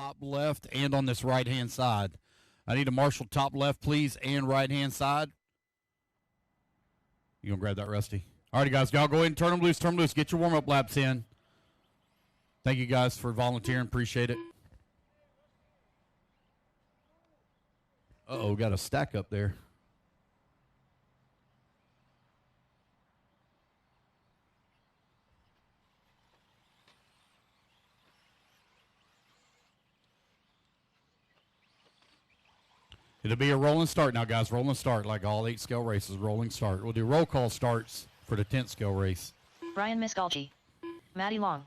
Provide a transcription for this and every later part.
top left and on this right-hand side. I need a marshal top left, please, and right-hand side. You gonna grab that, Rusty? All right, guys, y'all go ahead and turn them loose. Turn them loose. Get your warm-up laps in. Thank you, guys, for volunteering. Appreciate it. Uh-oh, got a stack up there. It'll be a rolling start now, guys. Rolling start, like all 8 scale races. Rolling start. We'll do roll call starts for the 10th scale race. Brian Miskalji. Maddie Long.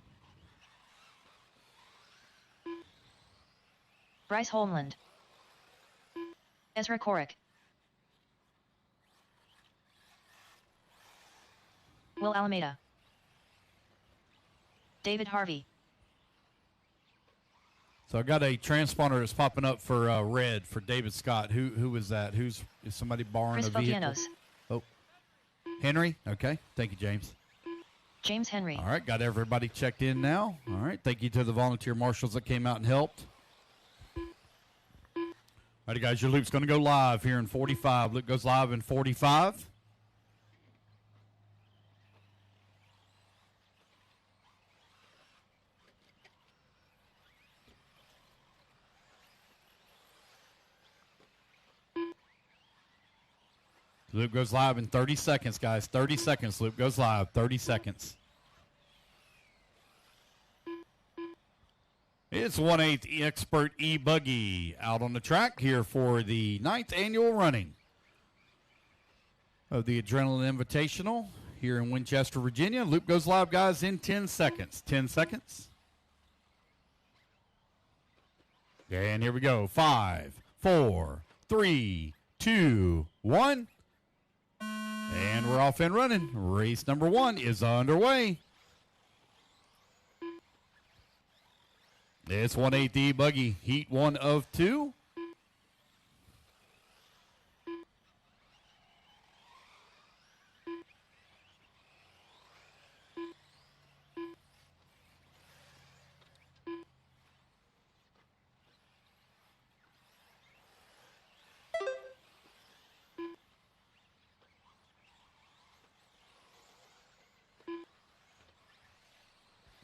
Bryce Holmland. Ezra Korick. Will Alameda. David Harvey. So I got a transponder that's popping up for red for David Scott. Who is that? Is somebody borrowing Chris a vehicle? Fogianos. Oh, Henry. Okay, thank you, James. James Henry. All right, got everybody checked in now. All right, thank you to the volunteer marshals that came out and helped. All right, guys, your loop's going to go live here in 45. Loop goes live in 45. Loop goes live in 30 seconds, guys. 30 seconds. Loop goes live. 30 seconds. It's 1/8 Expert E-Buggy out on the track here for the 9th annual running of the Adrenaline Invitational here in Winchester, Virginia. Loop goes live, guys, in 10 seconds. 10 seconds. And here we go. 5, 4, 3, 2, 1. And we're off and running. Race number 1 is underway. It's 1/8 E-Buggy, heat 1 of 2.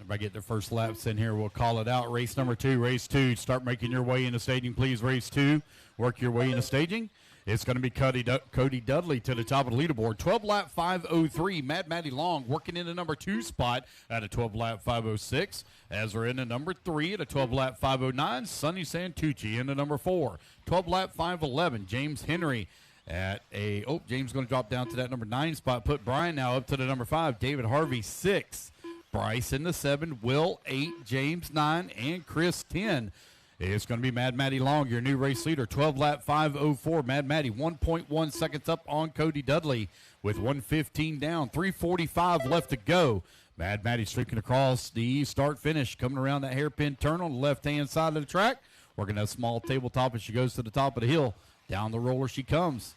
Everybody get their first laps in here. We'll call it out. Race number 2. Race 2. Start making your way into staging, please. Race 2. Work your way into staging. It's going to be Cody Dudley to the top of the leaderboard. 12-lap 5:03. Maddie Long working in the number 2 spot at a 12-lap 5:06. Ezra in the number 3 at a 12-lap 5:09. Sonny Santucci in the number 4. 12-lap 5:11. James Henry at a, James going to drop down to that number 9 spot. Put Brian now up to the number 5. David Harvey 6. Bryce in the 7, Will 8, James 9, and Chris 10. It's going to be Maddie Long, your new race leader. 12-lap 5:04. Maddie 1.1 seconds up on Cody Dudley with 1:15 down. 3:45 left to go. Maddie streaking across the start-finish, coming around that hairpin turn on the left-hand side of the track. Working that small tabletop as she goes to the top of the hill. Down the roller she comes.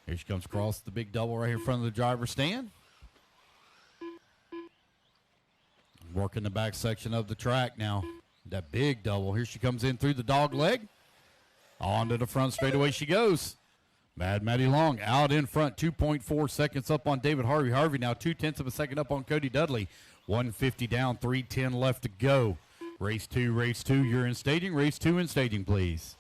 Here she comes across the big double right here in front of the driver's stand. Working the back section of the track now. That big double. Here she comes in through the dog leg. On to the front straightaway she goes. Maddie Long out in front. 2.4 seconds up on David Harvey. Harvey now 0.2 of a second up on Cody Dudley. 1:50 down. 3:10 left to go. Race 2. You're in staging. Race 2 in staging, please.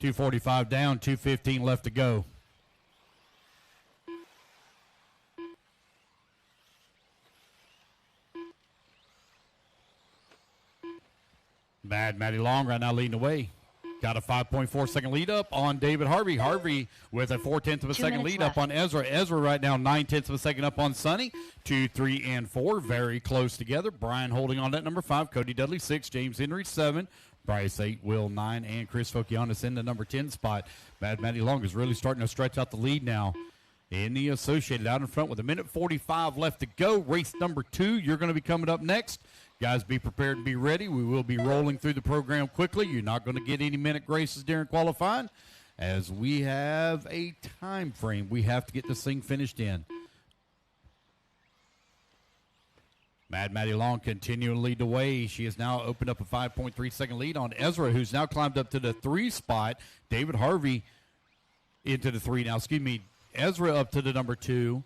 .245 down, 2:15 left to go. Mad Matty Long right now leading the way. Got a 5.4 second lead up on David Harvey. Harvey with a 4/10 of a 2 second minutes lead left. up on Ezra. Ezra right now 9/10 of a second up on Sonny. 2, 3, and 4 very close together. Brian holding on at number 5. Cody Dudley 6. James Henry 7. Bryce 8. Will 9. And Chris Fokianis in the number 10 spot. Mad Matty Long is really starting to stretch out the lead now. In the Associated out in front with 1:45 left to go. Race number 2. You're going to be coming up next. Guys, be prepared and be ready. We will be rolling through the program quickly. You're not going to get any minute graces during qualifying as we have a time frame. We have to get this thing finished in. Mad Matty Long continuing to lead the way. She has now opened up a 5.3 second lead on Ezra, who's now climbed up to the 3 spot. David Harvey into the 3 now. Ezra up to the number 2.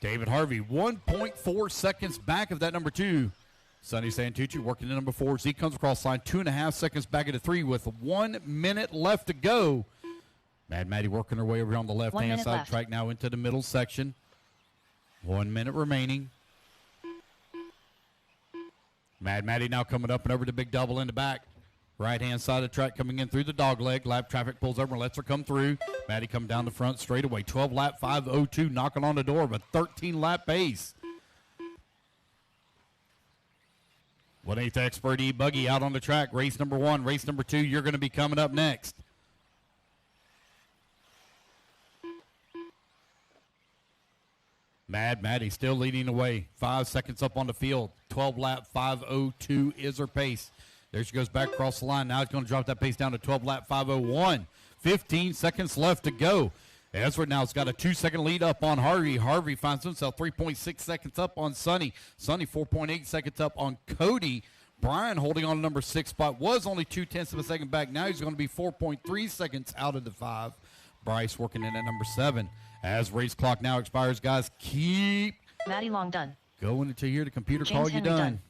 David Harvey 1.4 seconds back of that number 2. Sonny Santucci working the number 4. Z comes across line 2.5 seconds back at the 3 with 1 minute left to go. Mad Matty working her way over on the left-hand side of the track now into the middle section. 1 minute remaining. Mad Matty now coming up and over to Big Double in the back. Right-hand side of the track coming in through the dog leg. Lap traffic pulls over and lets her come through. Matty coming down the front straight away. 12 lap 5:02 knocking on the door of a 13-lap pace. 1/8 expert ebuggy out on the track. Race number 1. Race number 2, you're going to be coming up next. Mad Matty still leading the way. 5 seconds up on the field. 12 lap 5:02 is her pace. There she goes back across the line. Now it's going to drop that pace down to 12 lap 5:01. 15 seconds left to go. Ezra now has got a 2-second lead up on Harvey. Harvey finds himself 3.6 seconds up on Sonny. Sonny 4.8 seconds up on Cody. Brian holding on to number 6 spot. Was only 0.2 of a second back. Now he's going to be 4.3 seconds out of the 5. Bryce working in at number 7. As race clock now expires, guys, keep Matty Long done. going until you hear the computer James call you Henry done. done.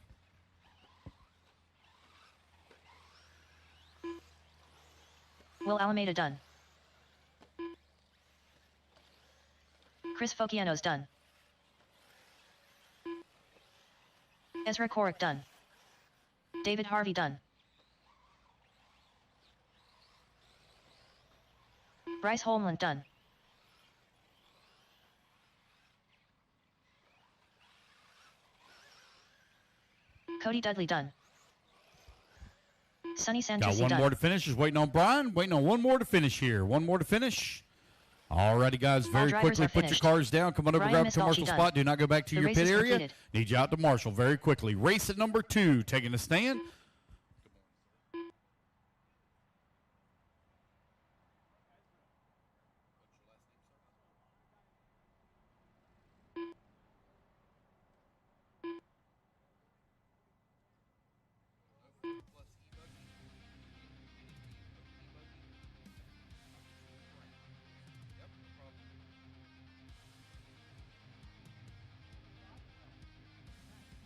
Will Alameda done. Chris Fokianos done. Ezra Corrick done. David Harvey done. Bryce Holmland done. Cody Dudley done. Sonny Got Santucci one done. more to finish. Just waiting on Brian. Waiting on one more to finish here. One more to finish. Alrighty, guys. Very drivers quickly, are put your finished. cars down. Come on over, Brian grab a Mistalchi commercial done. spot. Do not go back to The your race pit is area. completed. Need you out to Marshall very quickly. Race at number 2, taking a stand.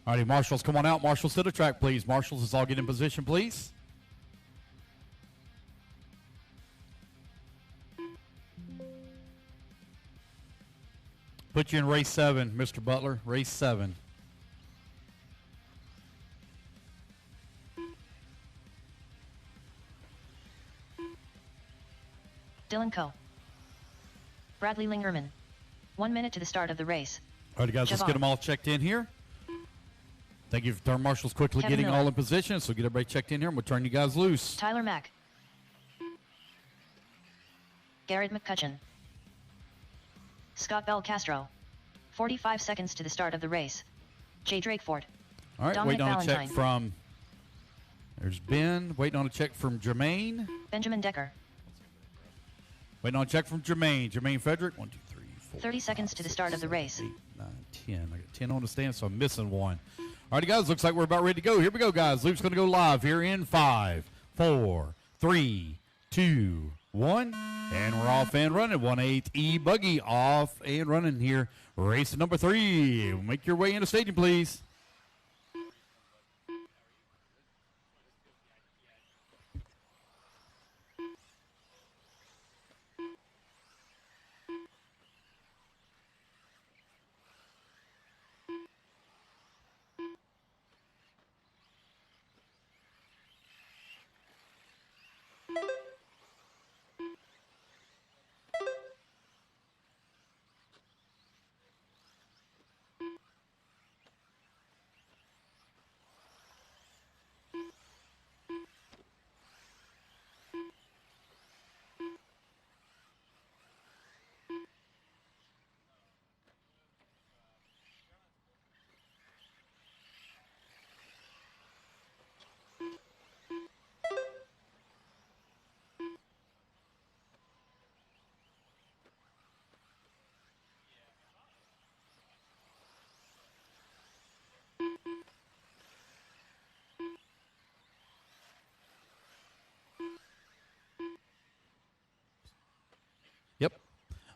All righty, Marshals, come on out. Marshals to the track, please. Marshals, let's all get in position, please. Put you in race 7, Mr. Butler. Race 7. Dylan Coe. Bradley Lingerman. 1 minute to the start of the race. All right, guys, let's Javon. get them all checked in here. Thank you, turn marshals, quickly Kevin getting Miller. all in position. So get everybody checked in here, and we'll turn you guys loose. Tyler Mack. Garrett McCutcheon. Scott Bell Castro. 45 seconds to the start of the race. Jay Drakeford. All right, Dominic waiting on a check Valentine. from, there's Ben. Waiting on a check from Jermaine. Benjamin Decker. Waiting on a check from Jermaine. Jermaine Frederick. 1, 2, 3, 4. 30 seconds to the start of the race. 8, 9, 10. I got 10 on the stand, so I'm missing one. All right, guys, looks like we're about ready to go. Here we go, guys. Luke's going to go live here in 5, 4, 3, 2, 1. And we're off and running. 1/8 ebuggy off and running here. Race number 3. Make your way into stadium, please.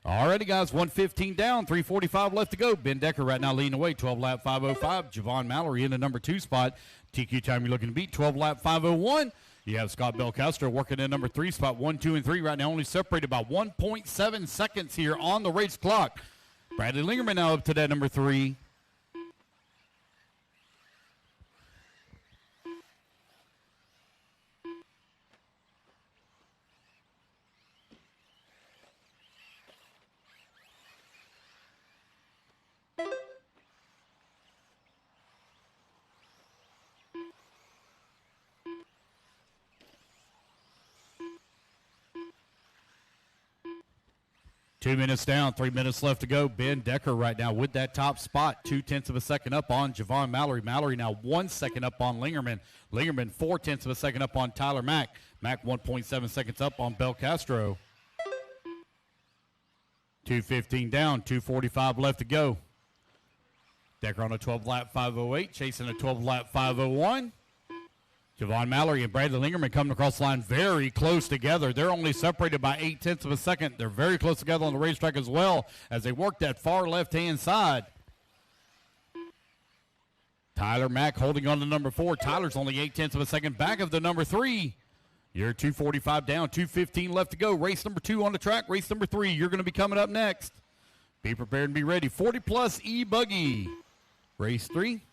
Alrighty, guys, 115 down, 3:45 left to go. Ben Decker right now leading away, 12 lap 5:05. Javon Mallory in the number 2 spot. TQ time you're looking to beat, 12 lap 5:01. You have Scott Belcastro working in number 3 spot, 1, 2, and 3 right now, only separated by 1.7 seconds here on the race clock. Bradley Lingerman now up to that number 3. Two minutes down, 3 minutes left to go. Ben Decker right now with that top spot, 0.2 of a second up on Javon Mallory. Mallory now 1 second up on Lingerman. Lingerman 0.4 of a second up on Tyler Mack. Mack 1.7 seconds up on Belcastro. 2:15 down, 2:45 left to go. Decker on a 12 lap 5:08, chasing a 12 lap 5:01. Javon Mallory and Bradley Lingerman coming across the line very close together. They're only separated by 0.8 of a second. They're very close together on the racetrack as well as they work that far left-hand side. Tyler Mack holding on to number 4. Tyler's only 0.8 of a second back of the number 3. You're 2:45 down, 2:15 left to go. Race number 2 on the track. Race number 3, you're going to be coming up next. Be prepared and be ready. 40-plus ebuggy. Race 3.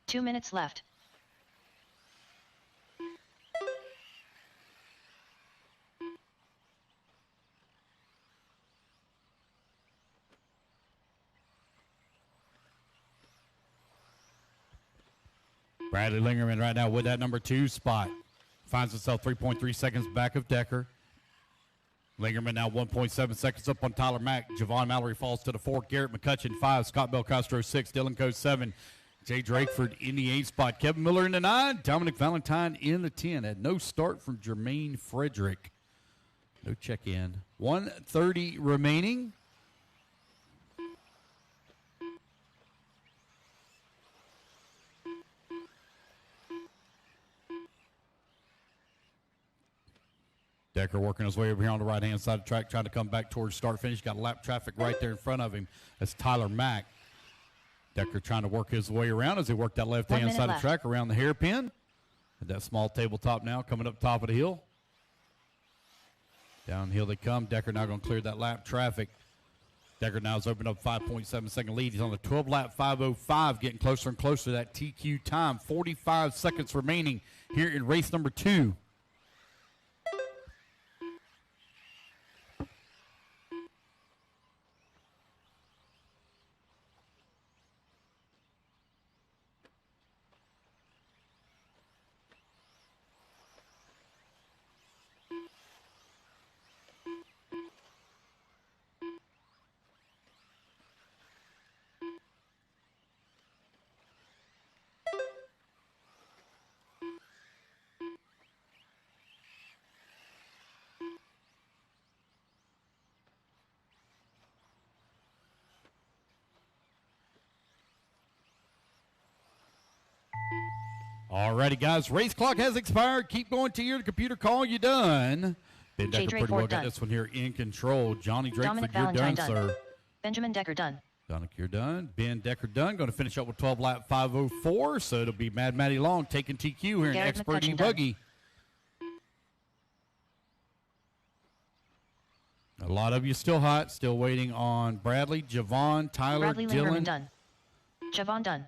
2 minutes left. Bradley Lingerman right now with that number 2 spot. Finds himself 3.3 seconds back of Decker. Lingerman now 1.7 seconds up on Tyler Mack. Javon Mallory falls to the 4. Garrett McCutcheon 5. Scott Belcastro 6. Dylan Coe 7. Jay Drakeford in the 8 spot. Kevin Miller in the 9. Dominic Valentine in the 10. Had no start from Jermaine Frederick. No check-in. 1:30 remaining. Decker working his way over here on the right-hand side of the track, trying to come back towards start-finish. Got lap traffic right there in front of him. That's Tyler Mack. Decker trying to work his way around as he worked that left-hand side of the track around the hairpin. At that small tabletop now coming up top of the hill. Downhill they come. Decker now going to clear that lap traffic. Decker now has opened up 5.7 second lead. He's on the 12 lap 5:05, getting closer and closer to that TQ time. 45 seconds remaining here in race number 2. Alrighty, guys. Race clock has expired. Keep going to your computer call. You done. Ben Decker pretty well got this one here in control. Johnny Drakeford, you're done, sir. Benjamin Decker done. Dominic, you're done. Ben Decker done. Going to finish up with 12 lap 5:04. So it'll be Mad Matty Long taking TQ here in Expert ebuggy. A lot of you still hot. Still waiting on Bradley, Javon, Tyler, Bradley Dylan. Done. Javon done.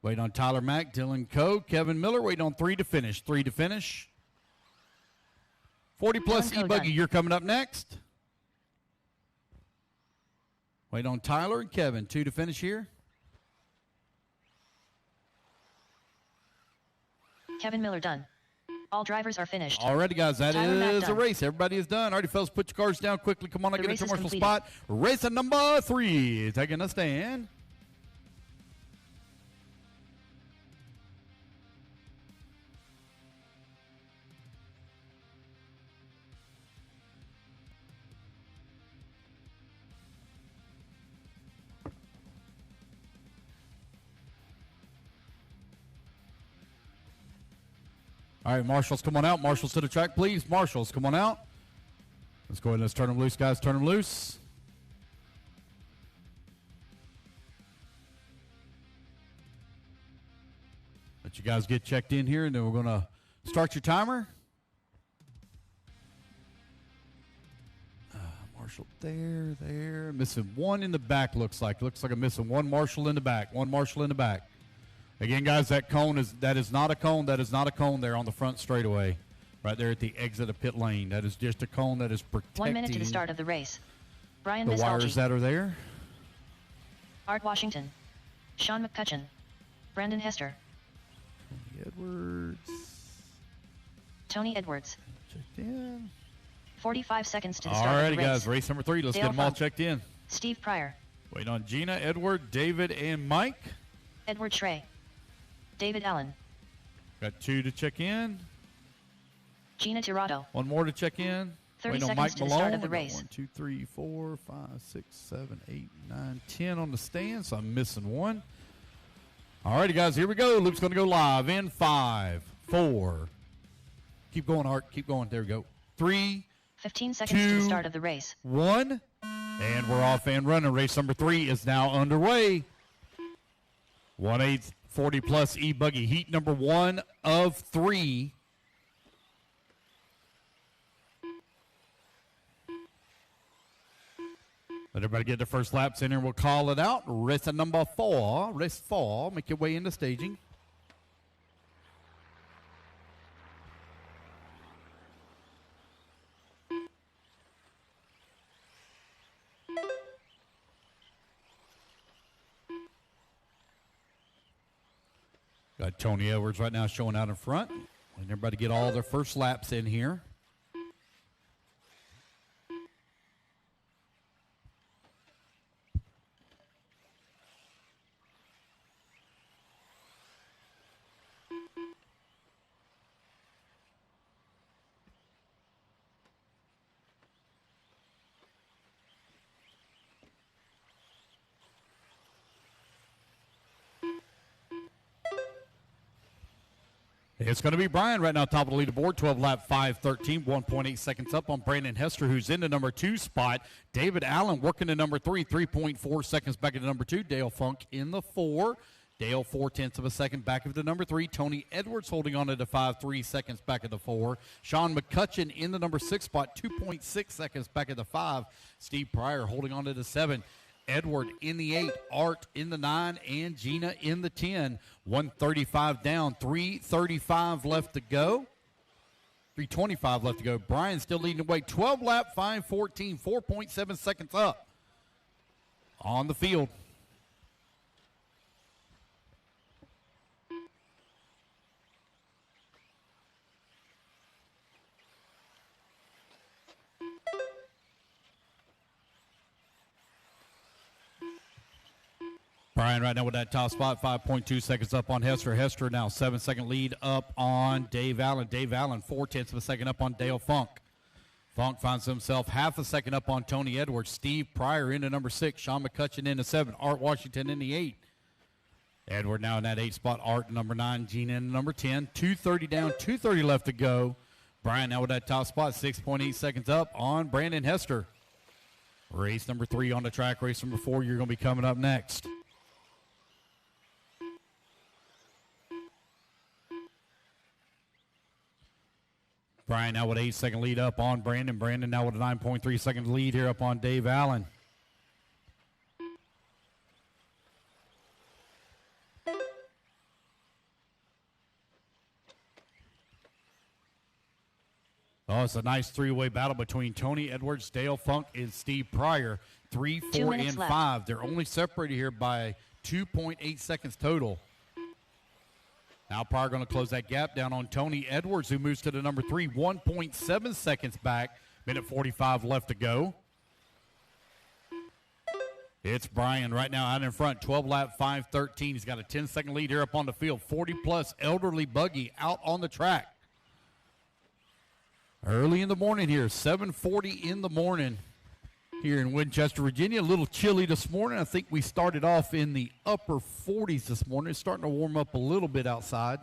Wait on Tyler Mack, Dylan Coe, Kevin Miller. Wait on 3 to finish. 3 to finish. 40-plus ebuggy, you're coming up next. Wait on Tyler and Kevin. 2 to finish here. Kevin Miller done. All drivers are finished. Alrighty, guys, that is a race. Everybody is done. Alrighty, fellas, put your cars down quickly. Come on, I get a commercial spot. Race at number 3, taking a stand. All right, marshals, come on out. Marshals to the track, please. Marshals, come on out. Let's go ahead and let's turn them loose, guys. Turn them loose. Let you guys get checked in here, and then we're going to start your timer. Marshal there. Missing one in the back, looks like. Looks like I'm missing one marshal in the back. One marshal in the back. Again, guys, that is not a cone. That is not a cone there on the front straightaway. Right there at the exit of pit lane. That is just a cone that is protecting 1 minute to the start of the race. Brian the wires that are there. Art Washington. Sean McCutcheon. Brandon Hester. Tony Edwards. Checked in. 45 seconds to the start of the race. Alrighty, guys, race number 3. Let's Dale get them all Funk. checked in. Steve Pryor. Wait on Gina, Edward, David, and Mike. Edward Schrey. David Allen. Got 2 to check in. Gina Tirado. 1 more to check in. 30 Wait on seconds Mike to the Malone. start of the I got race. 1, 2, 3, 4, 5, 6, 7, 8, 9, 10 on the stand, so I'm missing 1. Alrighty, guys, here we go. Luke's going to go live in 5, 4. Keep going, Art. Keep going. There we go. 3, 15 seconds 2, to the start of the race. 1. And we're off and running. Race number 3 is now underway. 1/8 40-plus e-buggy. Heat number 1 of 3. Let everybody get their first laps in here. We'll call it out. Race number 4. Race 4. Make your way into staging. Got Tony Edwards right now showing out in front. And everybody get all their first laps in here. It's going to be Brian right now, top of the leaderboard, 12 lap 5:13, 1.8 seconds up on Brandon Hester, who's in the number 2 spot. David Allen working the number 3, 3.4 seconds back into number 2. Dale Funk in the 4. Dale 0.4 of a second back of the number 3. Tony Edwards holding on to the 5, 3 seconds back of the 4. Sean McCutcheon in the number 6 spot, 2.6 seconds back of the 5. Steve Pryor holding on to the 7. Edward in the 8, Art in the 9, and Gina in the 10. 135 down, 335 left to go. 325 left to go. Brian still leading the way. 12 lap 5:14, 4.7 seconds up on the field. Brian right now with that top spot, 5.2 seconds up on Hester. Hester now 7-second lead up on Dave Allen. Dave Allen 0.4 of a second up on Dale Funk. Funk finds himself half a second up on Tony Edwards. Steve Pryor into number 6. Sean McCutcheon in the 7. Art Washington in the 8. Edward now in that 8 spot. Art number 9. Gina in the number 10. 230 down, 230 left to go. Brian now with that top spot, 6.8 seconds up on Brandon Hester. Race number 3 on the track. Race number 4, you're going to be coming up next. Brian now with 8-second lead up on Brandon. Brandon now with a 9.3 second lead here up on Dave Allen. Oh, it's a nice 3-way battle between Tony Edwards, Dale Funk, and Steve Pryor. 3, 4, and 5. They're only separated here by 2.8 seconds total. Now Pryor going to close that gap down on Tony Edwards, who moves to the number 3, 1.7 seconds back. Minute 45 left to go. It's Brian right now out in front, 12 lap 5:13. He's got a 10-second lead here up on the field. 40-plus elderly buggy out on the track. Early in the morning here, 7:40 in the morning here in Winchester, Virginia. A little chilly this morning. I think we started off in the upper 40s this morning. It's starting to warm up a little bit outside.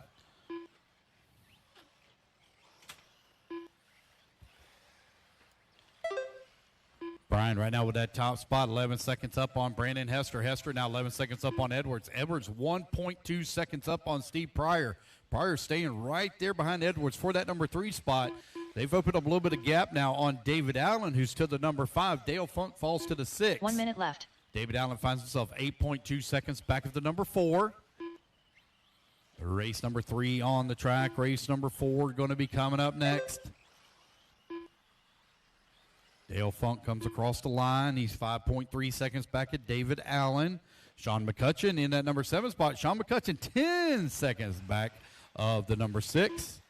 Brian right now with that top spot, 11 seconds up on Brandon Hester. Hester now 11 seconds up on Edwards. Edwards 1.2 seconds up on Steve Pryor. Pryor staying right there behind Edwards for that number 3 spot. They've opened up a little bit of gap now on David Allen, who's to the number 5. Dale Funk falls to the 6. 1 minute left. David Allen finds himself 8.2 seconds back of the number 4. Race number 3 on the track. Race number 4 going to be coming up next. Dale Funk comes across the line. He's 5.3 seconds back at David Allen. Sean McCutcheon in that number 7 spot. Sean McCutcheon 10 seconds back of the number 6.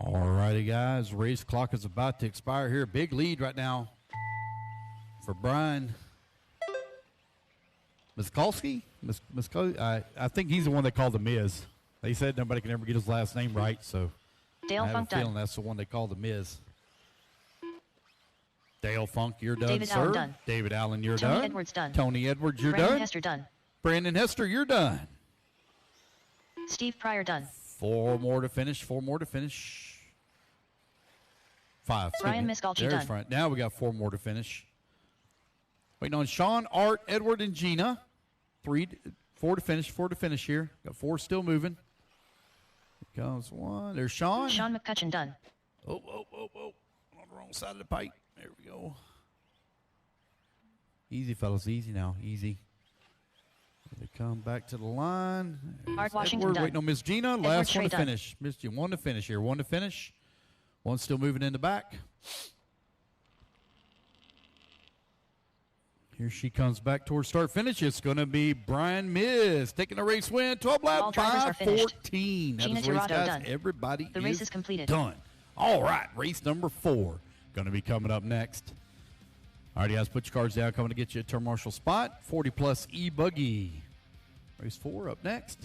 All righty, guys. Race clock is about to expire here. Big lead right now for Brian Miskalski. I think he's the one they called the Miz. They said nobody can ever get his last name right, so Dale I have Funk a feeling done. that's the one they call the Miz. Dale Funk, you're done, David sir. Allen done. David Allen, you're Tony done. Edwards done. Tony Edwards, you're Brandon done. Hester done. Brandon Hester, you're done. Steve Pryor done. 4 more to finish. 4 more to finish. 5. Brian Miskalchi There's done. front. Now we got 4 more to finish. Waiting on Sean, Art, Edward, and Gina. 4 to finish. 4 to finish here. Got 4 still moving. Here comes 1. There's Sean. Sean McCutcheon done. Oh. On the wrong side of the pipe. There we go. Easy, fellas. Easy now. Easy. They come back to the line. There's Art Washington Edward done. waiting on Miss Gina. Edward Last one Trey to done. finish. Miss Gina, 1 to finish here. 1 to finish. 1 still moving in the back. Here she comes back towards start finish. It's going to be Brian Miz taking a race win. 12 lap, All drivers are finished. 5:14. That Gina is the race, Tirado guys. done. Everybody The race is completed. Done. All right, race number 4 going to be coming up next. All right, guys, put your cards down. Coming to get you a turn marshal spot. 40 plus ebuggy. Race 4 up next.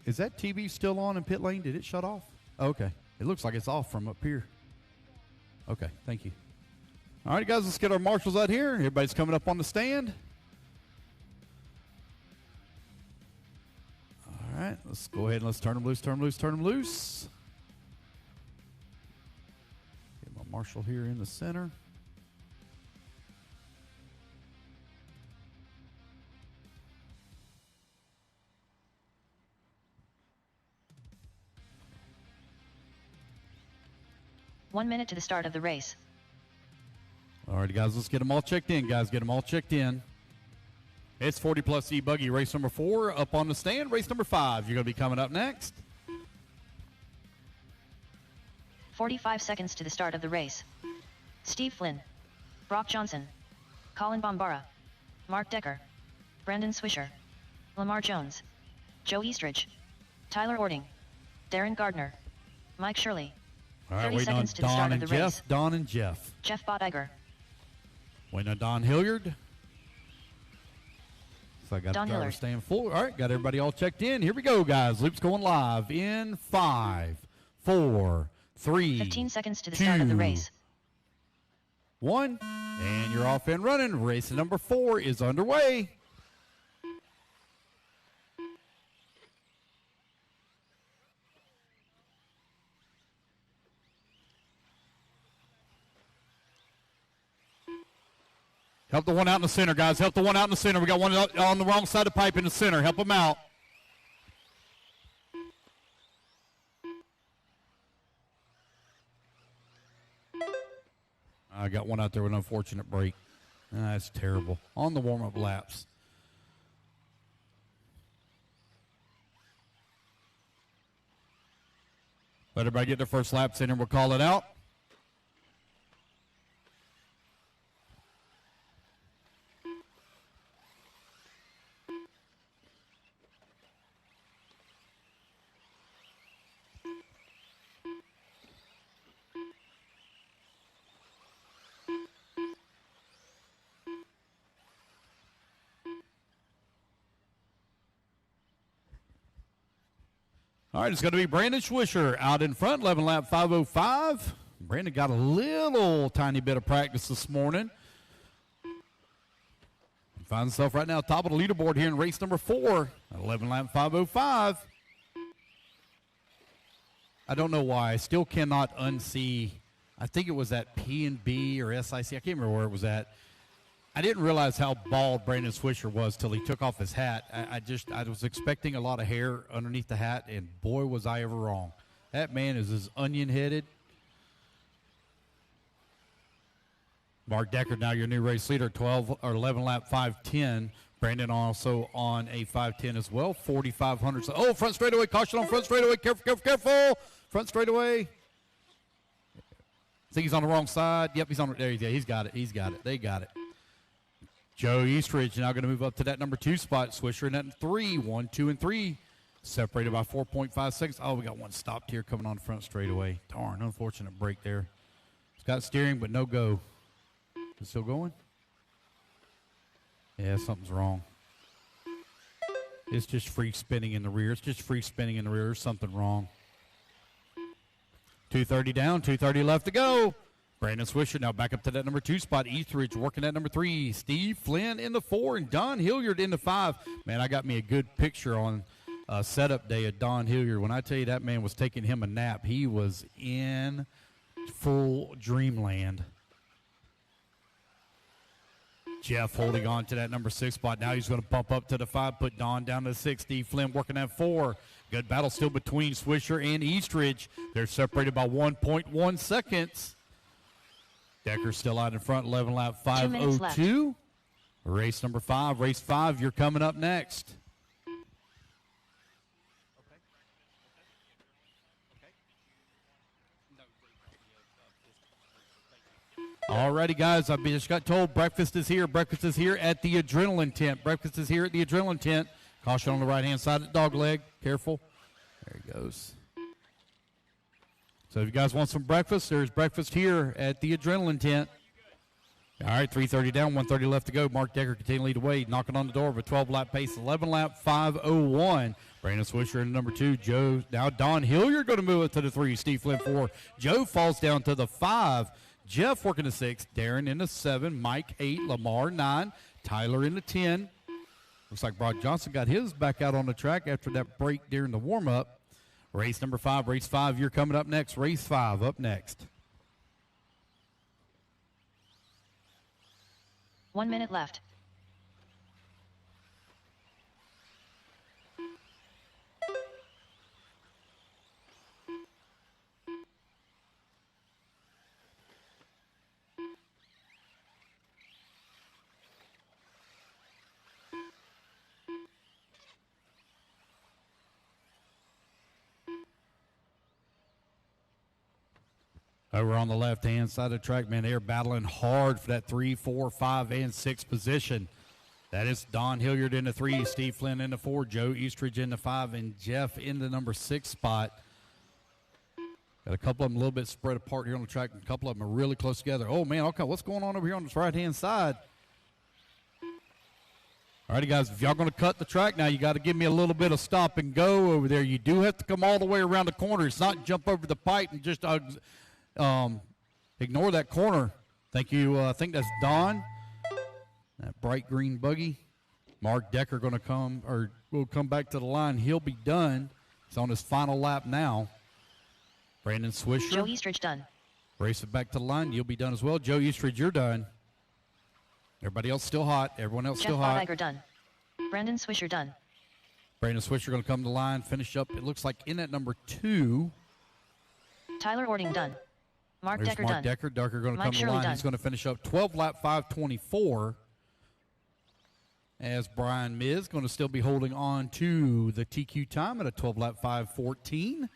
Is that TV still on in pit lane? Did it shut off? Oh, okay. It looks like it's off from up here. Okay, thank you. All right, guys, let's get our marshals out here. Everybody's coming up on the stand. All right, let's go ahead and let's turn them loose, turn them loose, turn them loose. Get my marshal here in the center. One minute to the start of the race. All right, guys, let's get them all checked in, guys. Get them all checked in. It's 40 plus e-buggy, race number 4 up on the stand. Race number 5, you're going to be coming up next. 45 seconds to the start of the race. Steve Flynn. Brock Johnson. Colin Bombara. Mark Decker. Brandon Swisher. Lamar Jones. Joe Eastridge. Tyler Ording. Darren Gardner. Mike Shirley. All right, 30 waiting on seconds to the Don start of and the Jeff. race. Don and Jeff. Jeff Bottiger. Waiting on Don Hilliard. So I got Don the driver Hilliard. staying full. All right, got everybody all checked in. Here we go, guys. Loop's going live in 5, 4, 3, 15 seconds to the start of the 2, race. 1, and you're off and running. Race number 4 is underway. Help the one out in the center, guys. Help the one out in the center. We got one on the wrong side of the pipe in the center. Help them out. I got one out there with an unfortunate break. That's terrible. On the warm-up laps. Let everybody get their first laps in and we'll call it out. All right, it's going to be Brandon Swisher out in front, 11 lap 5:05. Brandon got a little tiny bit of practice this morning. Finds himself right now top of the leaderboard here in race number 4, 11 lap 5:05. I don't know why. I still cannot unsee. I think it was at P&B or SIC. I can't remember where it was at. I didn't realize how bald Brandon Swisher was till he took off his hat. I was expecting a lot of hair underneath the hat, and boy, was I ever wrong. That man is as onion-headed. Mark Decker, now your new race leader, 12 or 11 lap 5:10. Brandon also on a 5:10 as well, 4,500. Oh, front straightaway, caution on front straightaway. Careful, careful, careful. Front straightaway. I think he's on the wrong side. Yep, he's on it. There he is. He's got it. He's got it. They got it. Joe Eastridge now going to move up to that number 2 spot. Swisher in that 3, 1, 2, and 3. Separated by 4.5 seconds. Oh, we got one stopped here coming on front straightaway. Darn, unfortunate break there. It's got steering, but no go. Is it still going? Yeah, something's wrong. It's just free spinning in the rear. It's just free spinning in the rear. There's something wrong. 2:30 down, 2:30 left to go. Brandon Swisher now back up to that number 2 spot. Eastridge working at number 3. Steve Flynn in the 4 and Don Hilliard in the 5. Man, I got me a good picture on setup day of Don Hilliard. When I tell you that man was taking him a nap, he was in full dreamland. Jeff holding on to that number 6 spot. Now he's going to bump up to the 5, put Don down to the 6. Steve Flynn working at 4. Good battle still between Swisher and Eastridge. They're separated by 1.1 seconds. Decker still out in front, 11 lap 5:02. Race number 5. Race 5, you're coming up next. All righty, guys, I just got told breakfast is here. Breakfast is here at the Adrenaline Tent. Breakfast is here at the Adrenaline Tent. Caution on the right-hand side of the dog leg. Careful. There he goes. So if you guys want some breakfast, there's breakfast here at the Adrenaline Tent. All right, 3:30 down, 1:30 left to go. Mark Decker continuing to lead the way, knocking on the door of a 12-lap pace, 11 lap 5:01. Brandon Swisher in number 2. Joe, now Don Hilliard going to move it to the 3. Steve Flynn 4. Joe falls down to the 5. Jeff working the 6. Darren in the 7. Mike 8. Lamar 9. Tyler in the 10. Looks like Brock Johnson got his back out on the track after that break during the warm-up. Race number 5, race 5, you're coming up next. Race 5 up next. 1 minute left. Over on the left-hand side of the track, man, they're battling hard for that 3, 4, 5, and 6 position. That is Don Hilliard in the 3, Steve Flynn in the 4, Joe Eastridge in the 5, and Jeff in the number 6 spot. Got a couple of them a little bit spread apart here on the track, and a couple of them are really close together. Oh, man, okay, what's going on over here on this right-hand side? All righty, guys, if y'all going to cut the track now, you got to give me a little bit of stop and go over there. You do have to come all the way around the corner. It's not jump over the pipe and just ignore that corner. Thank you. I think that's Don. That bright green buggy. Mark Decker going to come, or will come back to the line. He'll be done. He's on his final lap now. Brandon Swisher. Joe Eastridge done. Race it back to the line. You'll be done as well. Joe Eastridge, you're done. Everybody else still hot. Everyone else Jeff still hot. Bodeiger done. Brandon Swisher done. Brandon Swisher going to come to the line, finish up. It looks like in at number 2. Tyler Ording done. Mark There's Decker Mark done. Decker. Decker going to Mike come to the Shirley line. done. He's going to finish up 12 lap 5:24. As Brian Miz going to still be holding on to the TQ time at a 12 lap 5:14.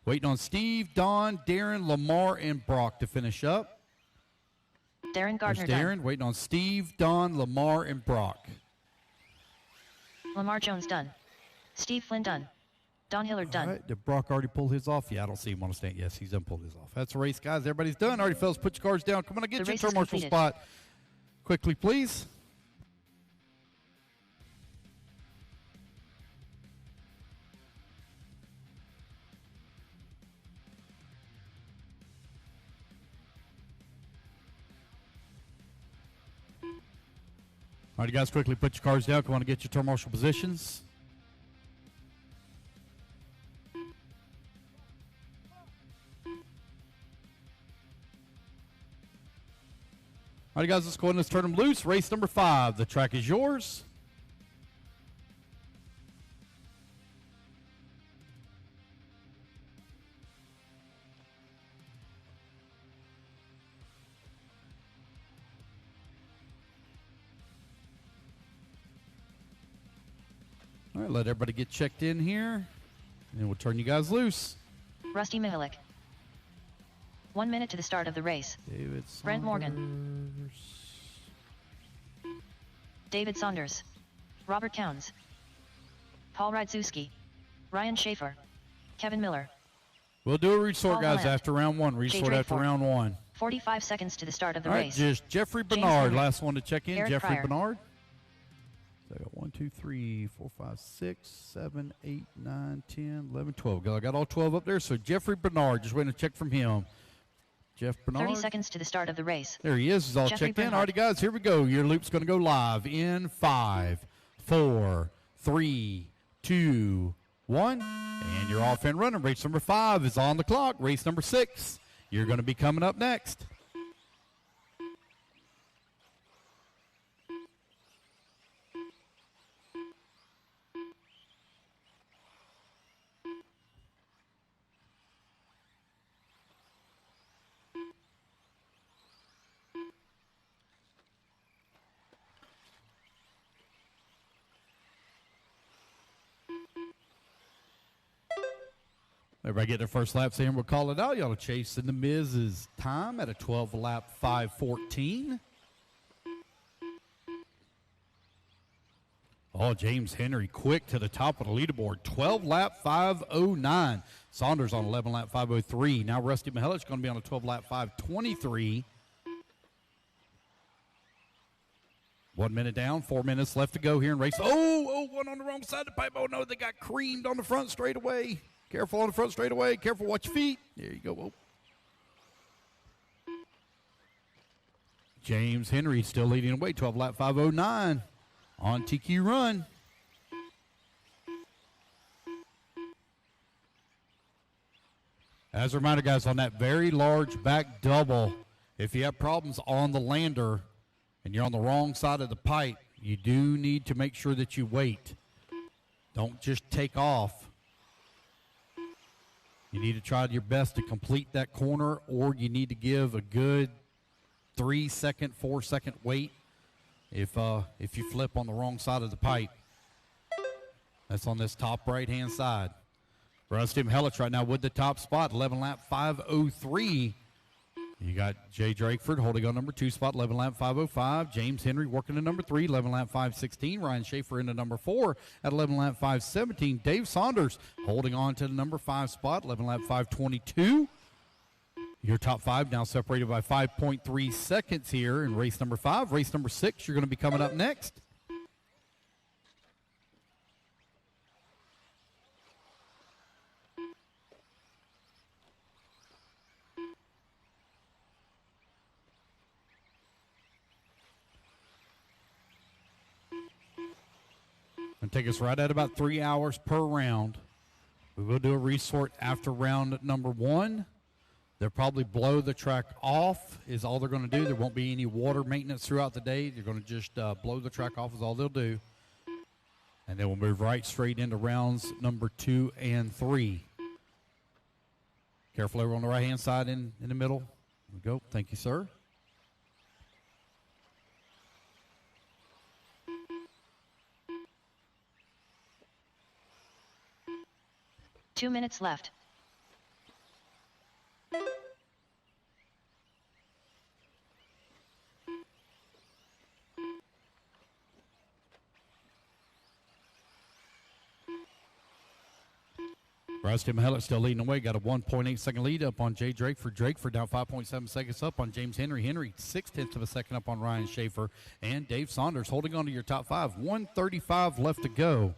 Waiting on Steve, Don, Darren, Lamar, and Brock to finish up. Darren Gardner There's Darren done. waiting on Steve, Don, Lamar, and Brock. Lamar Jones done. Steve Flynn done. Don Hilliard done. All right, did Brock already pull his off? Yeah, I don't see him on the stand. Yes, he's done pulled his off. That's a race, guys. Everybody's done. All right, fellas, put your cards down. Come on, get The your race is turn marshal completed. spot. Quickly, please. right, you guys, quickly put your cars down. Come on and get your turn marshal positions. All right, guys, let's go ahead and let's turn them loose. Race number 5. The track is yours. All right, let everybody get checked in here, and we'll turn you guys loose. Rusty Mihalik. 1 minute to the start of the race. David Brent Morgan. David Saunders. Robert Towns. Paul Rydzuski. Ryan Schaefer. Kevin Miller. We'll do a resort, Paul guys, Holland. after round 1. Resort after round 1. 45 seconds to the start of the All right, race. just Jeffrey James Bernard, Henry. last one to check in. Eric Jeffrey Pryor. Bernard. So I got 1, 2, 3, 4, 5, 6, 7, 8, 9, 10, 11, 12. I got all 12 up there. So Jeffrey Bernard, just waiting to check from him. Jeff Bernard. 30 seconds to the start of the race. There he is. He's all Jeffrey checked in. Bernard. All right, guys, here we go. Your loop's going to go live in 5, 4, 3, 2, 1. And you're off and running. Race number 5 is on the clock. Race number 6. You're going to be coming up next. Everybody get their first laps in. We'll call it out. Y'all are chasing the Miz's time at a 12-lap 5:14. Oh, James Henry quick to the top of the leaderboard. 12-lap 5:09. Saunders on 11-lap 5:03. Now Rusty Mihelich going to be on a 12-lap 5:23. 1 minute down, 4 minutes left to go here in race. Oh, one on the wrong side of the pipe. Oh, no, they got creamed on the front straightaway. Careful on the front straightaway. Careful, watch your feet. There you go. Oh. James Henry still leading away. 12-lap 5:09 on TQ run. As a reminder, guys, on that very large back double, if you have problems on the lander and you're on the wrong side of the pipe, you do need to make sure that you wait. Don't just take off. You need to try your best to complete that corner, or you need to give a good 3-second, 4-second wait if you flip on the wrong side of the pipe. That's on this top right-hand side. Rusty Mihelich right now with the top spot, 11-lap 5:03. You got Jay Drakeford holding on number 2 spot, 11-lap 5:05. James Henry working in number 3, 11-lap 5:16. Ryan Schaefer into number 4 at 11-lap 5:17. Dave Saunders holding on to the number 5 spot, 11-lap 5:22. Your top 5 now separated by 5.3 seconds here in race number 5. Race number 6, you're going to be coming up next. Going to take us right at about 3 hours per round. We will do a resort after round number 1. They'll probably blow the track off is all they're going to do. There won't be any water maintenance throughout the day. They're going to just blow the track off is all they'll do. And then we'll move right straight into rounds number 2 and 3. Careful over on the right-hand side in the middle. There we go. Thank you, sir. Two minutes left. Rusty Mihelich still leading away. Got a 1.8 second lead up on Jay Drakeford. Drakeford down 5.7 seconds up on James Henry. Henry 0.6 of a second up on Ryan Schaefer. And Dave Saunders holding on to your top 5. 1:35 left to go.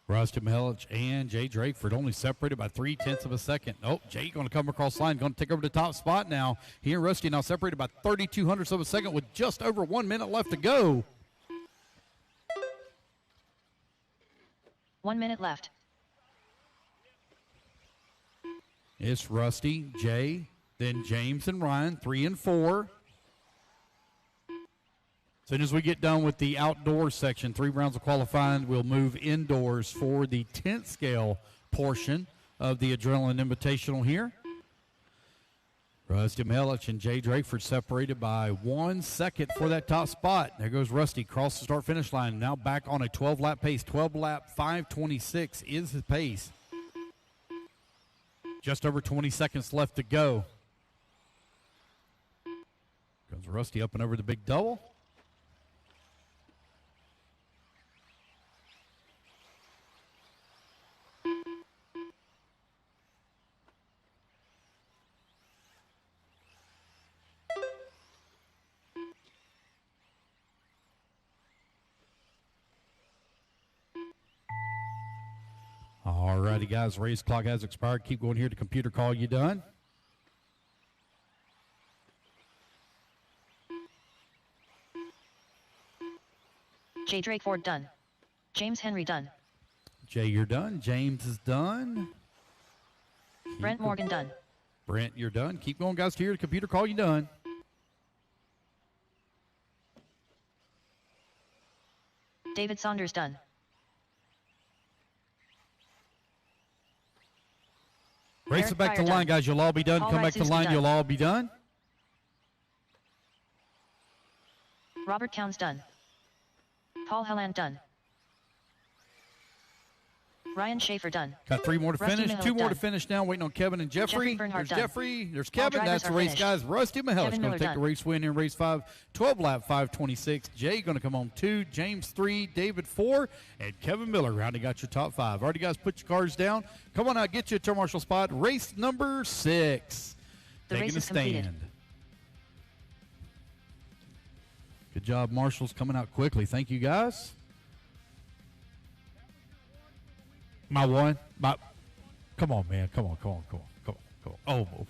Rusty Mihelich and Jay Drakeford only separated by 0.3 of a second. Oh, Jay going to come across the line, going to take over the top spot now. He and Rusty now separated by 0.32 of a second with just over 1 minute left to go. 1 minute left. It's Rusty, Jay, then James and Ryan, 3 and 4. As soon as we get done with the outdoor section, 3 rounds of qualifying, we'll move indoors for the 10th scale portion of the Adrenaline Invitational here. Rusty Mihelich and Jay Drakeford separated by 1 second for that top spot. There goes Rusty, cross the start-finish line, now back on a 12-lap pace. 12-lap 5:26 is his pace. Just over 20 seconds left to go. Goes Rusty up and over the big double. All righty, guys, race clock has expired. Keep going here to computer call you done. Jay Drakeford done. James Henry done. Jay, you're done. James is done. Brent Morgan done. Brent, you're done. Keep going, guys, to here to computer call you done. David Saunders done. Race Eric it back to Pryor the line, done. guys. You'll all be done. Paul Come back to the Rydzinski line. done. You'll all be done. Robert Counts done. Paul Helland done. Ryan Schaefer done. Got 3 more to Rusty finish. Mihelich 2 more done. to finish now. Waiting on Kevin and Jeffrey. Jeffrey Bernhardt There's done. Jeffrey. There's All Kevin. drivers That's the are race, finished. guys. Rusty Mihelich Kevin going to Miller take the done. race win in race 5. 12-lap 5:26. Jay going to come on 2. James 3. David 4. And Kevin Miller rounding out your top 5. Alrighty, guys, put your cars down. Come on out. Get you a turn marshal spot. Race number 6. The Taking race a is completed. stand. Good job, marshals, coming out quickly. Thank you, guys. My one. Come on, man. Come on. Oh, whew.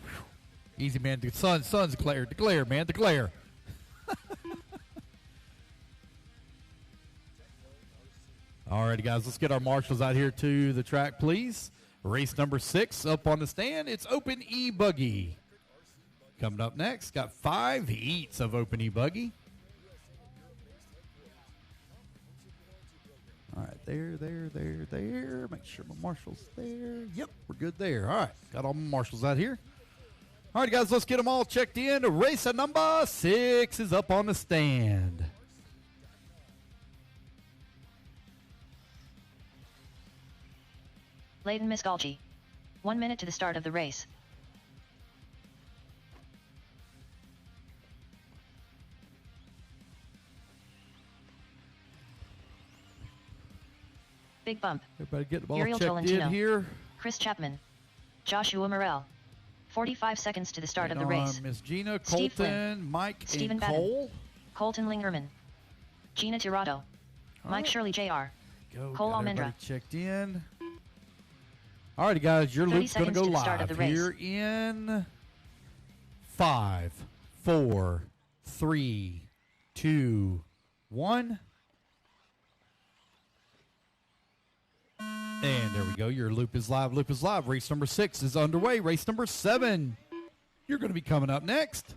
Easy, man. The sun's declare, man, declare. All righty, guys, let's get our marshals out here to the track, please. Race number 6 up on the stand. It's Open ebuggy. Coming up next, got 5 heats of Open ebuggy. All right, there. Make sure my marshal's there. Yep, we're good there. All right, got all my marshals out here. All right, guys, let's get them all checked in. Race number 6 is up on the stand. Leighton Miskalji. 1 minute to the start of the race. Big Bump. Everybody get them all Uriel checked Tolentino. in here. Chris Chapman. Joshua Morel. 45 seconds to the start of the race. Miss Gina, Steve Colton, Flynn. Mike, Stephen and Bannon. Cole. Colton Lingerman. Gina Tirado. Mike right. Shirley Jr. Go, Cole got Almendra. everybody checked in. All righty, guys, your 30 loop's going to seconds go to the start live of the race. here in 5, 4, 3, 2, 1. And there we go. Your loop is live. Loop is live. Race number 6 is underway. Race number 7. You're going to be coming up next.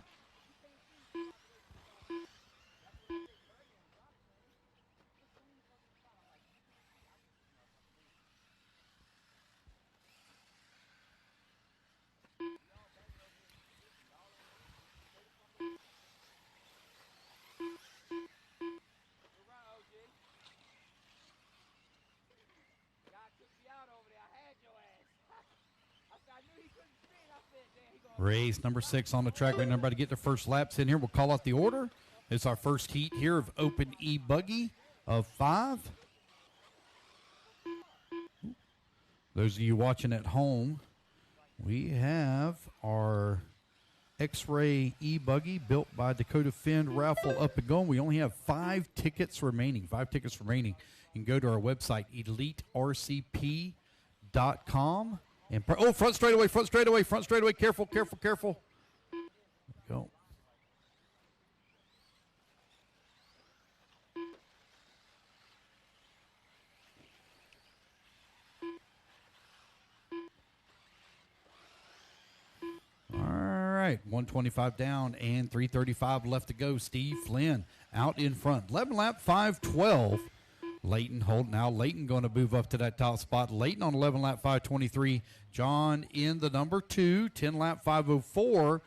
Race number 6 on the track. Waiting everybody to get their first laps in here. We'll call out the order. It's our first heat here of Open ebuggy of 5. Those of you watching at home, we have our X-Ray ebuggy built by Dakota Finn raffle up and going. We only have 5 tickets remaining. 5 tickets remaining. You can go to our website, elitercp.com. And front straightaway, front straightaway, front straightaway. Careful, careful, careful. There we go. All right, 125 down and 335 left to go. Steve Flynn out in front. 11 lap, 512. Leighton holding. Now Leighton going to move up to that top spot. Leighton on 11 lap, 523. John in the number 2, 10 lap, 504.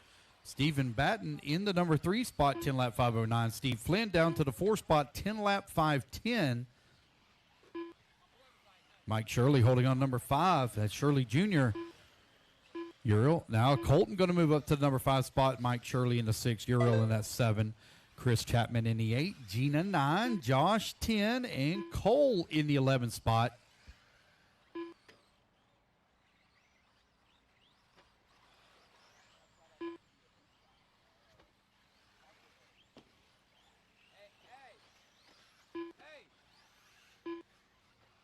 Stephen Batten in the number 3 spot, 10 lap, 509. Steve Flynn down to the 4 spot, 10 lap, 510. Mike Shirley holding on number 5. That's Shirley Jr. Uriel. Now Colton going to move up to the number 5 spot. Mike Shirley in the 6. Uriel in that 7. Chris Chapman in the 8. Gina 9. Josh 10. And Cole in the 11 spot.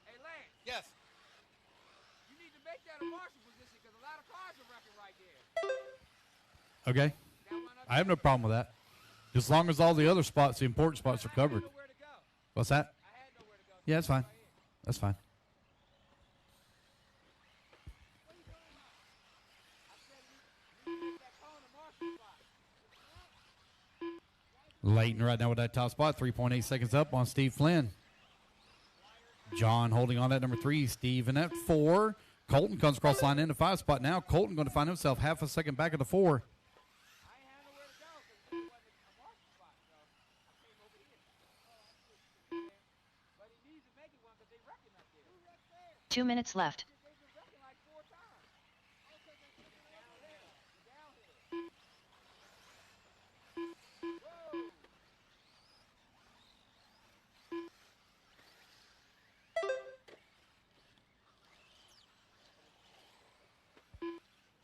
Hey, Lance. Yes. You need to make that a marshal position because a lot of cars are wrecking right there. Okay. That one up I have no problem with that. As long as all the other spots, the important spots, are covered. I had nowhere to go. What's that? I had nowhere to go. Yeah, that's fine. That's fine. What are you doing? I said you need to make that cone a marshal spot. Leighton right now with that top spot. 3.8 seconds up on Steve Flynn. John holding on that number 3. Steve in that 4. Colton comes across the line in the 5 spot now. Colton going to find himself half a second back of the 4. I ain't had nowhere to go because it wasn't a marshal spot. So I came over here. But he needs to make it one because they wrecking up there. Who wrecked there? 2 minutes left. They've been wrecking like 4 times. Downhill. Whoa.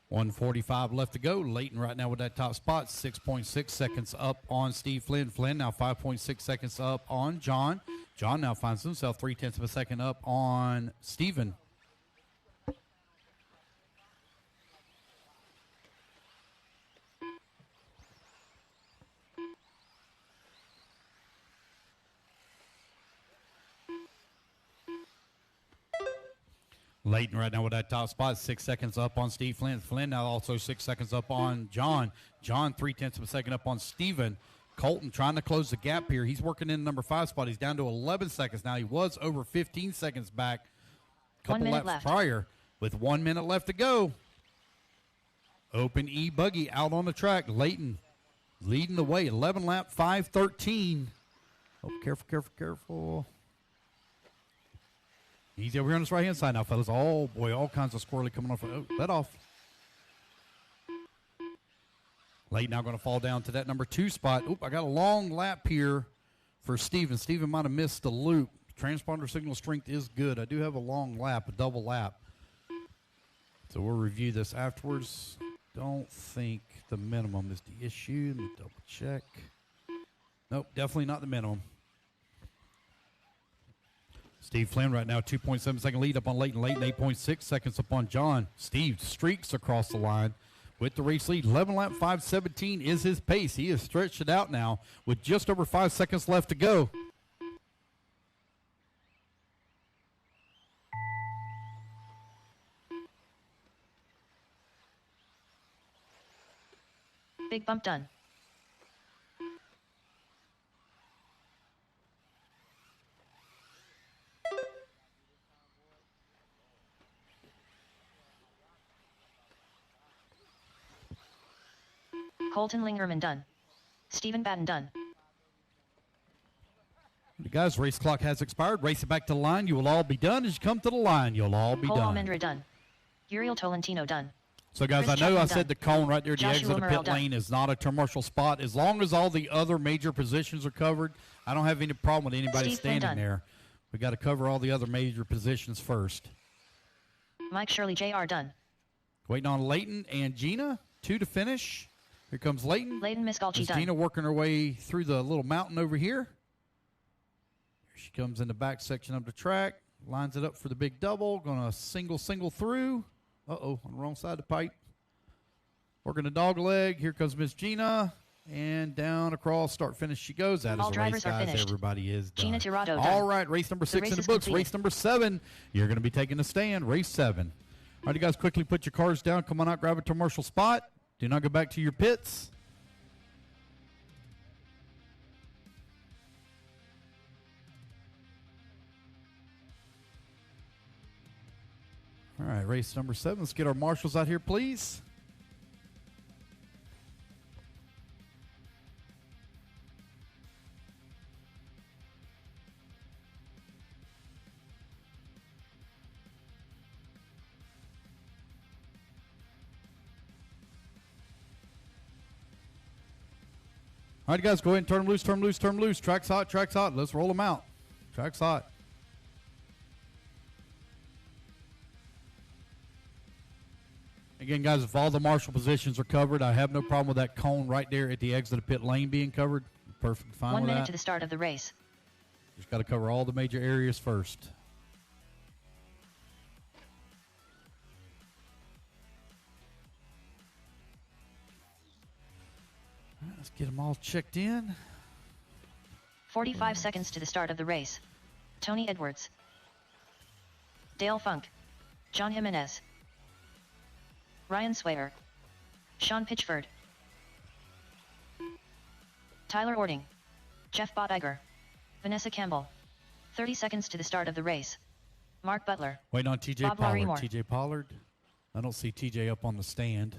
1:45 left to go. Leighton right now with that top spot. 6.6 seconds up on Steve Flynn. Flynn now 5.6 seconds up on John. John now finds himself 0.3 of a second up on Steven. Leighton right now with that top spot, 6 seconds up on Steve Flynn. Flynn now also 6 seconds up on John. John 0.3 of a second up on Steven. Colton trying to close the gap here. He's working in the number 5 spot. He's down to 11 seconds now. He was over 15 seconds back a couple laps left. prior with 1 minute left to go. Open E-Buggy out on the track. Leighton leading the way. 11 lap, 5:13. Oh, careful, careful, careful. Easy over here on this right-hand side now, fellas. Oh, boy, all kinds of squirrely coming off. Oh, let off. Leighton now going to fall down to that number 2 spot. Oop, I got a long lap here for Steven. Steven might have missed the loop. Transponder signal strength is good. I do have a long lap, a double lap. So we'll review this afterwards. Don't think the minimum is the issue. Let me double check. Nope, definitely not the minimum. Steve Flynn right now, 2.7 second lead up on Leighton. Leighton, 8.6 seconds up on John. Steve streaks across the line with the race lead. 11 lap, 5:17 is his pace. He has stretched it out now with just over 5 seconds left to go. Big bump done. Colton Lingerman done. Stephen Batten done. The guys, race clock has expired. Race it back to the line. You will all be done. As you come to the line, you'll all be Cole done. Almendra done. Uriel Tolentino done. So, guys, Chris I know I Chapman said done. the cone right there at the Joshua exit of Morrell pit done. lane is not a commercial spot. As long as all the other major positions are covered, I don't have any problem with anybody Steve Flynn standing done. there. We got to cover all the other major positions first. Mike Shirley Jr. done. Waiting on Leighton and Gina, 2 to finish. Here comes Layton. Layton Miskalchi Miss done. Gina working her way through the little mountain over here. Here she comes in the back section of the track. Lines it up for the big double. Going to single through. Uh-oh, on the wrong side of the pipe. Working the dog leg. Here comes Miss Gina. And down across, start, finish she goes. That is All a drivers race, are guys. finished. Everybody is done. Gina Tirado done. All right, race number 6 race in the is books. completed. Race number 7, you're going to be taking a stand. Race 7. All right, you guys, quickly put your cars down. Come on out, grab a commercial spot. Do not go back to your pits. All right, race number 7. Let's get our marshals out here, please. All right, guys, go ahead and turn them loose, turn them loose, turn them loose. Track's hot, track's hot. Let's roll them out. Track's hot. Again, guys, if all the marshal positions are covered, I have no problem with that cone right there at the exit of pit lane being covered. Perfectly fine 1 with minute that. to the start of the race. Just got to cover all the major areas first. All right, let's get them all checked in. 45 seconds to the start of the race. Tony Edwards. Dale Funk. John Jimenez. Ryan Swayer. Sean Pitchford. Tyler Ording. Jeff Bottiger. Vanessa Campbell. 30 seconds to the start of the race. Mark Butler. Waiting on TJ Bob Pollard. Larrymore. TJ Pollard. I don't see TJ up on the stand.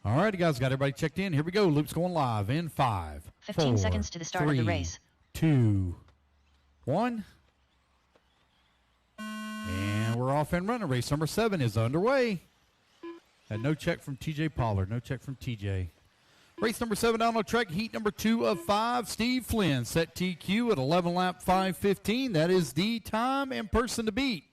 All right, guys, got everybody checked in. Here we go. Loop's going live in 5, 15 4, seconds to the start of the 3, race. 2, 1. And we're off and running. Race number 7 is underway. And no check from TJ Pollard. No check from TJ. Race number 7 down on track. Heat number 2 of 5. Steve Flynn set TQ at 11 lap 5:15. That is the time and person to beat.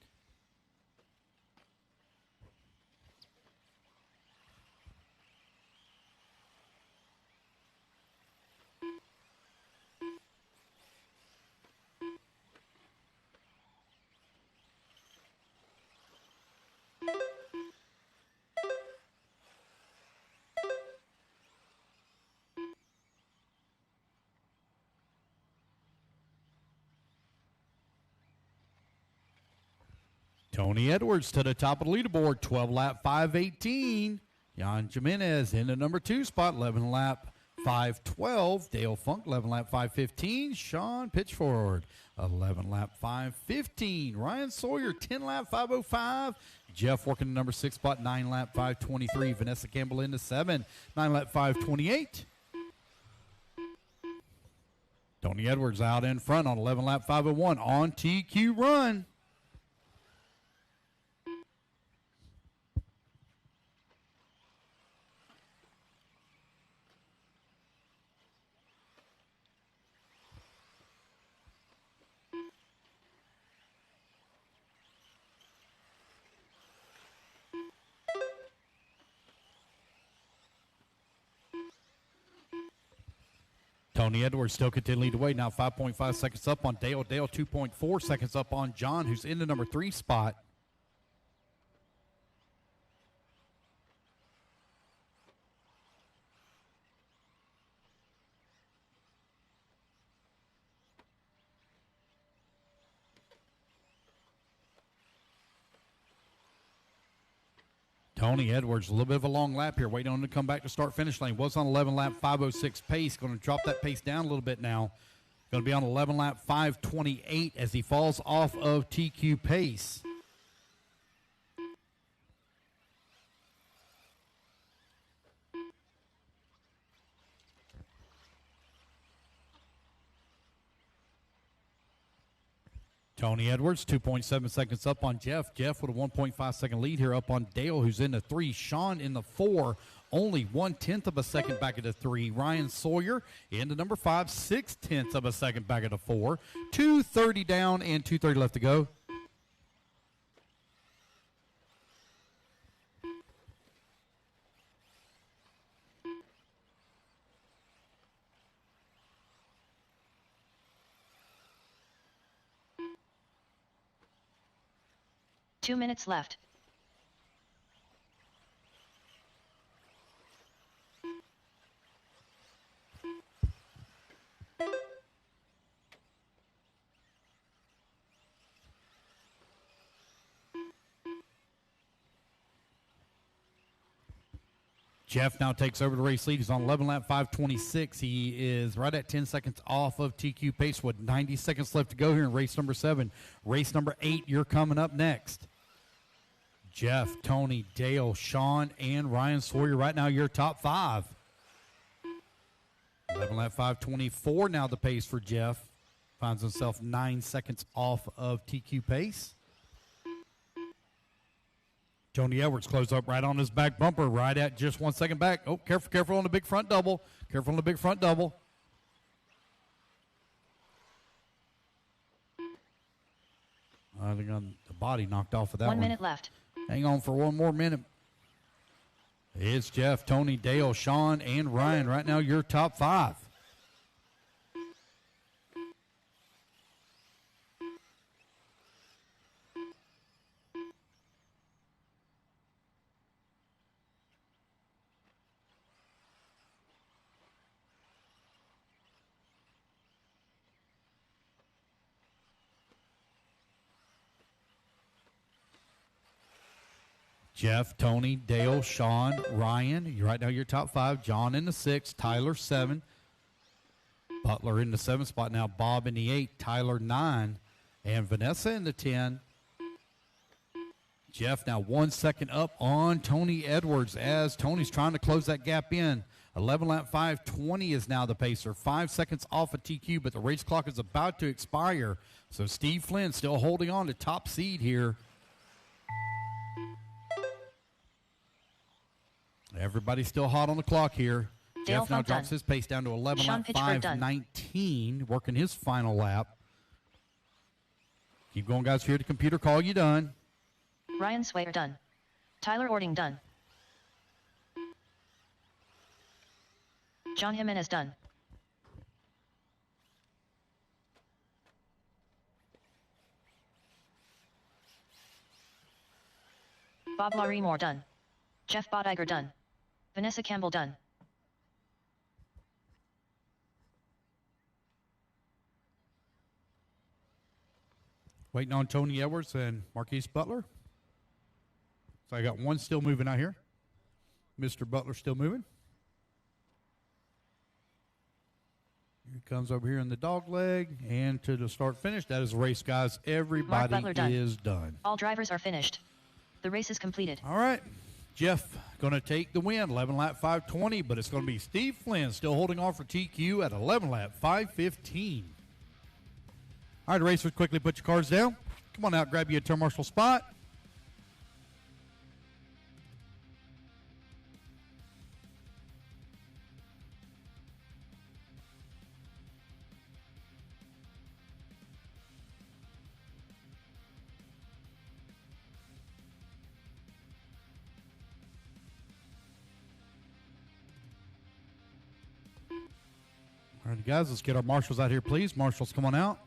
Tony Edwards to the top of the leaderboard, 12 lap 5:18. Jan Jimenez in the number 2 spot, 11 lap 5:12. Dale Funk, 11 lap 5:15. Sean Pitchford, 11 lap 5:15. Ryan Sawyer, 10 lap 5:05. Jeff working the number 6 spot, 9 lap 5:23. Vanessa Campbell into 7, 9 lap 5:28. Tony Edwards out in front on 11 lap 5:01 on TQ run. Tony Edwards still continuing to lead the way. Now 5.5 seconds up on Dale. Dale 2.4 seconds up on John, who's in the number 3 spot. Tony Edwards, a little bit of a long lap here, waiting on him to come back to start finish lane. Was on 11 lap 5:06 pace. Going to drop that pace down a little bit now. Going to be on 11 lap 5:28 as he falls off of TQ pace. Tony Edwards, 2.7 seconds up on Jeff. Jeff with a 1.5 second lead here up on Dale, who's in the 3. Sean in the 4, only 1/10 of a second back at the 3. Ryan Sawyer into number 5, 6/10 of a second back at the 4. 2:30 down and 2:30 left to go. 2 minutes left. Jeff now takes over the race lead. He's on 11 lap 526. He is right at 10 seconds off of TQ pace with 90 seconds left to go here in race number 7. Race number 8, you're coming up next. Jeff, Tony, Dale, Sean, and Ryan Sawyer. Right now, your top 5. 11 lap 524 now the pace for Jeff. Finds himself 9 seconds off of TQ pace. Tony Edwards closed up right on his back bumper, right at just 1 second back. Oh, careful on the big front double. Careful on the big front double. I think the body knocked off of that one. 1 minute left. Hang on for one more minute. It's Jeff, Tony, Dale, Sean, and Ryan. Right now, your top 5. Jeff, Tony, Dale, Sean, Ryan. Right now, your top 5. John in the 6, Tyler 7. Butler in the 7th spot now. Bob in the 8, Tyler 9, and Vanessa in the 10. Jeff now 1 second up on Tony Edwards as Tony's trying to close that gap in. 11 lap 520 is now the pacer. 5 seconds off of TQ, but the race clock is about to expire. So Steve Flynn still holding on to top seed here. Everybody's still hot on the clock here. Dale Jeff now Funk drops done. his pace down to 11 Sean lap Pitchford done. 519, working his final lap. Keep going, guys. Here the computer call you done. Ryan Swayer done. Tyler Ording done. John Jimenez done. Bob Larimore done. Jeff Bodiger done. Vanessa Campbell done. Waiting on Tony Edwards and Marquise Butler. So I got one still moving out here. Mr. Butler still moving. Here he comes over here in the dog leg. And to the start finish, that is the race, guys. Everybody Butler done. is done. All drivers are finished. The race is completed. All right. Jeff going to take the win, 11 lap 520, but it's going to be Steve Flynn still holding on for TQ at 11 lap 515. All right, racers, quickly put your cards down. Come on out, grab you a turn marshal spot. All right, guys, let's get our marshals out here, please. Marshals, come on out.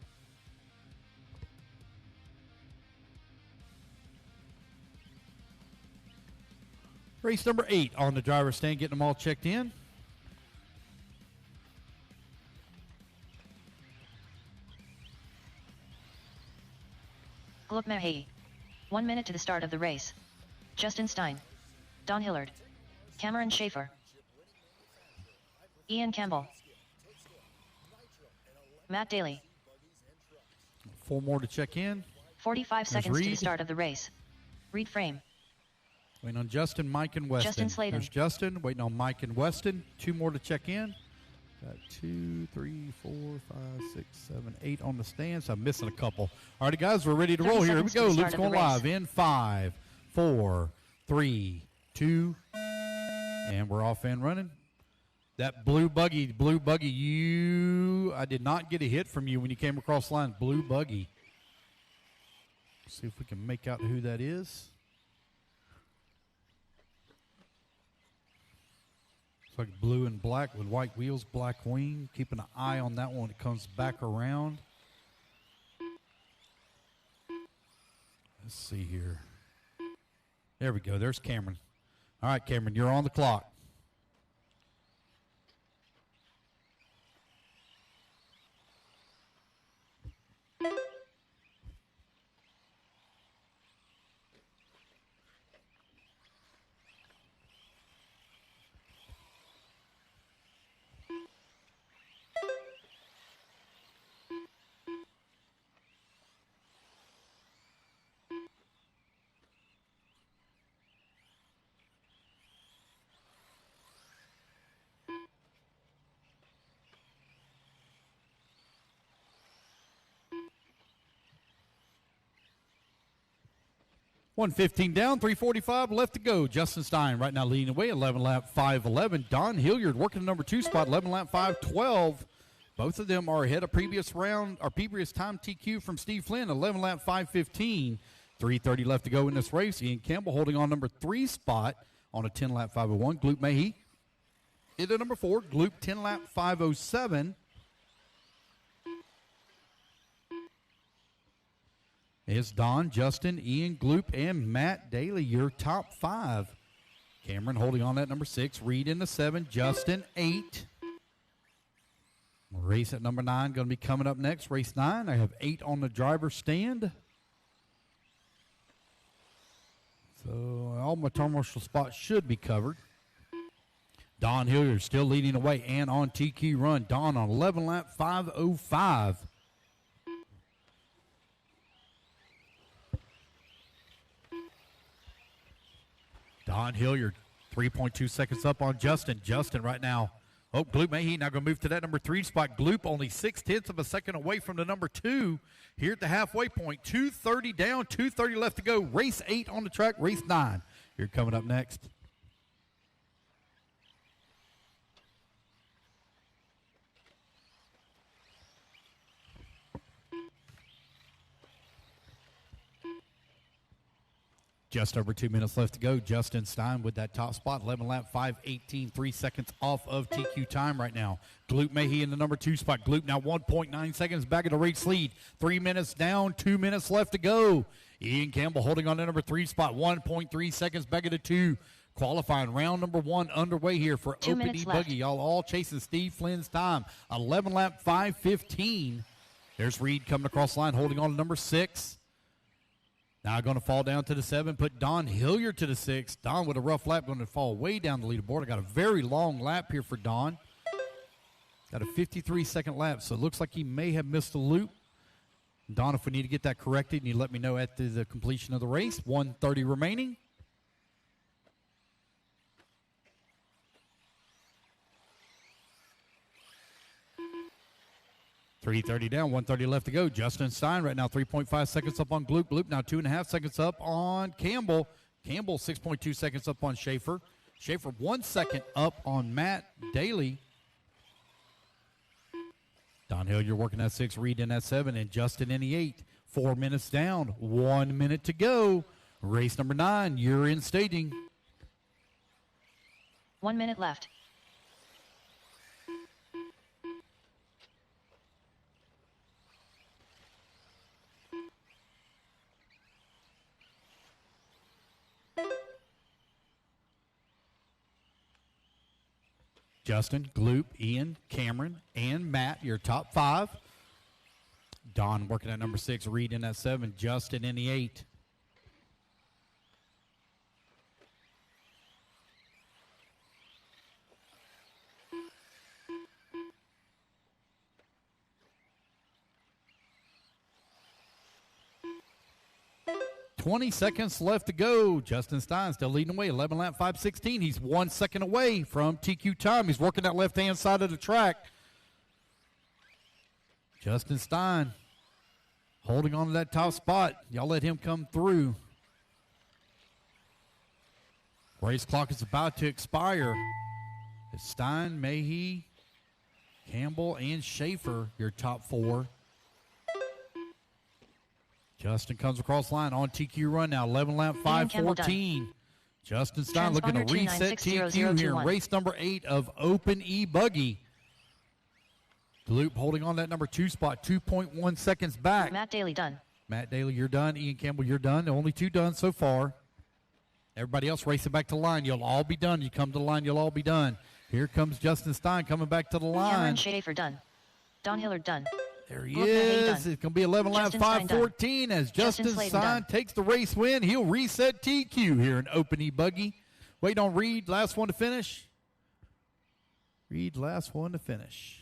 Race number 8 on the driver's stand, getting them all checked in. Gluck Mahay. 1 minute to the start of the race. Justin Stein. Don Hillard. Cameron Schaefer. Ian Campbell. Matt Daly. 4 more to check in. 45 seconds to the Reed. start of the race. Reed Frame. Waiting on Justin, Mike, and Weston. Justin Sladen. There's Justin. Waiting on Mike and Weston. 2 more to check in. Got 2, 3, 4, 5, 6, 7, 8 on the stands. I'm missing a couple. All right, guys, we're ready to 30 roll here. Here we seconds to the go. start Luke's of the going race. live in 5, 4, 3, 2, and we're off and running. That blue buggy, I did not get a hit from you when you came across the line. Blue buggy. See if we can make out who that is. It's like blue and black with white wheels, black wing. Keeping an eye on that one when it comes back around. Let's see here. There we go. There's Cameron. All right, Cameron, you're on the clock. $1:15 down, 3:45 left to go. Justin Stein right now leading away, 11 lap 5:11. Don Hilliard working the number 2 spot, 11 lap 5:12. Both of them are ahead of previous round, or previous time TQ from Steve Flynn, 11 lap 5:15. 3:30 left to go in this race. Ian Campbell holding on number 3 spot on a 10 lap 5:01. Gloop Mahey into number 4. Gloop 10 lap 5:07. It's Don, Justin, Ian, Gloop, and Matt Daly, your top 5. Cameron holding on that number 6. Reed in the 7. Justin, 8. Race at number 9 going to be coming up next. Race 9. I have 8 on the driver's stand. So all my terminal spots should be covered. Don Hilliard still leading the way and on TQ run. Don on 11 lap 5:05. Don Hilliard, 3.2 seconds up on Justin. Justin right now. Oh, Gloop Mahey now going to move to that number 3 spot. Gloop only 0.6 of a second away from the number 2 here at the halfway point. 2:30 down, 2:30 left to go. Race 8 on the track, race 9. Here coming up next. Just over 2 minutes left to go. Justin Stein with that top spot. 11 lap 5:18, 3 seconds off of TQ time right now. Gloop Mahey in the number 2 spot. Gloop now 1.9 seconds back of the race lead. 3 minutes down, 2 minutes left to go. Ian Campbell holding on the number 3 spot. 1.3 seconds back of the 2. Qualifying round number 1 underway here for Open E-Buggy. Y'all all chasing Steve Flynn's time. 11 lap 5:15. There's Reed coming across the line holding on to number 6. Now going to fall down to the 7, put Don Hilliard to the 6. Don with a rough lap going to fall way down the leaderboard. I got a very long lap here for Don. Got a 53-second lap, so it looks like he may have missed a loop. Don, if we need to get that corrected, you let me know at the completion of the race. 1:30 remaining. $3:30 down, 1:30 left to go. Justin Stein right now 3.5 seconds up on Gloop. Gloop now 2.5 seconds up on Campbell. Campbell 6.2 seconds up on Schaefer. Schaefer 1 second up on Matt Daly. Don Hilliard working at 6, Reed in at 7, and Justin in the 8. 4 minutes down, 1 minute to go. Race number 9, you're in staging. 1 minute left. Justin, Gloop, Ian, Cameron, and Matt, your top 5. Don working at number 6, Reed in at 7, Justin in the 8. $20 seconds left to go. Justin Stein still leading away. 11 lap 5:16. He's 1 second away from TQ time. He's working that left-hand side of the track. Justin Stein holding on to that top spot. Y'all let him come through. Race clock is about to expire. It's Stein, Mahey, Campbell, and Schaefer, your top 4. Justin comes across the line on TQ run now. 11 lap 5:14. Justin Stein looking to reset TQ here in race number 8 of Open E-Buggy. Gloop holding on that number 2 spot, 2.1 seconds back. Matt Daly done. Matt Daly, you're done. Ian Campbell, you're done. Only 2 done so far. Everybody else racing back to the line. You'll all be done. You come to the line, you'll all be done. Here comes Justin Stein coming back to the line. Cameron Schaefer done. Don Hillard done. There he Look, Hayden is. done. It's going to be 11 lap Justin Stein 5:14 as Justin Justin Slayton Stein done. takes the race win. He'll reset TQ here in open ebuggy. Wait on Reed, last one to finish. Reed, last one to finish.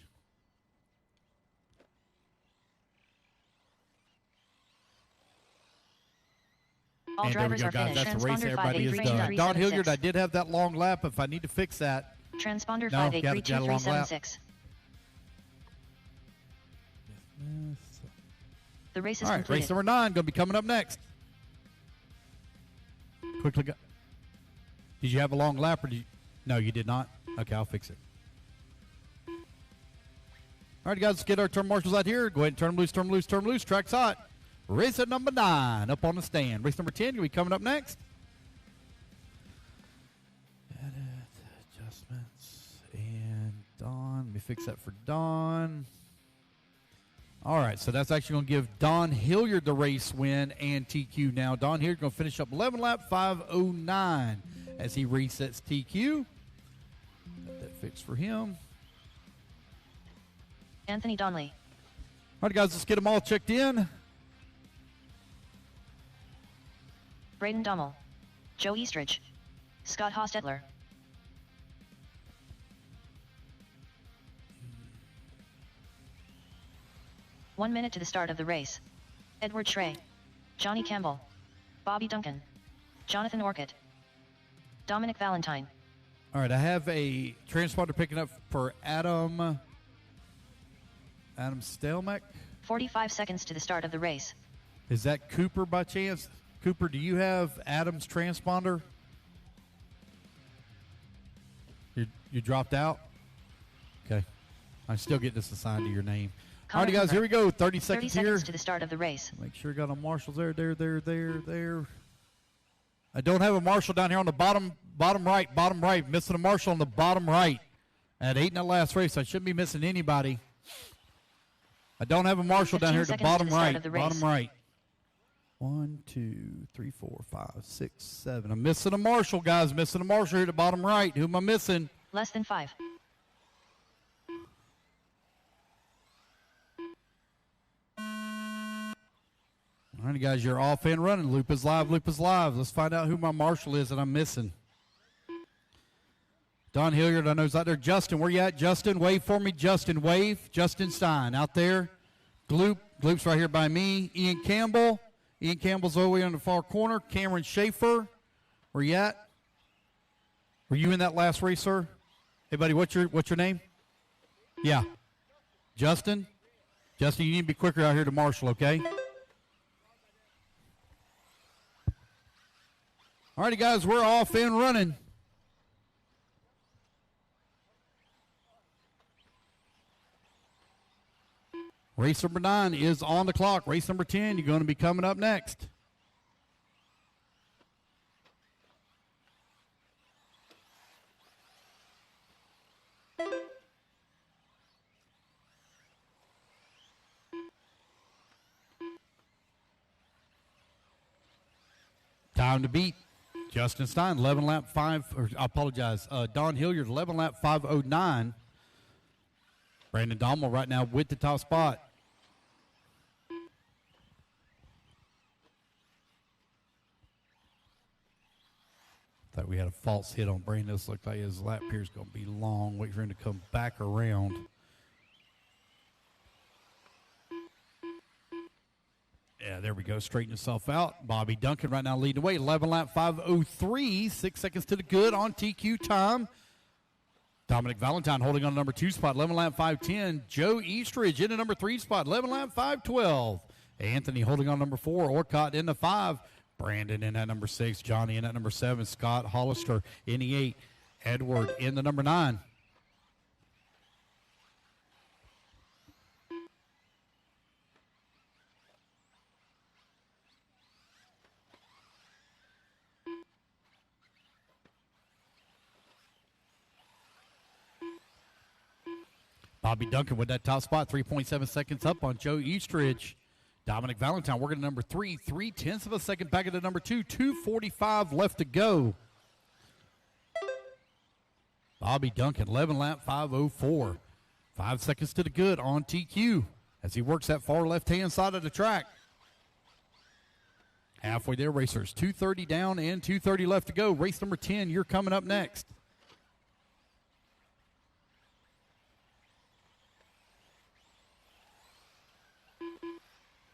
All And there we drivers go, are guys. finished. That's the race. Transponder Everybody is done. Don 583.376. Hilliard, I did have that long lap. If I need to fix that. Transponder No, got a long lap. 583.376. The race is All right, completed. race number 9 going to be coming up next. Quickly go. Did you have a long lap or did you? No, you did not. Okay, I'll fix it. All right, guys, let's get our turn marshals out here. Go ahead and turn them loose, turn them loose, turn them loose. Track's hot. Race at number 9 up on the stand. Race number 10 going to be coming up next. Edit, adjustments, and Don. Let me fix that for Don. All right, so that's actually going to give Don Hilliard the race win and TQ now. Don Hilliard going to finish up 11 lap 5:09 as he resets TQ. Got that fixed for him. Anthony Donnelly. All right, guys, let's get them all checked in. Braden Dommel. Joe Eastridge. Scott Hostetler. One minute to the start of the race. Edward Schrey. Johnny Campbell. Bobby Duncan. Jonathan Orcutt. Dominic Valentine. All right, I have a transponder picking up for Adam Stelmach. 45 seconds to the start of the race. Is that Cooper by chance? Cooper, do you have Adam's transponder? You dropped out? Okay. I still get this assigned to your name. All right, guys, here we go. 30 seconds 30 here. seconds to the start of the race. Make sure I got on marshals there. I don't have a marshal down here on the bottom right. Missing a marshal on the bottom right. At 8 in the last race, I shouldn't be missing anybody. I don't have a marshal down here at the 15 bottom seconds to the start right. of the race. Bottom right. 1, 2, 3, 4, 5, 6, 7. I'm missing a marshal, guys. Missing a marshal here at the bottom right. Who am I missing? Less than 5. All right, guys, you're off and running. Loop is live. Let's find out who my marshal is that I'm missing. Don Hilliard, I know is out there. Justin, where you at? Justin, wave for me. Justin, wave. Justin Stein out there. Gloop's right here by me. Ian Campbell. Ian Campbell's all the way on the far corner. Cameron Schaefer, where you at? Were you in that last race, sir? Hey, buddy, what's your name? Yeah. Justin? Justin, you need to be quicker out here to marshal, okay? All righty, guys, we're off and running. Race number 9 is on the clock. Race number 10, you're going to be coming up next. Time to beat. Justin Stein, 11 lap 5, or I apologize, Don Hilliard, 11 lap 5:09. Brandon Dommel right now with the top spot. Thought we had a false hit on Brandon. This looks like his lap here is going to be long. Wait for him to come back around. Yeah, there we go. Straighten himself out. Bobby Duncan right now leading the way. 11 lap 5:03. 6 seconds to the good on TQ time. Dominic Valentine holding on number 2 spot. 11 lap 5:10. Joe Eastridge in the number 3 spot. 11 lap 5:12. Anthony holding on number 4. Orcutt in the 5. Brandon in at number 6. Johnny in at number 7. Scott Hollister in the 8. Edward in the number 9. Bobby Duncan with that top spot, 3.7 seconds up on Joe Eastridge. Dominic Valentine working at number 3, 3/10 of a second back into number 2, 2:45 left to go. Bobby Duncan, 11 lap, 5:04. 5 seconds to the good on TQ as he works that far left-hand side of the track. Halfway there, racers. 2:30 down and 2:30 left to go. Race number 10, you're coming up next.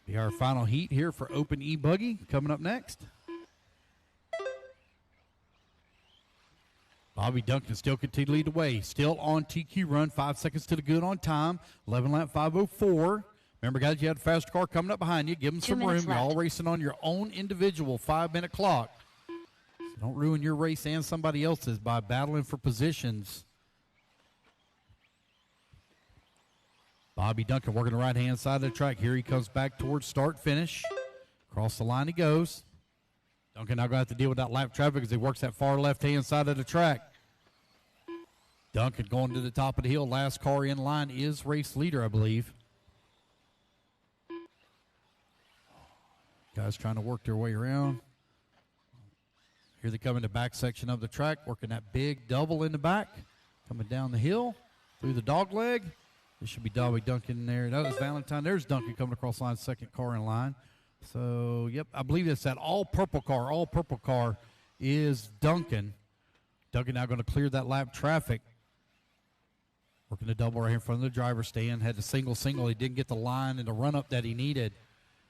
Be our final heat here for Open E-Buggy coming up next. Bobby Duncan still continue to lead the way. Still on TQ run. 5 seconds to the good on time. 11 lap, 5:04. Remember, guys, you had a faster car coming up behind you. Give them some room. You're all racing on your own individual 5-minute clock. So don't ruin your race and somebody else's by battling for positions. Bobby Duncan working the right-hand side of the track. Here he comes back towards start-finish. Across the line he goes. Duncan now going to have to deal with that lap traffic as he works that far left-hand side of the track. Duncan going to the top of the hill. Last car in line is race leader, I believe. Guys trying to work their way around. Here they come in the back section of the track, working that big double in the back. Coming down the hill through the dog leg. This should be Bobby Duncan there. That was Valentine. There's Duncan coming across the line, second car in line. So, yep, I believe it's that all-purple car. All-purple car is Duncan. Duncan now going to clear that lap traffic. Working the double right here in front of the driver's stand. Had the single. He didn't get the line and the run-up that he needed.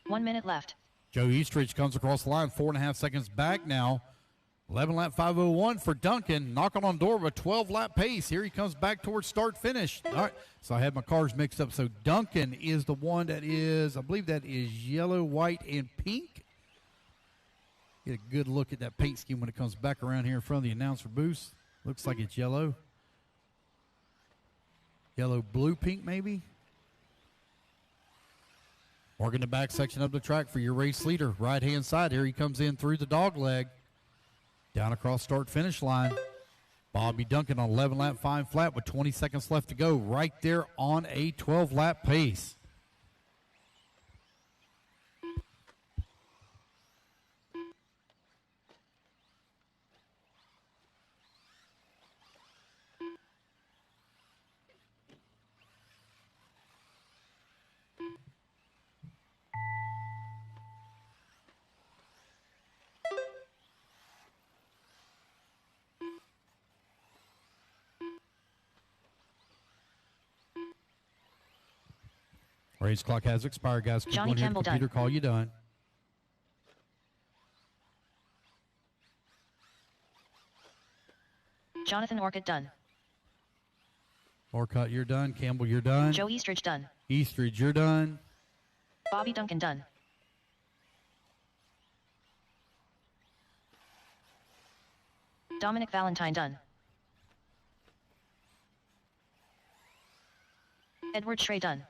1 minute left. Joe Eastridge comes across the line, 4.5 seconds back now. 11 lap 5:01 for Duncan. Knocking on the door with a 12-lap pace. Here he comes back towards start-finish. All right, so I had my cars mixed up. So Duncan is the one that is, I believe that is yellow, white, and pink. Get a good look at that paint scheme when it comes back around here in front of the announcer booth. Looks like it's yellow. Yellow, blue, pink maybe. Working the back section of the track for your race leader. Right-hand side. Here he comes in through the dog leg. Down across start-finish line. Bobby Duncan on 11 lap 5 flat with 20 seconds left to go. Right there on a 12-lap pace. Race clock has expired, guys. Keep Johnny going here. Campbell Computer done. call you done. Jonathan Orcutt done. Orcutt, you're done. Campbell, you're done. Joe Eastridge done. Eastridge, you're done. Bobby Duncan done. Dominic Valentine done. Edward Schrey done.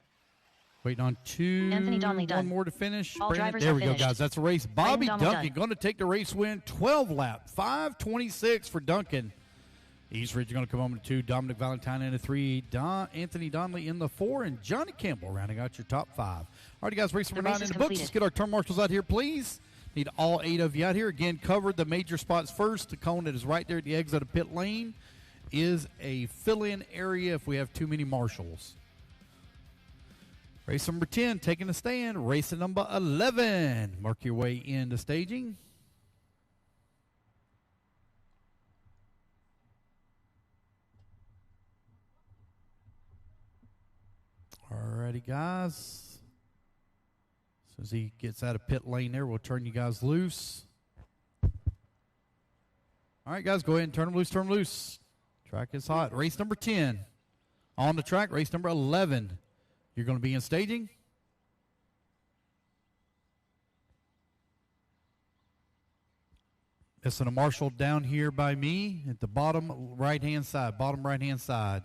Waiting on Anthony Donnelly done. one more to finish. All drivers there are we finished. go, guys. That's a race. Bobby Donnelly Duncan done. going to take the race win. 12 lap, 5:26 for Duncan. Eastridge going to come home in 2. Dominic Valentine in a 3. Anthony Donnelly in the 4. And Johnny Campbell rounding out your top 5. All right, guys, race number 9 in the books. Let's get our turn marshals out here, please. Need all 8 of you out here. Again, covered the major spots first. The cone that is right there at the exit of pit lane is a fill-in area if we have too many marshals. Race number 10, taking a stand. Race number 11. Mark your way into staging. Alrighty, guys. As soon as he gets out of pit lane there, we'll turn you guys loose. All right, guys, go ahead and turn them loose, turn them loose. Track is hot. Race number 10. On the track, race number 11. You're going to be in staging. Missing a marshal down here by me at the bottom right-hand side. Bottom right-hand side.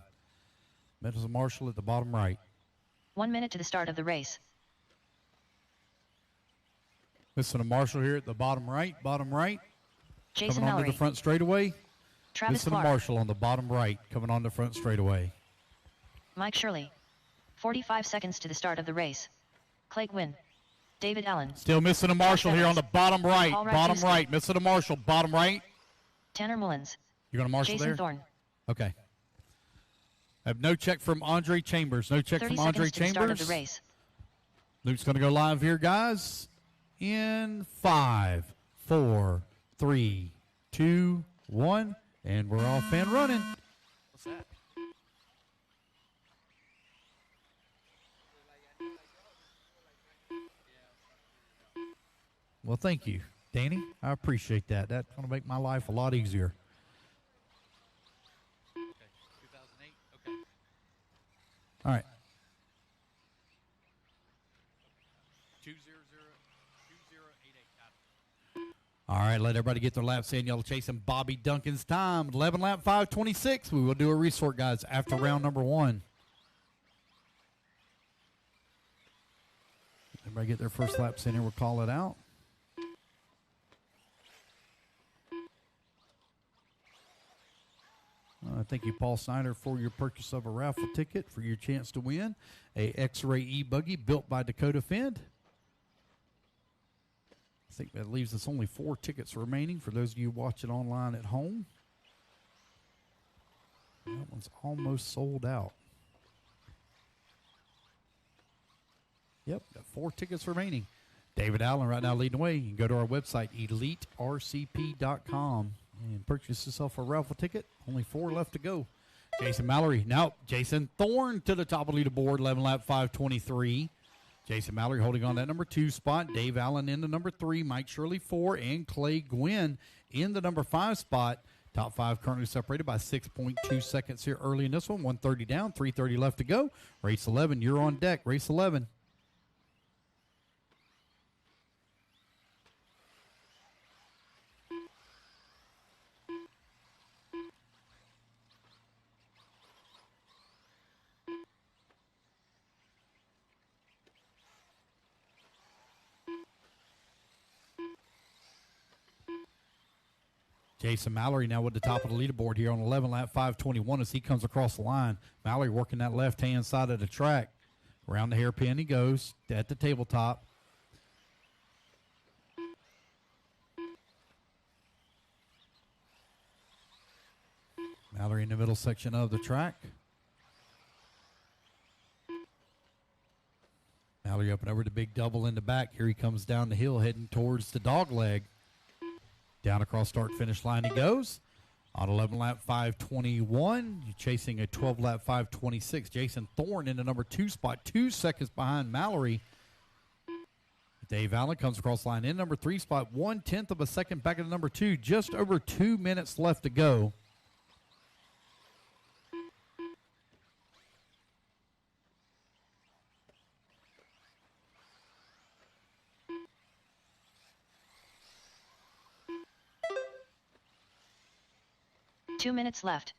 Missing a marshal at the bottom right. 1 minute to the start of the race. Missing a marshal here at the bottom right. Bottom right. Jason Coming onto Mallory. the front straightaway. Travis Missing Clark. a marshal on the bottom right. Coming on the front straightaway. Mike Shirley. 45 seconds to the start of the race. Clay Gwynn. David Allen. Still missing a marshal here on the bottom right. Paul Bottom Radzinski. right. Missing a marshal. Bottom right. Tanner Mullins. You're going to marshal Jason there? Thorne. Okay. I have no check from Andre Chambers. No check 30 from Andre seconds to the start of Chambers. the race. Luke's going to go live here, guys. In 5, 4, 3, 2, 1. And we're off and running. What's that? Well, thank you, Danny. I appreciate that. That's going to make my life a lot easier. Okay, 2008. Okay. All right. 2088. Got it. All right, let everybody get their laps in. Y'all chasing Bobby Duncan's time. 11 lap 5:26. We will do a resort, guys, after round number 1. Everybody get their first laps in here. We'll call it out. Thank you, Paul Snyder, for your purchase of a raffle ticket for your chance to win a X-Ray e-buggy built by Dakota Fend. I think that leaves us only 4 tickets remaining for those of you watching online at home. That one's almost sold out. Yep, got 4 tickets remaining. David Allen right now leading the way. You can go to our website, elitercp.com, and purchase yourself a raffle ticket. Only 4 left to go. Jason Mallory. Now, Jason Thorne to the top of the leaderboard, 11 lap 5:23. Jason Mallory holding on that number 2 spot. Dave Allen in the number 3. Mike Shirley 4. And Clay Gwynn in the number 5 spot. Top 5 currently separated by 6.2 seconds here early in this one. 130 down, 330 left to go. Race 11, you're on deck. Race 11. Jason Mallory now with the top of the leaderboard here on 11 lap 5:21 as he comes across the line. Mallory working that left-hand side of the track. Around the hairpin he goes at the tabletop. Mallory in the middle section of the track. Mallory up and over the big double in the back. Here he comes down the hill heading towards the dog leg. Down across start-finish line he goes. On 11 lap 5:21, you're chasing a 12 lap 5:26. Jason Thorne in the number 2 spot, 2 seconds behind Mallory. Dave Allen comes across the line in number 3 spot, 1/10 of a second back at the number 2. Just over 2 minutes left to go. Two minutes left.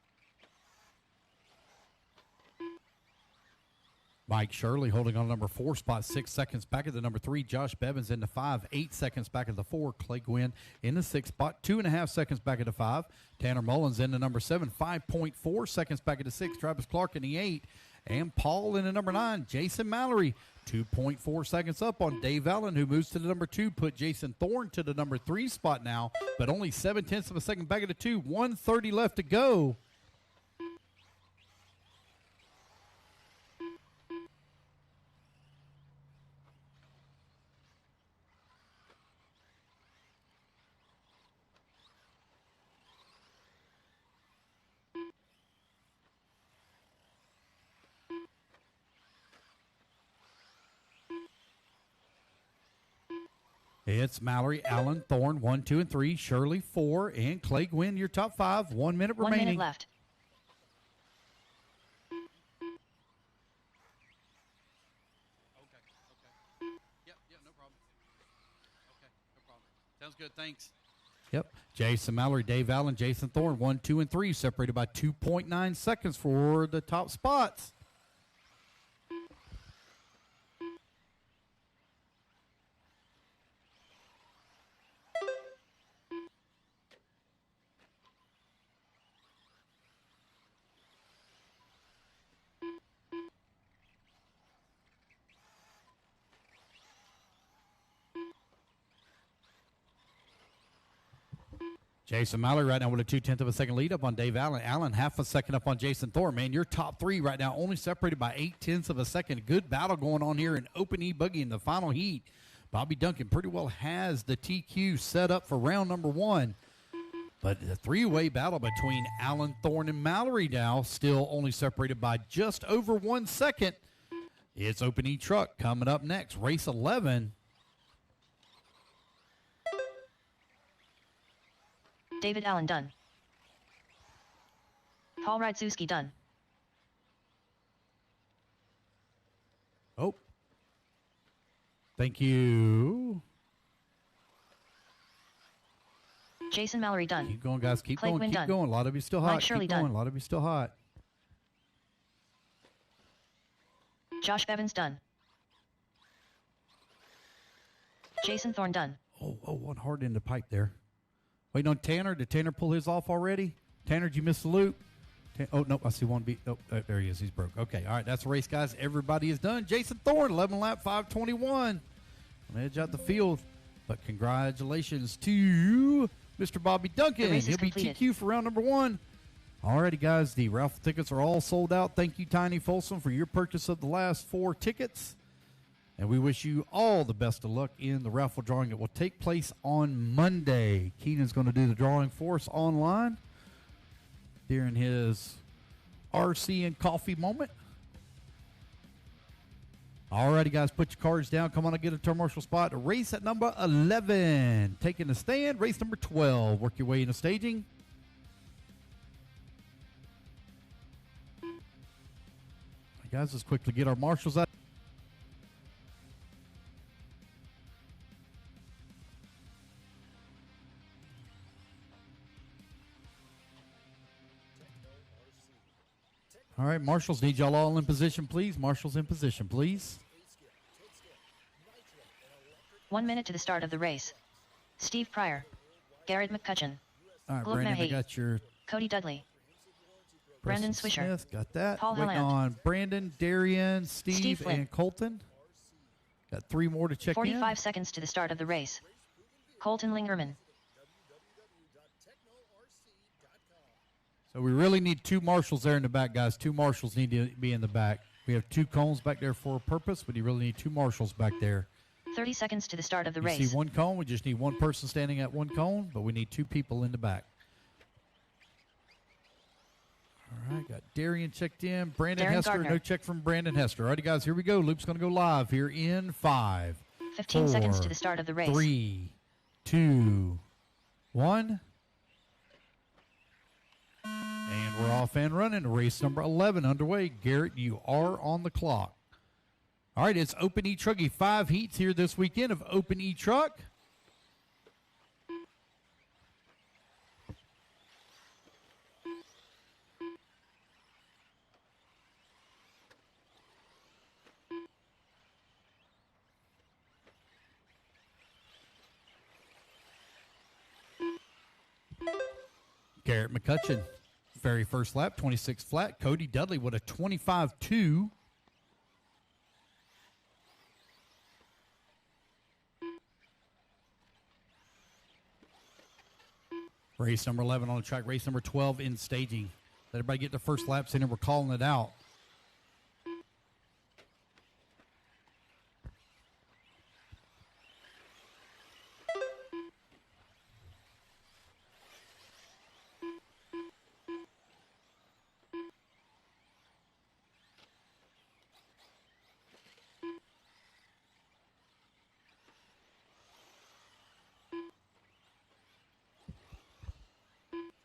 Mike Shirley holding on number 4 spot, 6 seconds back at the number 3. Josh Bevins in the 5, 8 seconds back at the 4. Clay Gwynn in the 6 spot, 2.5 seconds back at the 5. Tanner Mullins in the number 7, 5.4 seconds back at the 6. Travis Clark in the 8. And Paul in the number 9. Jason Mallory, 2.4 seconds up on Dave Allen, who moves to the number 2. Put Jason Thorne to the number 3 spot now, but only 7/10 of a second back at the 2. 1:30 left to go. It's Mallory, Allen, Thorne, 1, 2, and 3. Shirley, 4, and Clay Gwynn, your top 5. 1 minute 1 remaining. minute left. Okay. Yep, no problem. Okay, no problem. Sounds good, thanks. Yep. Jason Mallory, Dave Allen, Jason Thorne, 1, 2, and 3, separated by 2.9 seconds for the top spots. Jason Mallory right now with a 2/10 of a second lead up on Dave Allen. Allen half a second up on Jason Thorne. Man, your top three right now only separated by 8/10 of a second. Good battle going on here in open ebuggy in the final heat. Bobby Duncan pretty well has the TQ set up for round number one. But the three-way battle between Allen, Thorne, and Mallory now still only separated by just over 1 second. It's Open E-Truck coming up next. Race 11. David Allen done. Paul Rydzuski done. Oh. Thank you. Jason Mallory done. Keep going, guys. Keep Clay going. Quinn Keep done. going. A lot of you still Mike hot. Shirley Keep going. done. A lot of you still hot. Josh Bevins done. Jason Thorne done. Oh, one hard in the pipe there. Waiting on Tanner. Did Tanner pull his off already? Tanner, did you miss the loop? Oh, no, I see one beat. Oh, there he is. He's broke. Okay, all right, that's the race, guys. Everybody is done. Jason Thorne, 11 lap, 5:21. On the edge out the field. But congratulations to Mr. Bobby Duncan. The race is He'll be completed. TQ for round number one. All righty, guys. The raffle tickets are all sold out. Thank you, Tiny Folsom, for your purchase of the last 4 tickets. And we wish you all the best of luck in the raffle drawing. It will take place on Monday. Keenan's going to do the drawing for us online during his RC and coffee moment. All righty, guys, put your cards down. Come on and get a turn marshal spot. Race at number 11. Taking the stand, race number 12. Work your way into staging. All right, guys, let's quickly get our marshals out. All right, marshals, need y'all all in position, please. Marshals in position, please. 1 minute to the start of the race. Steve Pryor. Garrett McCutcheon. All right, Globe Brandon, I Mahay. got your Cody Dudley. Brandon Preston Swisher. Smith, got that. Paul Waiting Helland. on Brandon, Darian, Steve Flynn. and Colton. Got 3 more to check 45 in. seconds to the start of the race. Colton Lingerman. So we really need 2 marshals there in the back, guys. 2 marshals need to be in the back. We have 2 cones back there for a purpose, but you really need 2 marshals back there. 30 seconds to the start of the You race. see 1 cone, we just need 1 person standing at 1 cone, but we need 2 people in the back. All right, got Darian checked in. Brandon Darren Hester, Gardner. no check from Brandon Hester. All righty, guys, here we go. Loop's going to go live here in 5, 15 seconds to 4, the start of the race. 3, 2, 1. And we're off and running. Race number 11 underway. Garrett, you are on the clock. All right, it's Open E-Truggy. 5 heats here this weekend of Open E-Truck. Garrett McCutcheon, very first lap, 26 flat. Cody Dudley with a 25-2. Race number 11 on the track. Race number 12 in staging. Let everybody get their first laps in and we're calling it out.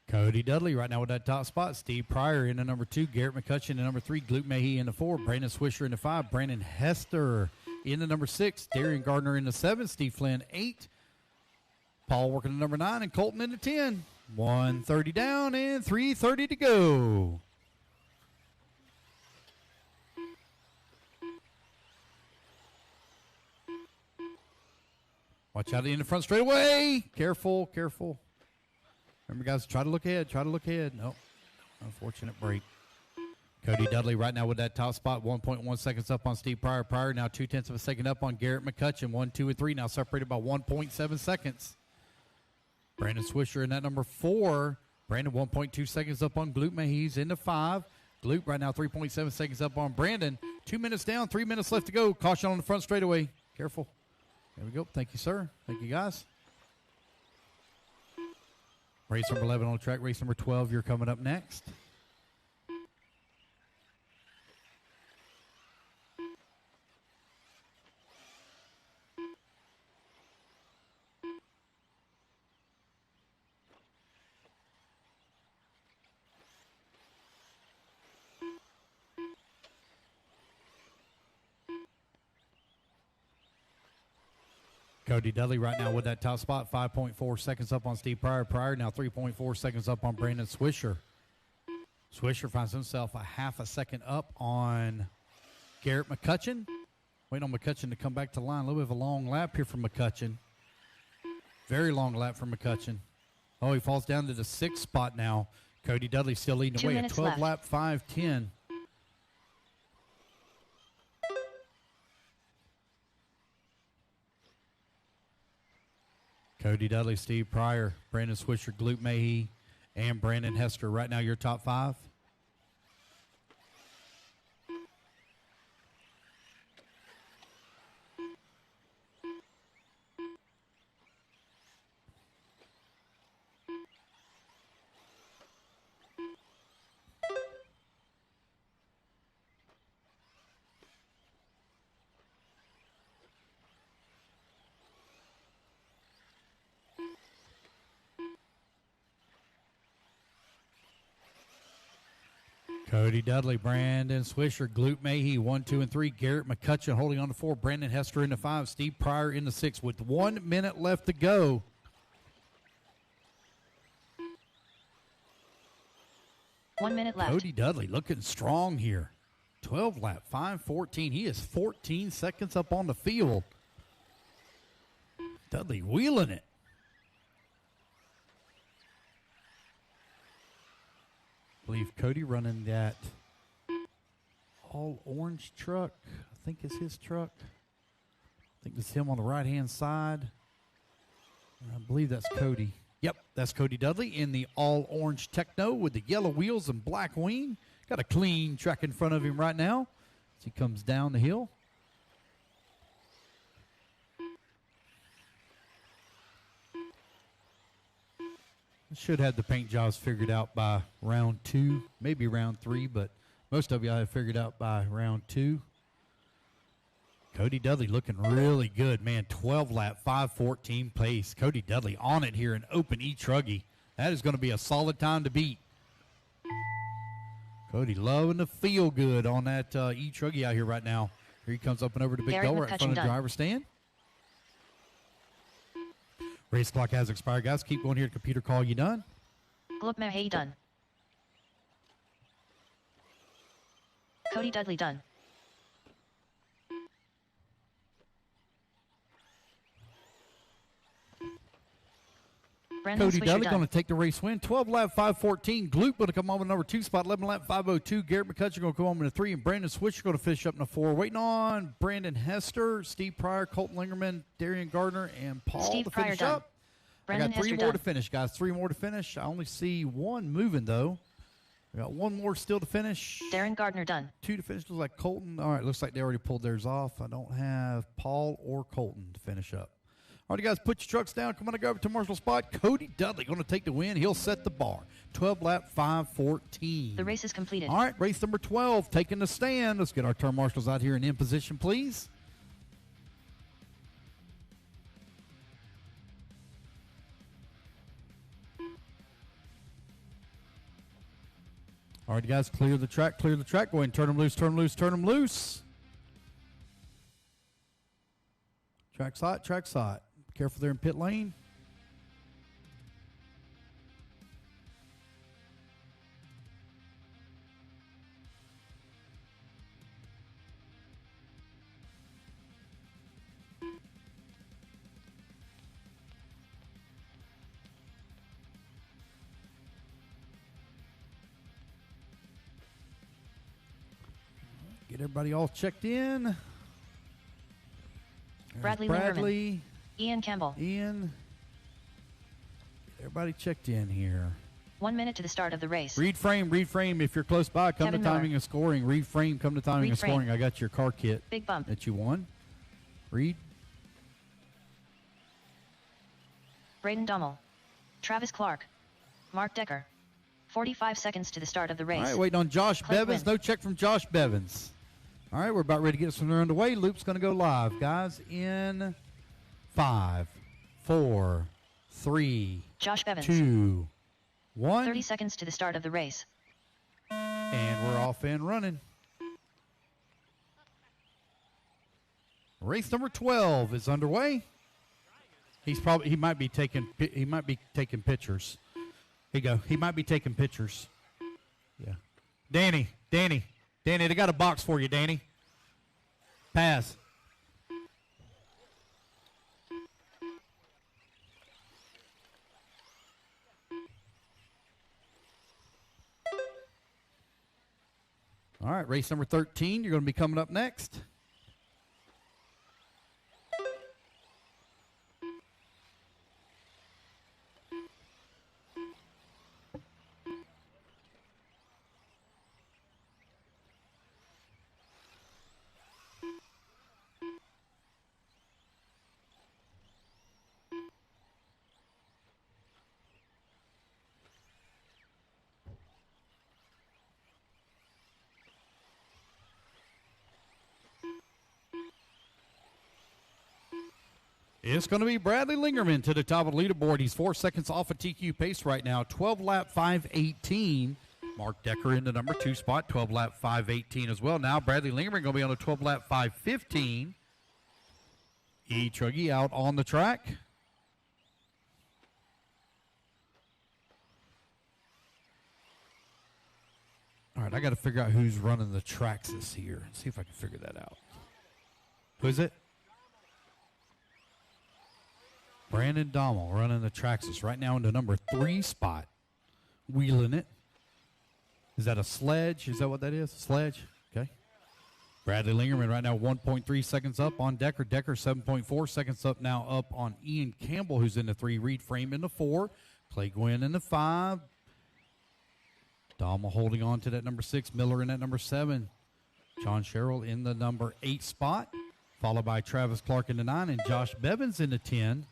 Cody Dudley right now with that top spot. Steve Pryor in the number 2. Garrett McCutcheon in the number 3. Luke Mahay in the 4. Brandon Swisher in the 5. Brandon Hester in the number 6. Darian Gardner in the 7. Steve Flynn 8. Paul working the number 9. And Colton in the 10. 130 down and 330 to go. Watch out in the front straightaway. Careful, careful. Remember, guys, try to look ahead. Try to look ahead. Nope. Unfortunate break. Cody Dudley right now with that top spot. 1.1 seconds up on Steve Pryor. Pryor now 0.2 of a second up on Garrett McCutcheon. 1, 2, and 3 now separated by 1.7 seconds. Brandon Swisher in that number 4. Brandon 1.2 seconds up on Gloop Mayhees into 5. Gloop right now 3.7 seconds up on Brandon. 2 minutes down, 3 minutes left to go. Caution on the front straightaway. Careful. There we go. Thank you, sir. Thank you, guys. Race number 11 on the track. Race number 12, you're coming up next. Cody Dudley right now with that top spot, 5.4 seconds up on Steve Pryor. Pryor now 3.4 seconds up on Brandon Swisher. Swisher finds himself a half a second up on Garrett McCutcheon. Waiting on McCutcheon to come back to the line. A little bit of a long lap here from McCutcheon. Very long lap from McCutcheon. Oh, he falls down to the 6th spot now. Cody Dudley still leading the way. A 12-lap 5:10. Cody Dudley, Steve Pryor, Brandon Swisher, Gloop Mayhe, and Brandon Hester. Right now, your top 5. Cody Dudley, Brandon Swisher, Gloop Mayhe, 1, 2, and 3. Garrett McCutcheon holding on to 4. Brandon Hester into 5. Steve Pryor into 6 with 1 minute left to go. One minute left. Cody Dudley looking strong here. 12 lap, 5:14. He is 14 seconds up on the field. Dudley wheeling it. I believe Cody running that all orange truck. I think it's his truck. I think it's him on the right-hand side. I believe that's Cody. Yep, that's Cody Dudley in the all orange Techno with the yellow wheels and black wing. Got a clean track in front of him right now as he comes down the hill. Should have the paint jobs figured out by round 2, maybe round 3, but most of y'all have figured out by round 2. Cody Dudley looking really good, man. 12 lap, 5:14 pace. Cody Dudley on it here in open etruggy. That is going to be a solid time to beat. Cody loving to feel good on that etruggy out here right now. Here he comes up and over to Big Bill right in front of the driver's stand. Race clock has expired, guys. Keep going here. Computer call you done. Gloop Mayhe done. Cody Dudley done. Brandon Cody Swisher Dudley done. going to take the race win. 12 lap 5:14. Gloop going to come on with number 2 spot. 11 lap 5:02. Garrett McCutcheon going to come on in a 3. And Brandon Swisher going to finish up in a 4. Waiting on Brandon Hester, Steve Pryor, Colton Lingerman, Darian Gardner, and Paul Steve to Pryor finish done. up. Brandon I got 3 Hester more done. to finish, guys. 3 more to finish. I only see 1 moving, though. We got 1 more still to finish. Darren Gardner done. 2 to finish. Looks like Colton. All right, looks like they already pulled theirs off. I don't have Paul or Colton to finish up. All right, guys, put your trucks down. Come on and go over to Marshall spot. Cody Dudley going to take the win. He'll set the bar. 12 lap 5:14. The race is completed. All right, race number 12, taking the stand. Let's get our turn marshals out here and in position, please. All right, guys, clear the track, clear the track. Go ahead and turn them loose, turn them loose, turn them loose. Track's hot, track's hot. Careful there in pit lane. Get everybody all checked in. There's Bradley Bradley. Ian Campbell. Ian. everybody checked in here. 1 minute to the start of the race. Read frame. If you're close by, come Kevin to timing Miller. and scoring. Read frame, come to timing Read and frame. scoring. I got your car kit Big bump. that you won. Read. Braden Dummel. Travis Clark. Mark Decker. 45 seconds to the start of the race. All right, waiting on Josh Click Bevins. win. No check from Josh Bevins. All right, we're about ready to get something underway. Loop's going to go live, guys, in 5, 4, 3, Josh Bevins. 2, 1. 30 seconds to the start of the race. And we're off and running. Race number 12 is underway. He might be taking pictures. Here you go. He might be taking pictures. Yeah. Danny, they got a box for you, Danny. Pass. All right, race number 13. You're going to be coming up next. It's going to be Bradley Lingerman to the top of the leaderboard. He's 4 seconds off of TQ pace right now. 12 lap 5:18. Mark Decker in the number 2 spot. 12 lap 5:18 as well. Now Bradley Lingerman going to be on a 12 lap 5:15. Etruggy out on the track. All right, I got to figure out who's running the tracks this year. See if I can figure that out. Who is it? Brandon Dommel running the Traxxas right now in the number 3 spot. Wheeling it. Is that a sledge? Is that what that is? Sledge? Okay. Bradley Lingerman right now 1.3 seconds up on Decker. Decker 7.4 seconds up now up on Ian Campbell, who's in the 3. Reed Frame in the 4. Clay Gwynn in the 5. Dommel holding on to that number 6. Miller in that number 7. John Sherrill in the number 8 spot. Followed by Travis Clark in the 9 and Josh Bevins in the 10.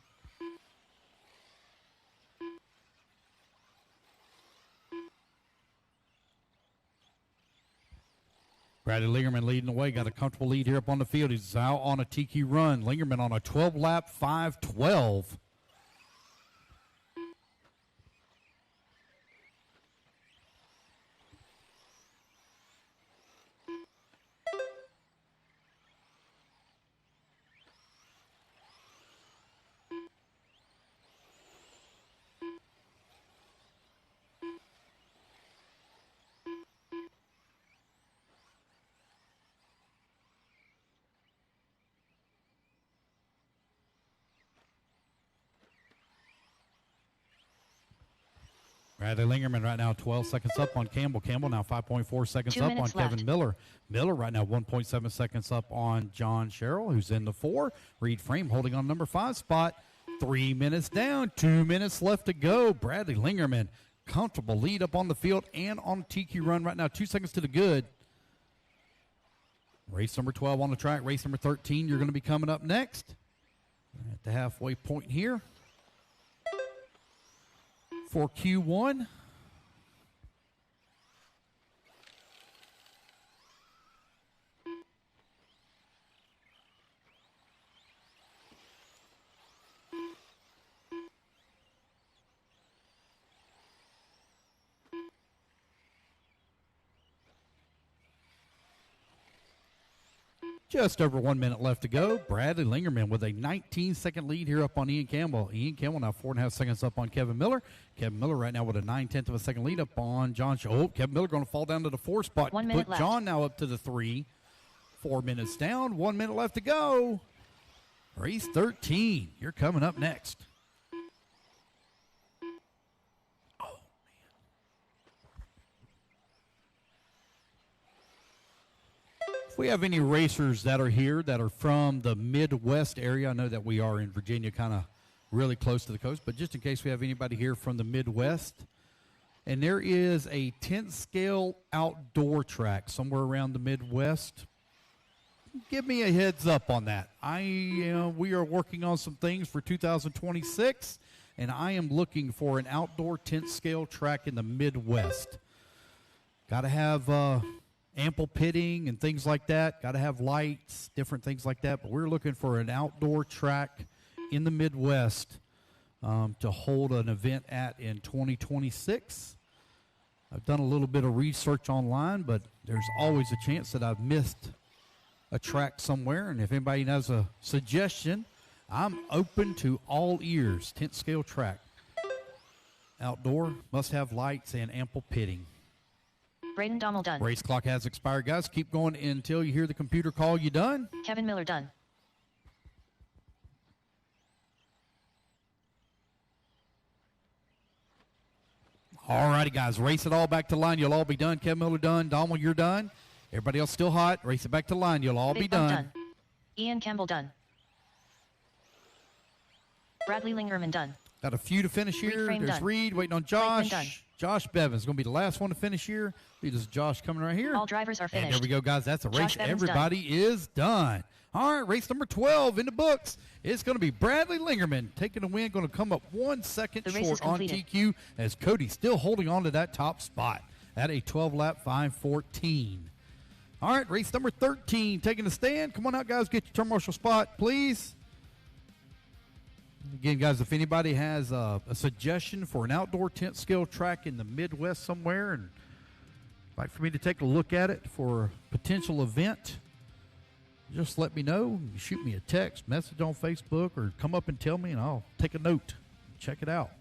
Bradley Lingerman leading the way. Got a comfortable lead here up on the field. He's out on a tiki run. Lingerman on a 12-lap 5:12. Bradley Lingerman right now 12 seconds up on Campbell. Campbell now 5.4 seconds 2 up on minutes Kevin left. Miller. Miller right now 1.7 seconds up on John Sherrill, who's in the 4. Reed Frame holding on number 5 spot. 3 minutes down, 2 minutes left to go. Bradley Lingerman, comfortable lead up on the field and on a TQ run right now. 2 seconds to the good. Race number 12 on the track. Race number 13, you're going to be coming up next. At the halfway point here. For Q1. Just over 1 minute left to go. Bradley Lingerman with a 19-second lead here up on Ian Campbell. Ian Campbell now 4.5 seconds up on Kevin Miller. Kevin Miller right now with a 9/10 of a second lead up on John. Oh, Kevin Miller going to fall down to the 4 spot. 1 minute Put left. John now up to the 3. 4 minutes down. 1 minute left to go. Race 13. You're coming up next. If we have any racers that are here that are from the Midwest area, I know that we are in Virginia, kind of really close to the coast, but just in case we have anybody here from the Midwest. And there is a 10th scale outdoor track somewhere around the Midwest. Give me a heads up on that. We are working on some things for 2026, and I am looking for an outdoor 10th scale track in the Midwest. Got to have ample pitting and things like that. Got to have lights, different things like that. But we're looking for an outdoor track in the Midwest to hold an event at in 2026. I've done a little bit of research online, but there's always a chance that I've missed a track somewhere. And if anybody has a suggestion, I'm open to all ears. 10th scale track. Outdoor, must have lights and ample pitting. Braden Dommel done. Race clock has expired, guys. Keep going until you hear the computer call you done. Kevin Miller done. All righty, guys. Race it all back to line. You'll all be done. Kevin Miller done. Dommel, you're done. Everybody else still hot. Race it back to line. You'll all Big be Bump done. Ian Campbell done. Bradley Lingerman done. Got a few to finish Reed here. Frame There's done. Reed waiting on Franklin Josh. done. Josh Bevins going to be the last one to finish here. See, this is Josh coming right here. All drivers are And finished. there we go, guys. That's a race. Josh Bevins Everybody is done. All right, race number 12 in the books. It's going to be Bradley Lingerman taking the win. Going to come up 1 second The race is short on completed. TQ as Cody still holding on to that top spot at a 12-lap 5:14. All right, race number 13 taking the stand. Come on out, guys. Get your turn marshal spot, please. Again, guys, if anybody has a suggestion for an outdoor 10th scale track in the Midwest somewhere and like for me to take a look at it for a potential event, just let me know. You shoot me a text, message on Facebook, or come up and tell me, and I'll take a note. Check it out.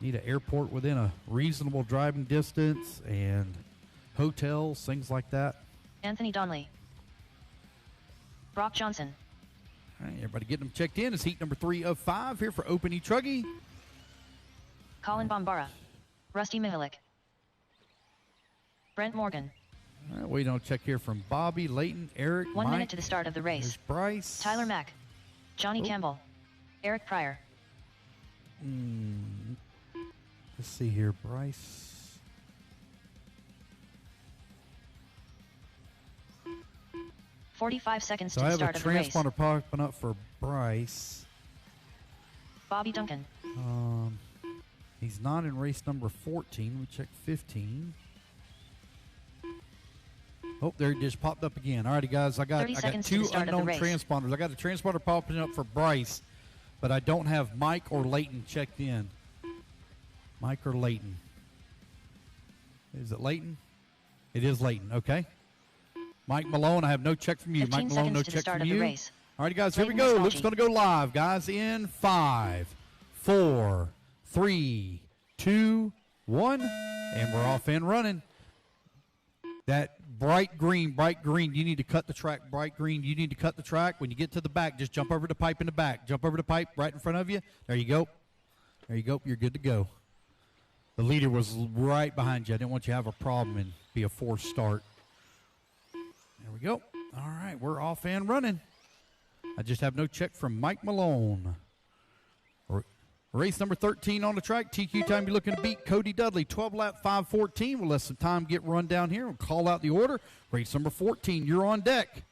Need an airport within a reasonable driving distance and hotels, things like that. Anthony Donnelly. Brock Johnson. All right, everybody getting them checked in. It's heat number 3 of 5 here for Open etruggy. Colin Bombara. Rusty Mihalik. Brent Morgan. All right, waiting on a check here from Bobby, Leighton, Eric, 1 Mike. minute to the start of the race. There's Bryce. Tyler Mack. Johnny Campbell. Eric Pryor. Let's see here, Bryce. 45 seconds So to I the have a start of the race. transponder popping up for Bryce. Bobby Duncan. He's not in race number 14. We check 15. Oh, there it just popped up again. All righty, guys. I got 30 seconds to the two start of the unknown race. transponders. I got a transponder popping up for Bryce, but I don't have Mike or Leighton checked in. Mike or Leighton? Is it Leighton? It is Leighton. Okay. Mike Malone, I have no check from you. 15 Mike Malone, no seconds to the check start from of the you. race. All right, guys, here we Leighton go. Luke's Missalgi. going to go live, guys, in 5, 4, 3, 2, 1, and we're off and running. That bright green, you need to cut the track. Bright green, you need to cut the track. When you get to the back, just jump over the pipe in the back. Jump over the pipe right in front of you. There you go. There you go. You're good to go. The leader was right behind you. I didn't want you to have a problem and be a forced start. There we go. All right, we're off and running. I just have no check from Mike Malone. Race number 13 on the track. TQ time you're looking to beat Cody Dudley. 12-lap 5:14. We'll let some time get run down here. We'll call out the order. Race number 14, you're on deck.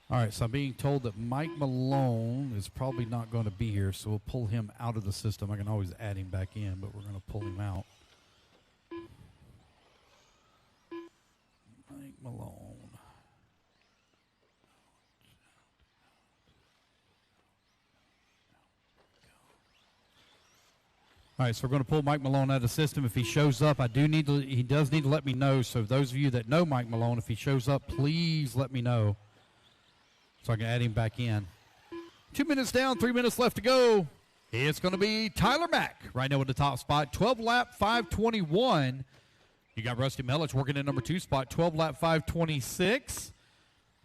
All right, so I'm being told that Mike Malone is probably not going to be here, so we'll pull him out of the system. I can always add him back in, but we're going to pull him out. Mike Malone. All right, so we're going to pull Mike Malone out of the system. If he shows up, he does need to let me know. So those of you that know Mike Malone, if he shows up, please let me know so I can add him back in. 2 minutes down, 3 minutes left to go. It's going to be Tyler Mack right now with the top spot, 12 lap 521. You got Rusty Melich working in number 2 spot, 12 lap 526.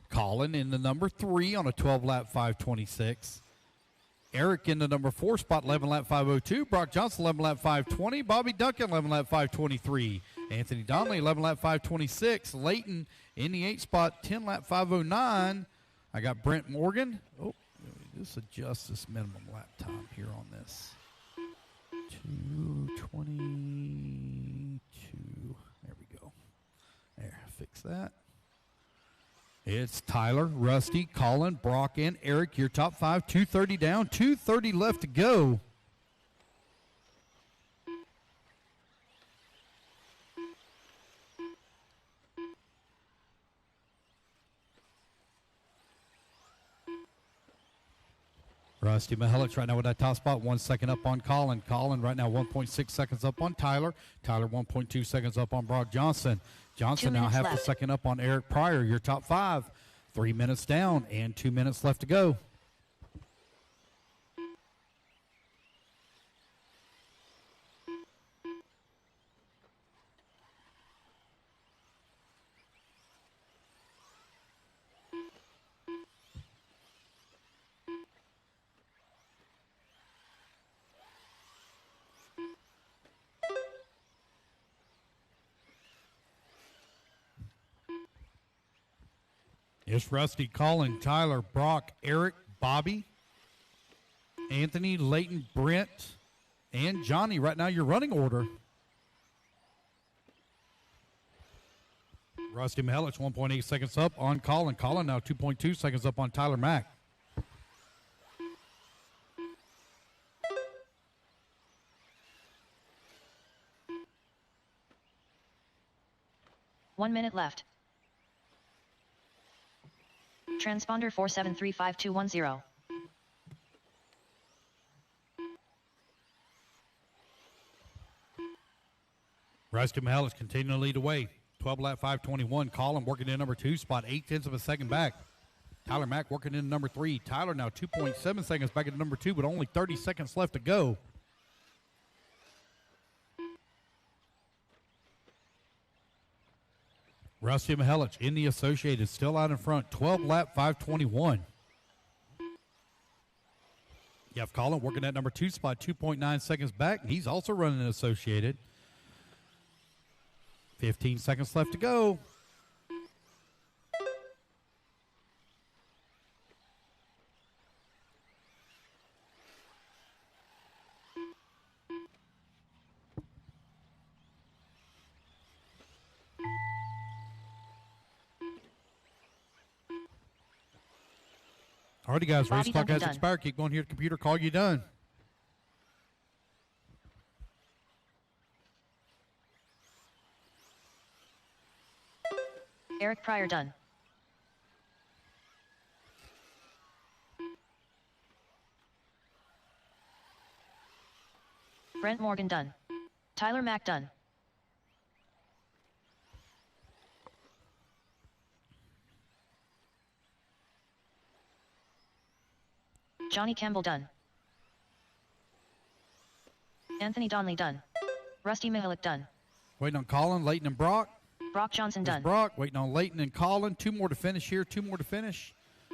Colin in the number 3 on a 12 lap 526. Eric in the number 4 spot, 11 lap 502. Brock Johnson, 11 lap 520. Bobby Duncan, 11 lap 523. Anthony Donnelly, 11 lap 526. Leighton in the 8 spot, 10 lap 509. I got Brent Morgan. Oh, just adjust this minimum lap time here on this. 2:22. There we go. There, fix that. It's Tyler, Rusty, Colin, Brock, and Eric, your top 5. 2:30 down, 2:30 left to go. Rusty Mihelic right now with that top spot, 1 second up on Colin. Colin right now 1.6 seconds up on Tyler. Tyler 1.2 seconds up on Brock Johnson. Johnson now half a second up on Eric Pryor, your top 5. 3 minutes down and 2 minutes left to go. It's Rusty, Colin, Tyler, Brock, Eric, Bobby, Anthony, Leighton, Brent, and Johnny. Right now, your running order. Rusty Mihelic, 1.8 seconds up on Colin. Colin now 2.2 seconds up on Tyler Mack. One minute left. Transponder 4735210. Rusty Mihelic continuing to lead away. 12 lap 521. Colin working in number 2 spot, 0.8 of a second back. Tyler Mack working in number 3. Tyler now 2.7 seconds back into number 2, but only 30 seconds left to go. Rusty Mihelic in the Associated, still out in front, 12 lap 521. You have Colin working at number 2 spot, 2.9 seconds back. He's also running an Associated. 15 seconds left to go. Alrighty, guys, race clock has expired. Keep going here. The computer call you done. Eric Pryor done. Brent Morgan done. Tyler Mack done. Johnny Campbell done. Anthony Donnelly done. Rusty Mihelic done. Waiting on Colin, Leighton, and Brock. Brock Johnson done. Brock waiting on Leighton and Colin. 2 more to finish here. 2 more to finish.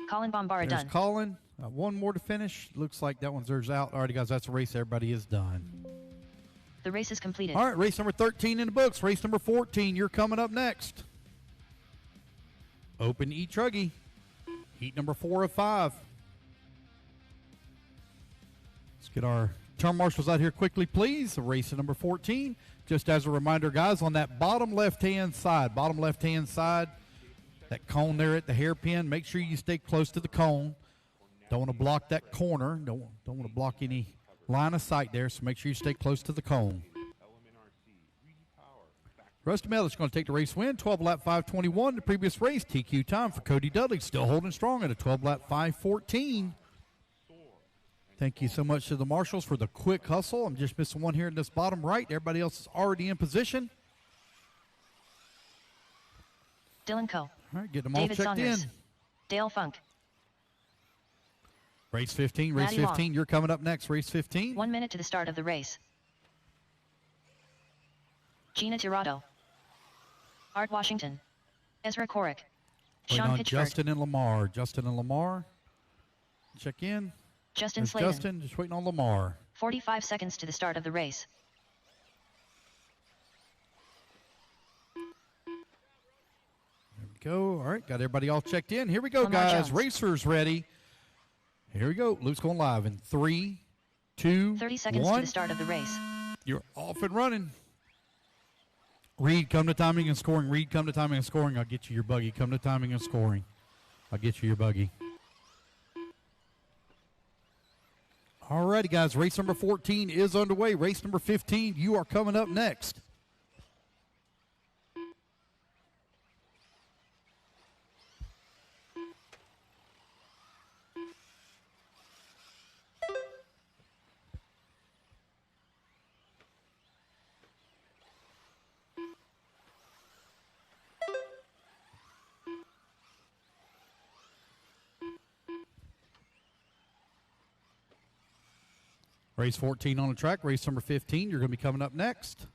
Colin Bombara done. Colin. 1 more to finish. Looks like that one's out. Alrighty, guys, that's a race. Everybody is done. The race is completed. All right, race number 13 in the books. Race number 14, you're coming up next. Open etruggy. Heat number 4 of 5. Let's get our turn marshals out here quickly, please. Race number 14. Just as a reminder, guys, on that bottom left-hand side, that cone there at the hairpin, make sure you stay close to the cone. Don't want to block that corner. Don't want to block any line of sight there, so make sure you stay close to the cone. Rusty Mihelic is going to take the race win, 12 lap 521. The previous race, TQ time for Cody Dudley, still holding strong at a 12 lap 514. Thank you so much to the marshals for the quick hustle. I'm just missing one here in this bottom right. Everybody else is already in position. Dylan Coe. All right, get them all David checked Saunders. in. Dale Funk. Race 15, race Maddie 15. Long. You're coming up next, race 15. 1 minute to the start of the race. Gina Tirado. Art Washington. Ezra Korick. Waiting Sean on Pitchford. Justin and Lamar. Justin and Lamar. Check in. Justin There's Sladen. Justin, just waiting on Lamar. 45 seconds to the start of the race. There we go. All right, got everybody all checked in. Here we go, Lamar guys. Jones. Racers ready. Here we go. Luke's going live in 3, 2, 30 seconds 1. to the start of the race. You're off and running. Reed, come to timing and scoring. Reed, come to timing and scoring. I'll get you your buggy. Come to timing and scoring. I'll get you your buggy. All righty, guys. Race number 14 is underway. Race number 15, you are coming up next. Race 14 on the track. Race number 15, you're going to be coming up next.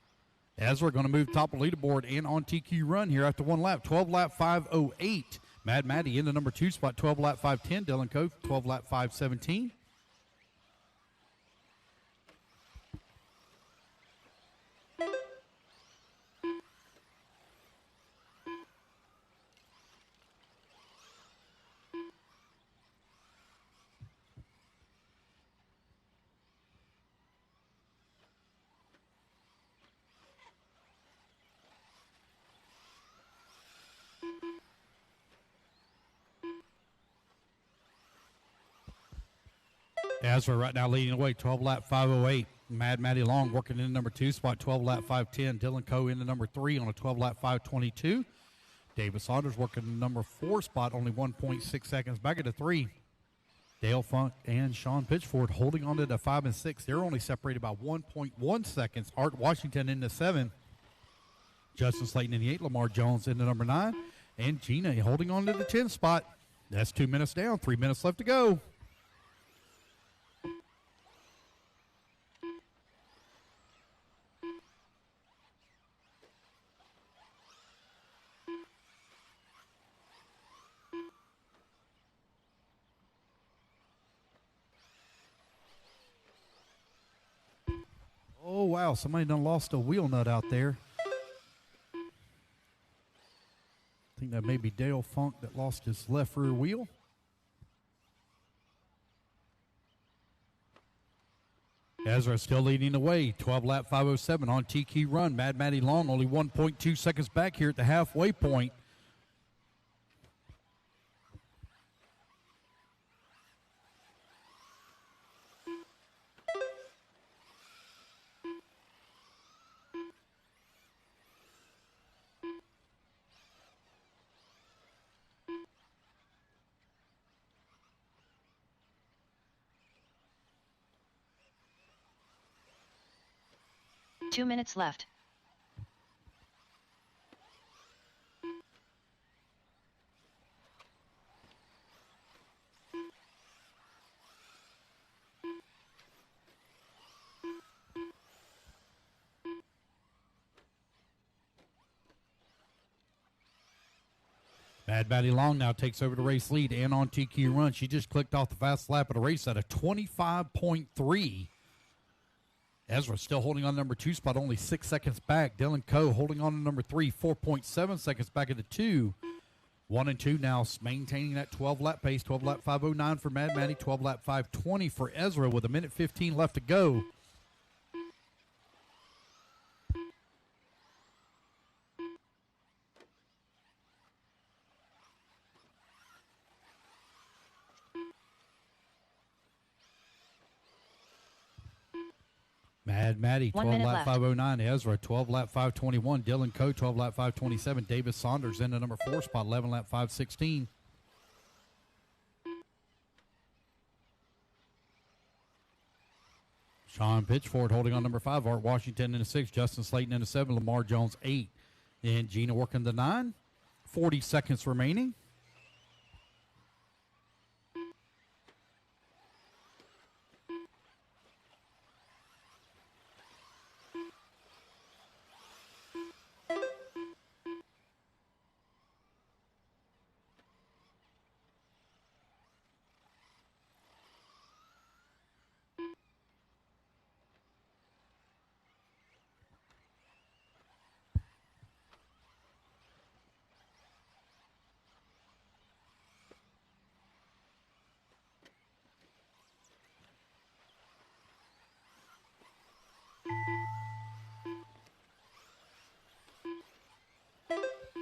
As we're going to move top of the leaderboard and on TQ run here after one lap. 12 lap 5:08. Mad Maddie in the number 2 spot. 12 lap 5:10. Dylan Cove 12 lap 5:17. As we're right now leading away, 12 lap 5:08. Mad Maddie Long working in the number 2 spot, 12 lap 5:10. Dylan Coe in the number 3 on a 12 lap 5:22. David Saunders working in the number 4 spot, only 1.6 seconds back at the 3. Dale Funk and Sean Pitchford holding on to the 5 and 6. They're only separated by 1.1 seconds. Art Washington in the 7. Justin Slayton in the 8. Lamar Jones in the number 9. And Gina holding on to the 10 spot. That's 2 minutes down, 3 minutes left to go. Oh, wow, somebody done lost a wheel nut out there. I think that may be Dale Funk that lost his left rear wheel. Ezra still leading the way. 12 lap 5:07 on TQ run. Mad Maddie Long only 1.2 seconds back here at the halfway point. Two minutes left. Mad Maddie Long now takes over the race lead and on TQ run. She just clicked off the fast lap of the race at a 25.3. Ezra still holding on number 2 spot, only 6 seconds back. Dylan Coe holding on to number 3, 4.7 seconds back at the 2. 1 and 2 now maintaining that 12 lap pace. 12 lap 5:09 for Mad Maddie, 12 lap 5:20 for Ezra with a minute 15 left to go. Mad Maddie, 1 12 minute lap left. 5:09. Ezra, 12 lap 5:21. Dylan Coe, 12 lap 5:27. David Saunders in the number 4 spot, 11 lap 5:16. Sean Pitchford holding on number 5. Art Washington in the 6. Justin Slayton in the 7. Lamar Jones 8. And Gina working the 9. 40 seconds remaining.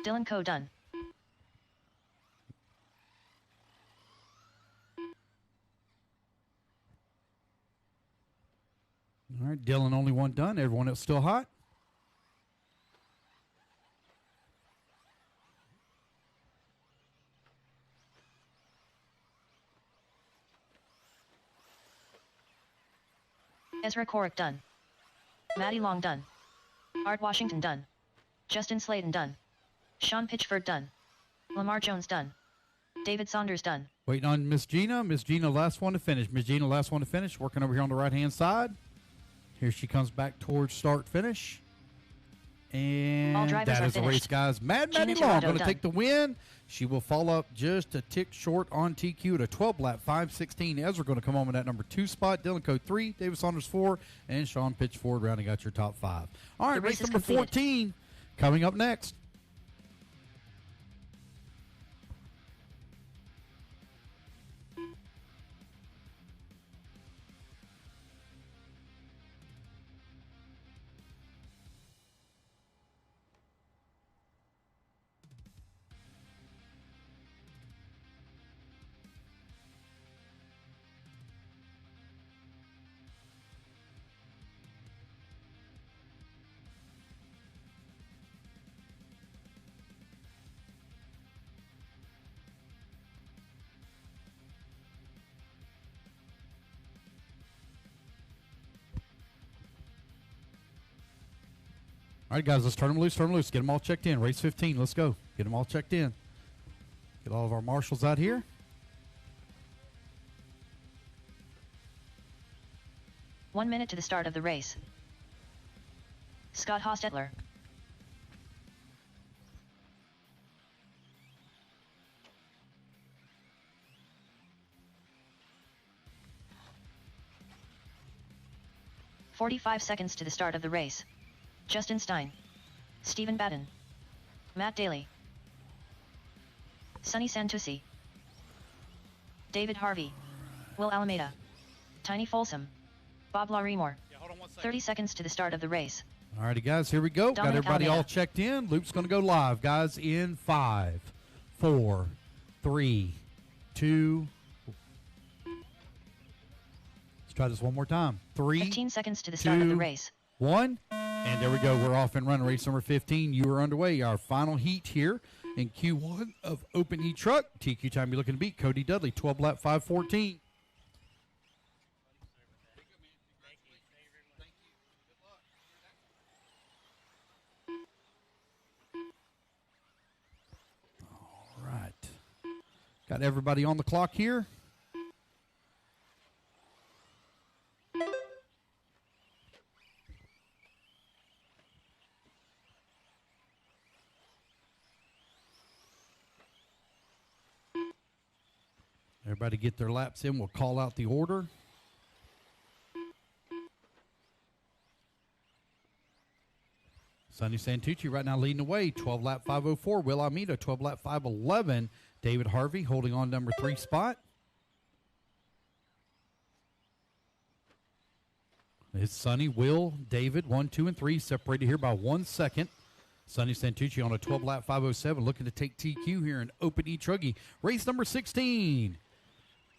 Dylan Co. done. All right, Dylan only one done. Everyone else still hot. Ezra Corrick done. Maddie Long done. Art Washington done. Justin Slayton done. Sean Pitchford done. Lamar Jones done. David Saunders done. Waiting on Miss Gina. Miss Gina, last one to finish. Miss Gina, last one to finish. Working over here on the right-hand side. Here she comes back towards start-finish. And All drivers that are is the finished. race, guys. Maddie Gina Long Tirado going to done. take the win. She will fall up just a tick short on TQ at a 12-lap 5:16. Ezra going to come on with that number 2 spot. Dylan Co. 3, David Saunders 4, and Sean Pitchford rounding out your top 5. All right, The race race is number completed. 14 coming up next. All right, guys, let's turn them loose, Get them all checked in. Race 15, let's go. Get them all checked in. Get all of our marshals out here. One minute to the start of the race. Scott Hostetler. "45 seconds to the start of the race. Justin Stein. Stephen Batten. Matt Daly. Sonny Santucci. David Harvey. Will Alameda. Tiny Folsom. Bob Larimore. 30 seconds to the start of the race. All righty, guys, here we go. Got Dominic everybody all Alameda. checked in. Loop's going to go live, guys, in 5, 4, 3, 2. Let's try this one more time. 3, 15 seconds to the start of the 2, race. 1. And there we go. We're off and running. Race number 15. You are underway. Our final heat here in Q1 of Open E-Truck. TQ time you're looking to beat. Cody Dudley, 12-lap 5:14. All right. Got everybody on the clock here. Everybody get their laps in. We'll call out the order. Sonny Santucci right now leading the way. 12-lap 5:04. Will Almeida, 12-lap 5:11. David Harvey holding on number 3 spot. It's Sonny, Will, David, 1, 2, and 3, separated here by 1 second. Sonny Santucci on a 12-lap 5:07, looking to take TQ here in Open E-Truggy. Race number 16.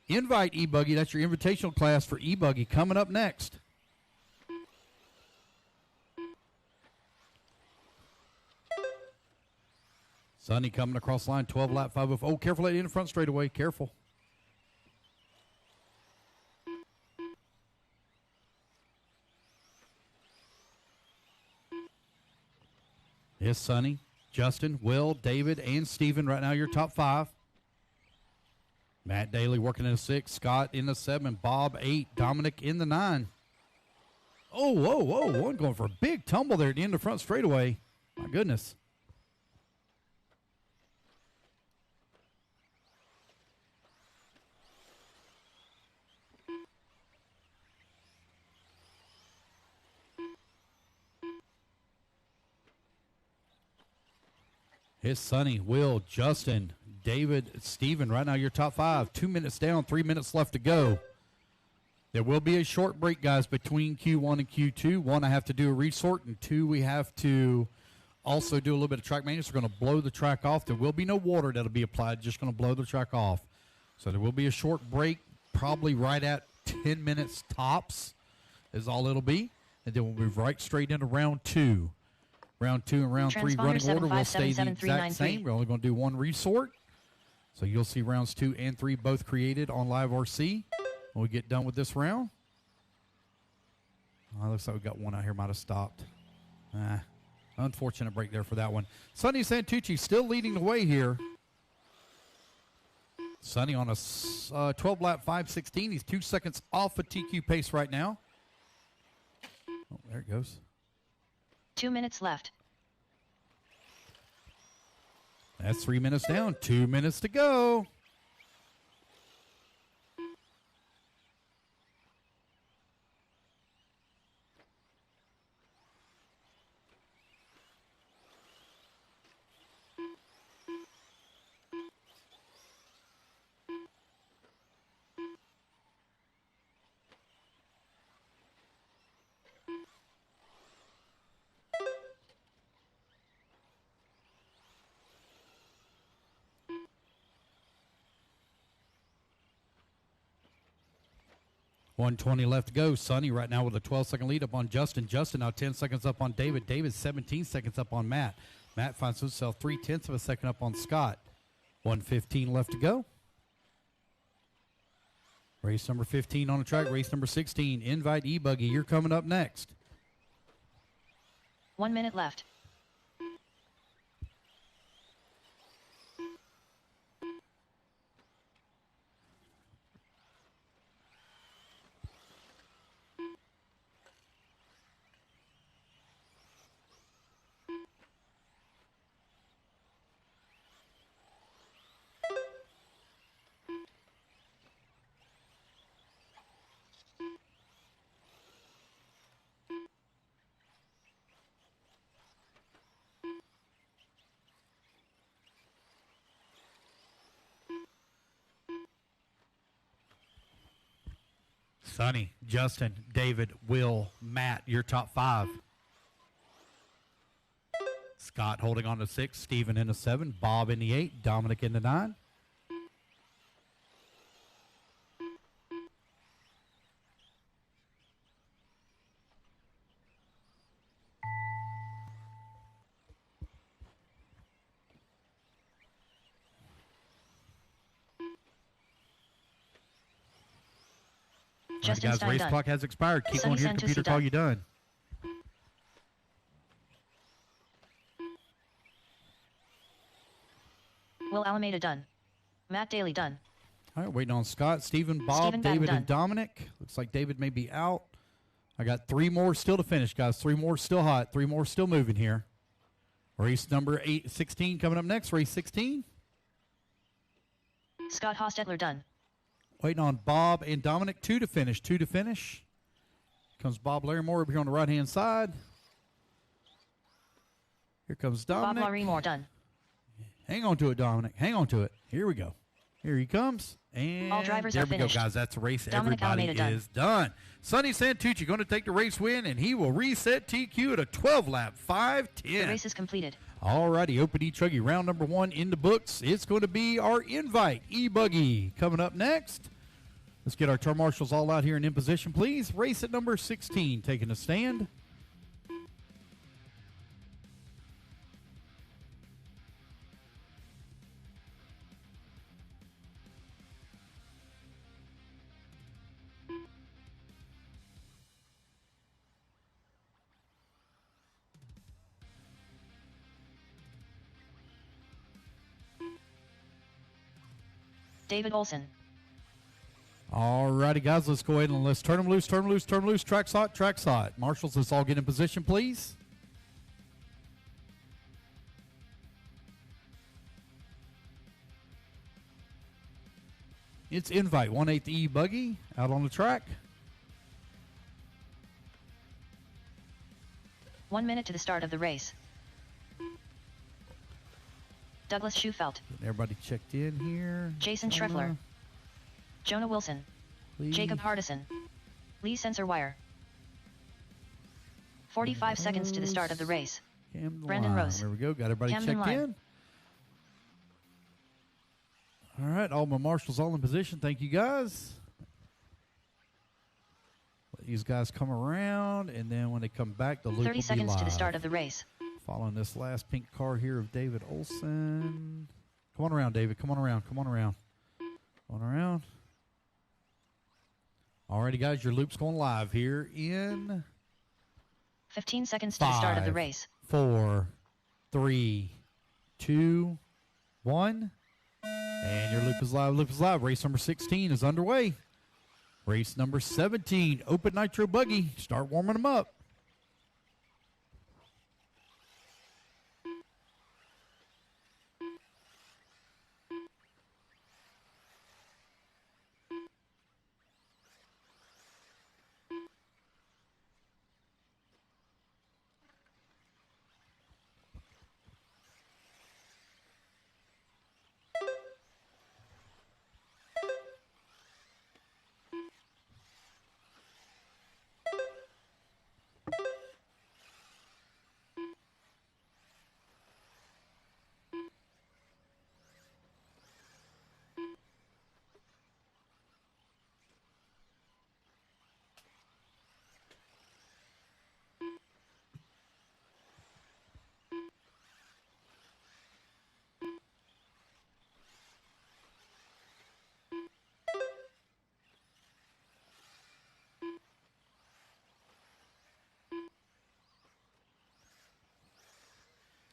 Invite ebuggy. That's your invitational class for ebuggy coming up next. Sonny coming across the line, 12-lap 5:04. Oh, careful in the front straightaway. Careful. Here's Sonny, Justin, Will, David, and Steven right now your top 5. Matt Daly working in the 6, Scott in the 7, Bob 8, Dominic in the 9. Oh, whoa, whoa, one going for a big tumble there at the end of the front straightaway. My goodness. Here's Sonny, Will, Justin, David, Steven, right now your top 5. 2 minutes down, 3 minutes left to go. There will be a short break, guys, between Q1 and Q2. 1, I have to do a resort, and 2, we have to also do a little bit of track maintenance. We're going to blow the track off. There will be no water that'll be applied, just going to blow the track off. So there will be a short break, probably right at 10 minutes tops is all it'll be. And then we'll move right straight into round 2. Round 2 and round 3 running order will stay the exact same. We're only going to do 1 resort. So you'll see rounds 2 and 3 both created on Live RC when we get done with this round. Oh, looks like we got one out here might have stopped. Unfortunate break there for that one. Sonny Santucci still leading the way here. Sonny on a 12-lap 5:16. He's 2 seconds off of TQ pace right now. Oh, there it goes. 2 minutes left. That's 3 minutes down. 2 minutes to go. .120 left to go. Sonny right now with a 12-second lead up on Justin. Justin now 10 seconds up on David. David 17 seconds up on Matt. Matt finds himself 0.3 of a second up on Scott. 1:15 left to go. Race number 15 on the track. Race number 16. Invite ebuggy. You're coming up next. 1 minute left. Sonny, Justin, David, Will, Matt, your top 5. Scott holding on to 6, Steven in the 7, Bob in the 8, Dominic in the 9. Justin guys, Stein race done. clock has expired. Keep Sonny on here, Santucci computer, done. call you done. Will Alameda done. Matt Daly done. All right, waiting on Scott, Steven, Bob, Steven Batten David, done. and Dominic. Looks like David may be out. I got 3 more still to finish, guys. 3 more still hot. 3 more still moving here. Race number 16 coming up next. Race 16. Scott Hostetler done. Waiting on Bob and Dominic. 2 to finish. 2 to finish. Comes Bob Larrymore up here on the right-hand side. Here comes Dominic. Bob Larrymore done. Hang on to it, Dominic. Hang on to it. Here we go. Here he comes. And All drivers there are we finished. go, guys. That's a race. Dominic Everybody Alameda is done. Sonny Santucci going to take the race win, and he will reset TQ at a 12-lap 5:10. The race is completed. All righty, Open etruggy round number 1 in the books. It's going to be our invite ebuggy coming up next. Let's get our turn marshals all out here and in position, please. Race at number 16 taking a stand. David Olson. All righty, guys, let's go ahead and let's turn them loose, turn them loose, turn them loose. Track's hot, track's hot. Marshals, let's all get in position, please. It's Invite 1/8 ebuggy out on the track. 1 minute to the start of the race. Douglas Schufelt. Everybody checked in here. Jason Schreffler. Jonah Wilson. Please. Jacob Hardison. Lee Sensor Wire. 45 seconds to the start of the race. Camden Brandon Lime. Rose. There we go. Got everybody Camden checked Lime. in. All right, all my marshals all in position. Thank you, guys. Let these guys come around, and then when they come back, the loop 30 will seconds be to the live. start of the race. Following this last pink car here of David Olson. Come on around, David. Come on around. Come on around. Come on around. Alrighty, guys, your loop's going live here in 15 seconds to the start of the 5, race. 4, 3, 2, 1. And your loop is live. Loop is live. Race number 16 is underway. Race number 17, Open Nitro Buggy. Start warming them up.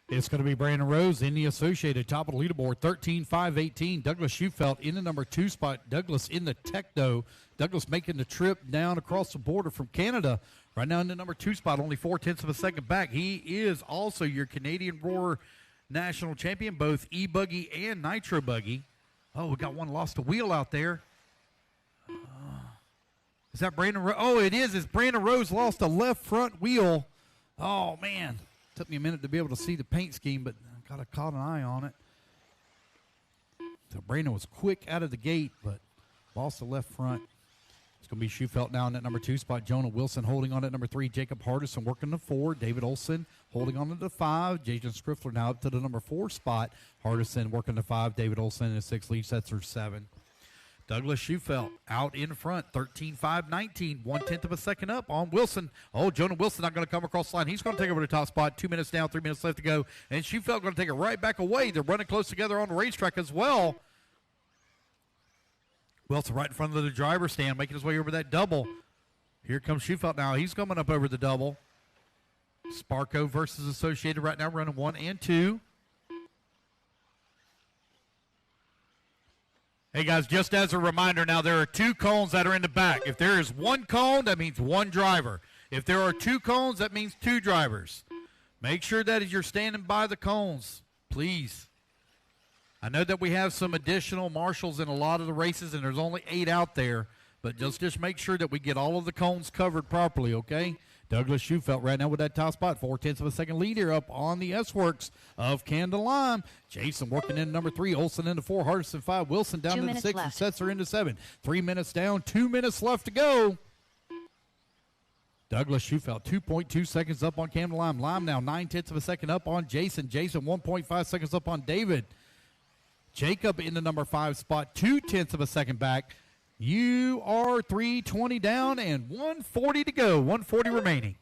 It's going to be Brandon Rose in the Associated, top of the leaderboard, 13-5-18. Douglas Schufelt in the number 2 spot. Douglas in the Techno. Douglas making the trip down across the border from Canada. Right now in the number 2 spot, only 0.4 of a second back. He is also your Canadian Roar National Champion, both ebuggy and nitro buggy. Oh, we got one lost a wheel out there. Is that Brandon Rose? Oh, it is. It's Brandon Rose lost a left front wheel. Oh, man. Took me a minute to be able to see the paint scheme, but I caught an eye on it. So Brandon was quick out of the gate, but lost the left front. It's going to be Schufelt now in that number 2 spot. Jonah Wilson holding on at number 3. Jacob Hardison working the 4. David Olson holding on to the 5. Jason Schreffler now up to the number 4 spot. Hardison working the 5. David Olson in the 6. Lee Setzer 7. Douglas Schufelt out in front, 13-5-19, 1/10 of a second up on Wilson. Oh, Jonah Wilson not going to come across the line. He's going to take over the top spot. 2 minutes down, 3 minutes left to go. And Schufelt going to take it right back away. They're running close together on the racetrack as well. Wilson right in front of the driver's stand, making his way over that double. Here comes Schufelt now. He's coming up over the double. Sparko versus Associated right now running 1 and 2. Hey, guys, just as a reminder now, there are 2 cones that are in the back. If there is 1 cone, that means 1 driver. If there are 2 cones, that means 2 drivers. Make sure that as you're standing by the cones, please. I know that we have some additional marshals in a lot of the races, and there's only 8 out there, but just make sure that we get all of the cones covered properly, okay? Douglas Schufelt right now with that top spot, 0.4 of a second lead here up on the S-Works of Camden Lime. Jason working in number 3, Olson into 4, Hardison 5, Wilson down to the 6, and Setzer into 7. 3 minutes down, 2 minutes left to go. Douglas Schufelt 2.2 seconds up on Camden Lime. Lime now 0.9 of a second up on Jason. Jason 1.5 seconds up on David. Jacob in the number 5 spot, 0.2 of a second back. You are 3:20 down and 1:40 to go. 1:40 remaining.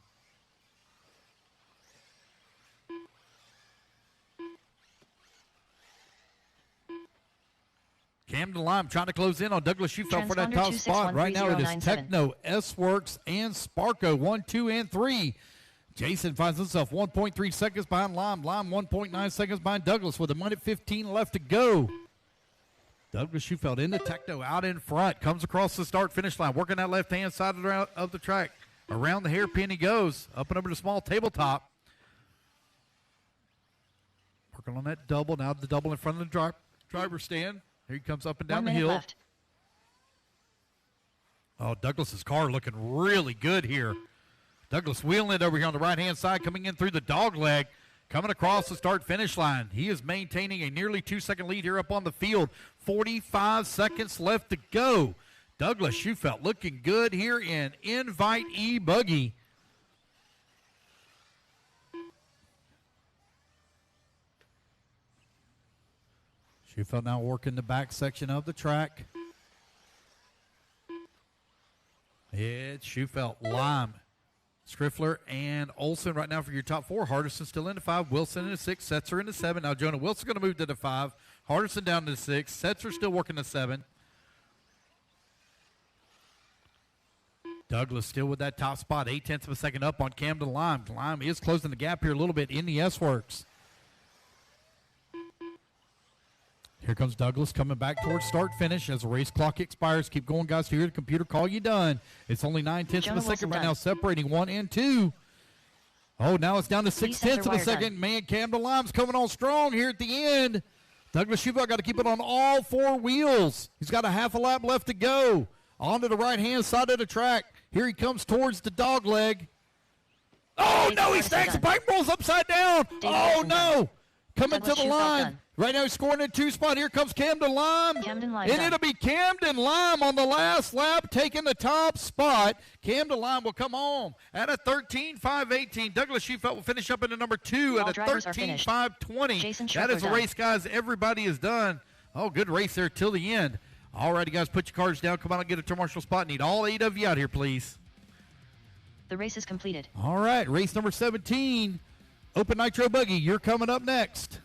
Camden Lime trying to close in on Douglas Schufelt for that top spot. Right now it is Techno, S-Works, and Sparko, 1, 2, and 3. Jason finds himself 1.3 seconds behind Lime. Lime 1.9 seconds behind Douglas with a minute 15 left to go. Douglas Schufeld in the techno out in front. Comes across the start-finish line. Working that left-hand side of the track. Around the hairpin he goes. Up and over the small tabletop. Working on that double. Now the double in front of the driver's stand. Here he comes up and down 1 the minute hill. left. Oh, Douglas's car looking really good here. Douglas wheeling it over here on the right-hand side, coming in through the dog leg. Coming across the start-finish line. He is maintaining a nearly 2-second lead here up on the field. 45 seconds left to go. Douglas Schufelt looking good here in Invite ebuggy. Schufelt now working the back section of the track. It's Schufelt, Lime, Skriffler, and Olson right now for your top four. Hardison still in the 5. Wilson in the 6. Setzer in the 7. Now Jonah Wilson's going to move to the 5. Hardison down to the 6. Setzer still working the 7. Douglas still with that top spot. 0.8 of a second up on Camden Lime. Lime is closing the gap here a little bit in the S-Works. Here comes Douglas coming back towards start-finish as the race clock expires. Keep going, guys. To hear the computer call you done. It's only 0.9 of a second right now, separating 1 and 2. Oh, now it's down to 0.6 of a second. Man, Camden Lime's coming on strong here at the end. Douglas Schufelt got to keep it on all 4 wheels. He's got a half a lap left to go. Onto the right-hand side of the track. Here he comes towards the dog leg. Oh, no, he stacks. Bike rolls upside down. Oh, no. Coming to the line. Right now he's scoring in 2 spot. Here comes Camden Lime. And it'll be Camden Lime on the last lap taking the top spot. Camden Lime will come home at a 13.518. Douglas Schufelt will finish up in the number 2 at a 13.520. That is a race, guys. Everybody is done. Oh, good race there till the end. All righty, guys, put your cards down. Come on and get a turn marshal spot. Need all 8 of you out here, please. The race is completed. All right, race number 17. Open Nitro Buggy, you're coming up next.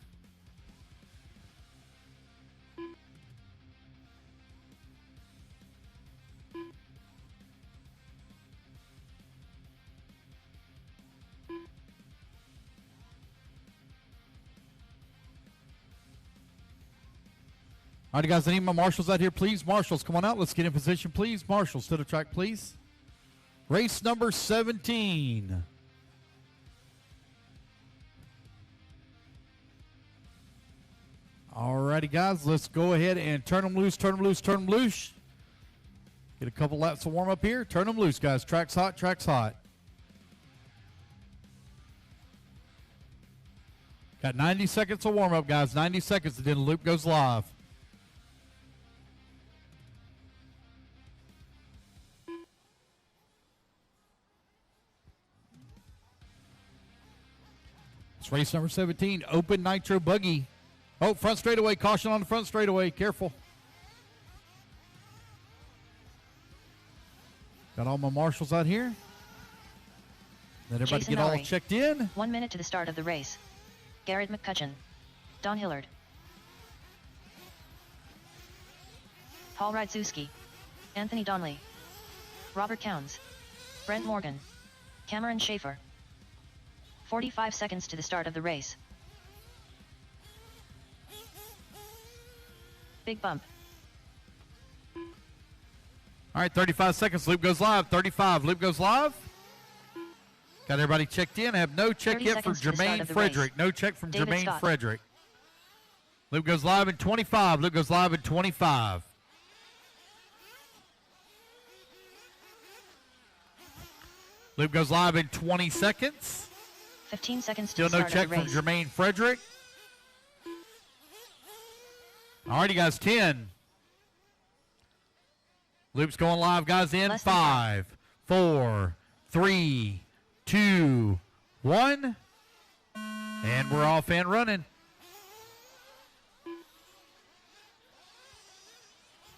All right, guys, I need my marshals out here, please. Marshals, come on out. Let's get in position, please. Marshals to the track, please. Race number 17. All righty, guys, let's go ahead and turn them loose, turn them loose, turn them loose. Get a couple laps of warm up here. Turn them loose, guys. Track's hot, track's hot. Got 90 seconds of warm up, guys. 90 seconds, and then the loop goes live. It's race number 17, Open Nitro Buggy. Oh, front straightaway. Caution on the front straightaway. Careful. Got all my marshals out here. Let everybody Jason get all Mallory. checked in. 1 minute to the start of the race. Garrett McCutcheon. Don Hillard. Paul Rydzuski. Anthony Donnelly. Robert Counts. Brent Morgan. Cameron Schaefer. 45 seconds to the start of the race. Big bump. All right, 35 seconds. Loop goes live. 35. Loop goes live. Got everybody checked in. I have no check yet for Jermaine Frederick. No check from David Jermaine Scott. Frederick. Loop goes live in 25. Loop goes live in 25. Loop goes live in 20 seconds. 15 seconds to Still the no start check of the from race. Jermaine Frederick. All righty, guys, 10. Loop's going live, guys, in Less than 5, 4, 3, 2, 1. And we're off and running.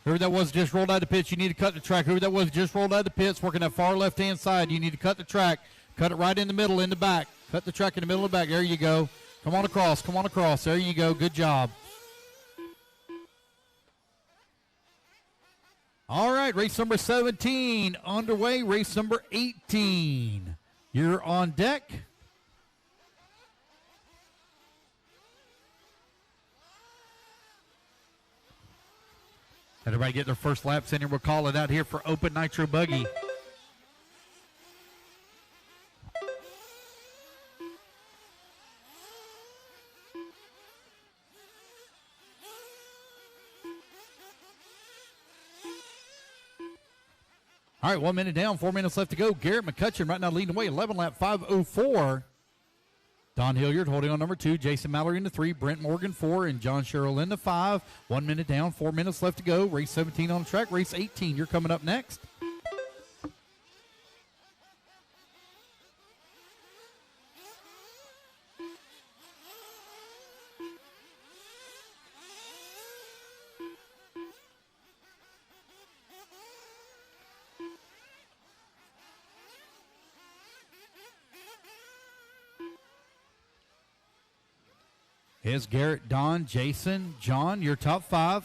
Whoever that was just rolled out of the pits, you need to cut the track. Whoever that was just rolled out of the pits, working that far left-hand side, you need to cut the track. Cut it right in the middle, in the back. Cut the track in the middle of the back. There you go. Come on across. Come on across. There you go. Good job. All right, race number 17 underway. Race number 18. You're on deck. Everybody get their first laps in here. We'll call it out here for Open Nitro Buggy. All right, 1 minute down, 4 minutes left to go. Garrett McCutcheon right now leading the way, 11 lap 5:04. Don Hilliard holding on number 2, Jason Mallory in the 3, Brent Morgan 4, and John Sherrill in the 5. 1 minute down, 4 minutes left to go. Race 17 on the track. Race 18, you're coming up next. Here's Garrett, Don, Jason, John, your top 5.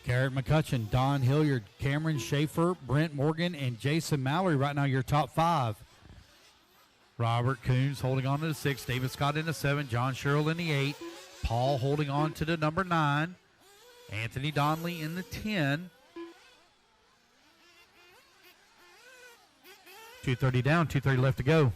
Garrett McCutcheon, Don Hilliard, Cameron Schaefer, Brent Morgan, and Jason Mallory right now your top 5. Robert Coons holding on to the 6, David Scott in the 7, John Sherrill in the 8, Paul holding on to the number 9, Anthony Donnelly in the 10. 2:30 down, 2:30 left to go.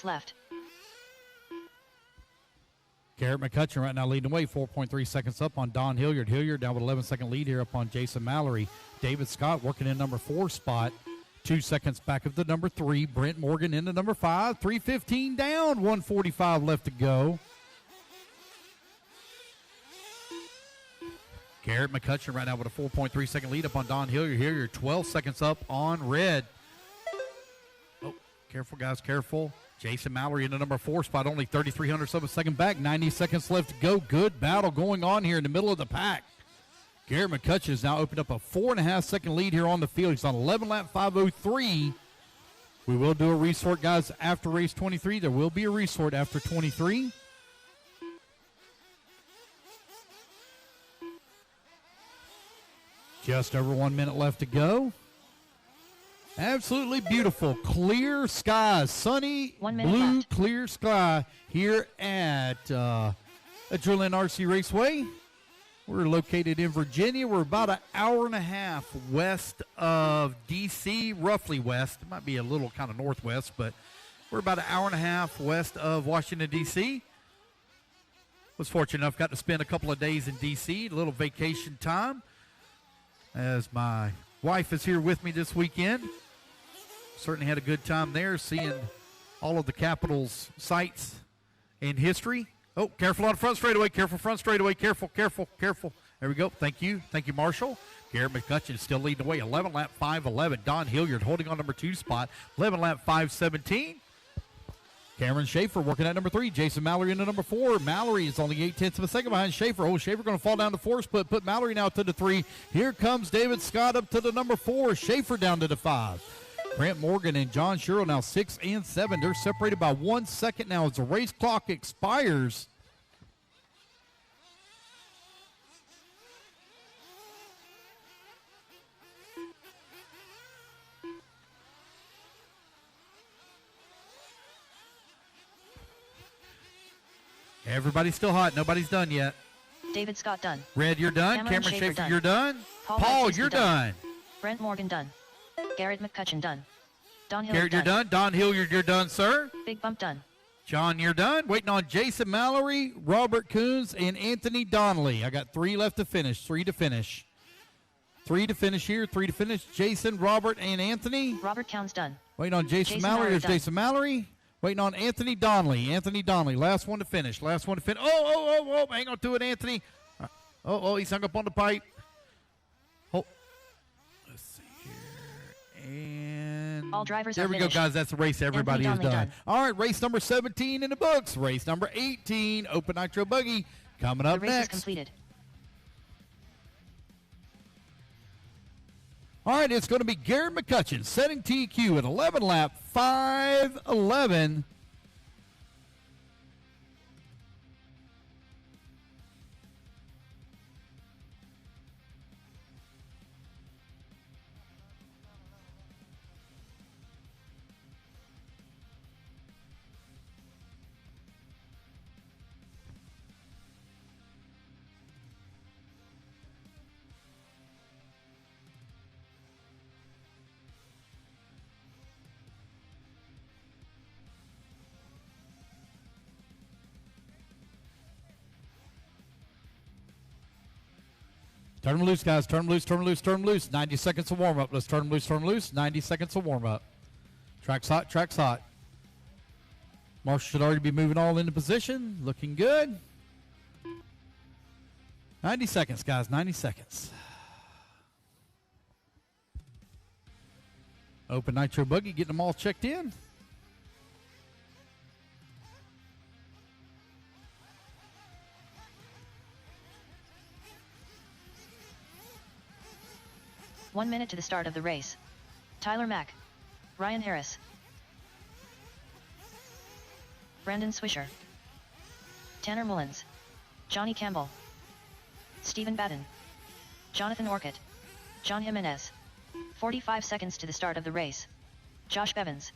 Left. Garrett McCutcheon right now leading the way, 4.3 seconds up on Don Hilliard. Hilliard down with 11-second lead here up on Jason Mallory. David Scott working in number 4 spot, 2 seconds back of the number 3. Brent Morgan into number 5, 3:15 down, 1:45 left to go. Garrett McCutcheon right now with a 4.3 second lead up on Don Hilliard. Hilliard 12 seconds up on red. Oh, careful guys, careful. Jason Mallory in the number 4 spot, only 3,300 of a second back. 90 seconds left to go. Good battle going on here in the middle of the pack. Garrett McCutcheon has now opened up a 4.5 second lead here on the field. He's on 11 lap 5:03. We will do a resort, guys, after race 23. There will be a resort after 23. Just over 1 minute left to go. Absolutely beautiful, clear skies, sunny, blue, left. Clear sky here at Adrenaline RC Raceway. We're located in Virginia. We're about an hour and a half west of D.C., roughly west. It might be a little kind of northwest, but we're about an hour and a half west of Washington, D.C. Was fortunate enough, got to spend a couple of days in D.C., a little vacation time, as my wife is here with me this weekend. Certainly had a good time there, seeing all of the Capitol's sites in history. Oh, careful on the front straightaway. Careful front straightaway. Careful, careful, careful. There we go. Thank you. Thank you, Marshall. Garrett McCutcheon is still leading the way. 11 lap 5:11. Don Hilliard holding on number 2 spot. 11 lap 5:17. Cameron Schaefer working at number 3. Jason Mallory into number 4. Mallory is only 0.8 of a second behind Schaefer. Oh, Schaefer going to fall down to 4 split. Put Mallory now to the 3. Here comes David Scott up to the number 4. Schaefer down to the 5. Brent Morgan and John Sherrill now 6 and 7. They're separated by 1 second now as the race clock expires. Everybody's still hot. Nobody's done yet. David Scott done. Red, you're done. Cameron Cameron Schaefer, done. you're done. Paul Paul, Hutchison you're done. Brent Morgan done. Garrett McCutcheon done. Don Hilliard Garrett, you're done. Don Hilliard, you're done, sir. Big Bump done. John, you're done. Waiting on Jason Mallory, Robert Coons, and Anthony Donnelly. I got 3 left to finish. 3 to finish. 3 to finish here. 3 to finish. Jason, Robert, and Anthony. Robert Counts done. Waiting on Jason Mallory. There's done. Jason Mallory. Waiting on Anthony Donnelly. Anthony Donnelly. Last one to finish. Last one to finish. Oh. Hang on to it, Anthony. He's hung up on the pipe. Oh. Let's see here. And all drivers there are we finished. go, guys. That's the race. Everybody is Anthony done. done. All right, race number 17 in the books. Race number 18, Open Nitro Buggy, coming up The race next. is completed. All right, it's going to be Garrett McCutcheon setting TQ at 11 lap 5:11. Turn them loose, guys. Turn them loose, turn them loose, turn them loose. 90 seconds of warm-up. Let's turn them loose, turn them loose. 90 seconds of warm-up. Track's hot, track's hot. Marshall should already be moving all into position. Looking good. 90 seconds, guys. 90 seconds. Open Nitro Buggy, getting them all checked in. One minute to the start of the race. Tyler Mack, Ryan Harris, Brandon Swisher, Tanner Mullins, Johnny Campbell, Stephen Batten, Jonathan Orcutt, John Jimenez. 45 seconds to the start of the race. Josh Bevins.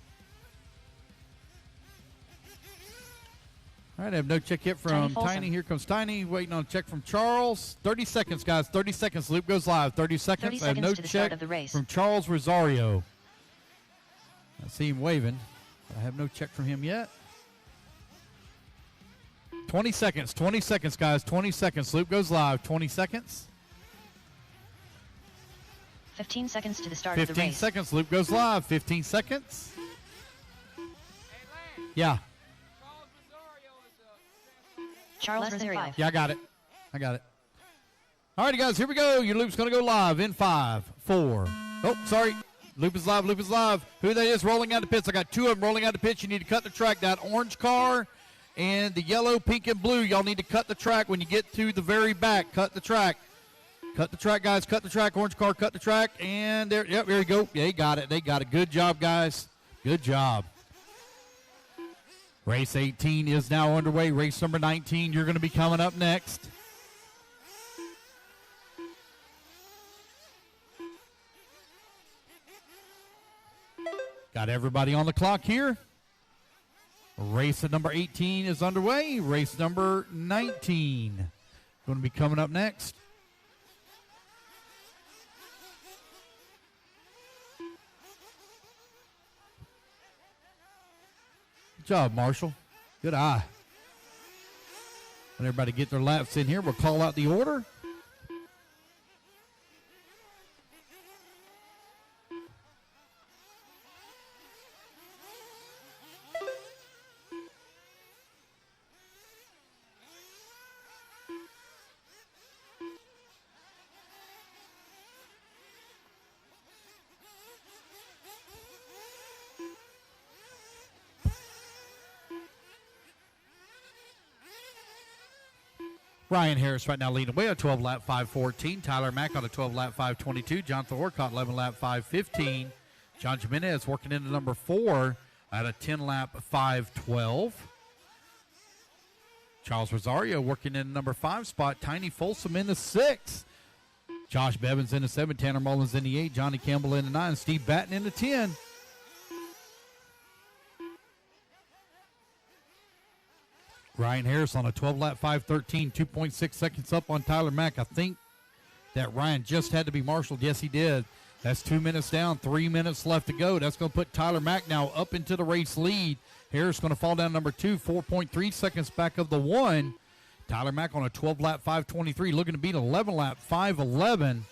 All right, I have no check yet from Tiny. Here comes Tiny. Waiting on a check from Charles. 30 seconds, guys. 30 seconds. Loop goes live. 30 seconds. 30 I have seconds no to the check start of the race. from Charles Rosario. I see him waving. I have no check from him yet. 20 seconds. 20 seconds, guys. 20 seconds. Loop goes live. 20 seconds. 15 seconds to the start of the 15 race. seconds. Loop goes live. 15 seconds. Hey, Lance, Yeah. Charles Rosario is Charles Rosario. Yeah, I got it. I got it. All righty, guys, here we go. Your loop's going to go live in 5, 4. Oh, sorry. Loop is live. Loop is live. Who that is rolling out the pits? I got 2 of them rolling out the pits. You need to cut the track. That orange car and the yellow, pink, and blue. Y'all need to cut the track when you get to the very back. Cut the track. Cut the track, guys. Cut the track. Orange car, cut the track. And there, yep, there you go. Yeah, they got it. They got it. Good job, guys. Good job. Race 18 is now underway. Race number 19, you're going to be coming up next. Got everybody on the clock here. Race number 18 is underway. Race number 19 going to be coming up next. Good job, Marshall. Good eye. Let everybody get their laps in here. We'll call out the order. Ryan Harris right now leading away on 12 lap 5:14. Tyler Mack on a 12 lap 5:22. Jonathan Orcutt 11 lap 5:15. John Jimenez working into number 4 at a 10 lap 5:12. Charles Rosario working in number 5 spot. Tiny Folsom in the 6. Josh Bevins in the 7. Tanner Mullins in the 8. Johnny Campbell in the 9. Steve Batten in the 10. Ryan Harris on a 12 lap 5:13, 2.6 seconds up on Tyler Mack. I think that Ryan just had to be marshaled. Yes, he did. That's 2 minutes down, 3 minutes left to go. That's going to put Tyler Mack now up into the race lead. Harris going to fall down number 2, 4.3 seconds back of the 1. Tyler Mack on a 12-lap 5:23, looking to beat 11-lap 5:11.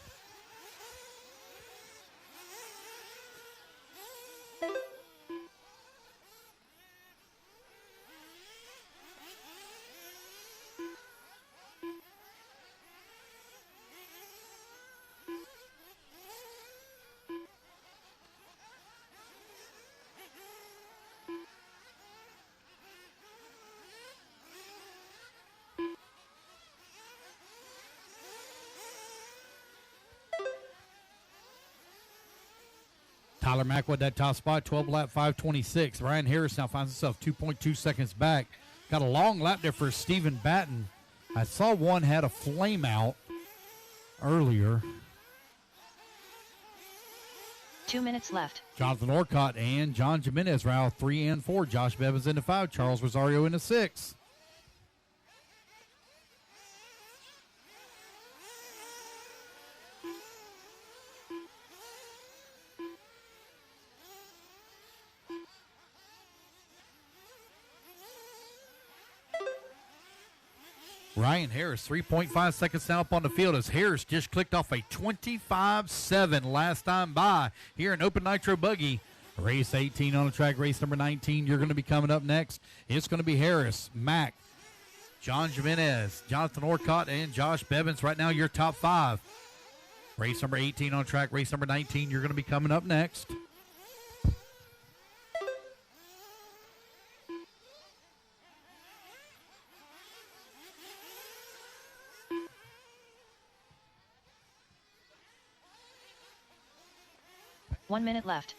Tyler Mack with that top spot, 12-lap 5:26. Ryan Harris now finds himself 2.2 seconds back. Got a long lap there for Stephen Batten. I saw one had a flame out earlier. 2 minutes left. Jonathan Orcott and John Jimenez round 3 and 4. Josh Bevins into 5. Charles Rosario into 6. Ryan Harris, 3.5 seconds now up on the field as Harris just clicked off a 25.7 last time by here in Open Nitro Buggy. Race 18 on the track, race number 19. You're going to be coming up next. It's going to be Harris, Mack, John Jimenez, Jonathan Orcott, and Josh Bevins. Right now, your top 5. Race number 18 on track, race number 19. You're going to be coming up next. One minute left.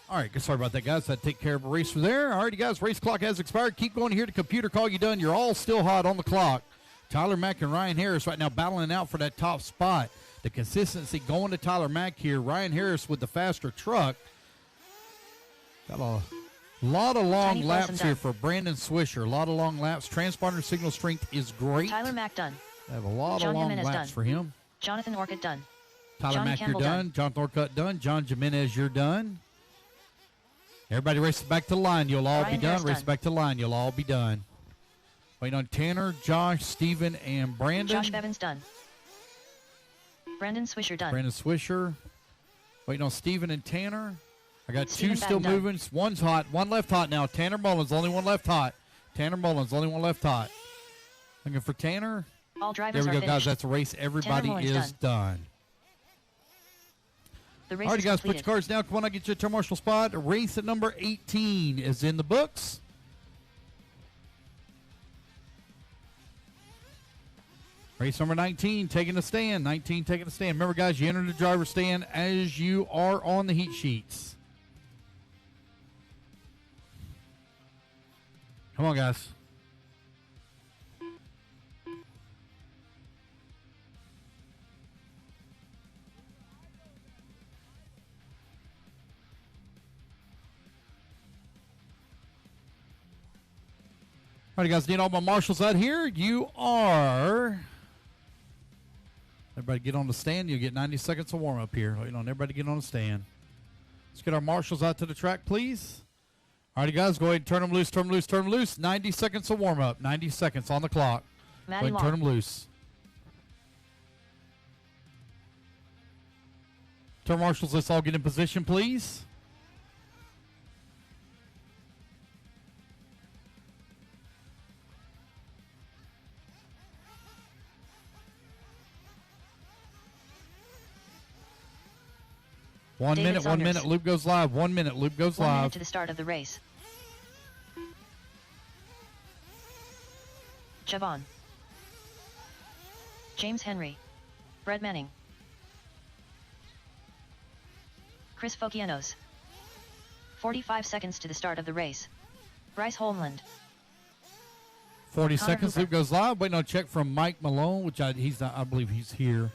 All right, sorry about that, guys. I take care of a race from there. All right, guys, race clock has expired. Keep going here. The computer call you done. You're all still hot on the clock. Tyler Mack and Ryan Harris right now battling out for that top spot. The consistency going to Tyler Mack here. Ryan Harris with the faster truck. Got a lot of long laps here for Brandon Swisher. A lot of long laps. Transponder signal strength is great. Tyler Mack done. I have a lot of long laps for him. Jonathan Orcutt done. Tyler Mack, you're done. Jonathan Orcutt done. John Jimenez, you're done. Everybody race back to the line. You'll all be done. Race back to the line. You'll all be done. Waiting on Tanner, Josh, Steven, and Brandon. Josh Bevins done. Brandon Swisher done. Brandon Swisher. Waiting on Steven and Tanner. I got Steven two still Batten moving. One's hot. One left hot now. Tanner Mullins, only one left hot. Tanner Mullins, only one left hot. Looking for Tanner. All drivers there we are go, finished. guys. That's a race. Everybody is done. The race all right, is guys, completed. put your cards down. Come on, I get you a turn marshal spot. Race at number 18 is in the books. Race number 19 taking a stand. 19 taking a stand. Remember, guys, you enter the driver's stand as you are on the heat sheets. Come on, guys. All right, guys, need all my marshals out here. You are. Everybody get on the stand. You'll get 90 seconds of warm up here. Waiting on everybody to get on the stand. Let's get our marshals out to the track, please. All right, guys, go ahead and turn them loose, turn them loose, turn them loose. 90 seconds of warm up. 90 seconds on the clock. Maddie go ahead and turn them loose. Turn marshals, let's all get in position, please. One David minute, Saunders. 1 minute, loop goes live. 1 minute, loop goes 1 minute live. to the start of the race. Javon. James Henry. Brett Manning. Chris Fokianos. 45 seconds to the start of the race. Bryce Holmland. 40 Connor seconds, Hooper. loop goes live. Waiting on a check from Mike Malone, which he's not, I believe he's here.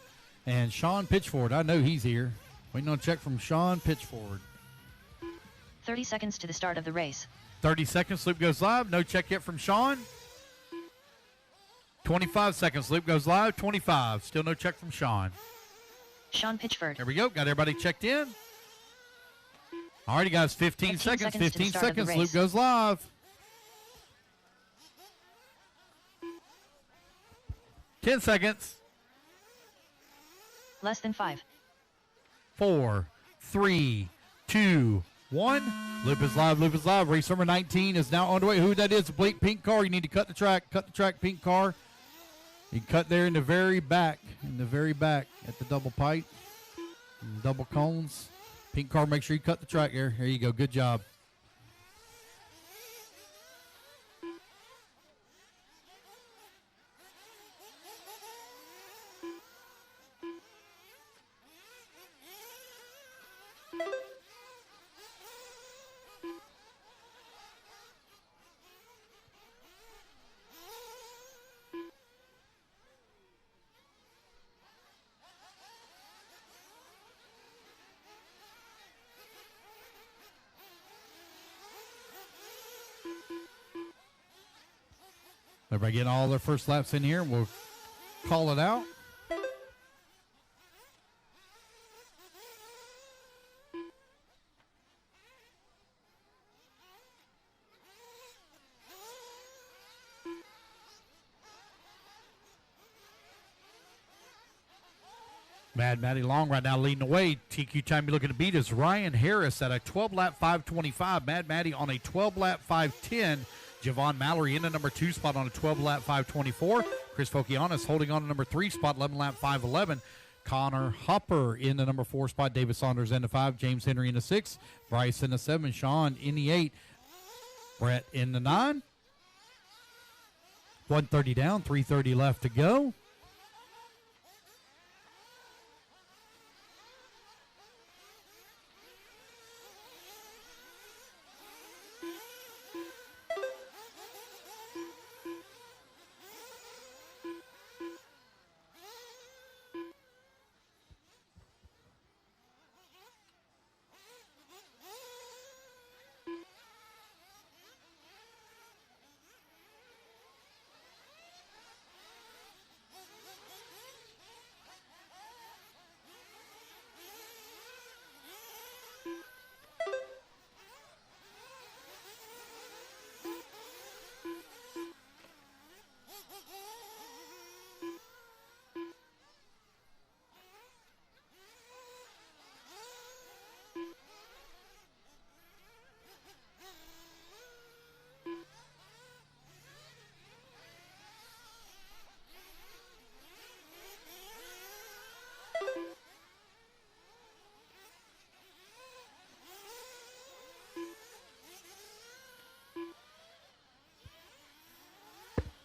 And Sean Pitchford, I know he's here. Waiting on a check from Sean Pitchford. 30 seconds to the start of the race. 30 seconds, loop goes live. No check yet from Sean. 25 seconds, loop goes live. 25, still no check from Sean. Sean Pitchford. There we go. Got everybody checked in. All righty, guys. 15 15 seconds. seconds to the 15 start of the seconds. race. Loop goes live. 10 seconds. Less than 5. 4, 3, 2, 1. Loop is live. Loop is live. Race number 19 is now on the way. Who that is? A pink car. You need to cut the track. Cut the track, pink car. You can cut there in the very back. In the very back at the double pipe. Double cones. Pink car, make sure you cut the track there. There you go. Good job. Everybody getting all their first laps in here. We'll call it out. Mad Matty Long right now leading the way. TQ time you're looking to beat is Ryan Harris at a 12-lap 5:25. Mad Matty on a 12-lap 5:10. Javon Mallory in the number 2 spot on a 12-lap 5:24. Chris Fokianis holding on to number 3 spot, 11-lap 5:11. Connor Hopper in the number 4 spot. David Saunders in the 5. James Henry in the 6. Bryce in the 7. Sean in the 8. Brett in the 9. 130 down, 330 left to go.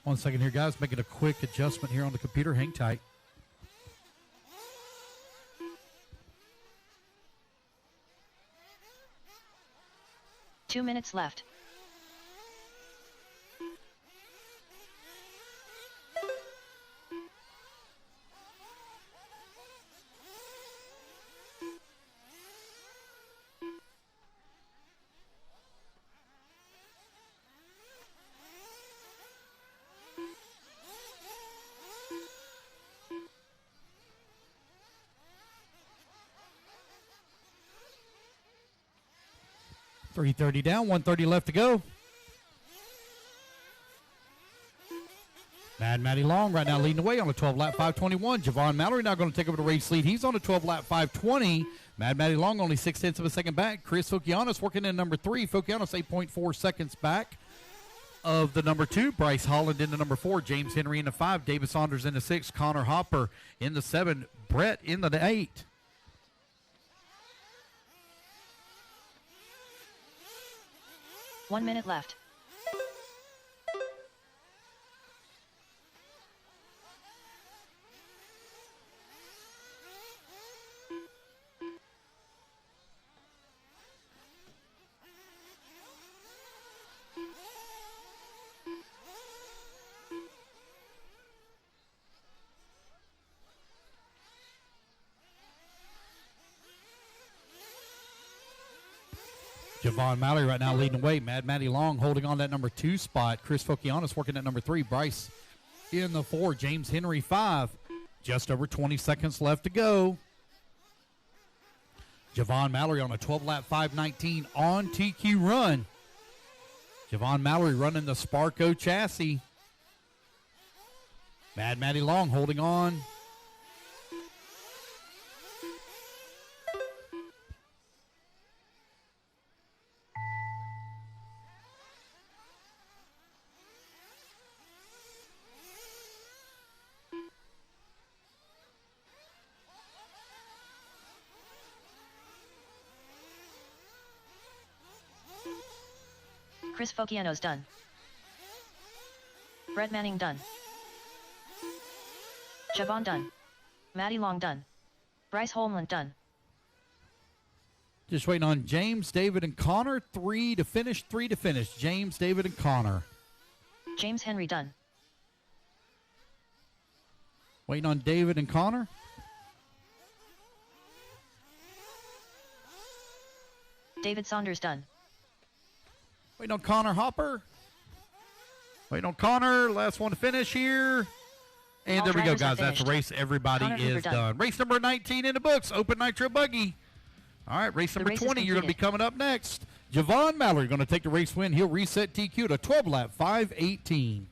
One second here, guys. Making a quick adjustment here on the computer. Hang tight. Two minutes left. .330 down, 130 left to go. Mad Matty Long right now leading the way on a 12-lap 5:21. Javon Mallory now going to take over the race lead. He's on a 12-lap 5:20. Mad Matty Long only 0.6 of a second back. Chris Fokianos working in number 3. Fokianos 8.4 seconds back of the number 2. Bryce Holland in the number 4. James Henry in the 5. David Saunders in the 6. Connor Hopper in the 7. Brett in the 8. One minute left. Javon Mallory right now leading the way. Mad Matty Long holding on that number 2 spot. Chris Fokianos working at number 3. Bryce in the 4. James Henry 5. Just over 20 seconds left to go. Javon Mallory on a 12-lap 5:19 on TQ run. Javon Mallory running the Sparco chassis. Mad Matty Long holding on. Chris Fokianos done. Brett Manning done. Javon done. Matty Long done. Bryce Holmland done. Just waiting on James, David, and Connor. 3 to finish. James, David, and Connor. James Henry done. Waiting on David and Connor. David Saunders done. Waiting on Connor Hopper. Waiting on Connor. Last one to finish here. And All there we go, drivers are guys. That's the finished. race. Everybody Connor Hoover is done. done. Race number 19 in the books. Open Nitro Buggy. All right, race number race is 20. You're going to be completed. coming up next. Javon Mallory going to take the race win. He'll reset TQ to 12-lap 5:18.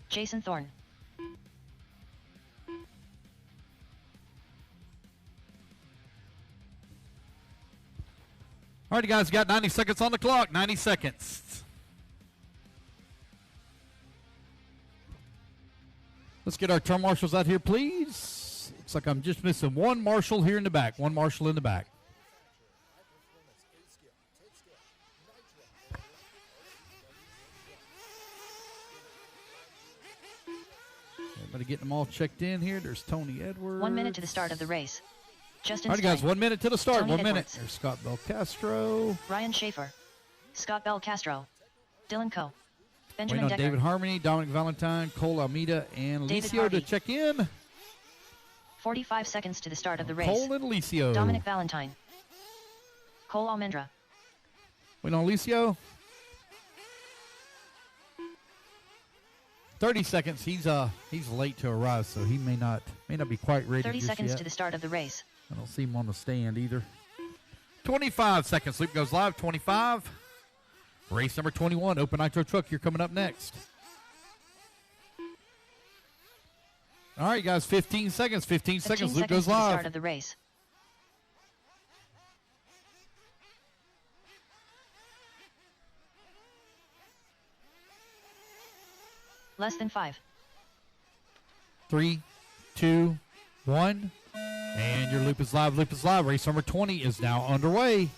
Jason Thorne. All right, guys, got 90 seconds on the clock. 90 seconds. Let's get our turn marshals out here, please. Looks like I'm just missing one marshal here in the back. One marshal in the back. Everybody getting them all checked in here. There's Tony Edwards. 1 minute to the start of the race. Justin All right, guys, Stein. 1 minute to the start. Tony 1 minute. Edwards. There's Scott Belcastro. Ryan Schaefer. Scott Bell Castro. Dylan Coe. Waiting Benjamin on Decker. David Harmony, Dominic Valentine, Cole Almeida, and David Licio to Harvey. check in. 45 seconds to the start of the race. Cole and Licio. Dominic Valentine. Cole Almendra. Waiting on Licio. 30 seconds. He's late to arrive, so he may not be quite ready 30 just seconds yet. to the start of the race. I don't see him on the stand either. 25 seconds. Loop goes live. 25. Race number 21. Open Nitro Truck. You're coming up next. All right, guys. 15 seconds. 15 seconds. Loop goes to the live. start of the race. Less than 5. 3, 2, 1. And your loop is live. Loop is live. Race number 20 is now underway.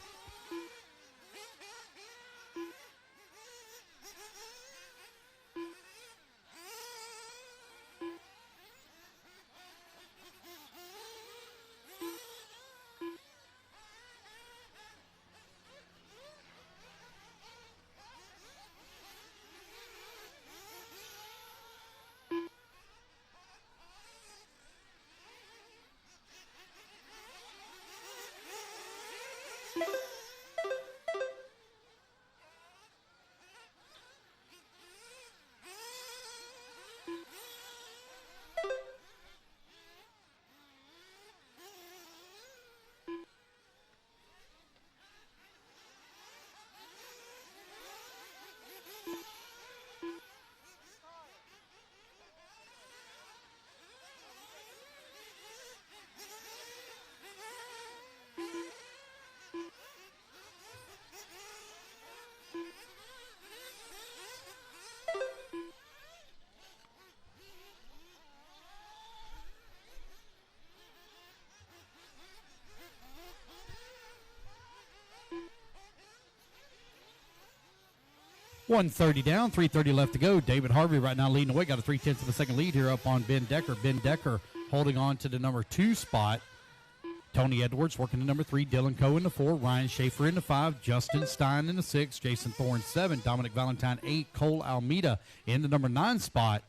1:30 down, 3:30 left to go. David Harvey right now leading the way. Got a 3/10 of a second lead here up on Ben Decker. Ben Decker holding on to the number 2 spot. Tony Edwards working the number 3. Dylan Coe in the 4. Ryan Schaefer in the 5. Justin Stein in the 6. Jason Thorne 7. Dominic Valentine 8. Cole Almeida in the number 9 spot.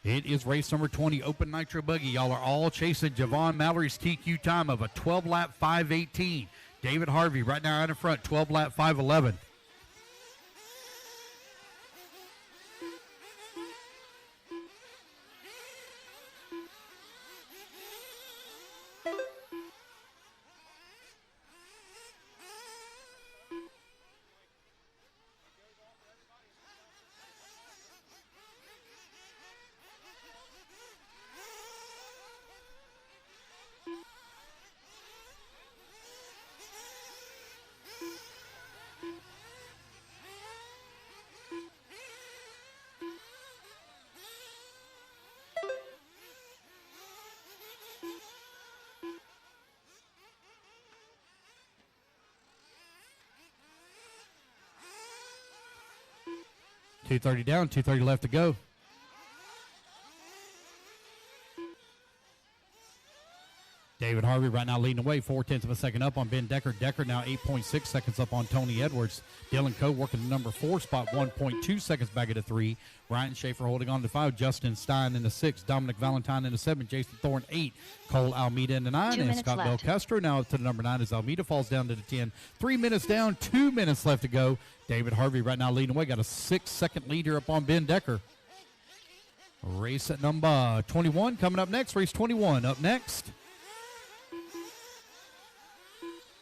It is race number 20, Open Nitro Buggy. Y'all are all chasing Javon Mallory's TQ time of a 12-lap 5:18. David Harvey right now out in front, 12-lap 5:11. .230 down, 2:30 left to go. David Harvey right now leading the way, 4/10 of a second up on Ben Decker. Decker now 8.6 seconds up on Tony Edwards. Dylan Coe working the number 4 spot, 1.2 seconds back at the 3. Ryan Schaefer holding on to 5. Justin Stein in the 6. Dominic Valentine in the 7. Jason Thorne 8. Cole Almeida in the 9. 2 And minutes Scott Bell left. Castro now up to the number 9 as Almeida falls down to the 10. 3 minutes down, 2 minutes left to go. David Harvey right now leading away. Got a 6-second leader up on Ben Decker. Race at number 21 coming up next. Race 21 up next.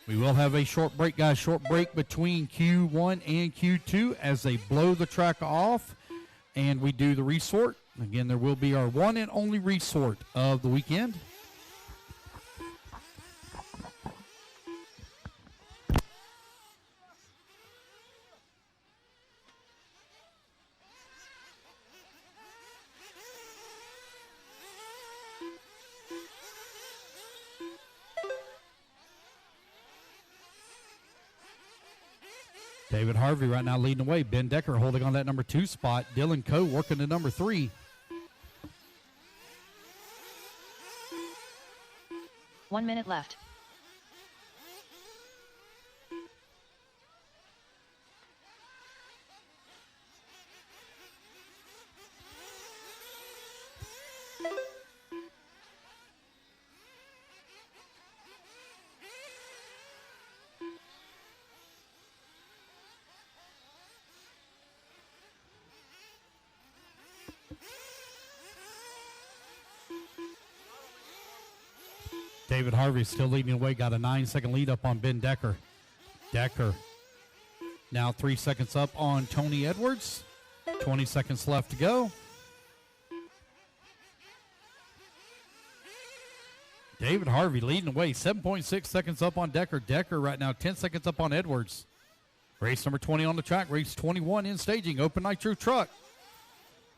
We will have a short break, guys. Short break between Q1 and Q2 as they blow the track off and we do the resort. Again, there will be our one and only resort of the weekend. David Harvey right now leading the way. Ben Decker holding on that number 2 spot. Dylan Coe working the number 3. 1 minute left. David Harvey still leading the way. Got a 9-second lead up on Ben Decker. Decker now 3 seconds up on Tony Edwards. 20 seconds left to go. David Harvey leading the way. 7.6 seconds up on Decker. Decker right now 10 seconds up on Edwards. Race number 20 on the track. Race 21 in staging. Open Nitro Truck.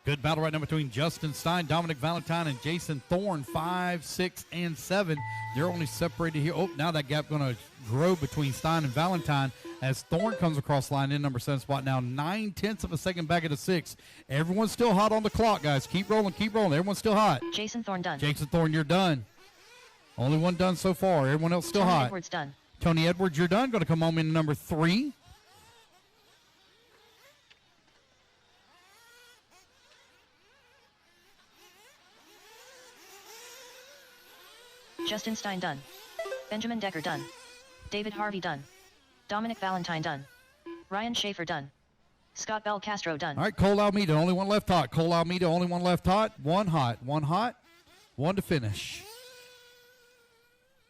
Good battle right now between Justin Stein, Dominic Valentine, and Jason Thorne, 5, 6, and 7. They're only separated here. Oh, now that gap going to grow between Stein and Valentine as Thorne comes across the line in number 7 spot. Now 9/10 of a second back at the 6. Everyone's still hot on the clock, guys. Keep rolling, keep rolling. Everyone's still hot. Jason Thorne done. Jason Thorne, you're done. Only one done so far. Everyone else still Tony hot. Edwards done. Tony Edwards, you're done. Going to come home in number 3. Justin Stein done. Benjamin Decker done. David Harvey done. Dominic Valentine done. Ryan Schaefer done. Scott Bell Castro done. All right, Cole Almeida, only one left hot. Cole Almeida, only one left hot. One hot, one to finish.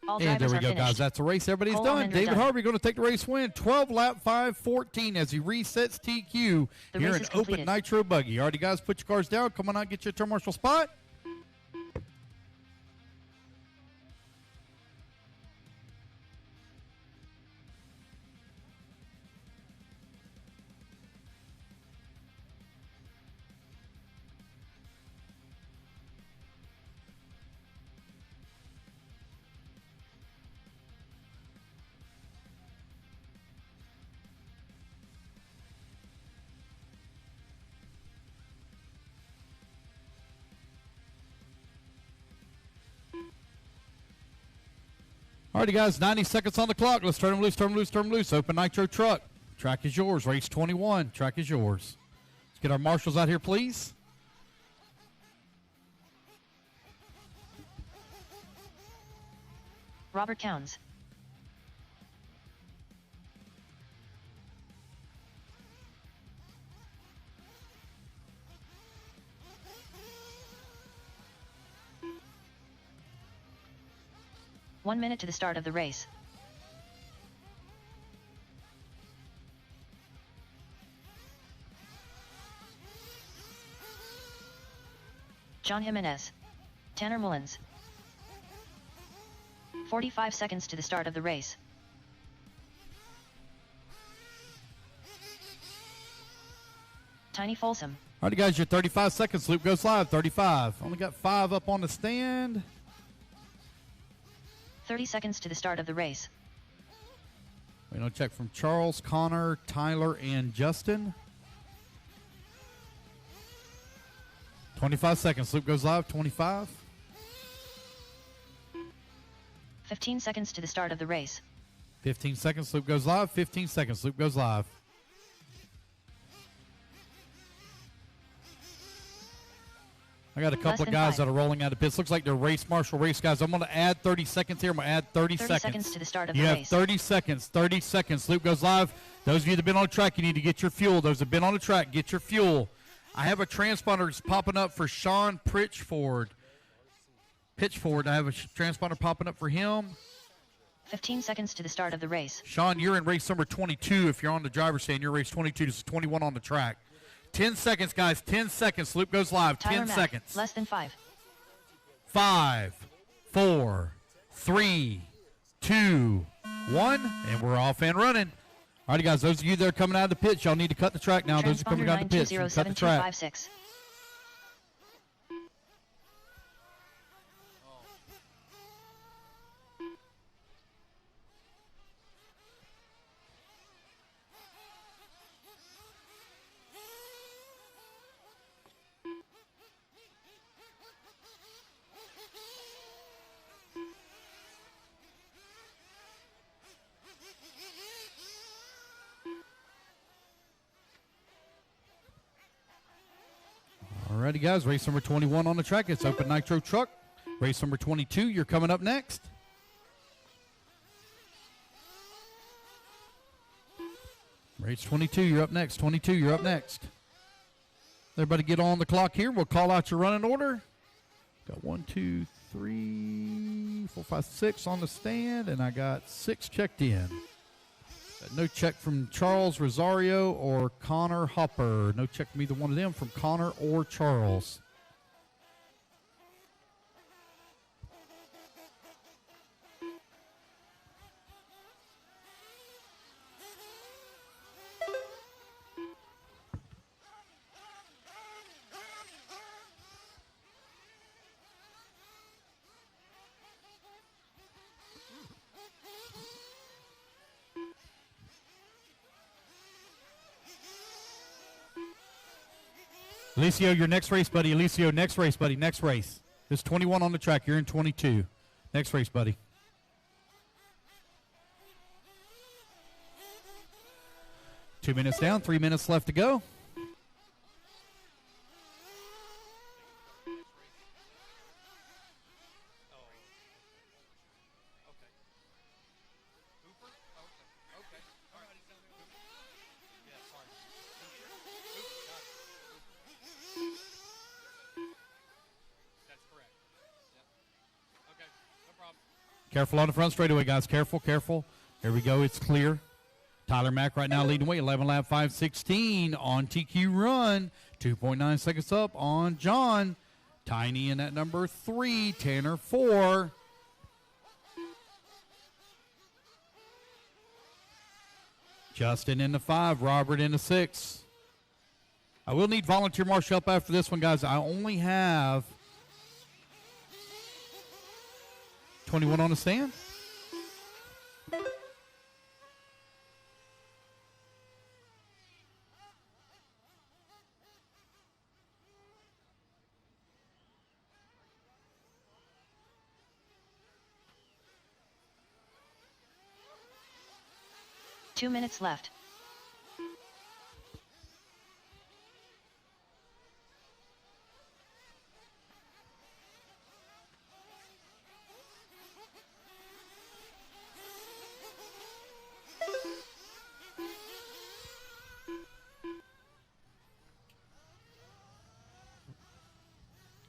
All And there drivers we are go, finished. guys. That's the race. Everybody's Cole done. Almeida David done. Harvey going to take the race win. 12-lap 5:14 as he resets TQ The here race in is Open completed. Nitro Buggy. All righty, guys, put your cars down. Come on out, get your turn marshal spot. Alrighty, guys, 90 seconds on the clock. Let's turn them loose, turn them loose, turn them loose. Open nitro truck. Track is yours. Race 21. Track is yours. Let's get our marshals out here, please. Robert Towns. One minute to the start of the race. John Jimenez. Tanner Mullins. 45 seconds to the start of the race. Tiny Folsom. All right, guys, your 35 seconds. Loop goes live. 35. Only got 5 up on the stand. 30 seconds to the start of the race. We're going to check from Charles, Connor, Tyler, and Justin. 25 seconds. Loop goes live. 25. 15 seconds to the start of the race. 15 seconds. Loop goes live. 15 seconds. Loop goes live. I got a couple of guys that are rolling out of pits. Looks like they're race marshal race guys. I'm going to add 30 seconds here. I'm going to add 30 seconds. 30 seconds to the start of the race. You race. have 30 seconds. 30 seconds. Loop goes live. Those of you that have been on the track, you need to get your fuel. Those that have been on the track, get your fuel. I have a transponder that's popping up for Sean Pitchford. I have a transponder popping up for him. 15 seconds to the start of the race. Sean, you're in race number 22. If you're on the driver's stand, you're race 22. This is 21 on the track. 10 seconds, guys. 10 seconds. Loop goes live. Tyler 10 Mack, seconds. Less than 5. 5, 4, 3, 2, 1, and we're off and running. All right, guys, those of you that are coming out of the pits, y'all need to cut the track now. Those are coming out of the pits, you can cut the track. 9207256. Alrighty, guys, race number 21 on the track. It's open nitro truck. Race number 22, you're coming up next. Race 22, you're up next. 22, you're up next. Everybody get on the clock here. We'll call out your running order. Got 1, 2, 3, 4, 5, 6 on the stand, and I got 6 checked in. No check from Charles Rosario or Connor Hopper. No check from either one of them from Connor or Charles. Alicio, your next race, buddy. Alicio, next race, buddy. Next race. There's 21 on the track. You're in 22. Next race, buddy. Two minutes down. 3 minutes left to go. Careful on the front straightaway, guys. Careful, careful. Here we go. It's clear. Tyler Mack right now leading away. 11 lap 5:16 on TQ run. 2.9 seconds up on John. Tiny in at number 3. Tanner 4. Justin in the 5. Robert in the 6. I will need volunteer marshal help after this one, guys. I only have 21 on the stand. 2 minutes left.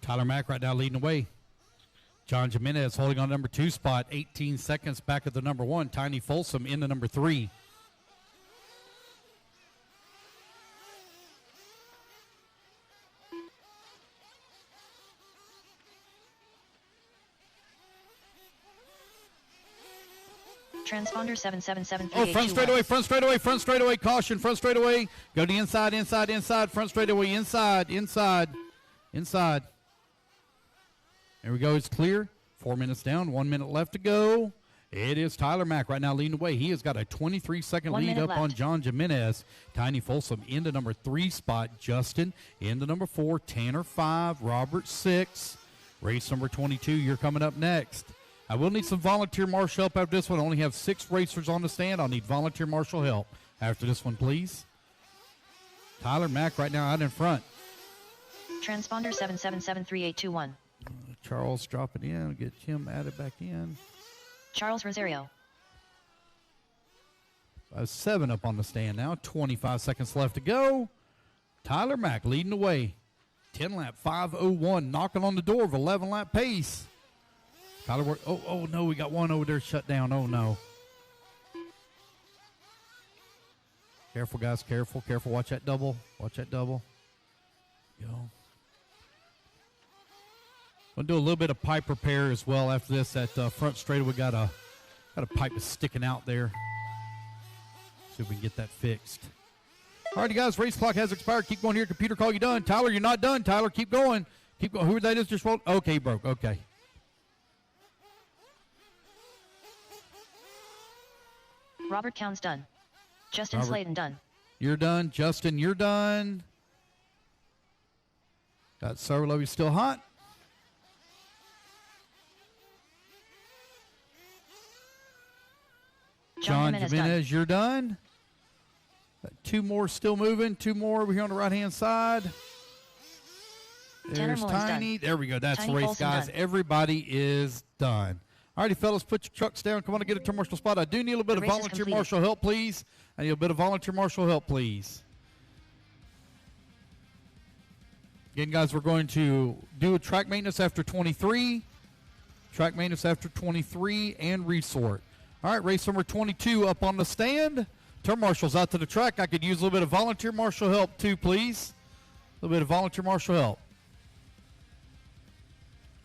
Tyler Mack right now leading the way. John Jimenez holding on number 2 spot. 18 seconds back of the number 1. Tiny Folsom in the number 3. Transponder 7773821. Oh, front straightaway, caution, front straightaway. Go to the inside, front straightaway, inside. There we go, it's clear. 4 minutes down, 1 minute left to go. It is Tyler Mack right now leading the way. He has got a 23-second 1 lead minute up left. on John Jimenez. Tiny Folsom into number 3 spot. Justin into number 4. Tanner 5. Robert 6. Race number 22, you're coming up next. I will need some volunteer marshal help after this one. I only have 6 racers on the stand. I'll need volunteer marshal help after this one, please. Tyler Mack right now out in front. Transponder 7773821. Charles dropping in. Get him added back in. Charles Rosario. I have 7 up on the stand now. 25 seconds left to go. Tyler Mack leading the way. 10 lap, 5:01. Knocking on the door of 11 lap pace. Tyler, oh no, we got one over there shut down. Oh no. Careful, guys. Careful. Watch that double. Go. We'll do a little bit of pipe repair as well after this. That front straightaway we got a pipe that's sticking out there. See if we can get that fixed. All right, guys. Race clock has expired. Keep going here. Computer call you done. Tyler, you're not done. Tyler, keep going. Keep going. Who that is just rolled? Okay, broke. Okay. Robert Counts done. Justin Robert. Slayton done. You're done. Justin, you're done. Got Sarah Lovey still hot. John Jimenez, you're done. Got 2 more still moving. 2 more over here on the right-hand side. Tanner There's Mullins Tiny. done. There we go. That's Tiny the race, Folsom guys. done. Everybody is done. All righty, fellas, put your trucks down. Come on and get a turn marshal spot. I do need a little bit The of race is volunteer completed. marshal help, please. I need a bit of volunteer marshal help, please. Again, guys, we're going to do a track maintenance after 23. Track maintenance after 23 and resort. All right, race number 22 up on the stand. Turn marshals out to the track. I could use a little bit of volunteer marshal help too, please. A little bit of volunteer marshal help.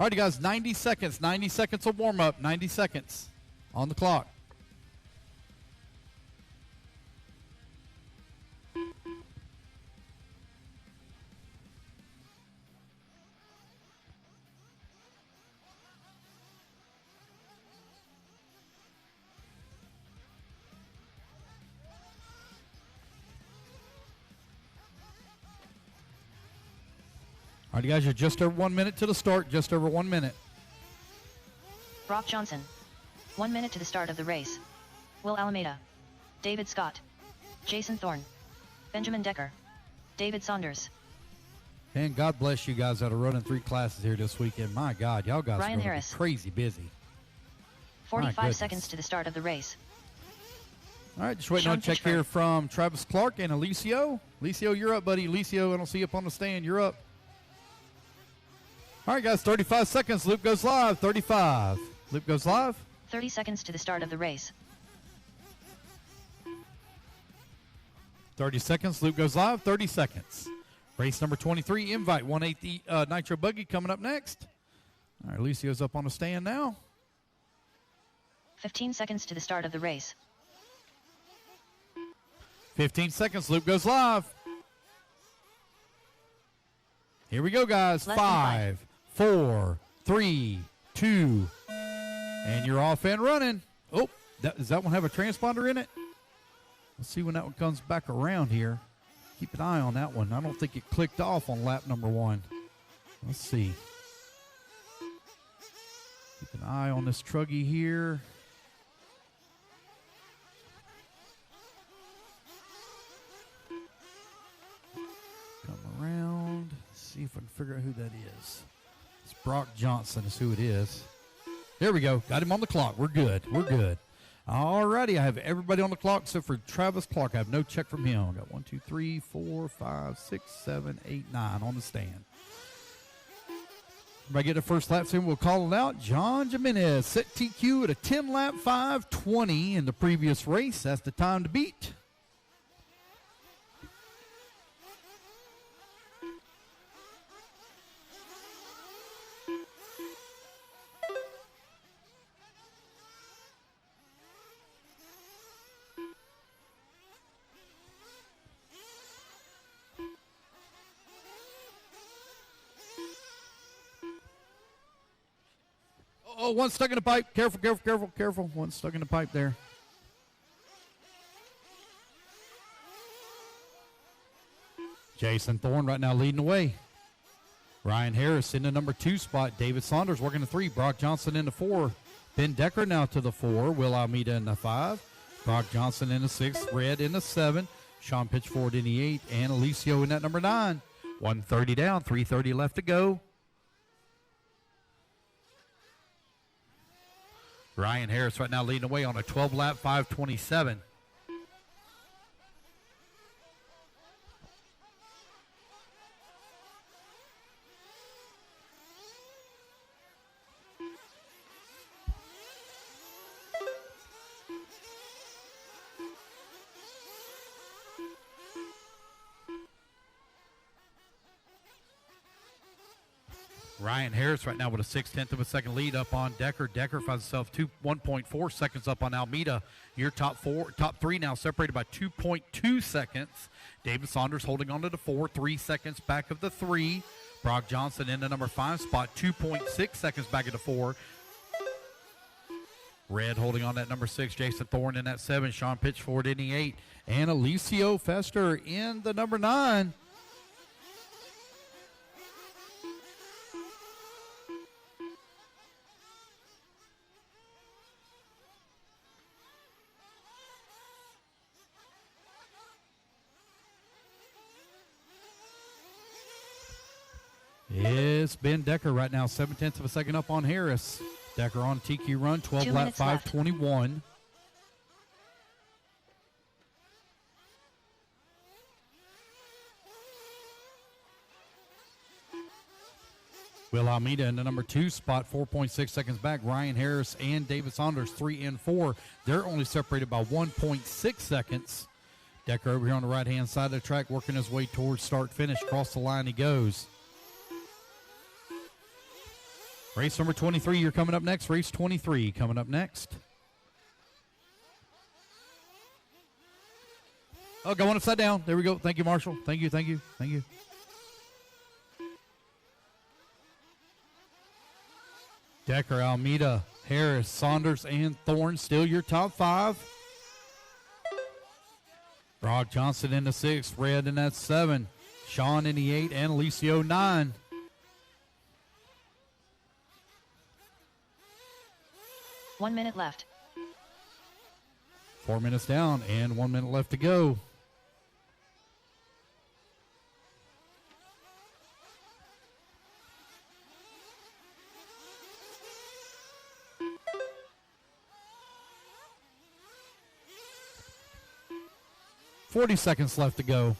All right, guys, 90 seconds. 90 seconds of warm-up. 90 seconds on the clock. All right, guys, you're just over 1 minute to the start. Just over 1 minute. Brock Johnson. 1 minute to the start of the race. Will Alameda. David Scott. Jason Thorne. Benjamin Decker. David Saunders. And God bless you guys that are running 3 classes here this weekend. My God, y'all guys Ryan are gonna be Harris. crazy busy. 45 goodness. seconds to the start of the race. All right, just waiting Sean on a check Fishburne. here from Travis Clark and Alicio. Alicio, you're up, buddy. Alicio, I don't see you up on the stand. You're up. All right, guys, 35 seconds. Loop goes live. 35. Loop goes live. 30 seconds to the start of the race. 30 seconds. Loop goes live. 30 seconds. Race number 23, Invite 180 Nitro Buggy coming up next. All right, Alicio's up on the stand now. 15 seconds to the start of the race. 15 seconds. Loop goes live. Here we go, guys. Less than 5, 4, 3, 2, and you're off and running. Oh, does that one have a transponder in it? Let's see when that one comes back around here. Keep an eye on that one. I don't think it clicked off on lap number 1. Let's see. Keep an eye on this truggy here. see if I can figure out who that is. It's Brock Johnson is who it is. There we go. Got him on the clock. We're good. We're good. All righty. I have everybody on the clock except for Travis Clark. I have no check from him. I got 1, 2, 3, 4, 5, 6, 7, 8, 9 on the stand. If I get the first lap soon, we'll call it out. John Jimenez set TQ at a 10-lap 5:20 in the previous race. That's the time to beat. Oh, one stuck in the pipe. Careful, careful, careful, careful. One stuck in the pipe there. Jason Thorne right now leading the way. Ryan Harris in the number 2 spot. David Saunders working the 3. Brock Johnson in the 4. Ben Decker now to the 4. Will Almeida in the 5. Brock Johnson in the 6. Red in the 7. Sean Pitchford in the 8. And Alicio in that number 9. 130 down, 330 left to go. Ryan Harris right now leading away on a 12-lap 5:27. Ryan Harris right now with a 6/10 of a second lead up on Decker. Decker finds himself 1.4 seconds up on Almeida. Your top 3 now separated by 2.2 seconds. David Saunders holding on to the 4, 3 seconds back of the 3. Brock Johnson in the number 5 spot, 2.6 seconds back of the 4. Red holding on that number 6. Jason Thorne in that 7. Sean Pitchford in the 8. And Alicio Fester in the number 9. It's Ben Decker right now, 7/10 of a second up on Harris. Decker on TQ run, 12-lap 5:21. Will Almeida in the number 2 spot, 4.6 seconds back. Ryan Harris and David Saunders, 3 and 4. They're only separated by 1.6 seconds. Decker over here on the right-hand side of the track working his way towards start-finish. Across the line he goes. Race number 23, you're coming up next. Race 23 coming up next. Oh, going upside down. There we go. Thank you, Marshall. Thank you, thank you, thank you. Decker, Almeida, Harris, Saunders, and Thorne still your top 5. Brock Johnson in the 6, Red in that 7, Sean in the 8, and Alicio 9. One minute left. 4 minutes down and 1 minute left to go. Forty seconds left to go.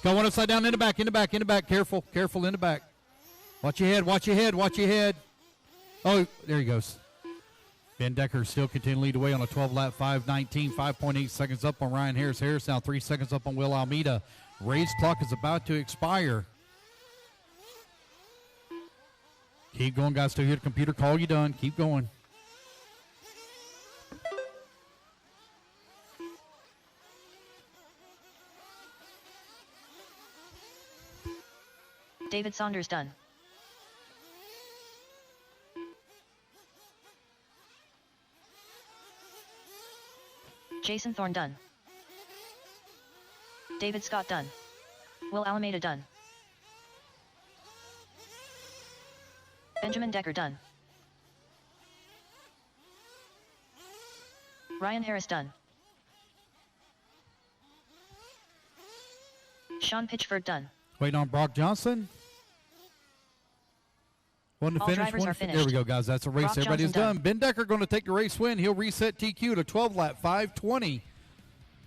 Going upside down in the back, in the back, in the back. Careful, careful in the back. Watch your head, watch your head, watch your head. Oh, there he goes. Ben Decker still continuing to lead away on a 12-lap 5:19, 5.8 seconds up on Ryan Harris. Harris now 3 seconds up on Will Almeida. Race clock is about to expire. Keep going, guys. Still hear the computer call you done. Keep going. David Saunders done. Jason Thorne done. David Scott done. Will Alameda done. Benjamin Decker done. Ryan Harris done. Sean Pitchford done. Waiting on Brock Johnson. One to All finish. drivers are finished. There we go, guys. That's a race. Brock Everybody's Johnson done. Ben Decker going to take the race win. He'll reset TQ to 12 lap 5:20.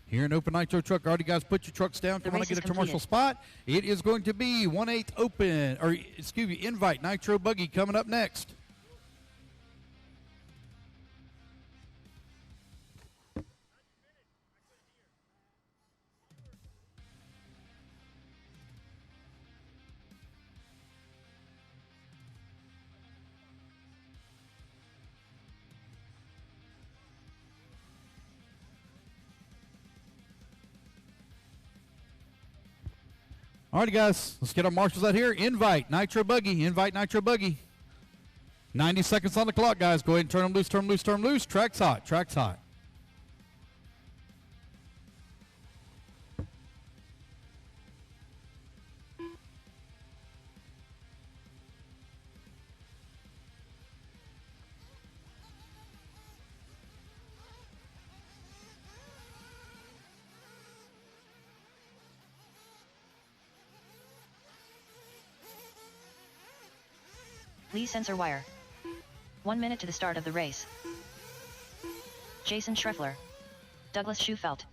Here in Open Nitro Truck. Already, guys, put your trucks down. If you want to get a commercial spot, it is going to be 1/8 Open, or excuse me, Invite Nitro Buggy coming up next. All right, guys, let's get our marshals out here. Invite Nitro Buggy. Invite Nitro Buggy. 90 seconds on the clock, guys. Go ahead and turn them loose, turn them loose, turn them loose. Track's hot. Track's hot. Lee sensor wire. 1 minute to the start of the race. Jason Schreffler. Douglas Schufelt.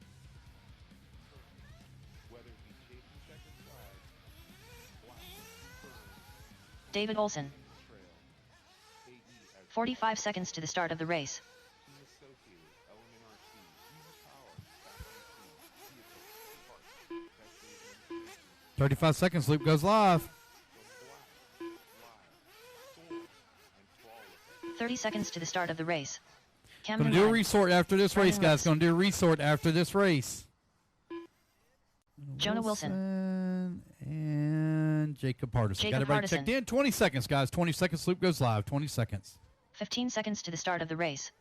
David Olson. 45 seconds to the start of the race. 35 seconds. Loop goes live. 30 seconds to the start of the race. Going Camden to do a Line. resort after this race, Brandon guys. Going to do a resort after this race. Jonah Wilson. And Jacob Hardison. Jacob Got everybody Hardison. checked in. 20 seconds, guys. 20 seconds. Loop goes live. 20 seconds. 15 seconds to the start of the race.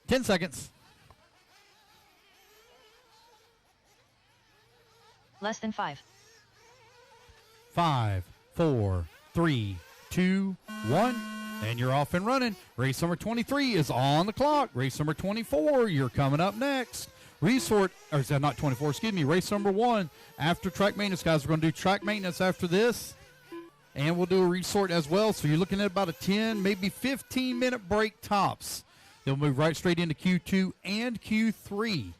10 seconds. Less than 5. 5, 4, 3, 2, 1. And you're off and running. Race number 23 is on the clock. Race number 24, you're coming up next. Resort, or is that not 24? Excuse me. Race number 1 after track maintenance, guys. We're going to do track maintenance after this. And we'll do a resort as well. So you're looking at about a 10, maybe 15-minute break tops. They'll move right straight into Q2 and Q3.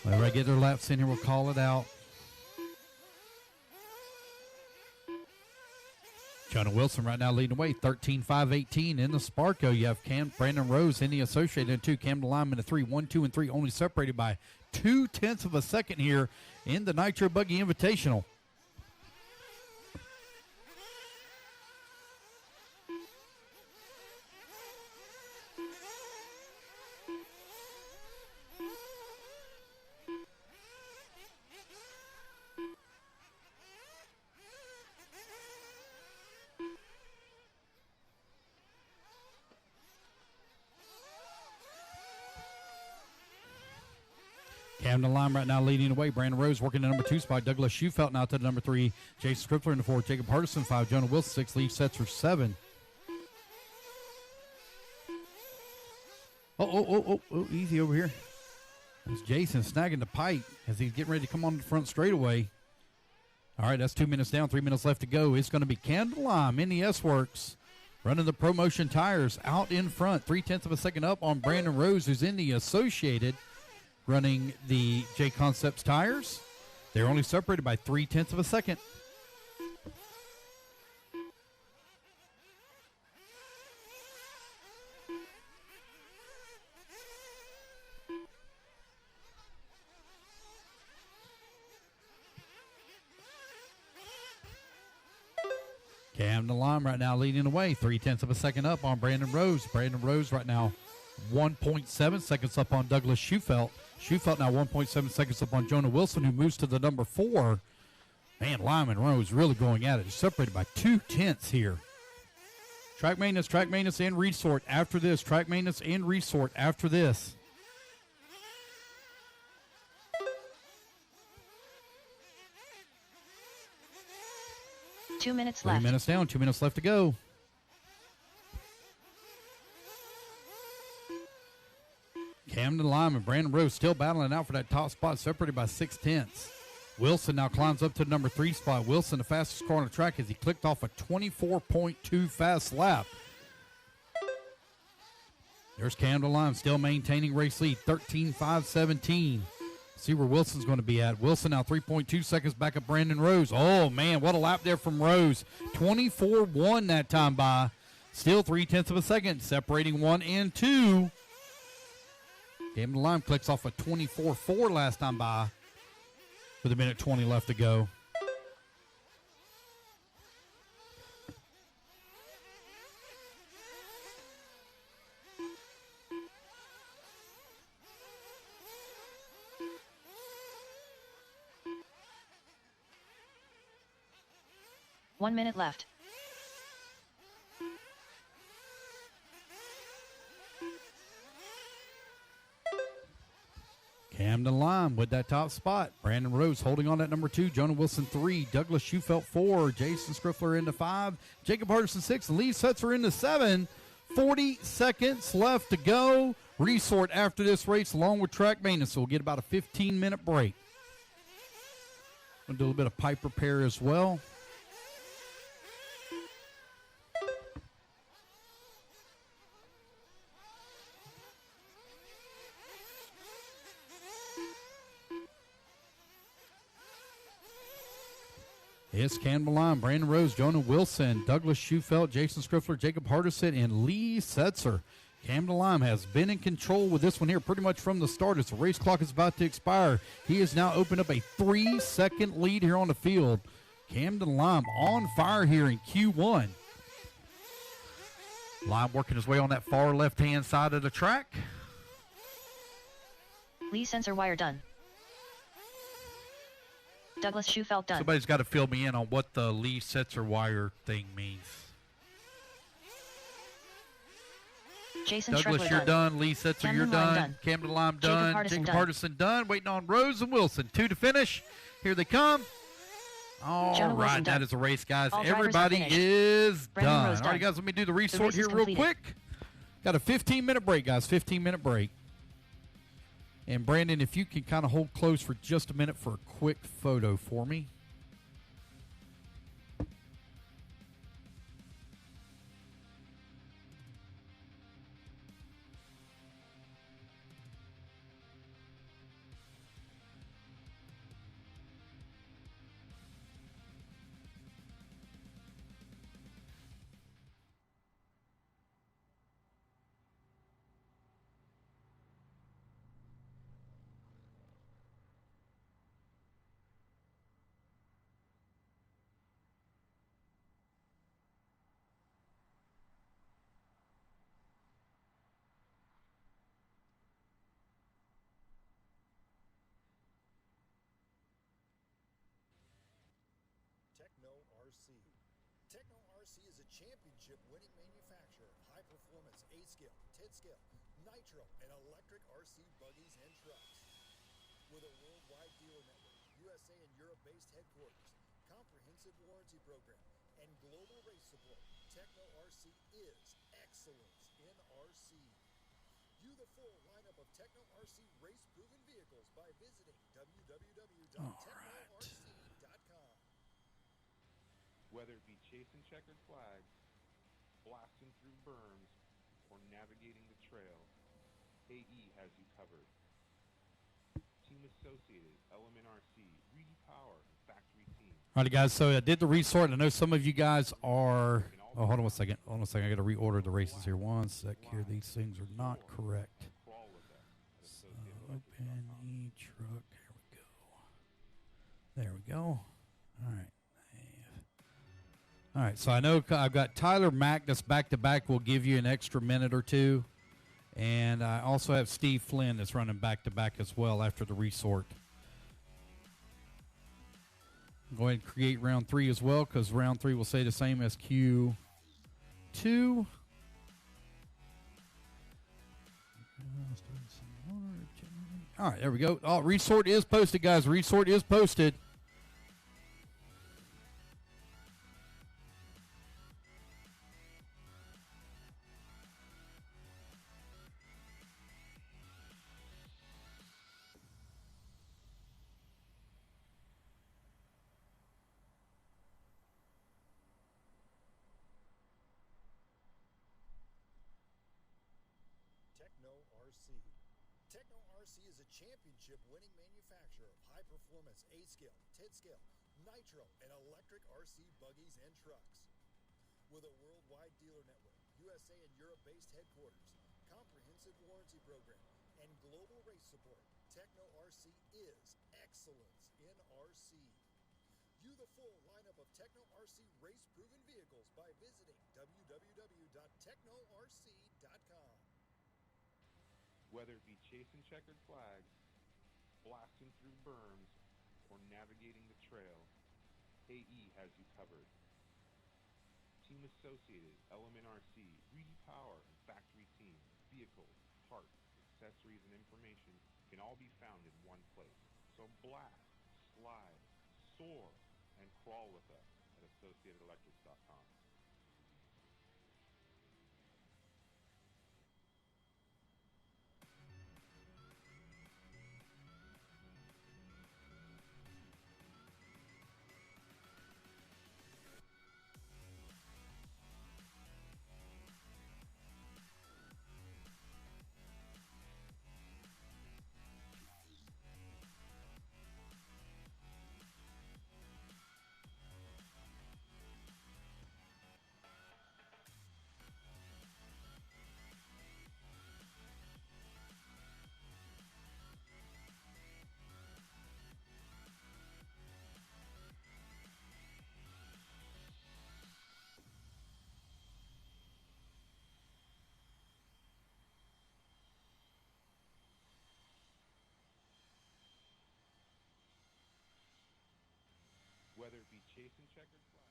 Whenever I get their laps in here, we'll call it out. Jonah Wilson right now leading the way, 13-5-18 in the Sparko. You have Brandon Rose in the Associated in 2, Camden Lyman in 3, 1, 2, and 3, only separated by 0.2 of a second here in the Nitro Buggy Invitational. Camden Lime right now leading the way. Brandon Rose working the number 2 spot. Douglas Schufelt now to the number 3. Jason Skripler in the 4. Jacob Hardison 5. Jonah Wilson 6. Lee Setzer 7. Oh, easy over here. That's Jason snagging the pipe as he's getting ready to come on the front straightaway. All right, that's 2 minutes down, 3 minutes left to go. It's going to be Camden Lime in the S-Works running the ProMotion tires out in front. 0.3 of a second up on Brandon Rose, who's in the Associated, running the J Concepts tires. They're only separated by 0.3 of a second. Camden Lime right now leading the way. 0.3 of a second up on Brandon Rose. Brandon Rose right now 1.7 seconds up on Douglas Schufelt. Schufelt now 1.7 seconds up on Jonah Wilson, who moves to the number 4. Man, Lime and Rose really going at it. They're separated by 0.2 here. Track maintenance, and resort after this. Track maintenance and resort after this. Two minutes 3 left. minutes down, 2 minutes left to go. Camden Lime and Brandon Rose still battling out for that top spot, separated by 0.6. Wilson now climbs up to the number 3 spot. Wilson, the fastest car on the track, as he clicked off a 24.2 fast lap. There's Camden Lime still maintaining race lead, 13.517. See where Wilson's going to be at. Wilson now 3.2 seconds back at Brandon Rose. Oh, man, what a lap there from Rose. 24.1 that time by. Still 0.3 of a second, separating 1 and 2. Camden Lime clicks off a 24.4 last time by with 1:20 left to go. One minute left. Camden Lime with that top spot. Brandon Rose holding on at number 2. Jonah Wilson 3. Douglas Schufelt 4. Jason Skriffler into 5. Jacob Hardison 6. And Lee Setzer into 7. 40 seconds left to go. Resort after this race along with track maintenance. So we'll get about a 15-minute break. We'll do a little bit of pipe repair as well. It's Camden Lime, Brandon Rose, Jonah Wilson, Douglas Schufelt, Jason Skriffler, Jacob Hardison, and Lee Setzer. Camden Lime has been in control with this one here pretty much from the start as the race clock is about to expire. He has now opened up a 3-second lead here on the field. Camden Lime on fire here in Q1. Lime working his way on that far left-hand side of the track. Lee sensor wire done. Douglas Schufelt done. Somebody's got to fill me in on what the Lee Setzer wire thing means. Jason Douglas, Schreckler you're done. Lee Setzer, Camden you're Lime done. Camden Lime done. Jacob Jacob Hardison Hardison done. Waiting on Rose and Wilson. 2 to finish. Here they come. All Jonah right, Wilson that done. is a race, guys. All drivers Everybody are finished. is Brandon done. Rose All right, done. guys, let me do the resort race is here real completed. quick. Got a 15-minute break, guys. 15-minute break. And, Brandon, if you can kind of hold close for just a minute for a quick photo for me. Techno RC is a championship-winning manufacturer of high-performance 8-scale, 10-scale, nitro, and electric RC buggies and trucks. With a worldwide dealer network, USA and Europe-based headquarters, comprehensive warranty program, and global race support, Techno RC is excellence in RC. View the full lineup of Techno RC race-proven vehicles by visiting www.technorc.com. Whether it be chasing checkered flags, blasting through berms, or navigating the trail, AE has you covered. Team Associated, Element RC, Reedy Power, and Factory Team. All right, guys, so I did the resort. I know some of you guys are... Oh, hold on one second. Hold on a second. I got to reorder the races here. One sec here. These things are not correct. So, open e-truck. There we go. All right. All right, so I know I've got Tyler Mack that's back-to-back. Will give you an extra minute or two. And I also have Steve Flynn that's running back-to-back as well after the resort. Go ahead and create round 3 as well, because round 3 will say the same as Q2. All right, there we go. Oh, resort is posted, guys. Resort is posted. Techno RC. Techno RC is a championship-winning manufacturer of high-performance 8-scale, 10-scale, nitro, and electric RC buggies and trucks. With a worldwide dealer network, USA and Europe-based headquarters, comprehensive warranty program, and global race support, Techno RC is excellence in RC. View the full lineup of Techno RC race-proven vehicles by visiting www.technorc.com. Whether it be chasing checkered flags, blasting through berms, or navigating the trail, AE has you covered. Team Associated, Element RC, Reedy Power, and Factory Team, vehicles, parts, accessories, and information can all be found in one place. So blast, slide, soar, and crawl with us at AssociatedElectrics.com. Whether it be chasing checkered flags.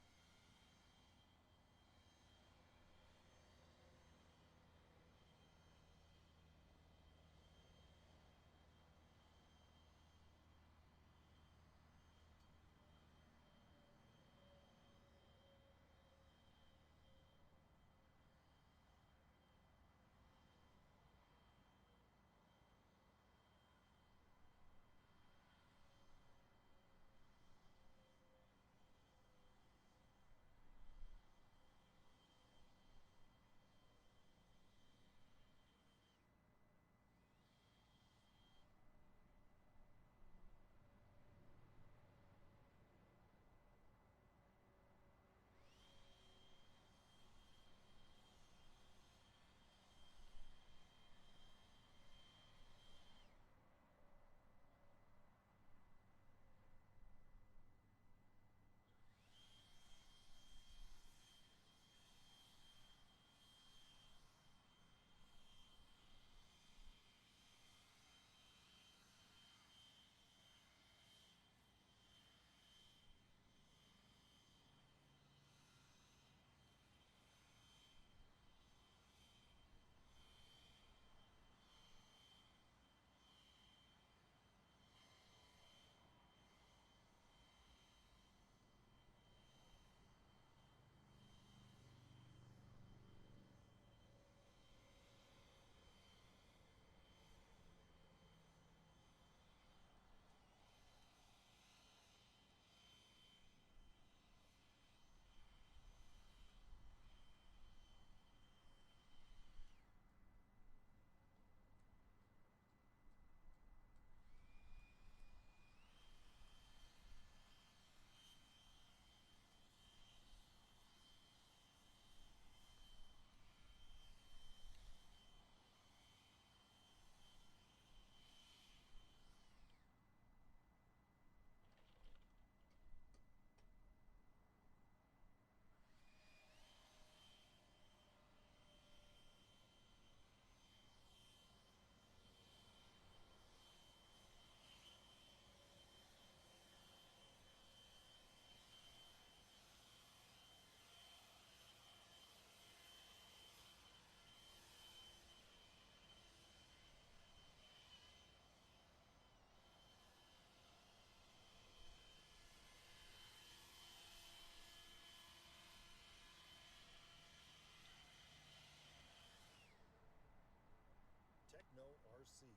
RC.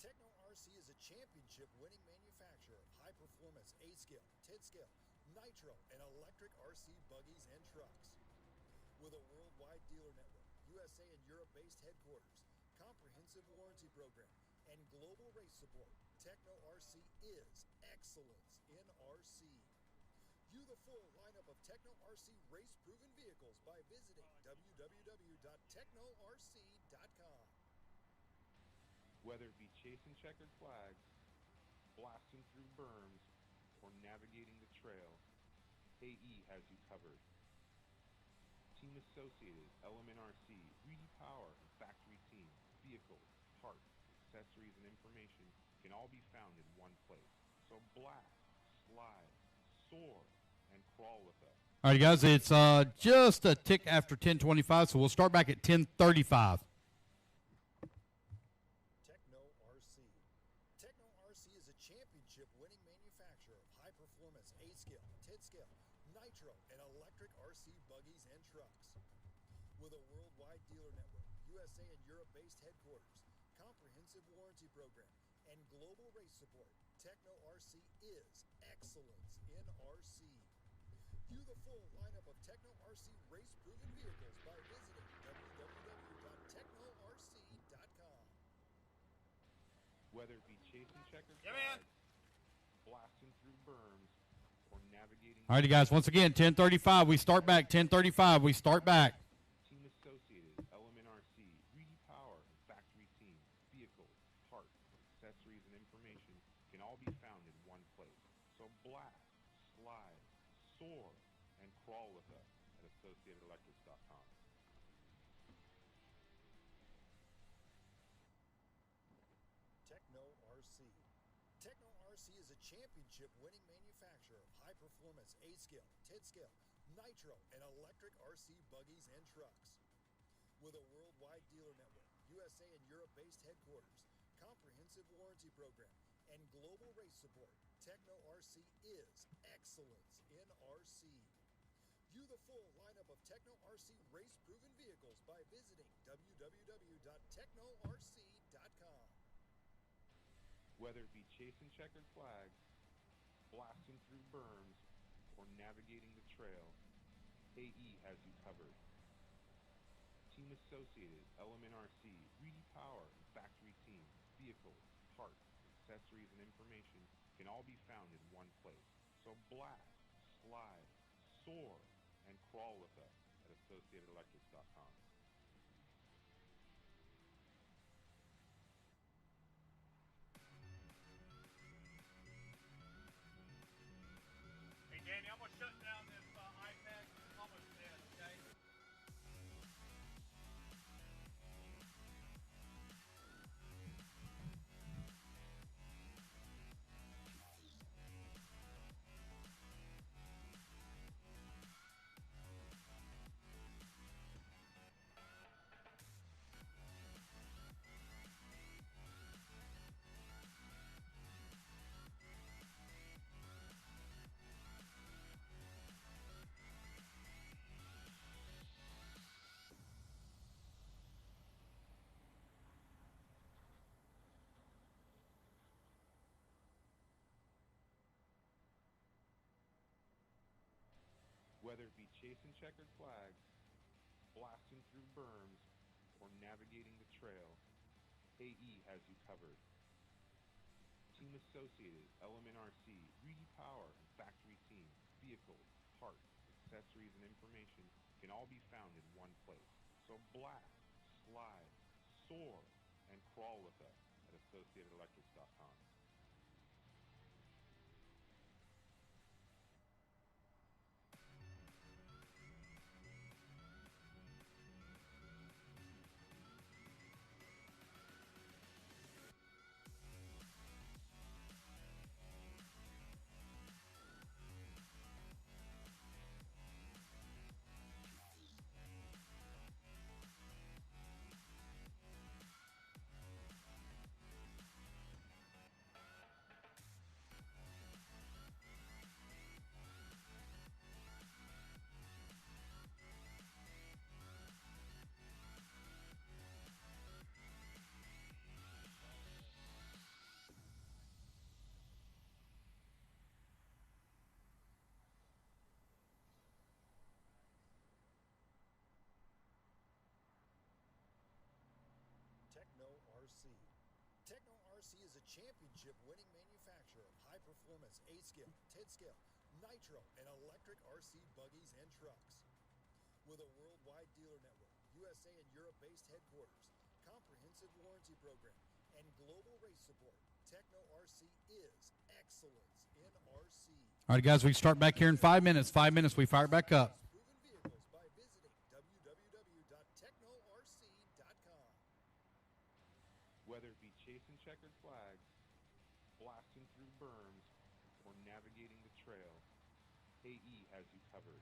Techno RC is a championship-winning manufacturer of high-performance 8-scale, 10-scale, nitro, and electric RC buggies and trucks. With a worldwide dealer network, USA and Europe-based headquarters, comprehensive warranty program, and global race support, Techno RC is excellence in RC. View the full lineup of Techno RC race-proven vehicles by visiting www.technorc.com. Whether it be chasing checkered flags, blasting through berms, or navigating the trail, AE has you covered. Team Associated, Element RC, Reedy Power, and Factory Team, vehicles, parts, accessories, and information can all be found in one place. So blast, slide, soar, and crawl with us. All right, guys, it's just a tick after 10:25, so we'll start back at 10:35. Techno RC. Techno RC is a championship-winning manufacturer of high-performance 8-scale, 10-scale, nitro, and electric RC buggies and trucks. With a worldwide dealer network, USA and Europe-based headquarters, comprehensive warranty program, and global race support, Techno RC is excellence in RC. View the full lineup of Techno RC race-proven vehicles by visiting www.technorc.com. Whether it be chasing checkered Yeah, man. flags, blasting through berms, or navigating... All righty, guys, once again, 10:35, we start back. 10:35, we start back. Team Associated, Element RC, Reedy Power, and Factory Team, vehicles, parts, accessories, and information can all be found in one place. So blast, slide, soar, and crawl with us at AssociatedElectrics.com. Techno RC. Techno RC is a championship-winning manufacturer of high-performance 8-scale, 10-scale, nitro, and electric RC buggies and trucks. With a worldwide dealer network, USA and Europe-based headquarters, comprehensive warranty program, and global race support, Techno RC is excellence in RC. View the full lineup of Techno RC race-proven vehicles by visiting www.technorc.com. Whether it be chasing checkered flags, blasting through berms, or navigating the trail, AE has you covered. Team Associated, Element RC, Reedy Power, and Factory Team, vehicles, parts, accessories, and information can all be found in one place. So blast, slide, soar, and crawl with us at AssociatedElectrics.com. Hey, Danny, I'm going to shut down this iPad. It's almost dead, okay? Whether it be chasing checkered flags, blasting through berms, or navigating the trail, AE has you covered. Team Associated, Element RC, Reedy Power, and Factory Team, vehicles, parts, accessories, and information can all be found in one place. So blast, slide, soar, and crawl with us at AssociatedElectrics.com. RC is a championship-winning manufacturer of high-performance 8-scale, 10-scale, nitro, and electric RC buggies and trucks. With a worldwide dealer network, USA and Europe-based headquarters, comprehensive warranty program, and global race support, Techno RC is excellence in RC. All right, guys, we start back here in 5 minutes. 5 minutes, we fire back up. Proven vehicles by visiting www.technorc.com. Whether it be chasing checkered flags, blasting through berms, or navigating the trail, AE has you covered.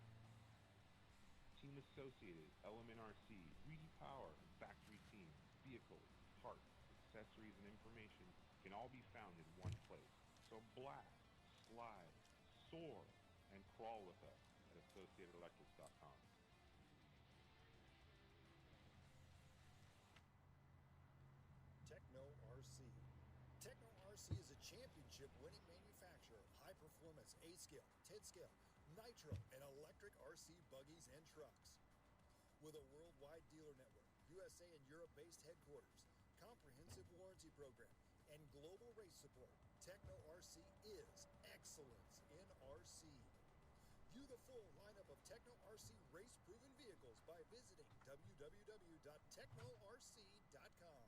Team Associated, Element RC, Reedy Power, and Factory Team, vehicles, parts, accessories, and information can all be found in one place. So blast, slide, soar, and crawl with us at AssociatedElectrics.com. Techno RC. Techno RC is a championship-winning manufacturer of high-performance 8-scale, 10-scale, nitro, and electric RC buggies and trucks. With a worldwide dealer network, USA and Europe-based headquarters, comprehensive warranty program, and global race support, Techno RC is excellence in RC. View the full lineup of Techno RC race-proven vehicles by visiting www.technorc.com.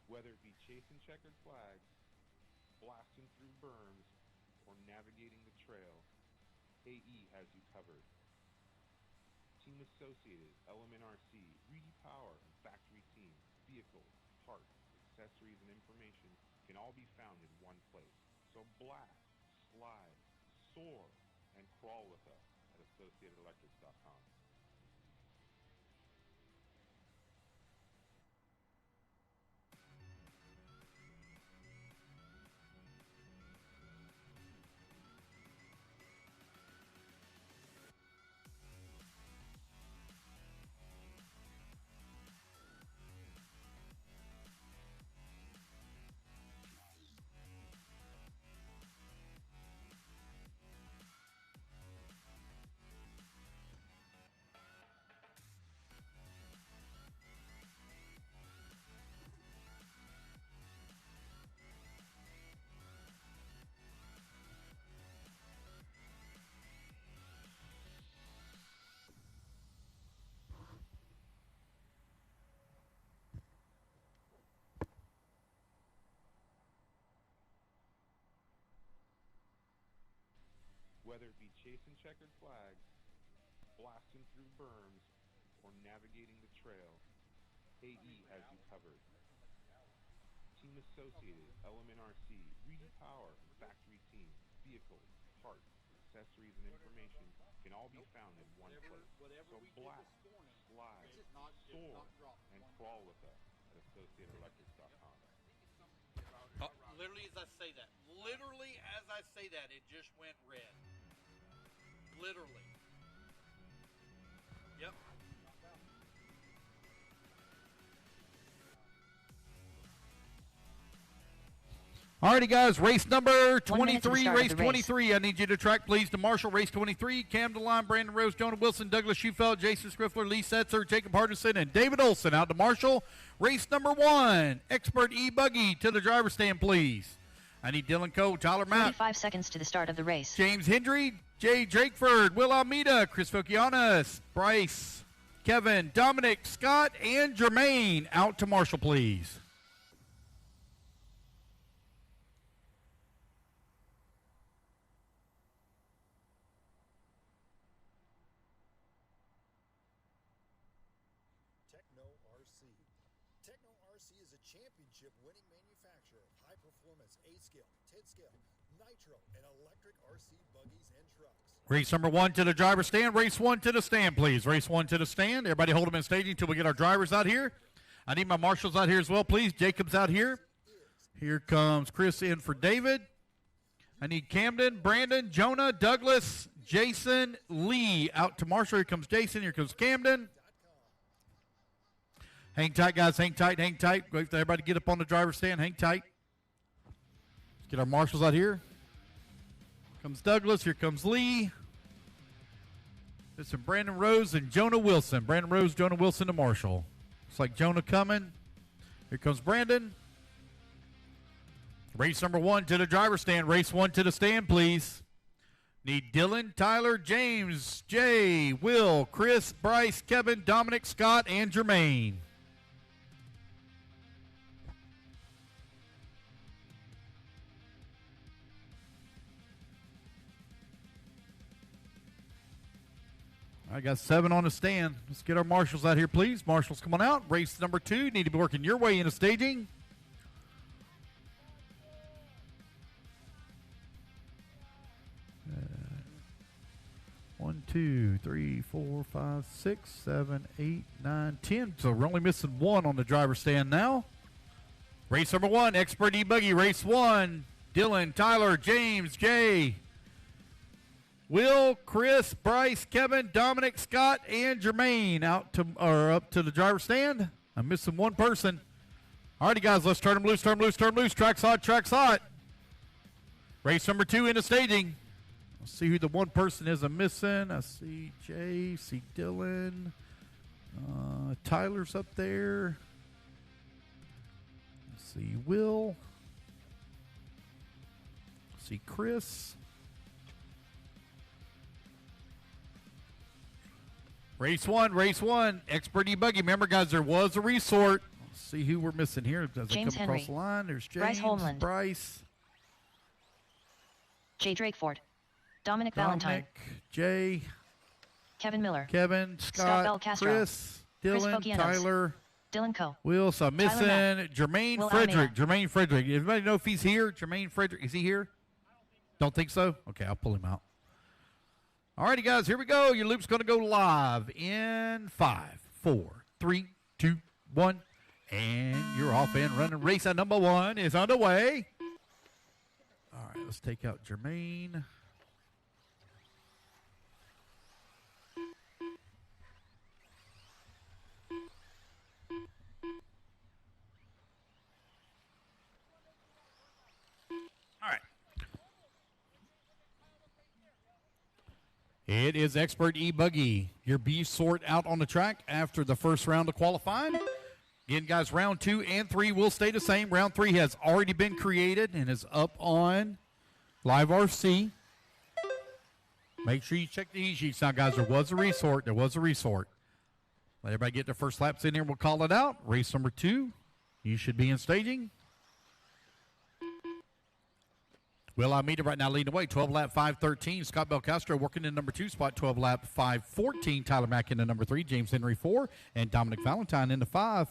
Whether it be chasing checkered flags, blasting through berms, or navigating the trail, AE has you covered. Team Associated, Element RC, Reedy Power, and Factory Team, vehicles, parts, accessories, and information can all be found in one place. So blast, slide, soar, and crawl with us at AssociatedElectrics.com. Whether it be chasing checkered flags, blasting through berms, or navigating the trail, AE has you covered. Team Associated, Element RC, Reedy Power, and Factory Team, vehicles, parts, accessories, and information can all be found in one place. So blast, slide, soar, and crawl with us at AssociatedElectrics.com. Literally as I say that. Literally as I say that, it just went red. Literally. Yep. Alrighty, guys, race number 23, race race. 23. I need you to track, please, to Marshall. Race 23, Cam DeLine, Brandon Rose, Jonah Wilson, Douglas Schufeld, Jason Scriffler, Lee Setzer, Jacob Hardison, and David Olson out to Marshall. Race number 1, Expert E-Buggy to the driver's stand, please. I need Dylan Cole, Tyler Mapp, 45 seconds to the start of the race. James Hendry, Jay Drakeford, Will Almeida, Chris Fokianis, Bryce, Kevin, Dominic, Scott, and Jermaine out to Marshall, please. Techno RC. Techno RC is a championship-winning manufacturer of high-performance 8-scale, 10-scale, nitro, and electric RC buggies and trucks. Race number 1 to the driver's stand. Race 1 to the stand, please. Race 1 to the stand. Everybody hold them in staging until we get our drivers out here. I need my marshals out here as well, please. Jacob's out here. Here comes Chris in for David. I need Camden, Brandon, Jonah, Douglas, Jason, Lee out to Marshall. Here comes Jason. Here comes Camden. Hang tight, guys. Hang tight, hang tight. Wait for everybody to get up on the driver's stand. Hang tight. Let's get our marshals out here. Here comes Douglas. Here comes Lee. There's some Brandon Rose and Jonah Wilson. Brandon Rose, Jonah Wilson to Marshall. Looks like Jonah coming. Here comes Brandon. Race number 1 to the driver's stand. Race 1 to the stand, please. Need Dylan, Tyler, James, Jay, Will, Chris, Bryce, Kevin, Dominic, Scott, and Jermaine. I got 7 on the stand. Let's get our marshals out here, please. Marshals, come on out. Race number 2. Need to be working your way into staging. One, 2, 3, 4, 5, 6, 7, 8, 9, 10. So we're only missing 1 on the driver's stand now. Race number 1, Expert ebuggy. Race 1, Dylan, Tyler, James, Jay, Will, Chris, Bryce, Kevin, Dominic, Scott, and Jermaine up to the driver's stand. I'm missing 1 person. All righty, guys, let's turn them loose, turn them loose, turn them loose. Track's hot, track's hot. Race number 2 into staging. Let's see who the 1 person is I'm missing. I see Jay, see Dylan. Tyler's up there. Let's see Will. See Chris. Race 1, Expert ebuggy. Remember, guys, there was a resort. Let's see who we're missing here. Does James it come Henry. across the line? There's James, Bryce Holmland. Bryce, Jay Drakeford. Dominic Valentine. Dominic, Jay, Kevin Miller. Kevin, Scott Scott, Belcastro. Chris, Dylan, Fogianos. Tyler, Dylan Coe. Will. So I'm missing Tyler Jermaine Will Frederick. Almeida. Jermaine Frederick. Anybody know if he's here? Jermaine Frederick. Is he here? Don't think so? Okay, I'll pull him out. All righty, guys, here we go. Your loop's going to go live in 5, 4, 3, 2, 1. And you're off and running. Race at number 1 is underway. All right, let's take out Jermaine. All right. It is Expert ebuggy. Your B sort out on the track after the first round of qualifying. Again, guys, round 2 and 3 will stay the same. Round 3 has already been created and is up on Live RC. Make sure you check the e-sheets now, guys. There was a resort. Let everybody get their first laps in here. We'll call it out. Race number 2. You should be in staging. Will Almeida right now leading the way, 12 lap 5:13. Scott Belcastro working in number 2 spot, 12 lap 5:14. Tyler Mack in the number 3, James Henry 4, and Dominic Valentine in the 5.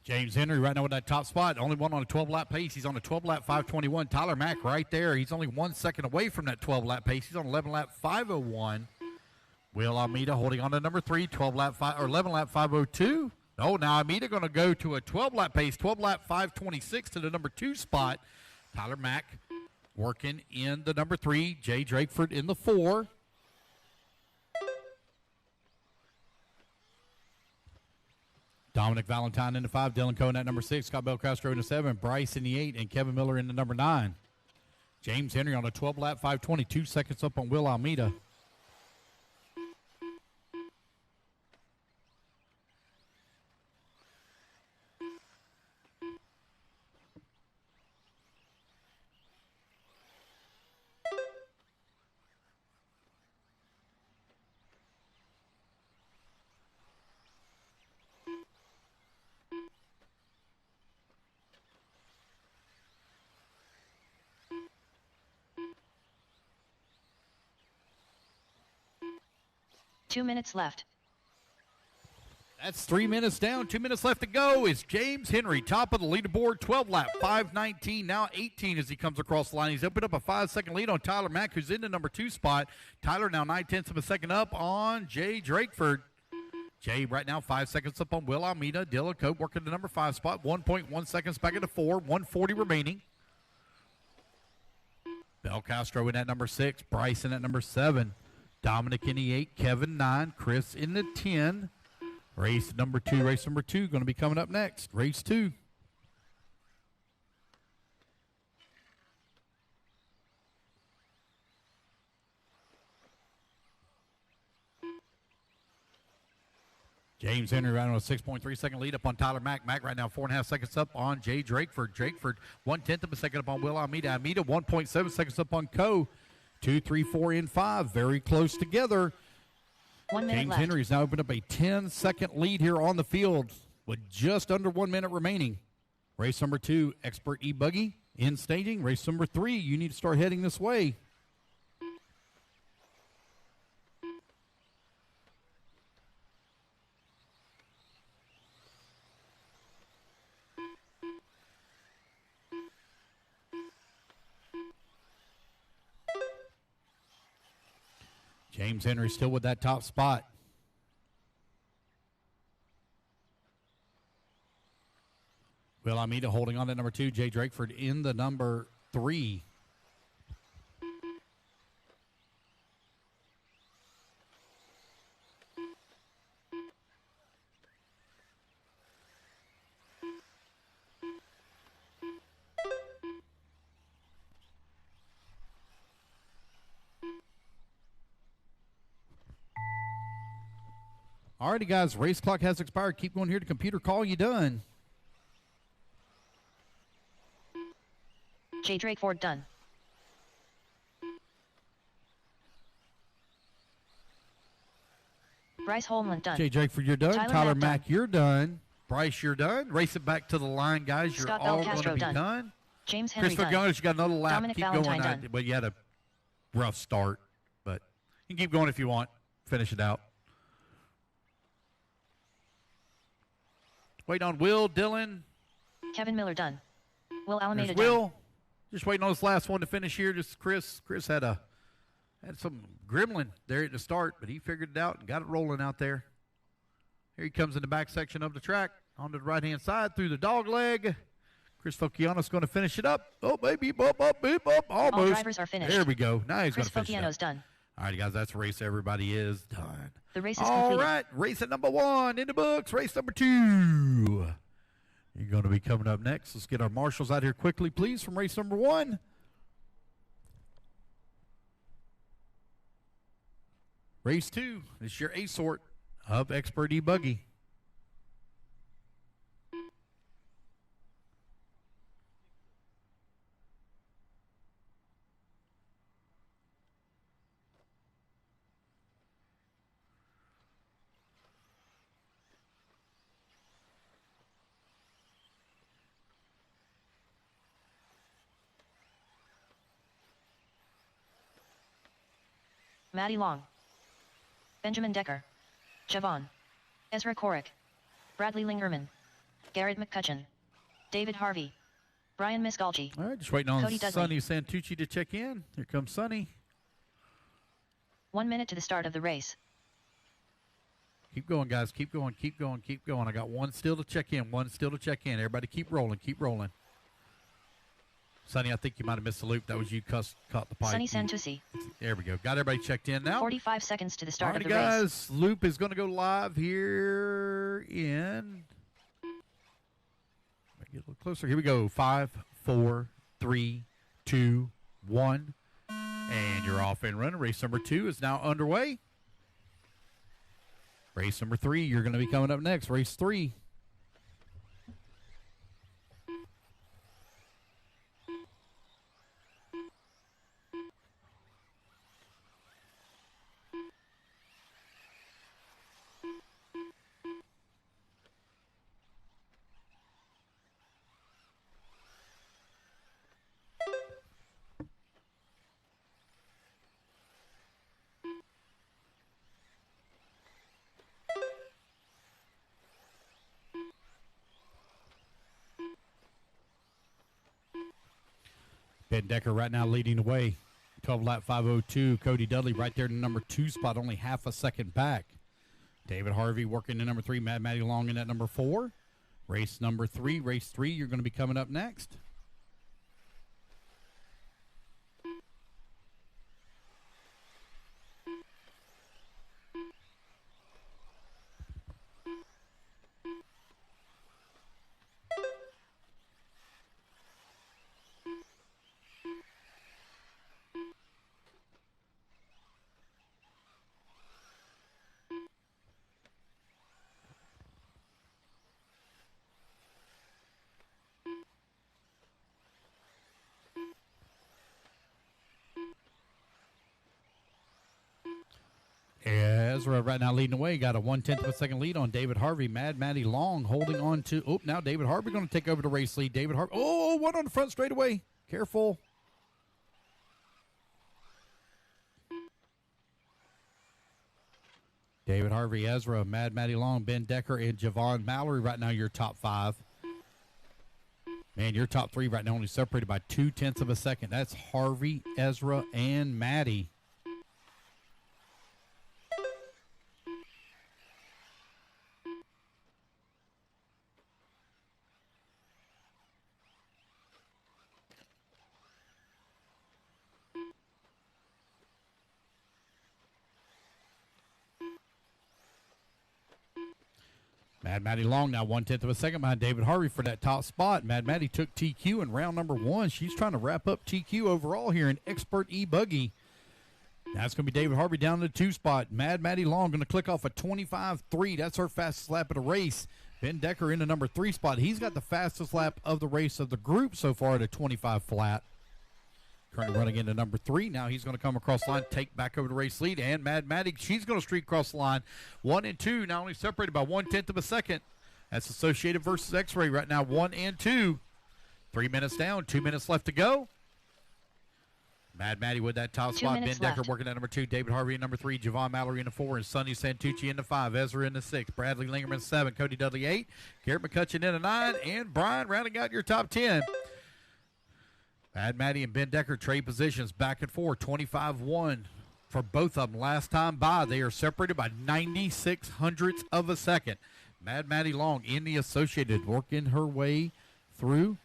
James Henry right now with that top spot. Only one on a 12-lap pace. He's on a 12-lap 5:21. Tyler Mack right there. He's only 1 second away from that 12-lap pace. He's on 11-lap 5:01. Will Almeida holding on to number 3, 12-lap 5 or 11-lap 5:02. Oh, now Almeida going to go to a 12-lap pace, 12-lap 5:26 to the number 2 spot. Tyler Mack working in the number 3. Jay Drakeford in the 4. Dominic Valentine in the 5, Dylan Cohen at number 6, Scott Belcastro in the 7, Bryce in the 8, and Kevin Miller in the number 9. James Henry on a 12-lap 5:22 seconds up on Will Almeida. Two minutes left. That's 3 minutes down, 2 minutes left to go. It's James Henry, top of the leaderboard, 12 lap, 5:19, now 18 as he comes across the line. He's opened up a 5-second lead on Tyler Mack, who's in the number 2 spot. Tyler now 9/10 of a second up on Jay Drakeford. Jay right now 5 seconds up on Will Almeida. Dylan Cope working the number 5 spot, 1.1 seconds back into 4, 140 remaining. Bel Castro in at number 6, Bryson at number 7, Dominic in the 8, Kevin 9, Chris in the 10. Race number 2 going to be coming up next. Race 2. James Henry right on a 6.3 second lead up on Tyler Mack. Mack right now 4.5 seconds up on Jay Drakeford. Drakeford 1/10 of a second up on Will Almeida. Almeida 1.7 seconds up on Coe. 2, 3, 4, and 5 very close together. 1 minute James left. Henry's now opened up a 10-second lead here on the field with just under 1 minute remaining. Race number 2, Expert ebuggy in staging. Race number 3, you need to start heading this way. James Henry still with that top spot. Will Almeida holding on to number 2. Jay Drakeford in the number 3. Alrighty, guys, race clock has expired. Keep going here to computer call you done. Jay Drakeford done. Bryce Holman done. Jay Drakeford, you're done. Tyler Tyler Mack Mack, you're done. Bryce, you're done. Race it back to the line, guys. You're Scott all Bel going to Castro be done. done. James Henry Christopher done. Gunners, you got another lap. Dominic Keep Valentine going. done. But you had a rough start. But you can keep going if you want. Finish it out. Wait on Will, Dylan. Kevin Miller done. Will Alameda There's done. Will. Just waiting on this last one to finish here. Just Chris. Chris had some gremlin there at the start, but he figured it out and got it rolling out there. Here he comes in the back section of the track, onto the right-hand side through the dog leg. Chris Focchiano's going to finish it up. Oh, baby, beep up, almost. All drivers are finished. There we go. Now he's going Chris to finish it Focchiano's up. done. All right, guys, that's a race. Everybody is done. The race is All completed. right, race at number 1 in the books. Race number 2. You're going to be coming up next. Let's get our marshals out here quickly, please, from race number 1. Race 2 is your A sort of Expert ebuggy. Maddie Long. Benjamin Decker. Javon. Ezra Korick. Bradley Lingerman. Garrett McCutcheon. David Harvey. Brian Misgalgi. All right, just waiting on Cody Dudley. Sonny Santucci to check in. Here comes Sonny. 1 minute to the start of the race. Keep going, guys. Keep going, keep going, keep going. I got one still to check in, one still to check in. Everybody keep rolling, keep rolling. Sonny, I think you might have missed the loop. That was you caught the pipe. Sonny Santucci. There we go. Got everybody checked in now. 45 seconds to the start All right, of the race. guys. Loop is going to go live here in. Get a little closer. Here we go. 5, 4, 3, 2, 1. And you're off and running. Race number 2 is now underway. Race number 3, you're going to be coming up next. Race 3. Ben Decker right now leading the way. 12 lap 5:02. Cody Dudley right there in the number 2 spot, only half a second back. David Harvey working the number 3. Matty Long in at number 4. Race number 3. Race 3, you're going to be coming up next. Ezra right now leading the way. Got a 1/10 of a second lead on David Harvey. Matty Long holding on to. Oh, now David Harvey going to take over the race lead. David Harvey. Oh, one on the front straightaway. Careful. David Harvey, Ezra, Matty Long, Ben Decker, and Javon Mallory right now your top 5. Man, your top 3 right now only separated by 0.2 of a second. That's Harvey, Ezra, and Matty. Matty Long now 1/10 of a second behind David Harvey for that top spot. Matty took TQ in round number 1. She's trying to wrap up TQ overall here in Expert ebuggy. That's going to be David Harvey down in the 2 spot. Matty Long going to click off a 25.3. That's her fastest lap of the race. Ben Decker in the number 3 spot. He's got the fastest lap of the race of the group so far at a 25 flat. Currently running into number 3. Now he's going to come across the line, take back over the race lead. And Matty, she's going to streak across the line. 1 and 2, now only separated by 1/10 of a second. That's Associated versus X-Ray right now, 1 and 2. 3 minutes down, 2 minutes left to go. Matty with that top spot. Ben Decker working at number 2. David Harvey in number 3. Javon Mallory in the 4. And Sonny Santucci in the 5. Ezra in the 6. Bradley Lingerman 7. Cody Dudley 8. Garrett McCutcheon in the 9. And Brian rounding out your top 10. Matty and Ben Decker trade positions back and forth. 25-1 for both of them. Last time by, they are separated by 96 hundredths of a second. Matty Long in the Associated, working her way through.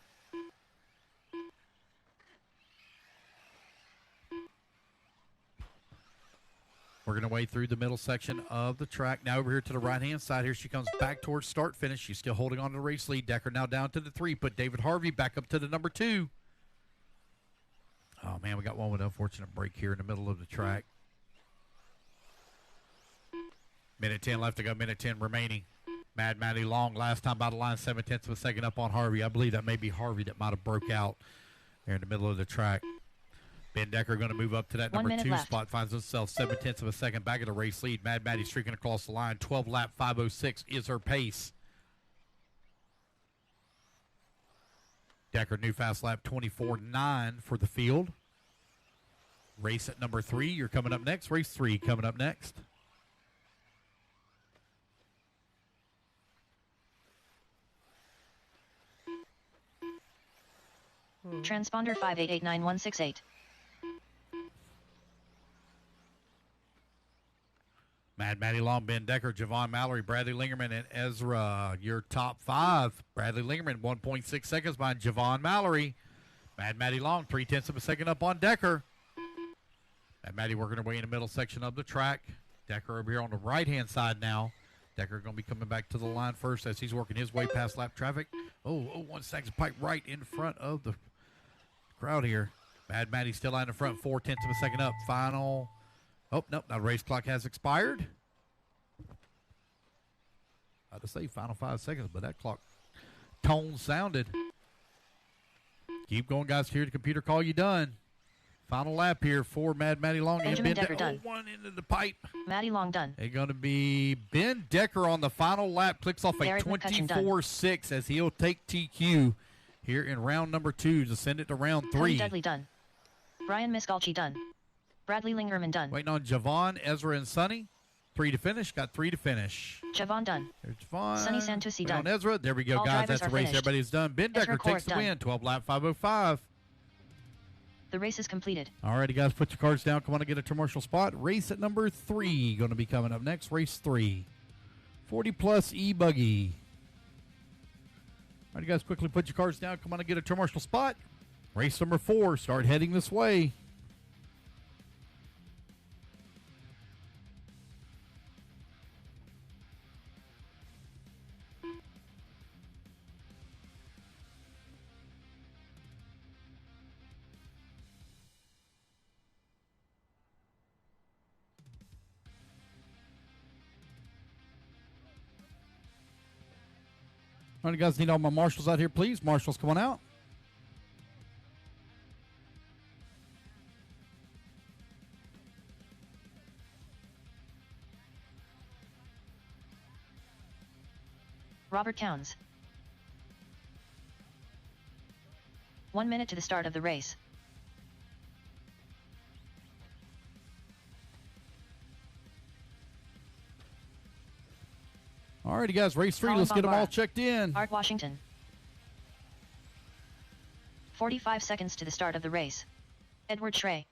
Working her way through the middle section of the track. Now over here to the right-hand side. Here she comes back towards start finish. She's still holding on to the race lead. Decker now down to the 3. Put David Harvey back up to the number 2. Oh, man, we got one with an unfortunate break here in the middle of the track. Minute 10 left to go, minute 10 remaining. Matty Long, last time by the line, 0.7 of a second up on Harvey. I believe that may be Harvey that might have broke out there in the middle of the track. Ben Decker going to move up to that number 2 spot, finds himself 0.7 of a second back of the race lead. Matty streaking across the line. 12 lap 5:06 is her pace. Decker, new fast lap 24.9 for the field. Race at number 3, you're coming up next. Race 3 coming up next. Transponder 5889168. Matty Long, Ben Decker, Javon Mallory, Bradley Lingerman, and Ezra. Your top 5. Bradley Lingerman, 1.6 seconds behind Javon Mallory. Matty Long, 0.3 of a second up on Decker. Matty working her way in the middle section of the track. Decker over here on the right-hand side now. Decker going to be coming back to the line first as he's working his way past lap traffic. Oh, 1 second pipe right in front of the crowd here. Matty still out in front, 0.4 of a second up. Final. Oh, nope, now the race clock has expired. I had to say final 5 seconds, but that clock tone sounded. Keep going, guys. Here the computer call you done. Final lap here for Matty Long and Ben Decker. Done. One into the pipe. Matty Long done. They're going to be Ben Decker on the final lap. Clicks off a 24.6 as he'll take TQ here in round number 2 to send it to round 3. Cody Dudley done. Brian Miskalchi done. Bradley Lingerman done. Waiting on Javon, Ezra, and Sonny. 3 to finish. Got 3 to finish. Javon done. There's Javon. Sonny Santucci done. On Ezra. There we go, All guys. That's the race. Finished. Everybody's done. Ben Decker takes the win. 12 lap 5:05. The race is completed. All righty, guys, put your cards down. Come on and get a commercial spot. Race at number 3 going to be coming up next. Race 3. 40-plus ebuggy. All right, you guys, quickly put your cards down. Come on and get a commercial spot. Race number 4. Start heading this way. All right, you guys, need all my marshals out here, please. Marshals, come on out. Robert Towns. 1 minute to the start of the race. All righty, guys, race 3. Colin Let's get them all Bombara. checked in. Art Washington. 45 seconds to the start of the race. Edward Schrey.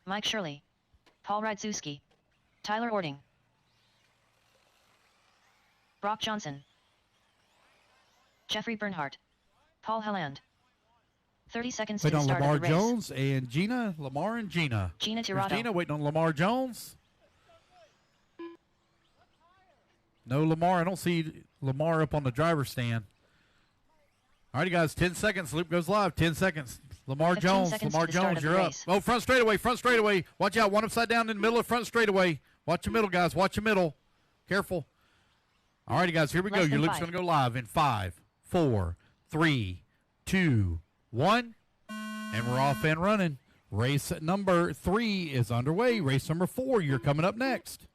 Mike Shirley. Paul Rydzewski. Tyler Ording. Brock Johnson. Jeffrey Bernhardt. Paul Helland. 30 seconds to Waiting the on start Lamar of the race. Jones and Gina. Lamar and Gina. Gina There's Tirado. Gina waiting on Lamar Jones. No Lamar. I don't see Lamar up on the driver's stand. All righty, guys, 10 seconds. Loop goes live. 10 seconds. Lamar 15 Jones. seconds Lamar to the start Jones, of the you're up. race. Oh, front straightaway. Front straightaway. Watch out. One upside down in the middle of front straightaway. Watch your middle, guys. Watch your middle. Careful. All righty, guys, here we go. Less Your than loop's 5. going to go live in 5, 4, 3, 2, 1. And we're off and running. Race number 3 is underway. Race number 4, you're coming up next.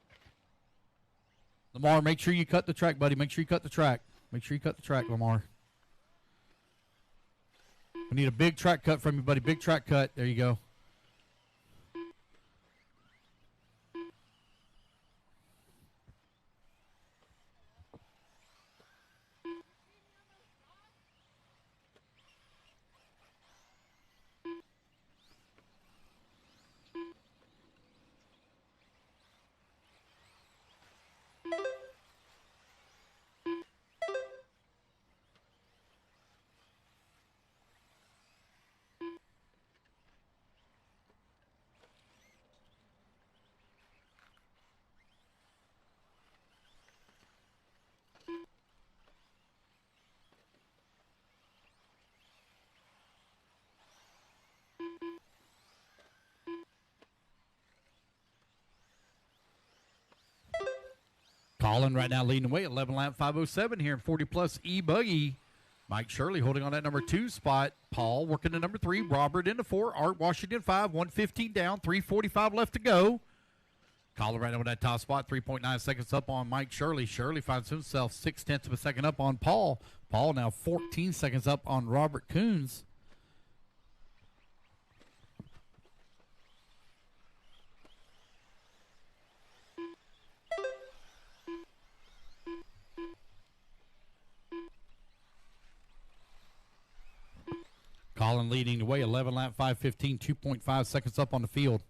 Lamar, make sure you cut the track, buddy. Make sure you cut the track. Make sure you cut the track, Lamar. We need a big track cut from you, buddy. Big track cut. There you go. Colin right now leading the way, 11 lap 5:07 here in 40-plus ebuggy. Mike Shirley holding on that number 2 spot. Paul working the number 3. Robert into 4. Art Washington 5. 115 down. 3:45 left to go. Colin right now with that top spot. 3.9 seconds up on Mike Shirley. Shirley finds himself 0.6 of a second up on Paul. Paul now 14 seconds up on Robert Coons. Colin leading the way, 11 lap 5:15, 2.5 seconds up on the field.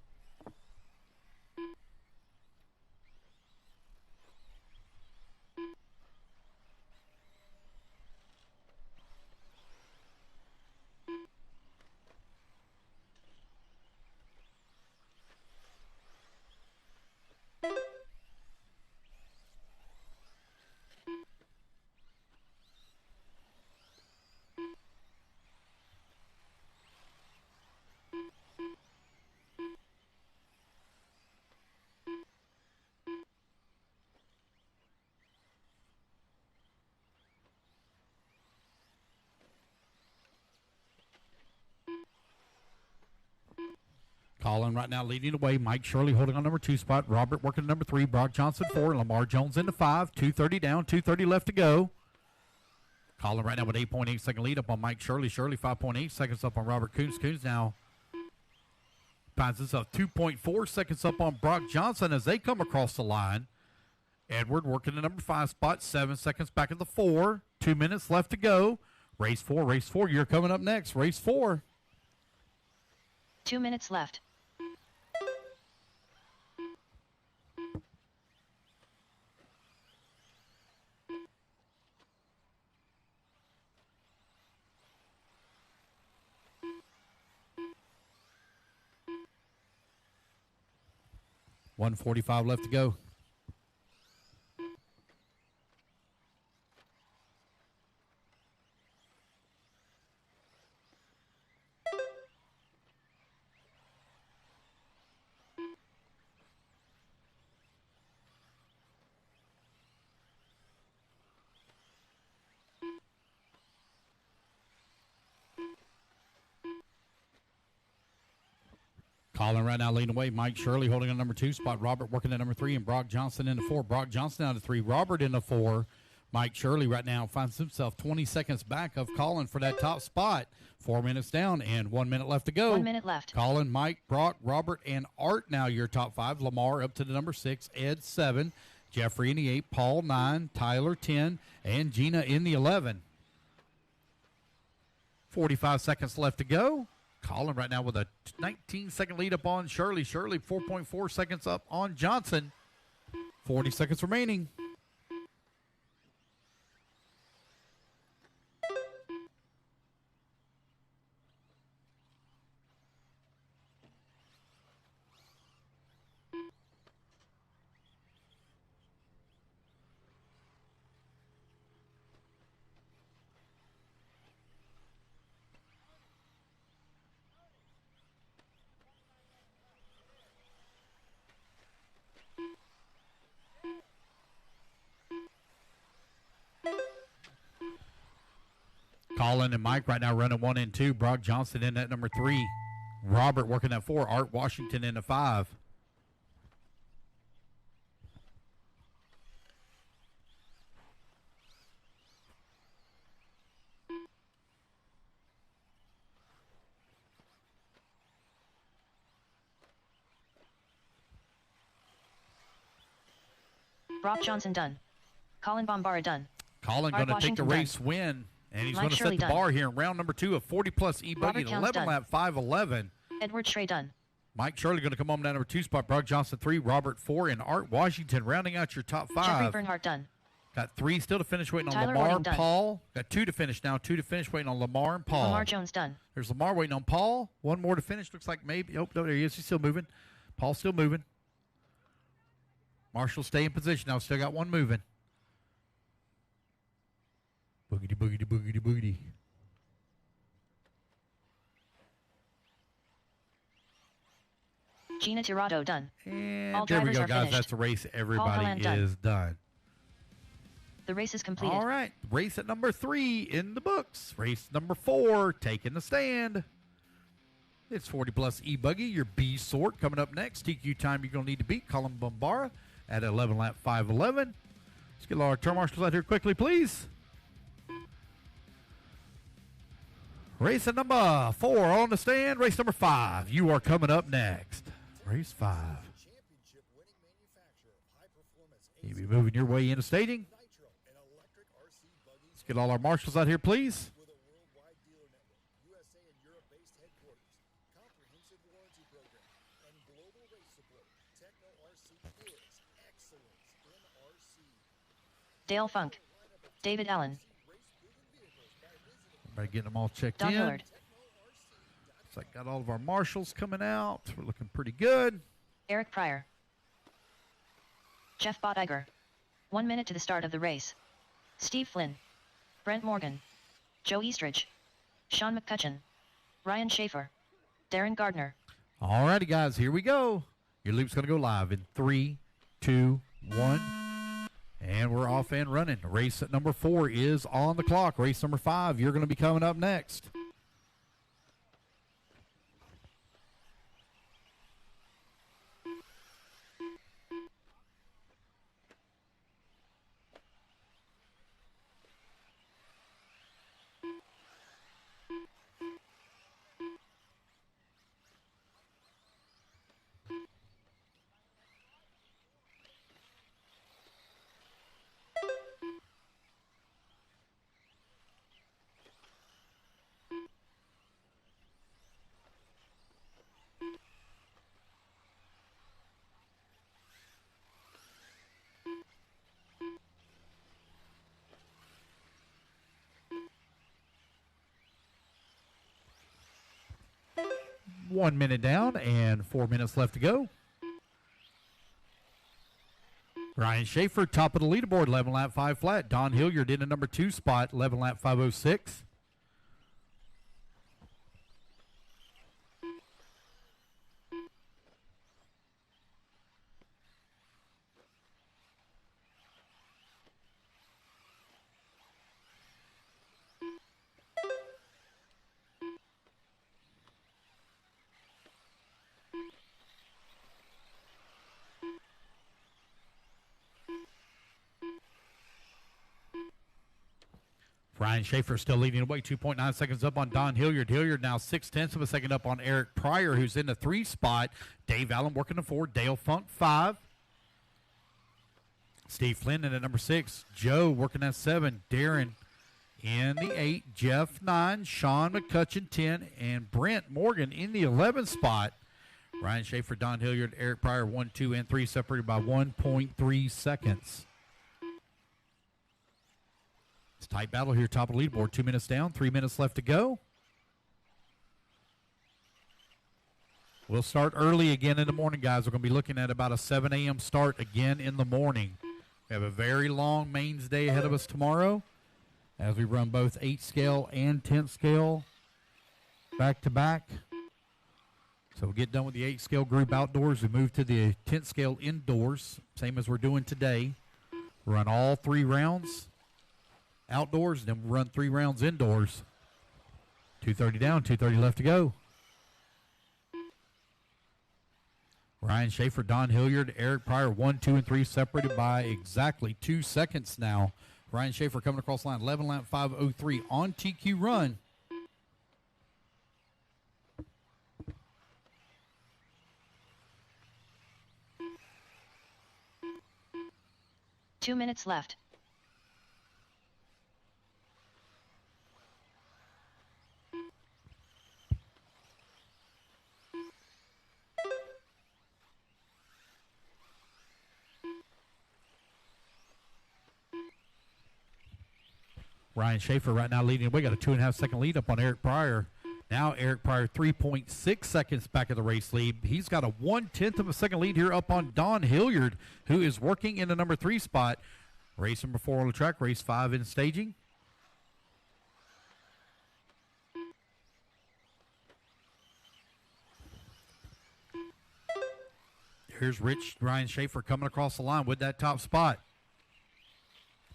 Colin right now leading the way. Mike Shirley holding on number 2 spot. Robert working number 3. Brock Johnson 4. Lamar Jones into 5. 2:30 down. 2:30 left to go. Colin right now with 8.8 second lead up on Mike Shirley. Shirley 5.8 seconds up on Robert Coons. Coons now finds himself 2.4 seconds up on Brock Johnson as they come across the line. Edward working the number 5 spot. 7 seconds back at the 4. 2 minutes left to go. Race 4. Race 4. You're coming up next. Race 4. 2 minutes left. $1:45 left to go. Colin right now leading away. Mike Shirley holding on number 2 spot. Robert working at number 3, and Brock Johnson into 4. Brock Johnson out of 3. Robert into 4. Mike Shirley right now finds himself 20 seconds back of Colin for that top spot. 4 minutes down and 1 minute left to go. 1 minute left. Colin, Mike, Brock, Robert, and Art now your top 5. Lamar up to the number 6. Ed 7. Jeffrey in the 8. Paul 9. Tyler 10. And Gina in the 11. 45 seconds left to go. Colin right now with a 19-second lead up on Shirley. Shirley 4.4 seconds up on Johnson. 40 seconds remaining. Colin and Mike right now running 1 and 2. Brock Johnson in at number 3. Robert working at 4. Art Washington in at 5. Brock Johnson done. Colin Bombara done. Colin Art going to take the Washington race done. win, and he's Mike going to set Shirley the done. bar here in round number 2 of 40-plus ebuggy Robert at Counts 11 done. lap 5:11. Edward Schrey done. Mike Shirley going to come on that number 2 spot. Brock Johnson 3, Robert 4, and Art Washington rounding out your top 5. Jeffrey Bernhardt done. Got 3 still to finish waiting on Tyler Lamar, Whiting done. Paul. Got 2 to finish now. 2 to finish waiting on Lamar and Paul. Lamar Jones done. There's Lamar waiting on Paul. 1 more to finish. Looks like maybe. Oh, no, there he is. He's still moving. Paul's still moving. Marshall stay in position now. Still got 1 moving. Boogity, boogity, boogity, boogity. Gina Tirado done. And All there we drivers go, are guys. finished. That's the race. Everybody Holland done. is done. The race is completed. All right. Race at number 3 in the books. Race number 4 taking the stand. It's 40-plus ebuggy, your B sort. Coming up next, TQ time you're going to need to beat Colin Bombara at 11 lap 5:11. Let's get our turn marshals out here quickly, please. Race at number 4 on the stand. Race number 5. You are coming up next. Race 5. Championship winning manufacturer of high performance You be moving your way into staging. nitro and electric RC buggies Let's get all our marshals out here, please. with a worldwide dealer network, USA and Europe-based headquarters, comprehensive warranty program, and global race support. Techno RC is excellence in RC. Dale Funk. David Allen. Everybody getting them all checked Don in. Hillard. Looks like got all of our marshals coming out. We're looking pretty good. Eric Pryor. Jeff Bottiger. 1 minute to the start of the race. Steve Flynn. Brent Morgan. Joe Eastridge. Sean McCutcheon. Ryan Schaefer. Darren Gardner. All righty, guys, here we go. Your loop's going to go live in 3, 2, 1. And we're off and running. Race at number 4 is on the clock. Race number 5, you're going to be coming up next. 1 minute down and 4 minutes left to go. Ryan Schaefer, top of the leaderboard, 11 lap 5 flat. Don Hilliard in the number 2 spot, 11 lap 506. Ryan Schaefer still leading away, 2.9 seconds up on Don Hilliard. Hilliard now 0.6 of a second up on Eric Pryor, who's in the 3 spot. Dave Allen working the 4. Dale Funk 5. Steve Flynn in at number 6. Joe working at 7. Darren in the 8. Jeff 9. Sean McCutcheon 10. And Brent Morgan in the 11 spot. Ryan Schaefer, Don Hilliard, Eric Pryor 1, 2, and 3 separated by 1.3 seconds. It's a tight battle here, top of the leaderboard. 2 minutes down, 3 minutes left to go. We'll start early again in the morning, guys. We're going to be looking at about a 7 a.m. start again in the morning. We have a very long mains day ahead of us tomorrow as we run both 8 scale and 10 scale back to back. So we'll get done with the 8 scale group outdoors. We move to the 10 scale indoors, same as we're doing today. We'll run all 3 rounds outdoors, and then we'll run 3 rounds indoors. 2:30 down, 2:30 left to go. Ryan Schaefer, Don Hilliard, Eric Pryor, 1, 2, and 3 separated by exactly 2 seconds now. Ryan Schaefer coming across the line, 11 lap 5:03 on TQ run. Two minutes left. Ryan Schaefer right now leading. We got a 2.5 second lead up on Eric Pryor. Now Eric Pryor 3.6 seconds back of the race lead. He's got a 1/10 of a second lead here up on Don Hilliard, who is working in the number 3 spot. Race number 4 on the track, race 5 in staging. Here's Ryan Schaefer coming across the line with that top spot.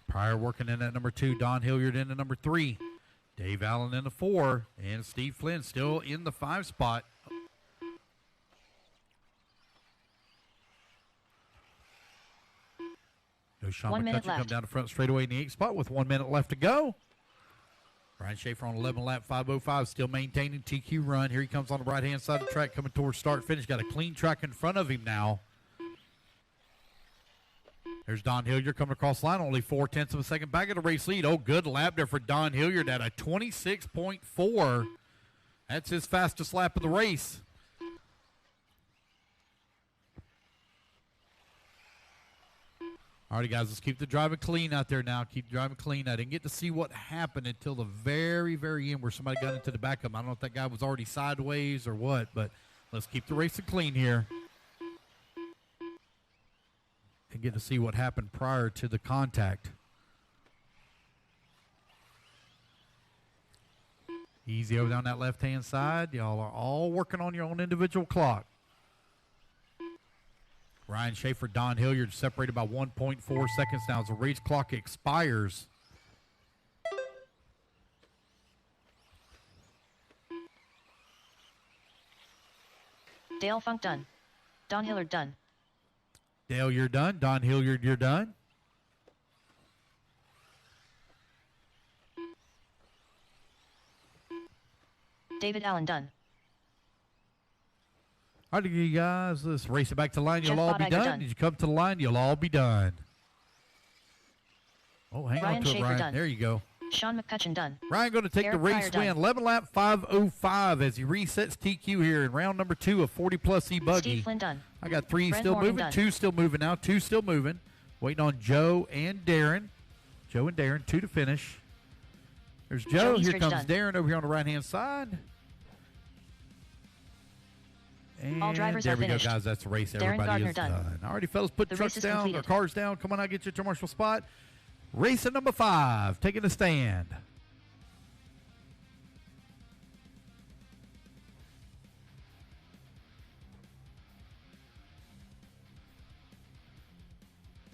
Pryor working in at number 2, Don Hilliard in the number 3. Dave Allen in the 4, and Steve Flynn still in the 5 spot. Sean 1 minute McCutcheon left. come down the front straightaway in the 8 spot with 1 minute left to go. Ryan Schaefer on 11 lap 5:05, still maintaining TQ run. Here he comes on the right-hand side of the track, coming towards start finish. Got a clean track in front of him now. There's Don Hilliard coming across the line, only 0.4 of a second back of the race lead. Oh, good lap there for Don Hilliard at a 26.4. That's his fastest lap of the race. All right, guys, let's keep the driving clean out there now. Keep driving clean. I didn't get to see what happened until the very, very end where somebody got into the back of him. I don't know if that guy was already sideways or what, but let's keep the racing clean here. And get to see what happened prior to the contact. Easy over down that left-hand side. Y'all are all working on your own individual clock. Ryan Schaefer, Don Hilliard separated by 1.4 seconds now as the race clock expires. Dale Funk done. Don Hilliard done. Dale, you're done. Don Hilliard, you're done. David Allen done. All right, you guys, let's race it back to the line. You'll Jeff all be Bodiger done. done. Did you come to the line? You'll all be done. Oh, hang Ryan on to it, Schaefer Ryan. done. There you go. Sean McCutcheon done. Ryan going to take Eric the race Pryor win. done. 11 lap 5:05 as he resets TQ here in round number 2 of 40-plus ebuggy. Steve Flynn done. I got 3 Brent still Morgan moving, done. 2 still moving now, 2 still moving. Waiting on Joe and Darren. Joe and Darren, 2 to finish. There's Joe. Here Eastridge comes done. Darren over here on the right-hand side. And All drivers there are we finished. go, guys. That's the race. Darren Everybody Gardner is done. done. Alrighty, fellas, put The trucks race is down, completed. or cars down. Come on out, get your commercial spot. Race at number 5, taking the stand.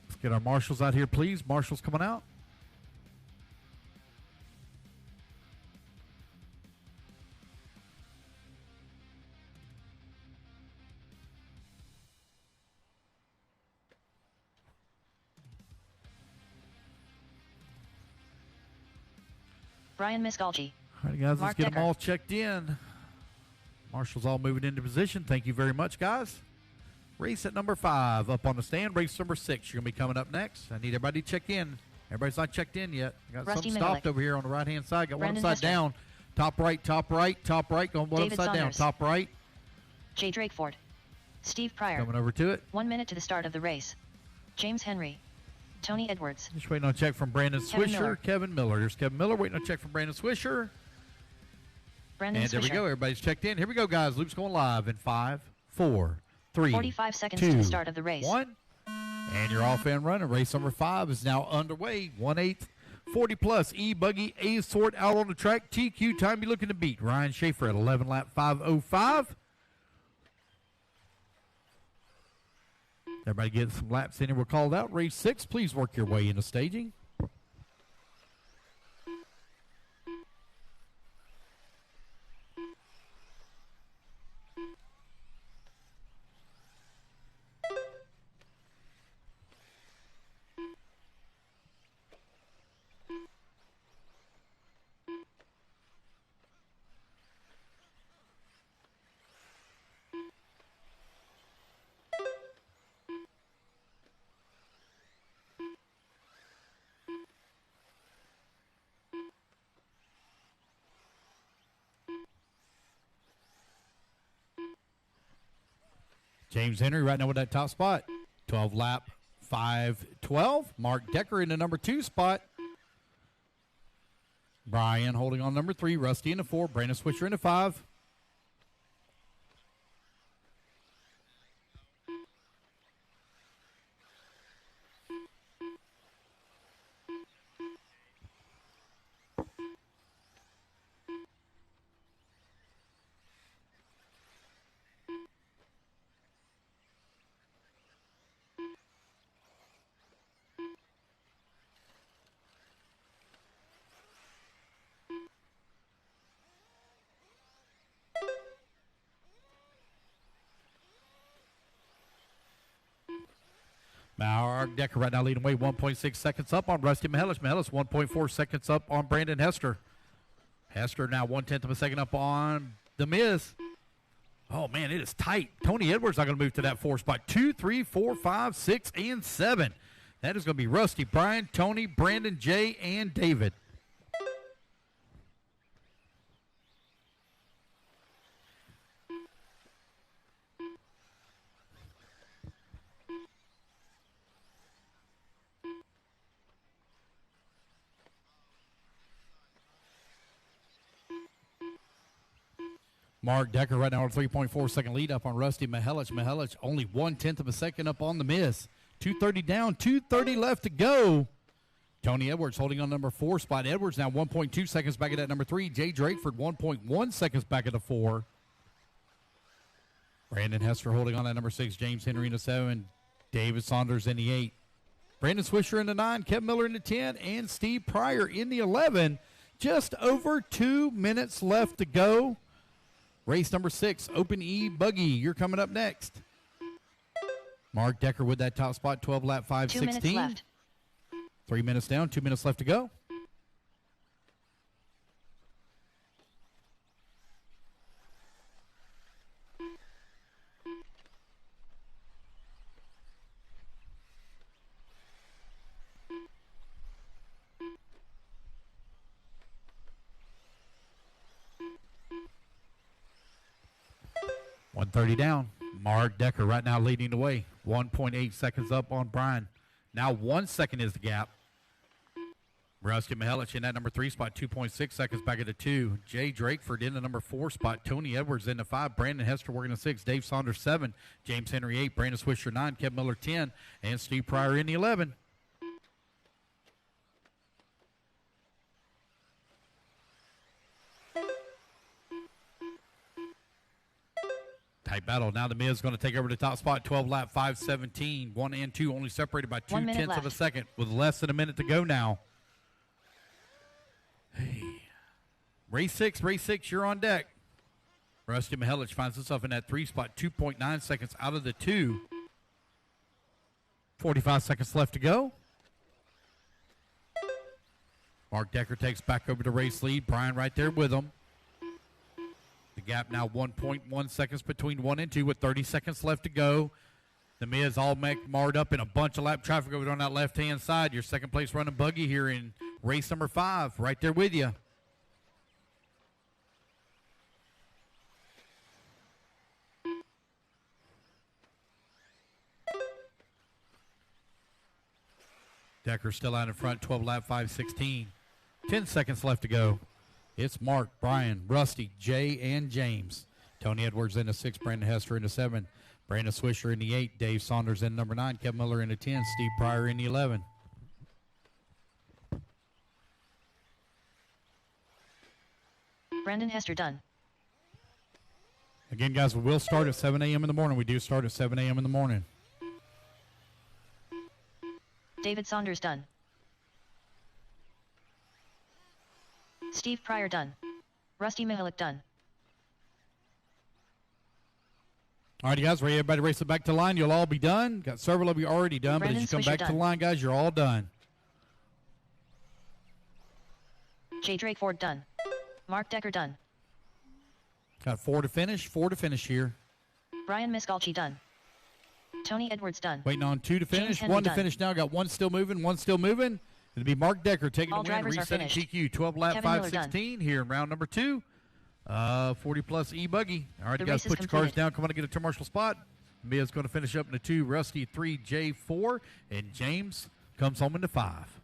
Let's get our marshals out here, please. Marshals coming out. Brian Misgalgi. All right, guys, Mark let's get Decker. them all checked in. Marshals all moving into position. Thank you very much, guys. Race at number 5 up on the stand. Race number 6, you're going to be coming up next. I need everybody to check in. Everybody's not checked in yet. I got Rusty something stopped Mihalik. over here on the right-hand side. Got Brandon one upside Hester. down. Top right, top right, top right. Going one David upside down. Saunders. Top right. Jay Drakeford. Steve Pryor. Coming over to it. 1 minute to the start of the race. James Henry. Tony Edwards. Just waiting on a check from Brandon Kevin Swisher. Miller. Kevin Miller. There's Kevin Miller waiting on a check from Brandon Swisher. Brandon And there we Swisher. go. Everybody's checked in. Here we go, guys. Loop's going live in 5, 4, 3, 45 seconds 2, to the start of the race. 1. And you're off and running. Race number 5 is now underway. 1/8, 40 plus. E-buggy, A-sort out on the track. TQ time you're looking to beat. Ryan Schaefer at 11 lap 5:05. Everybody get some laps in here. We're called out. Race 6, please work your way into staging. James Henry right now with that top spot. 12 lap 5:12. Mark Decker in the number 2 spot. Brian holding on number 3. Rusty in the 4. Brandon Switcher in the 5. Mark Decker right now leading away 1.6 seconds up on Rusty Mihelich. Mihelich 1.4 seconds up on Brandon Hester. Hester now 1/10 of a second up on The Miz. Oh, man, it is tight. Tony Edwards not going to move to that 4 spot. 2, 3, 4, 5, 6, and 7. That is going to be Rusty, Brian, Tony, Brandon, Jay, and David. Mark Decker right now on a 3.4 second lead up on Rusty Mihelich. Mihelich only 1/10 of a second up on The Miz. 2:30 down, 2:30 left to go. Tony Edwards holding on number 4 spot. Edwards now 1.2 seconds back at that number 3. Jay Drakeford 1.1 seconds back at the 4. Brandon Hester holding on that number 6. James Henry in the 7. David Saunders in the 8. Brandon Swisher in the 9. Kevin Miller in the 10. And Steve Pryor in the 11. Just over 2 minutes left to go. Race number 6, Open E Buggy. You're coming up next. Mark Decker with that top spot, 12 lap 5:16. 2 minutes left. 3 minutes down, 2 minutes left to go. .130 down. Mark Decker right now leading the way. 1.8 seconds up on Brian. Now 1 second is the gap. Rusty Mihelic in that number 3 spot, 2.6 seconds back at the 2. Jay Drakeford in the number 4 spot. Tony Edwards in the 5. Brandon Hester working the 6. Dave Saunders 7. James Henry 8. Brandon Swisher 9. Kevin Miller 10. And Steve Pryor in the 11. Tight battle. Now the Miz going to take over the top spot. 12 lap, 5:17. 1 and 2 only separated by 1 minute 2/10 of a left. second with less than a minute to go now. Hey. Race 6, you're on deck. Rusty Mihelic finds himself in that 3 spot, 2.9 seconds out of the 2. 45 seconds left to go. Mark Decker takes back over the race lead. Brian right there with him. The gap now 1.1 seconds between 1 and 2 with 30 seconds left to go. The Miz all marred up in a bunch of lap traffic over on that left-hand side. Your second place running buggy here in race number 5, right there with you. Decker still out in front, 12 lap, 5:16. 10 seconds left to go. It's Mark, Brian, Rusty, Jay, and James. Tony Edwards in the 6, Brandon Hester in the 7, Brandon Swisher in the 8, Dave Saunders in number 9, Kevin Miller in the 10, Steve Pryor in the 11. Brandon Hester done. Again, guys, we will start at 7 a.m. in the morning. We do start at 7 a.m. in the morning. David Saunders done. Steve Pryor done. Rusty Mihelic done. All right, guys, ready? Everybody race it back to the line. You'll all be done. Got several of you already done, Brandon but as you come Swisher back to the done. line, guys, you're all done. Jay Drakeford done. Mark Decker done. Got 4 to finish. 4 to finish here. Brian Miskalchi done. Tony Edwards done. Waiting on 2 to finish. Henry 1 to done. finish now. Got 1 still moving. 1 still moving. It'll be Mark Decker taking All the win, drivers are resetting finished. TQ. 12 lap, Kevin Miller 5:16 here in round number 2. 40 plus e-buggy. All right, The you guys, race is put your cars completed. down. Come on and get a turn marshal spot. Mia's going to finish up in the 2. Rusty 3, Jay 4, and James comes home in the 5.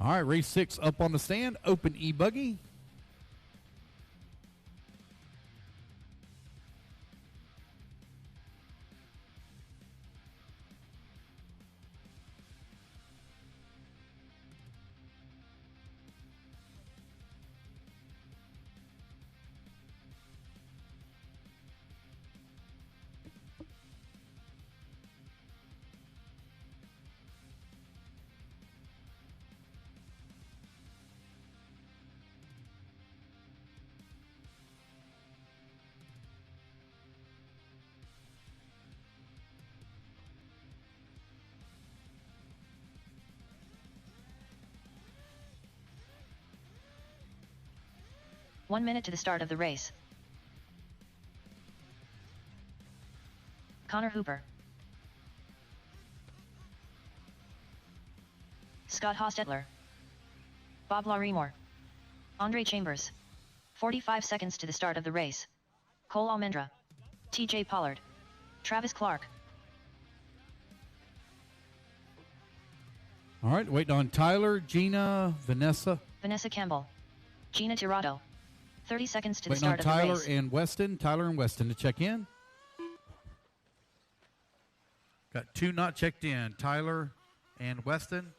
All right, race 6 up on the stand. Open e-buggy. One minute to the start of the race. Connor Hooper. Scott Hostetler. Bob Larimore. Andre Chambers. 45 seconds to the start of the race. Cole Almendra. TJ Pollard. Travis Clark. All right, waiting on Tyler, Gina, Vanessa. Vanessa Campbell. Gina Tirado. 30 seconds to the Waiting on start of the Tyler race. and Weston. Tyler and Weston to check in. Got 2 not checked in. Tyler and Weston.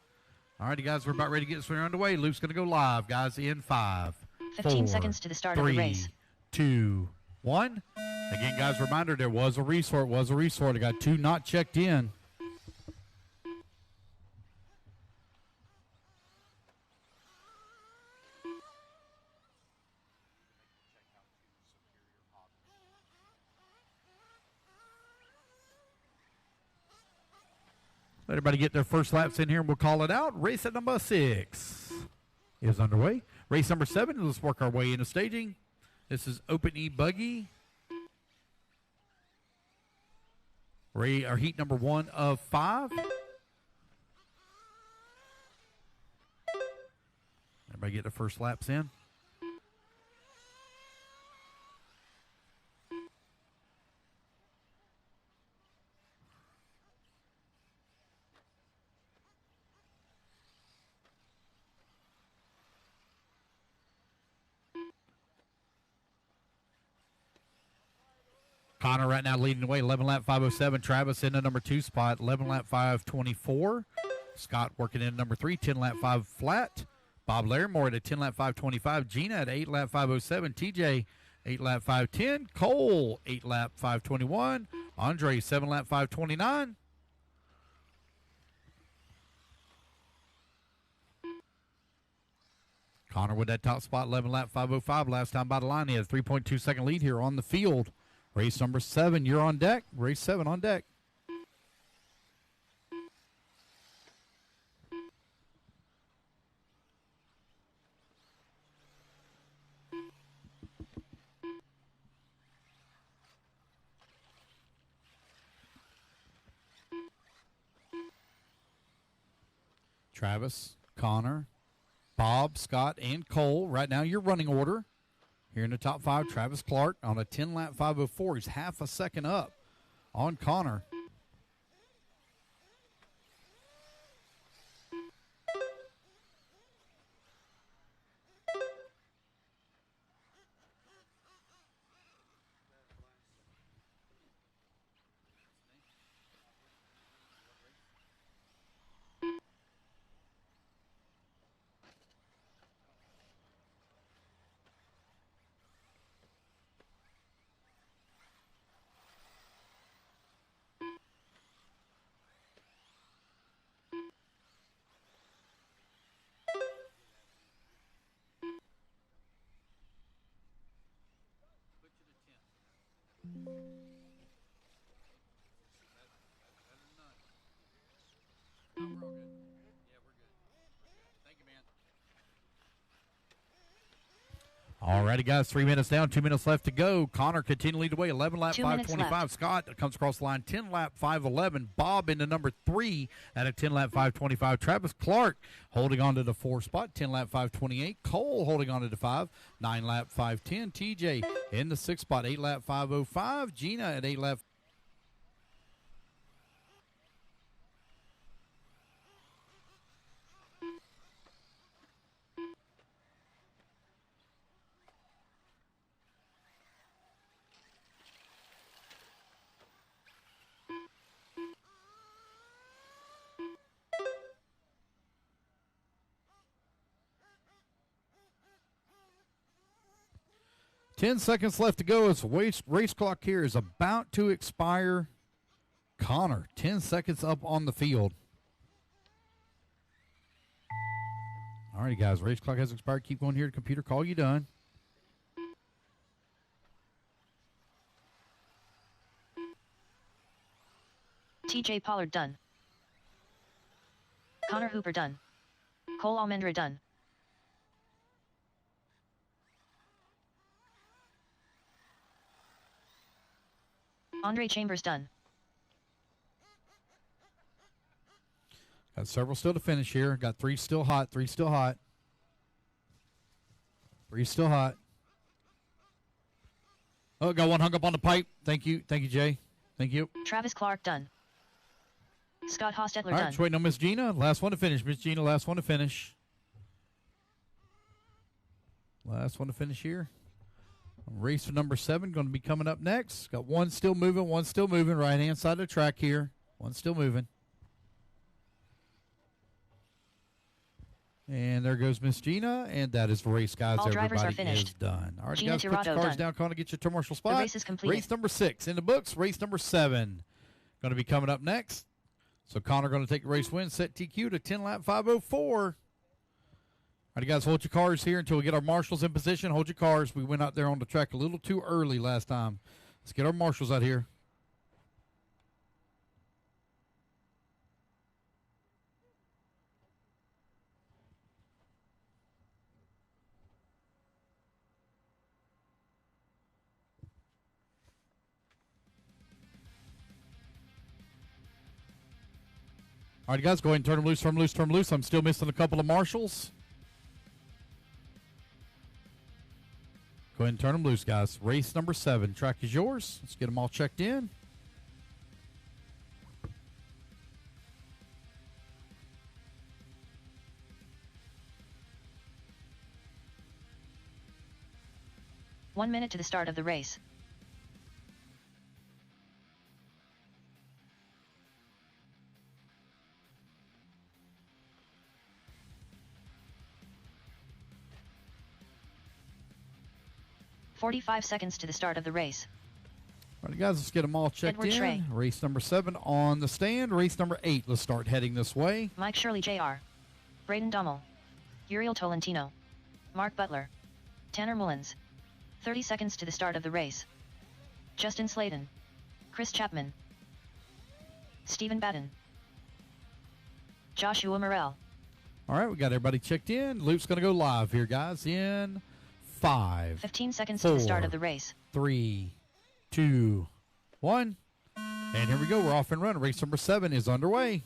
All righty, guys, we're about ready to get this one underway. Luke's going to go live, guys, in 5, 15 4, seconds to the start of 3, the race. 2, 1. Again, guys, reminder, there was a resort. I got 2 not checked in. Let everybody get their first laps in here, and we'll call it out. Race at number 6 is underway. Race number 7, let's work our way into staging. This is Open E-Buggy. Our heat number 1 of 5. Everybody get their first laps in. Connor right now leading the way, 11 lap 507. Travis in the number 2 spot, 11 lap 524. Scott working in number 3, 10 lap 5 flat. Bob Larimore at a 10 lap 525. Gina at 8 lap 507. TJ 8 lap 510. Cole 8 lap 521. Andre 7 lap 529. Connor with that top spot, 11 lap 505. Last time by the line, he had a 3.2 second lead here on the field. Race number 7, you're on deck. Race 7 on deck. Travis, Connor, Bob, Scott, and Cole. Right now, your running order. Here in the top 5, Travis Clark on a 10 lap 504. He's half a second up on Connor. Put you to 10. Better than none. No, we're all good. Yeah, we're good. Thank you, man. All righty, guys, 3 minutes down, 2 minutes left to go. Connor continuing to lead the way, 11 lap 2 minutes 525. left. Scott comes across the line, 10 lap 511. Bob into number 3 at a 10 lap 525. Travis Clark holding on to the 4 spot, 10 lap 528. Cole holding on to the 5, 9 lap 510. TJ in the 6 spot, 8 lap 505. Gina at 8 lap. Ten seconds left to go as race clock here is about to expire. Connor, 10 seconds up on the field. All right, guys, race clock has expired. Keep going here to computer. Call you done. TJ Pollard done. Connor Hooper done. Cole Almendra done. Andre Chambers done. Got several still to finish here. Got 3 still hot. 3 still hot. 3 still hot. Oh, got one hung up on the pipe. Thank you. Thank you, Jay. Thank you. Travis Clark done. Scott Hostetler All right, done. just waiting on Miss Gina. Last one to finish. Miss Gina, last one to finish. Last one to finish here. Race for number 7 going to be coming up next. Got one still moving, one still moving. Right-hand side of the track here. One still moving. And there goes Miss Gina, and that is the race, guys. All drivers are Everybody finished. is done. All right, Gina guys, put your Tirado cars done. down. Connor, get your commercial spot. The race is completed. Race number 6 in the books. Race number 7 going to be coming up next. So Connor going to take the race win, set TQ to 10 lap 504. All right, guys, hold your cars here until we get our marshals in position. Hold your cars. We went out there on the track a little too early last time. Let's get our marshals out here. All right, guys, go ahead and turn them loose, turn them loose, turn them loose. I'm still missing a couple of marshals. Go ahead and turn them loose, guys. Race number 7. Track is yours. Let's get them all checked in. One minute to the start of the race. 45 seconds to the start of the race. All right, guys, let's get them all checked Edward in. Trey. Race number 7 on the stand. Race number 8. Let's start heading this way. Mike Shirley Jr., Braden Dommel, Uriel Tolentino, Mark Butler, Tanner Mullins. 30 seconds to the start of the race. Justin Slayton, Chris Chapman, Stephen Batten, Joshua Morrell. All right, we got everybody checked in. Loop's going to go live here, guys, in 5, 15 seconds to the start of the race. 3, 2, 1. And here we go. We're off and running. Race number 7 is underway.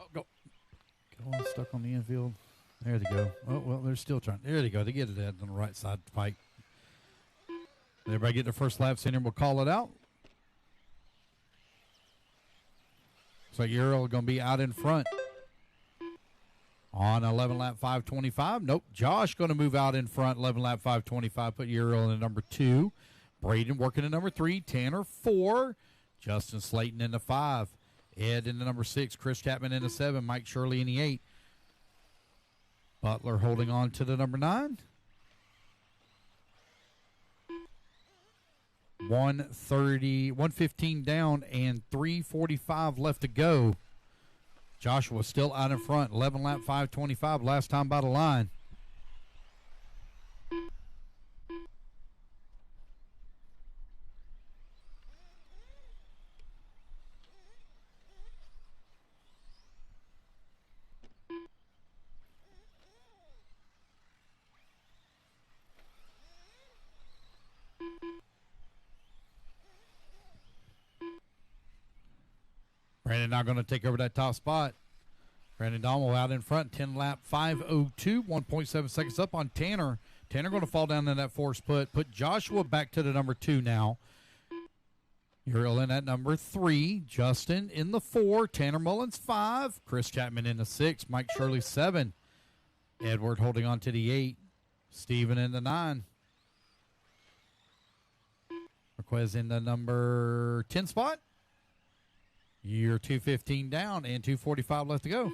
Oh, go. Go on, stuck on the infield. There they go. Oh, well, they're still trying. There they go. They get it on the right side of the pipe. Everybody get their first laps in here. We'll call it out. Looks like Uriel going to be out in front on 11 lap 525. Nope. Josh going to move out in front. 11 lap 525. Put Uriel in number 2. Braden working in number 3. Tanner 4. Justin Slayton in the 5. Ed in the number 6. Chris Chapman in the 7. Mike Shirley in the 8. Butler holding on to the number 9. 115 down and 3:45 left to go. Joshua still out in front. 11 lap 525. Last time by the line. Brandon now going to take over that top spot. Brandon Dommel out in front, 10 lap 5:02, 1.7 seconds up on Tanner. Tanner going to fall down in that force put. Put Joshua back to the number 2 now. Uriel in at number 3. Justin in the 4. Tanner Mullins 5. Chris Chapman in the 6. Mike Shirley 7. Edward holding on to the 8. Steven in the 9. Marquez in the number 10 spot. You're 215 down and 2:45 left to go.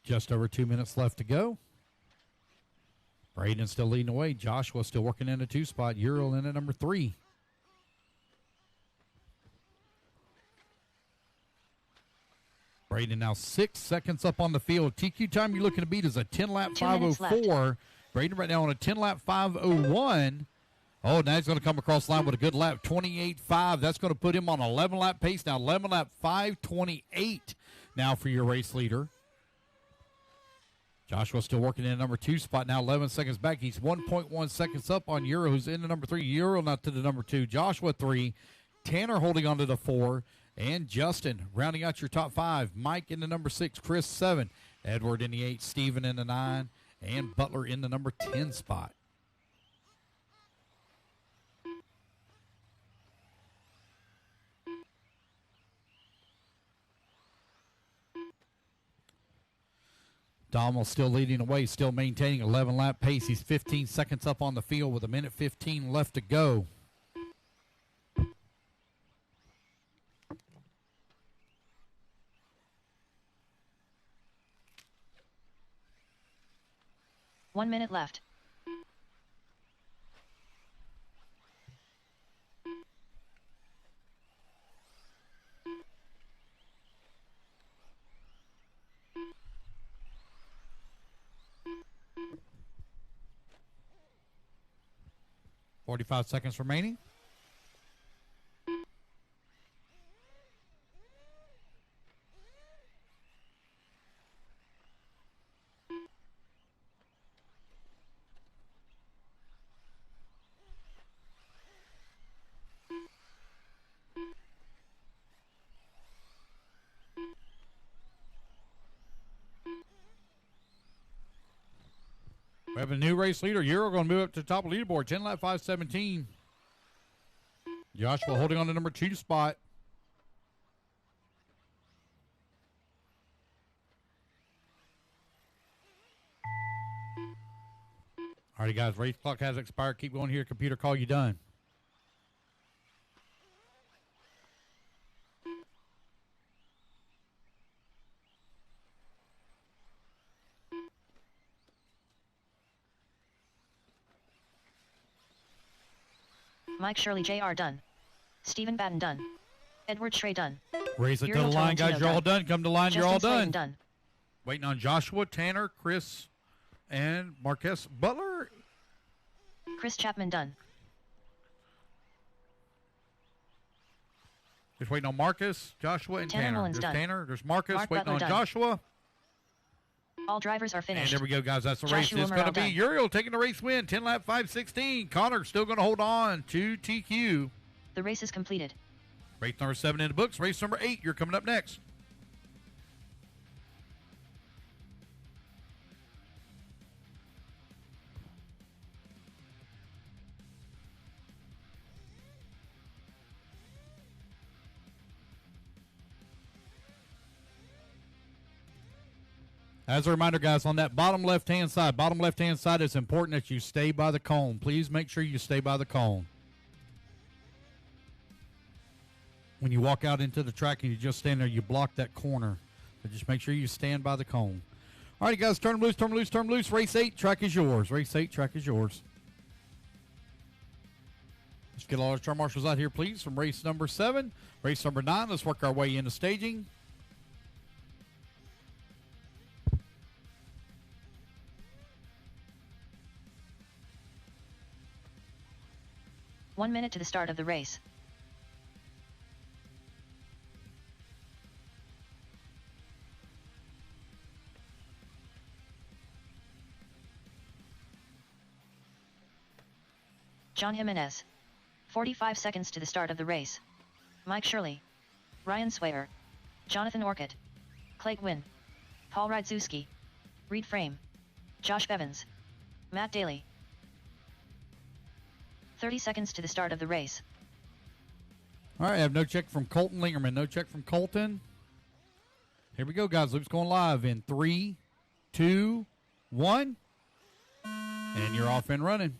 Just over 2 minutes left to go. Braden still leading away. Joshua still working in a 2 spot. Uriel in at number 3. Braden now 6 seconds up on the field. TQ time you're looking to beat is a 10 lap 5:04. Braden right now on a 10 lap 5:01. Oh, now he's going to come across the line with a good lap, 28.5. That's going to put him on 11 lap pace now. 11 lap 5:28 now for your race leader. Joshua still working in the number 2 spot now, 11 seconds back. He's 1.1 seconds up on Uriel, who's in the number 3. Uriel not to the number 2. Joshua 3. Tanner holding on to the 4. And Justin rounding out your top 5. Mike in the number 6. Chris 7. Edward in the 8. Steven in the 9. And Butler in the number 10 spot. Dommel still leading away, still maintaining 11 lap pace. He's 15 seconds up on the field with 1:15 left to go. One minute left. .45 seconds remaining. We have a new race leader. Euro going to move up to the top of the leaderboard. 10 lap 5:17. Joshua holding on to number 2 spot. All right, guys. Race clock has expired. Keep going here. Computer call you done. Mike Shirley Jr. done. Stephen Batten done. Edward Schrey done. Race it to the Uriel line, guys. Tolentino You're all done. done. Come to the line. You're all Justin Slayton done. done. Waiting on Joshua, Tanner, Chris, and Marquez Butler. Chris Chapman done. Just waiting on Marcus, Joshua, and Tanner Tanner. Mullins There's done. Tanner. There's Marcus. Mark Waiting Butler on done. Joshua. All drivers are And finished. there we go, guys. That's the Joshua race. It's going to Morrell be done. Uriel taking the race win. 10 lap 5:16. Connor still going to hold on to TQ. The race is completed. Race number 7 in the books. Race number 8. You're coming up next. As a reminder, guys, on that bottom left-hand side, it's important that you stay by the cone. Please make sure you stay by the cone. When you walk out into the track and you just stand there, you block that corner. So just make sure you stand by the cone. All right, guys, turn them loose, turn them loose, turn them loose. Race 8, track is yours. Race 8, track is yours. Let's get all our turn marshals out here, please, from race number 7. Race number 9, let's work our way into staging. One minute to the start of the race. John Jimenez. 45 seconds to the start of the race. Mike Shirley. Ryan Swayer. Jonathan Orcutt. Clay Gwynn. Paul Rydzewski. Reed Frame. Josh Bevins. Matt Daly. 30 seconds to the start of the race. All right, I have no check from Colton Lingerman. No check from Colton. Here we go, guys. Loop's going live in 3, 2, 1. And you're off and running.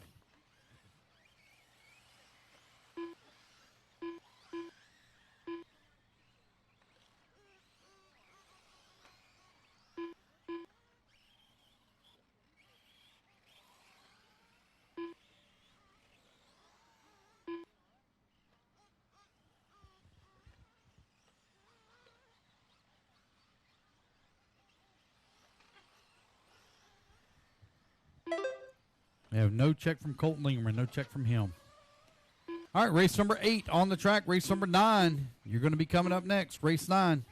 We have no check from Colton Lingerman, no check from him. All right, race number 8 on the track. Race number 9. You're going to be coming up next. Race 9.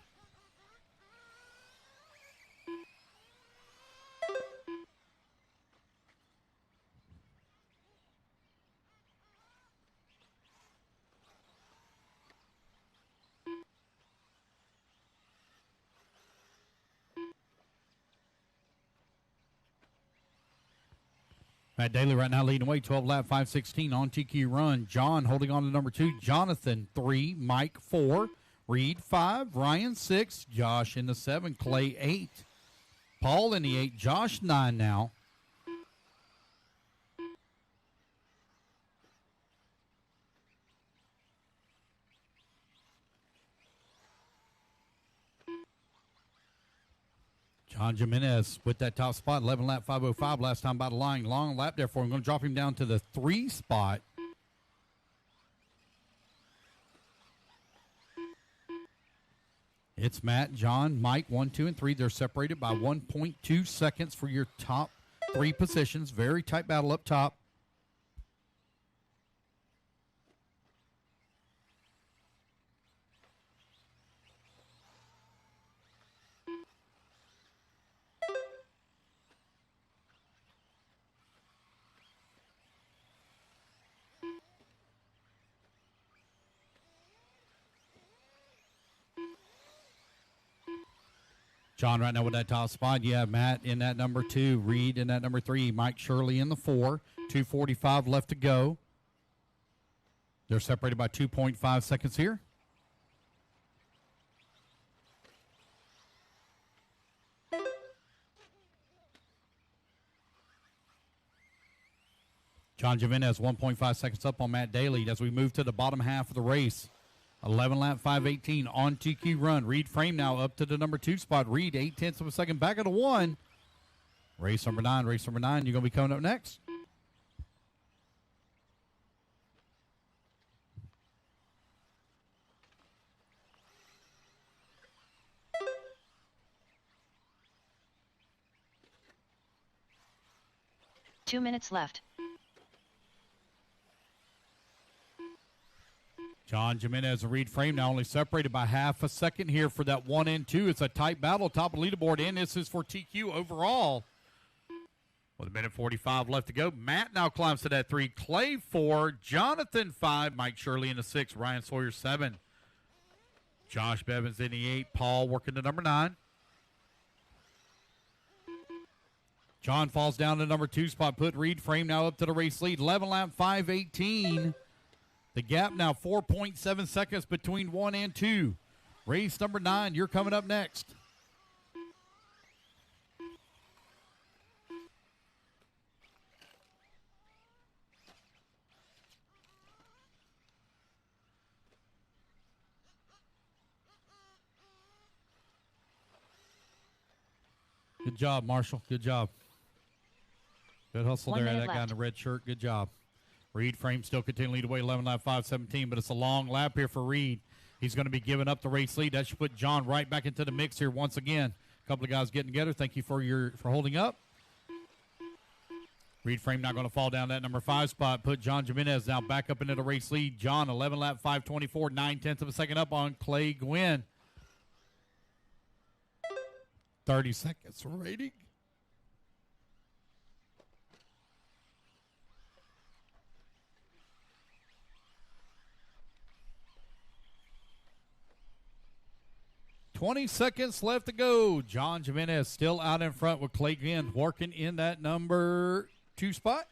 Matt Daly right now leading away, 12 lap 5:16 on TQ run. John holding on to number 2. Jonathan 3, Mike 4, Reed 5, Ryan 6, Josh in the 7, Clay 8, Paul in the 8, Josh 9 now. John Jimenez with that top spot, 11 lap 5:05 last time by the line. Long lap there for him. Going to drop him down to the 3 spot. It's Matt, John, Mike, 1, 2, and 3. They're separated by 1.2 seconds for your top 3 positions. Very tight battle up top. John right now with that top spot. You have Matt in that number 2, Reed in that number 3, Mike Shirley in the 4. 2:45 left to go. They're separated by 2.5 seconds here. John Jimenez 1.5 seconds up on Matt Daly as we move to the bottom half of the race. 11 lap 5:18 on TQ run. Reed Frame now up to the number 2 spot. Reed 0.8 of a second back at the 1. Race number 9. You're going to be coming up next. Two minutes left. John Jimenez and Reed Frame now only separated by half a second here for that 1 and 2. It's a tight battle, top of the leaderboard, and this is for TQ overall. With 1:45 left to go, Matt now climbs to that 3. Clay 4, Jonathan 5, Mike Shirley in the 6, Ryan Sawyer 7. Josh Bevins in the 8, Paul working the number 9. John falls down to number 2 spot, put Reed Frame now up to the race lead. 11 lap 5:18. The gap now 4.7 seconds between 1 and 2. Race number 9, you're coming up next. Good job, Marshall. Good job. Good hustle 1 there. minute That guy in left. the red shirt. Good job. Reed Frame still continuing to lead away, 11 lap 5:17, but it's a long lap here for Reed. He's going to be giving up the race lead. That should put John right back into the mix here once again. A couple of guys getting together. Thank you for holding up. Reed Frame not going to fall down that number 5 spot. Put John Jimenez now back up into the race lead. John, 11 lap 5:24, 9/10 of a second up on Clay Gwynn. 30 seconds rating. $20 seconds left to go. John Jimenez still out in front with Clay Gwynn working in that number 2 spot.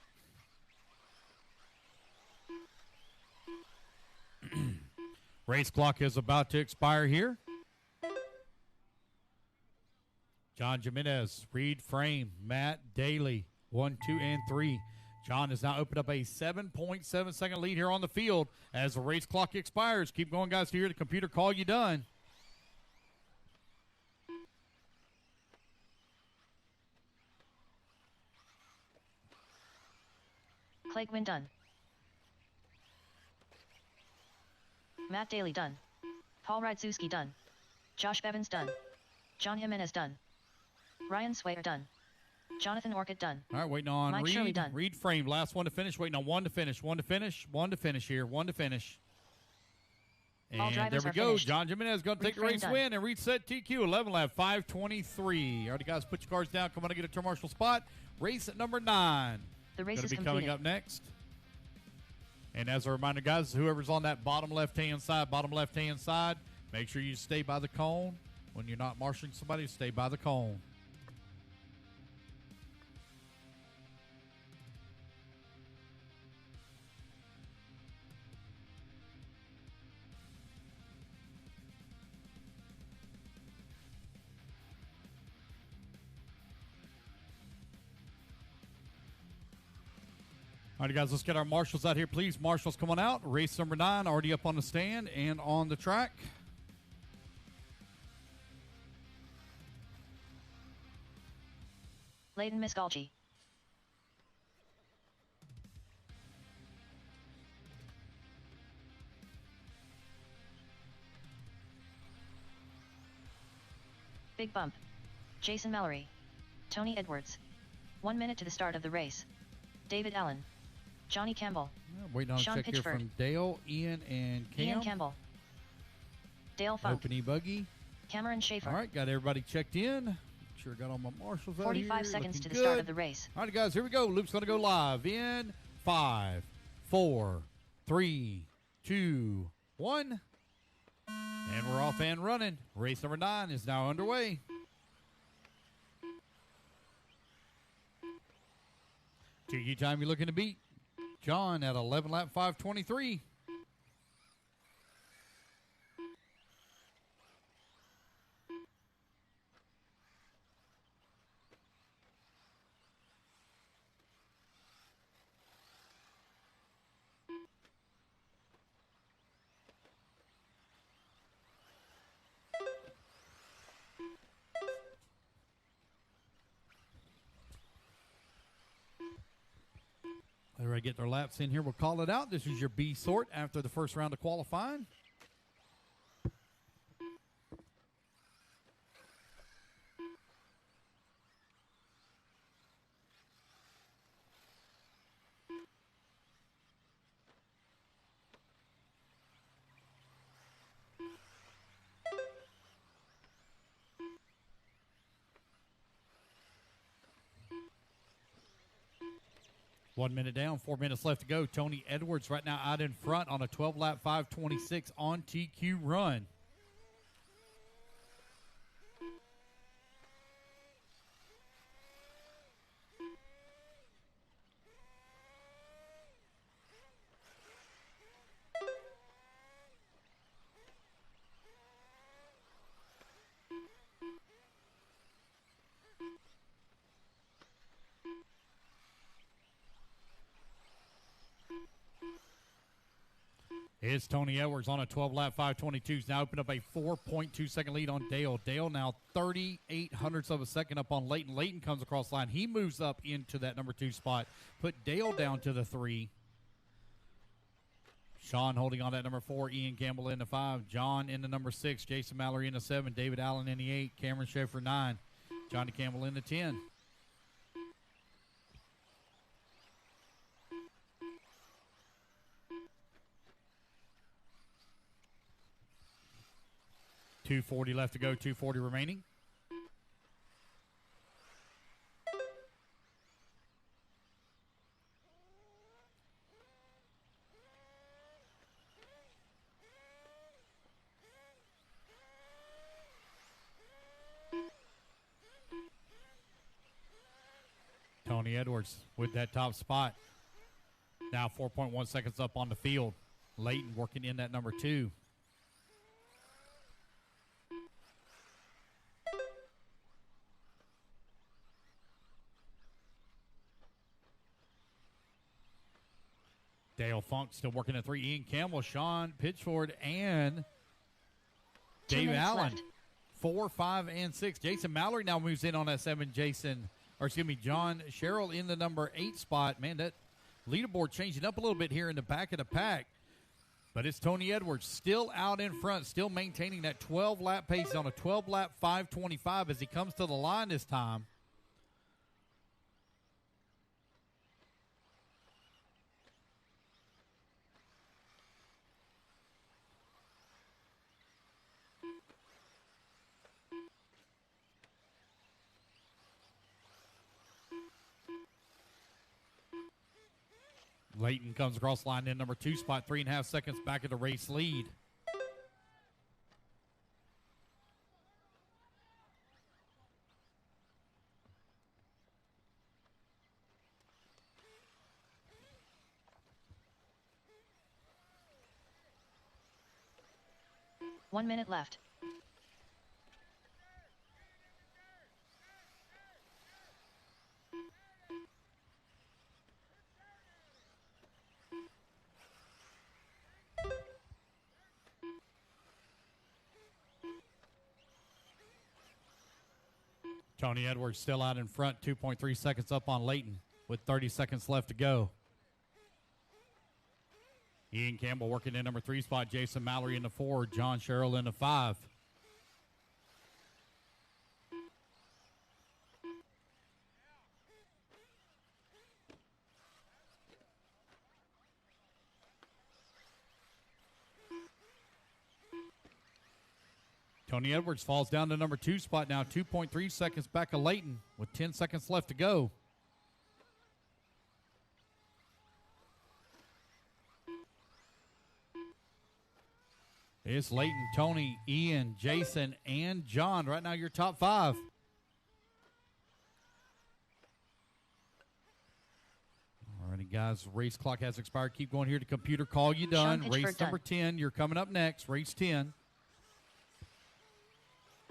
Race clock is about to expire here. John Jimenez, Reed Frame, Matt Daly, 1, 2, and 3. John has now opened up a 7.7 second lead here on the field as the race clock expires. Keep going, guys, to hear the computer call you done. Clay Gwynn done. Matt Daly done. Paul Rydzuski done. Josh Bevins done. John Jimenez done. Ryan Swayer done. Jonathan Orchid done. All right, waiting on Mike Shirley done. Reed Frame, last one to finish. Waiting on one to finish here. One to finish. All And drivers there we are go. finished. John Jimenez going to take the Reed race Frame win and reset TQ 11 lap 5:23. All right, guys, put your cards down. Come on and get a turn marshal spot. Race at number 9. The race Going is to be completed. coming up next. And as a reminder, guys, whoever's on that bottom left-hand side, make sure you stay by the cone. When you're not marshaling somebody, stay by the cone. All right, guys, let's get our marshals out here, please. Marshals, come on out. Race number 9 already up on the stand and on the track. Layden Misgalji. Big Bump. Jason Mallory. Tony Edwards. 1 minute to the start of the race. David Allen. Johnny Campbell. Waiting on a Sean check here Pitchford. from Dale, Ian, and Cam. Ian Campbell. Dale Funk. Open ebuggy. Cameron Schaefer. All right, got everybody checked in. Make sure I got all my marshals out 45 here. seconds Looking to the start good. of the race. All right, guys, here we go. Loop's going to go live in 5, 4, 3, 2, 1. And we're off and running. Race number 9 is now underway. 2U time you're looking to beat. John at 11 lap 5:23. Everybody get their laps in here. We'll call it out. This is your B sort after the first round of qualifying. One minute down, 4 minutes left to go. Tony Edwards right now out in front on a 12-lap 5:26 on TQ run. It's Tony Edwards on a 12-lap 5:22. He's now opened up a 4.2-second lead on Dale. Dale now 38/100ths of a second up on Leighton. Leighton comes across the line. He moves up into that number 2 spot. Put Dale down to the 3. Sean holding on that number 4. Ian Campbell in the 5. John in the number 6. Jason Mallory in the 7. David Allen in the 8. Cameron Schaefer 9. Johnny Campbell in the 10. .240 left to go, 240 remaining. Tony Edwards with that top spot. Now 4.1 seconds up on the field. Leighton working in that number 2. Dale Funk still working at 3. Ian Campbell, Sean Pitchford, and Dave Allen. Left. 4, 5, and 6. Jason Mallory now moves in on that 7. John Sherrill in the number 8 spot. Man, that leaderboard changing up a little bit here in the back of the pack. But it's Tony Edwards still out in front, still maintaining that 12-lap pace on a 12-lap 5:25 as he comes to the line this time. Leighton comes across line in number 2 spot, 3.5 seconds back of the race lead. One minute left. Tony Edwards still out in front, 2.3 seconds up on Leighton with 30 seconds left to go. Ian Campbell working in number 3 spot, Jason Mallory in the 4, John Sherrill in the 5. Tony Edwards falls down to number 2 spot now, 2.3 seconds back of Leighton with 10 seconds left to go. It's Leighton, Tony, Ian, Jason, and John. Right now, your top 5. guys, race clock has expired. Keep going here. The computer call you done. Sean Pitchford Race number done. 10, you're coming up next. Race 10.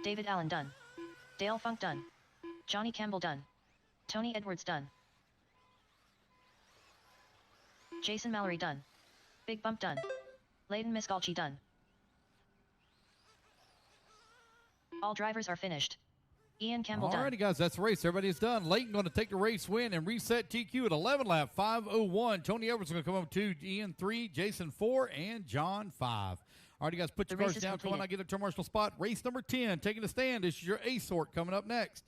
David Allen done. Dale Funk done. Johnny Campbell done. Tony Edwards done. Jason Mallory done. Big Bump done. Layden Misgalchi done. All drivers are finished. Ian Campbell done. Alrighty, guys, that's the race. Everybody is done. Layton going to take the race win and reset TQ at 11 lap 5:01. Tony Edwards going to come up 2, Ian 3, Jason 4, and John 5. Alrighty, guys, put The your race cars is down. Come on, completed. I get a turn marshal spot. Race number 10, taking the stand. This is your A sort coming up next.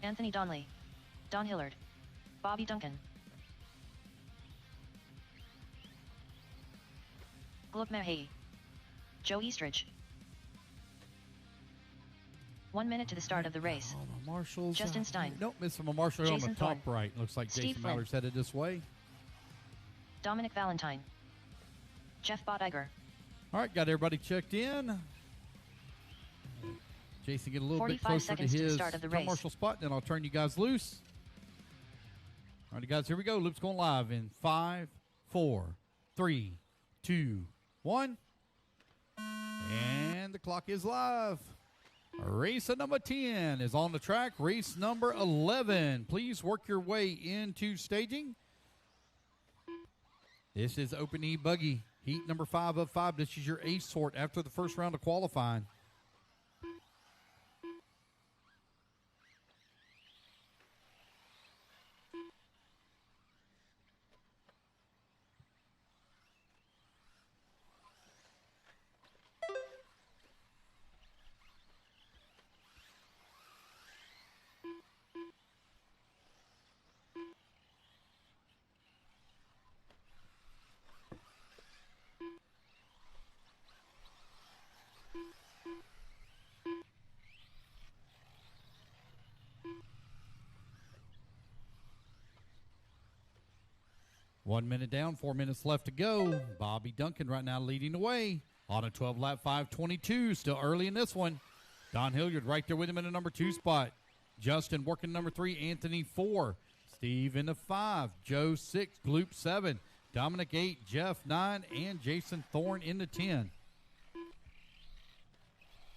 Anthony Donley. Don Hillard. Bobby Duncan. Gluck Mahay. Joe Eastridge. 1 minute to the start of the race. Oh, my marshals. Justin Stein. Nope, missing my marshal on the Jason top Thorne. right. Looks like Steve Jason Flynn. Mallory's headed this way. Dominic Valentine. Jeff Bottiger. All right, got everybody checked in. Jason, get a little bit 45 closer to seconds to the his start of the turn race. marshal spot, and then I'll turn you guys loose. All right, guys, here we go. Loop's going live in 5, 4, 3, 2, 1. And the clock is live. Race number 10 is on the track. Race number 11. Please work your way into staging. This is Open E Buggy. Heat number 5 of 5. This is your A sort after the first round of qualifying. One minute down, 4 minutes left to go. Bobby Duncan right now leading the way on a 12-lap 5:22. Still early in this one. Don Hilliard right there with him in the number 2 spot. Justin working number 3, Anthony 4. Steve in the 5. Joe 6, Gloop 7. Dominic 8, Jeff 9, and Jason Thorne in the 10.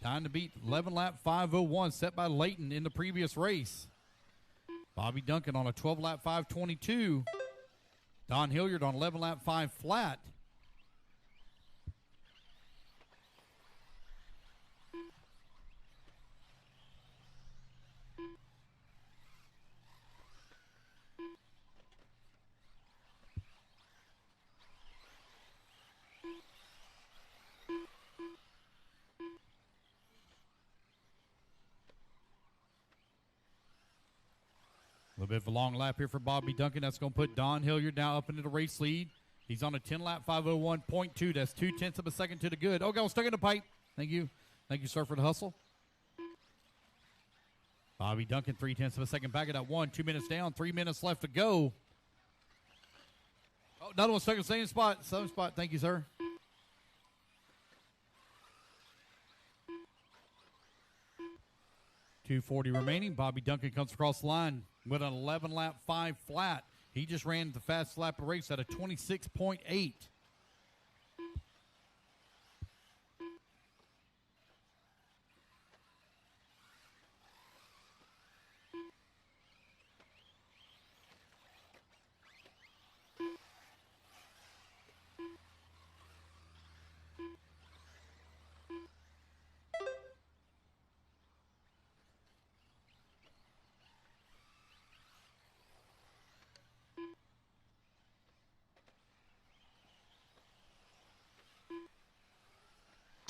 Time to beat 11-lap 5:01 set by Layton in the previous race. Bobby Duncan on a 12-lap 5:22. Don Hilliard on 11-lap 5 flat. A little bit of a long lap here for Bobby Duncan. That's going to put Don Hilliard now up into the race lead. He's on a 10-lap 5:01.2. That's 0.2 of a second to the good. Oh, got stuck in the pipe. Thank you. Thank you, sir, for the hustle. Bobby Duncan, 0.3 of a second back at that 1. 2 minutes down, 3 minutes left to go. Oh, another one stuck in the same spot. Same spot. Thank you, sir. .240 remaining. Bobby Duncan comes across the line with an 11-lap 5 flat. He just ran the fastest lap of the race at a 26.8.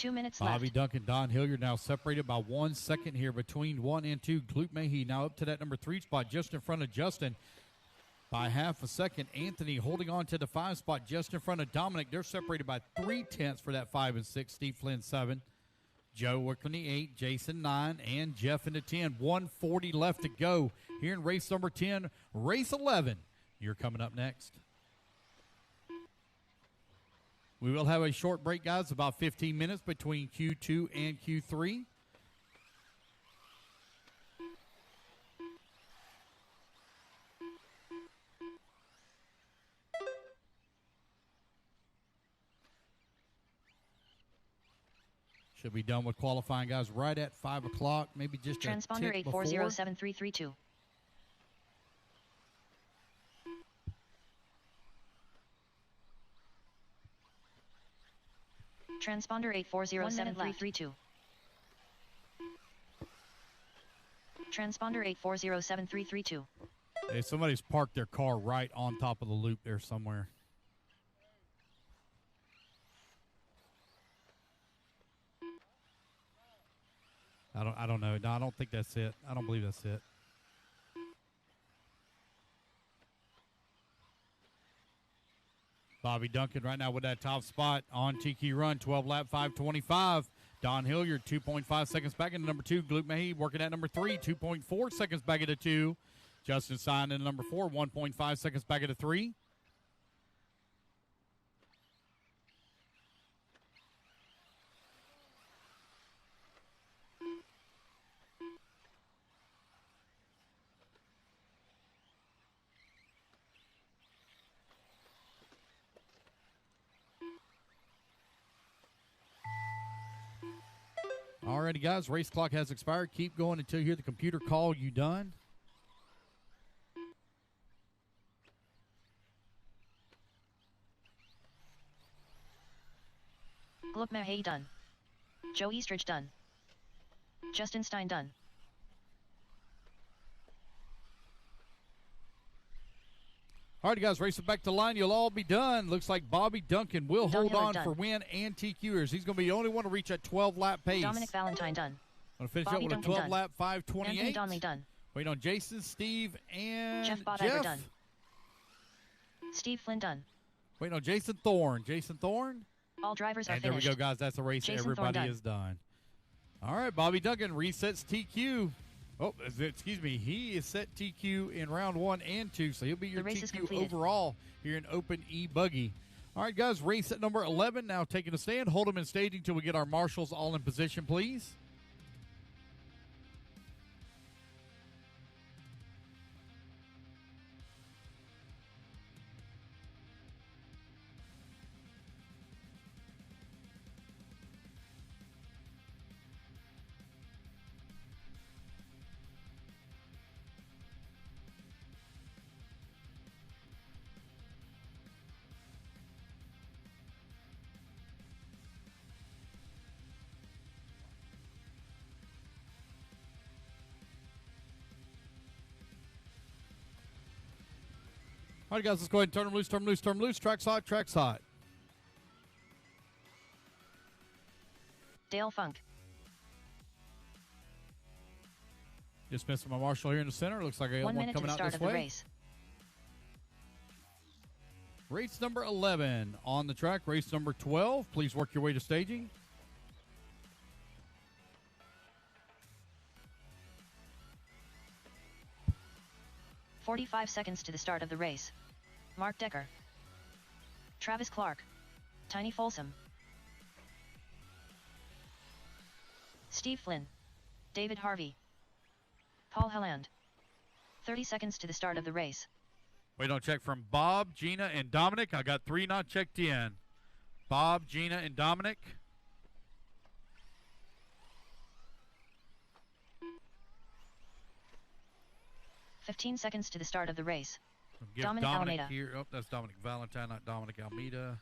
2 minutes Bobby left. Duncan, Don Hilliard now separated by 1 second here between 1 and 2. Luke Mahey now up to that number 3 spot just in front of Justin by half a second. Anthony holding on to the 5 spot just in front of Dominic. They're separated by 3/10 for that 5 and 6. Steve Flynn 7. Joe working the 8, Jason 9, and Jeff in the 10. 1:40 left to go here in race number 10. Race 11. You're coming up next. We will have a short break, guys, about 15 minutes between Q2 and Q3. Should be done with qualifying, guys, right at 5 o'clock, maybe just Transponder a tick before. 8407-332. Transponder 8407-332. Transponder 8407-332. Hey, somebody's parked their car right on top of the loop there somewhere. I don't know. No, I don't think that's it. I don't believe that's it. Bobby Duncan right now with that top spot on TQ Run, 12 lap, 5:25. Don Hilliard, 2.5 seconds back into number 2. Luke Mahey working at number 3, 2.4 seconds back into 2. Justin Stein in number 4, 1.5 seconds back into 3. Alrighty, guys, race clock has expired. Keep going until you hear the computer call you done. Luke Mahey done. Joe Eastridge done. Justin Stein done. All right, guys, race it back to line. You'll all be done. Looks like Bobby Duncan will Don hold Hillard on done. for win and TQers. He's going to be the only one to reach that 12-lap pace. Dominic Valentine done. Going to finish Bobby up with Duncan a 12-lap, Anthony 5:28. Donnelly done. Waiting on Jason, Steve, and Jeff Botiger done. Jeff. Steve Flynn done. Waiting on Jason Thorne. Jason Thorne. All drivers are And there we finished. go, guys. That's a race Jason everybody Thorne done. is done. All right, Bobby Duncan resets TQ. Oh, excuse me. He is set TQ in round 1 and 2, so he'll be your The race is TQ completed. overall here in Open E-Buggy. All right, guys, race at number 11 now taking a stand. Hold them in staging until we get our marshals all in position, please. All right, guys, let's go ahead and turn them loose, turn them loose, turn them loose. Track's hot, track's hot. Dale Funk. Just missing my marshal here in the center. Looks like I got 1 one minute to coming the out start this of the way. race. Race number 11 on the track. Race number 12. Please work your way to staging. "45 seconds to the start of the race. Mark Decker. Travis Clark. Tiny Folsom. Steve Flynn. David Harvey. Paul Helland. 30 seconds to the start of the race. Wait on check from Bob, Gina, and Dominic. I got 3 not checked in. Bob, Gina, and Dominic. "15 seconds to the start of the race. Give Dominic Almeida. here. Oh, that's Dominic Valentine, not Dominic Almeida.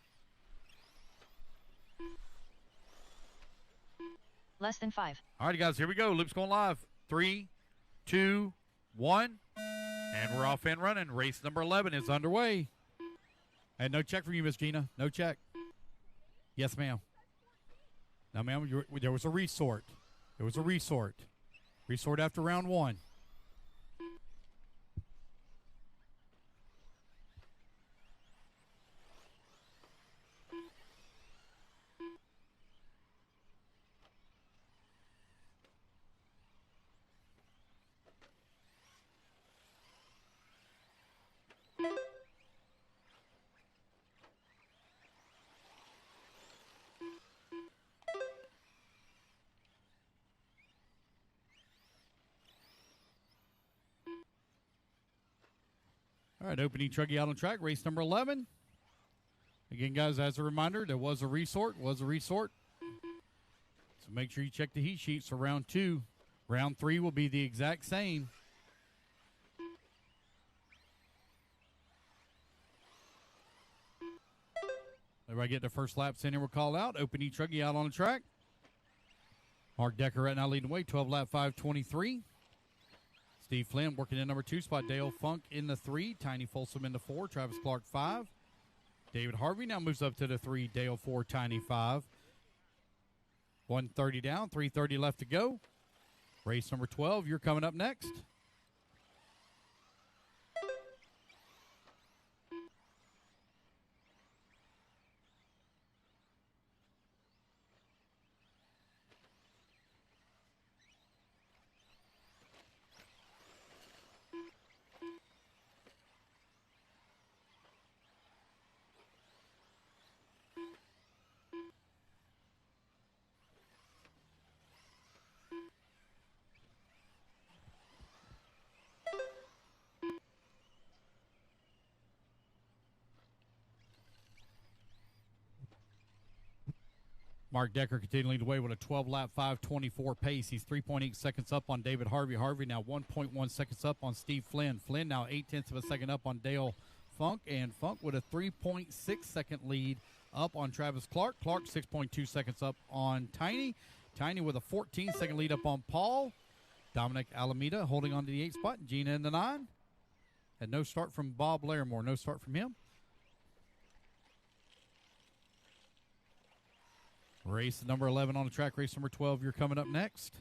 Less than 5. All right, guys, here we go. Loop's going live. 3, 2, 1. And we're off and running. Race number 11 is underway. And no check from you, Miss Gina. No check. Yes, ma'am. Now, ma'am, there was a resort. There was a resort. Resort after round 1. All right, opening etruggy out on track, race number 11. Again, guys, as a reminder, there was a resort. So make sure you check the heat sheets for round 2. Round 3 will be the exact same. Everybody get their first laps in here. We'll call out. Open etruggy out on the track. Mark Decker right now leading the way, 12 lap 5:23. Steve Flynn working in number 2 spot. Dale Funk in the 3. Tiny Folsom in the 4. Travis Clark 5. David Harvey now moves up to the 3. Dale 4. Tiny 5. 130 down. 330 left to go. Race number 12. You're coming up next. Mark Decker continuing the way with a 12-lap 5:24 pace. He's 3.8 seconds up on David Harvey. Harvey now 1.1 seconds up on Steve Flynn. Flynn now 0.8 of a second up on Dale Funk. And Funk with a 3.6 second lead up on Travis Clark. Clark 6.2 seconds up on Tiny. Tiny with a 14-second lead up on Paul. Dominic Alameda holding on to the 8 spot. Gina in the 9. And no start from Bob Larimore. No start from him. Race number 11 on the track. Race number 12, you're coming up next.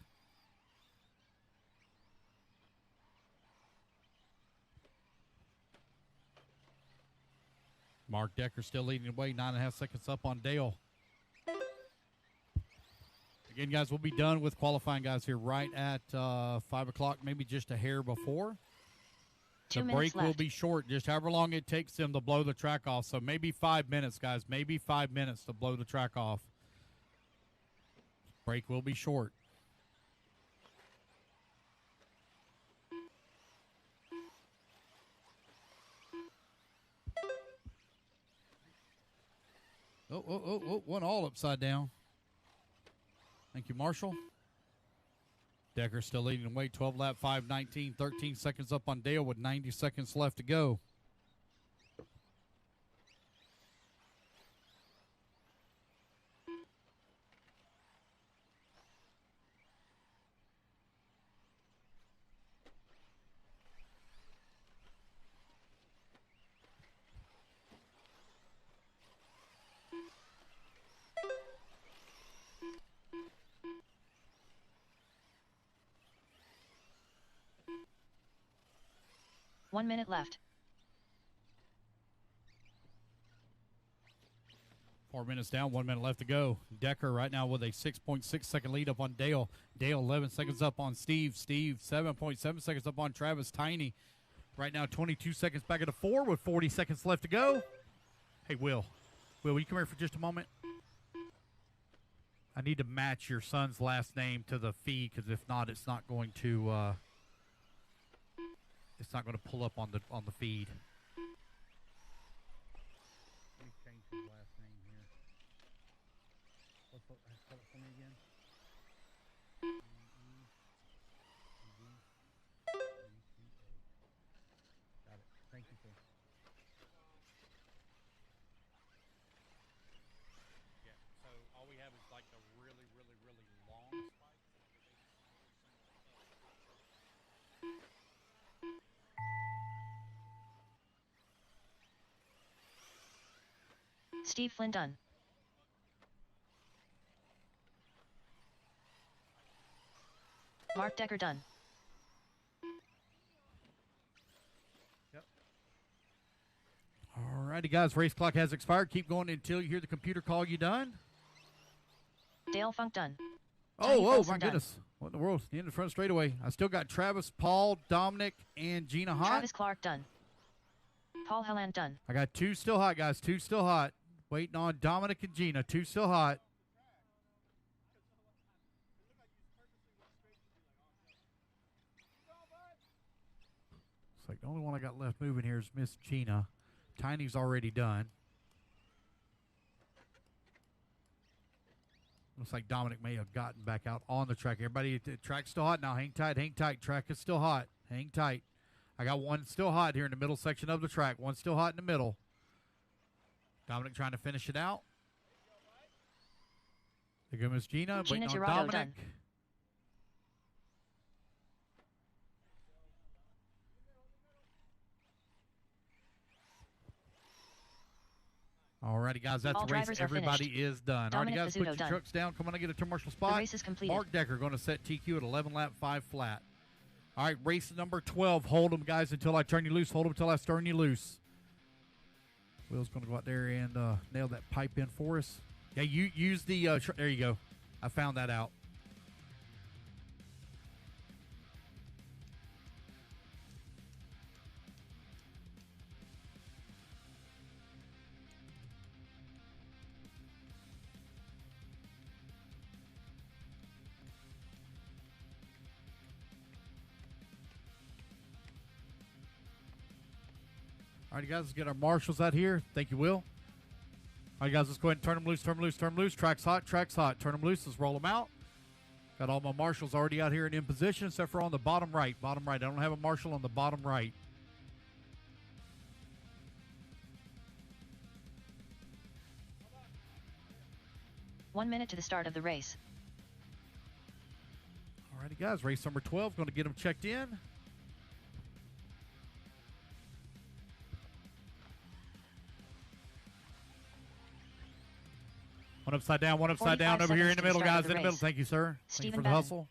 Mark Decker still leading the way, 9.5 seconds up on Dale. Again, guys, we'll be done with qualifying, guys, here right at 5 o'clock, maybe just a hair before. 2 The minutes break left. will be short, just however long it takes them to blow the track off. So maybe 5 minutes, guys, maybe 5 minutes to blow the track off. Break will be short. Oh, one all upside down. Thank you, Marshall. Decker still leading the way, 12 lap 5:19, 13 seconds up on Dale with 90 seconds left to go. One minute left. 4 minutes down, 1 minute left to go. Decker right now with a 6.6 second lead up on Dale. Dale 11 seconds up on Steve. Steve 7.7 seconds up on Travis. Tiny right now 22 seconds back at the 4 with 40 seconds left to go. Hey, Will, will you come here for just a moment? I need to match your son's last name to the feed, because if not, it's not going to pull up on the feed. Let me change his last name here. Spell it for me again. Got it. Thank you, sir. Yeah. So all we have is like the really, really, really long spike. Steve Flynn done. Mark Decker done. All righty, guys. Race clock has expired. Keep going until you hear the computer call you done. Dale Funk done. Oh, Wilson my done. goodness. What in the world? The end of the front straightaway. I still got Travis, Paul, Dominic, and Gina hot. Travis Clark done. Paul Helland done. I got 2 still hot, guys. 2 still hot. Waiting on Dominic and Gina. 2 still hot. It's like the only one I got left moving here is Miss Gina. Tiny's already done. Looks like Dominic may have gotten back out on the track. Everybody, the track's still hot now. Hang tight, hang tight. Track is still hot. Hang tight. I got 1 still hot here in the middle section of the track. 1 still hot in the middle. Dominic trying to finish it out. There goes Miss Gina. Gina Waiting on Girardo Dominic. done. All righty, guys, that's All the race. drivers are Everybody finished. is done. Dominic All right, guys, Pizzuto put your done. trucks down. Come on and get a commercial The spot. race is completed. Mark Decker going to set TQ at 11 lap 5 flat. All right, race number 12. Hold them, guys, until I turn you loose. Hold them until I turn you loose. Will's going to go out there and nail that pipe in for us. Yeah, you use the there you go. I found that out. All right, guys, let's get our marshals out here. Thank you, Will. All right, guys, let's go ahead and turn them loose, turn them loose, turn them loose. Track's hot, track's hot. Turn them loose, let's roll them out. Got all my marshals already out here and in position, except for on the bottom right. Bottom right. I don't have a marshal on the bottom right. One minute to the start of the race. All righty, guys, race number 12. Going to get them checked in. One upside down over here in the middle, guys, in the middle. Thank you, sir. Thank you for the hustle.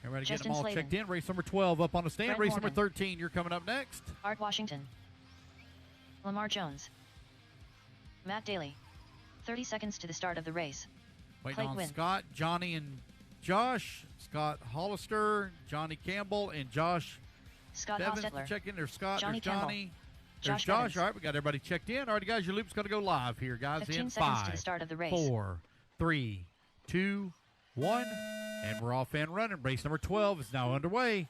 Everybody getting them all checked in. Race number 12 up on the stand. Brent Race Morgan. number 13, you're coming up next. Art Washington. Lamar Jones. Matt Daly. 30 seconds to the start of the race. Waiting Clay on Quinn. Scott, Johnny, and Josh. Scott Hollister, Johnny Campbell, and Josh Scott Devins Hostetler. to check in. There's Scott, Johnny there's Johnny. Campbell. There's Josh Josh. Evans. All right, we got everybody checked in. All right, guys, your loop's going to go live here, guys. 15 In seconds to 5, the start of the race. 4, 3, 2, 1. And we're off and running. Race number 12 is now underway.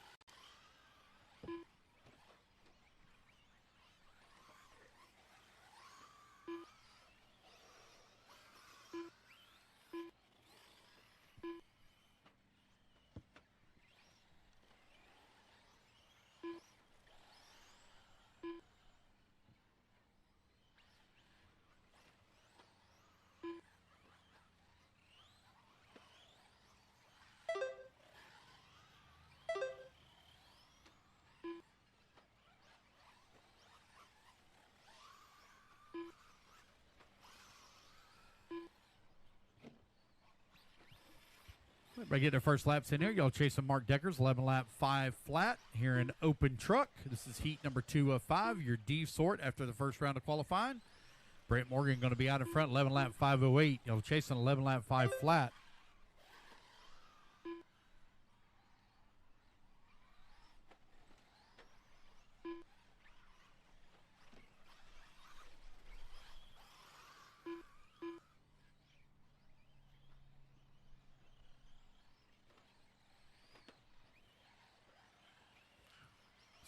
Everybody get their first laps in here. Y'all chasing Mark Decker's 11 lap 5 flat here in open truck. This is heat number 2 of 5, your D sort after the first round of qualifying. Brent Morgan going to be out in front, 11 lap 508. Y'all chasing 11 lap 5 flat.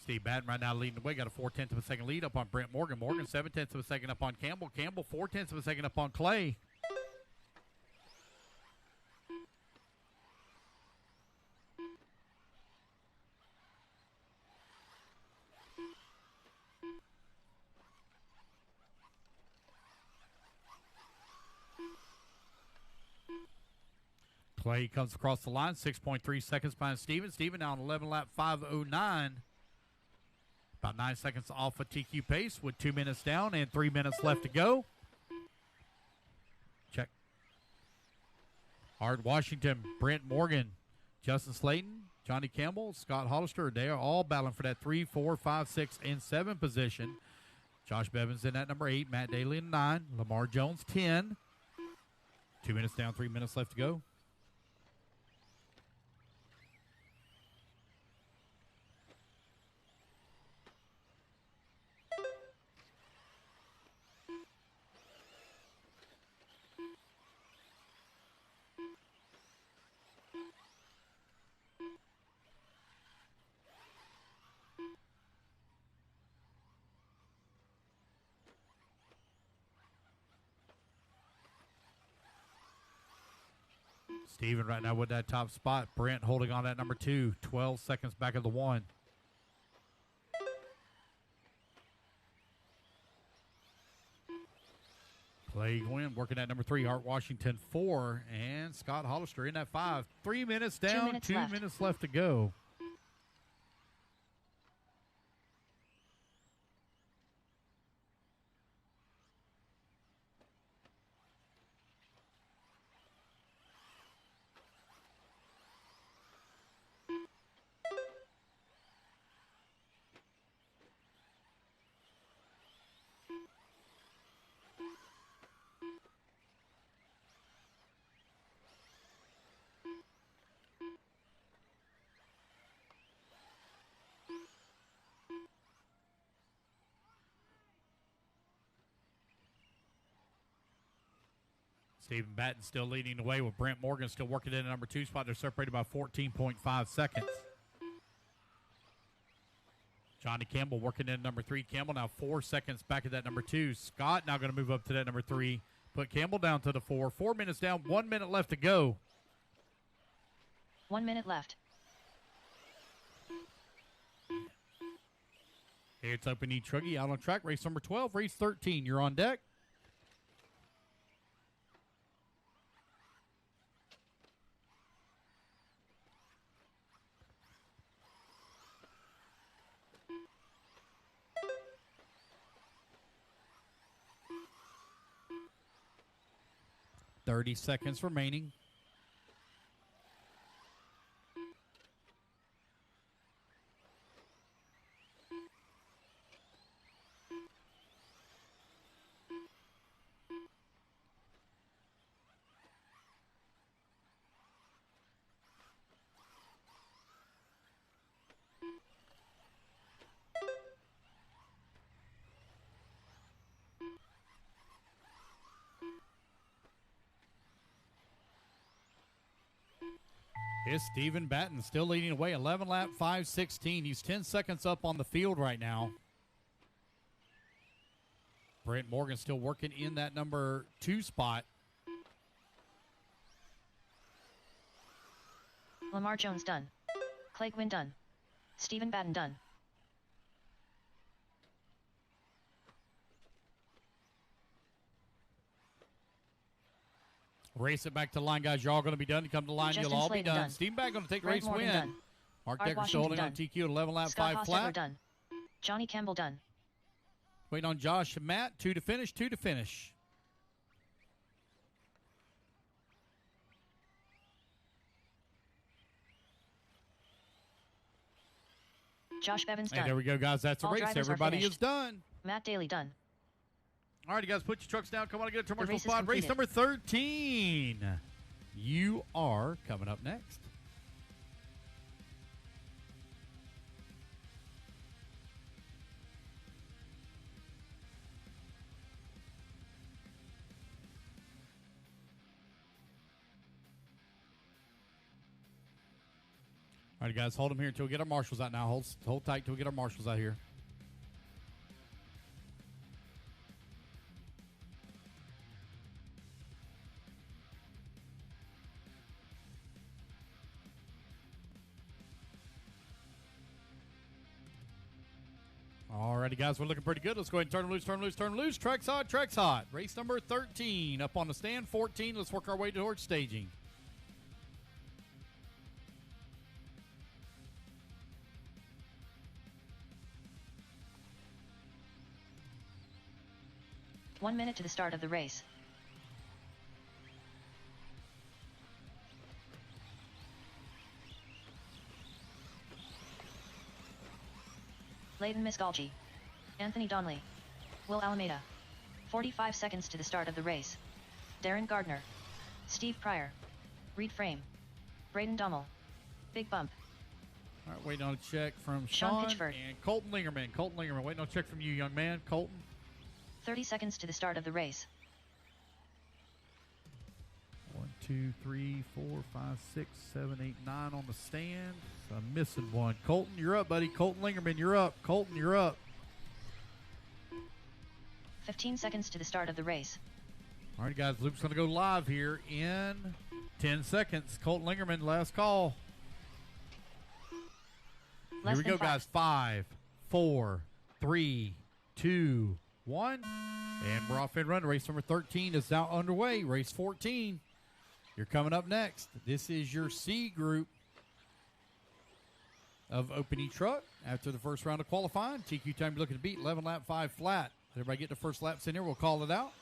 Steve Batten right now leading the way. Got a 4/10 of a second lead up on Brent Morgan. Morgan 7/10 of a second up on Campbell. Campbell 4/10 of a second up on Clay. Clay comes across the line, 6.3 seconds behind Steven. Steven now on 11 lap 509. About 9 seconds off of TQ pace with 2 minutes down and 3 minutes left to go. Check. Art Washington, Brent Morgan, Justin Slayton, Johnny Campbell, Scott Hollister. They are all battling for that 3, 4, 5, 6, and 7 position. Josh Bevins in at number 8, Matt Daly in 9, Lamar Jones 10. 2 minutes down, 3 minutes left to go. Steven right now with that top spot. Brent holding on at number 2. 12 seconds back of the 1. Clay Gwynn working at number 3. Art Washington 4. And Scott Hollister in at 5. 3 minutes down. 2 minutes left to go. Stephen Batten still leading the way with Brent Morgan still working in at number 2 spot. They're separated by 14.5 seconds. Johnny Campbell working in at number 3. Campbell now 4 seconds back at that number 2. Scott now going to move up to that number 3. Put Campbell down to the 4. 4 minutes down, 1 minute left to go. 1 minute left. Here it's Open Etruggy out on track. Race number 12, race 13. You're on deck. .30 seconds remaining. Is Stephen Batten still leading away. 11 lap, 5:16. He's 10 seconds up on the field right now. Brent Morgan still working in that number 2 spot. Lamar Jones done. Clay Gwynn done. Stephen Batten done. Race it back to the line, guys. You're all going to be done. You come to the line, Justin you'll all Slayton be done. done. Stephen Batten going to take the Brent race Morgan win. done. Mark Art Decker still holding on Washington TQ at 11 lap, Scott 5 Hostetler flat. done. Johnny Campbell done. Waiting on Josh and Matt. 2 to finish, 2 to finish. Josh Bevins Hey, done. there we go, guys. That's a All race. drivers are Everybody finished. is done. Matt Daly done. All right, you guys, put your trucks down. Come on and get a commercial race is spot. Race completed. number 13. You are coming up next. All right, guys, hold them here until we get our marshals out now. Hold tight till we get our marshals out here. Alrighty, guys, we're looking pretty good. Let's go ahead and turn them loose, turn them loose, turn them loose. Track's hot, track's hot. Race number 13 up on the stand. 14. Let's work our way towards staging. One minute to the start of the race. Leighton Misgalgi. Anthony Donnelly. Will Alameda. 45 seconds to the start of the race. Darren Gardner. Steve Pryor. Reed Frame. Braden Dummel. Big Bump. All right, waiting on a check from Sean Sean Pitchford. and Colton Lingerman. Colton Lingerman, waiting on a check from you, young man. Colton. 30 seconds to the start of the race. 1, 2, 3, 4, 5, 6, 7, 8, 9 on the stand. So I'm missing one. Colton, you're up, buddy. Colton Lingerman, you're up. Colton, you're up. 15 seconds to the start of the race. All right, guys, loop's going to go live here in 10 seconds. Colton Lingerman, last call. Less Here we than go, five. guys. 5, 4, 3, 2, 1. And we're off and running. Race number 13 is now underway. Race 14. You're coming up next. This is your C group of opening truck after the first round of qualifying. TQ time you're looking to beat 11 lap 5 flat. Everybody get the first laps in here. We'll call it out.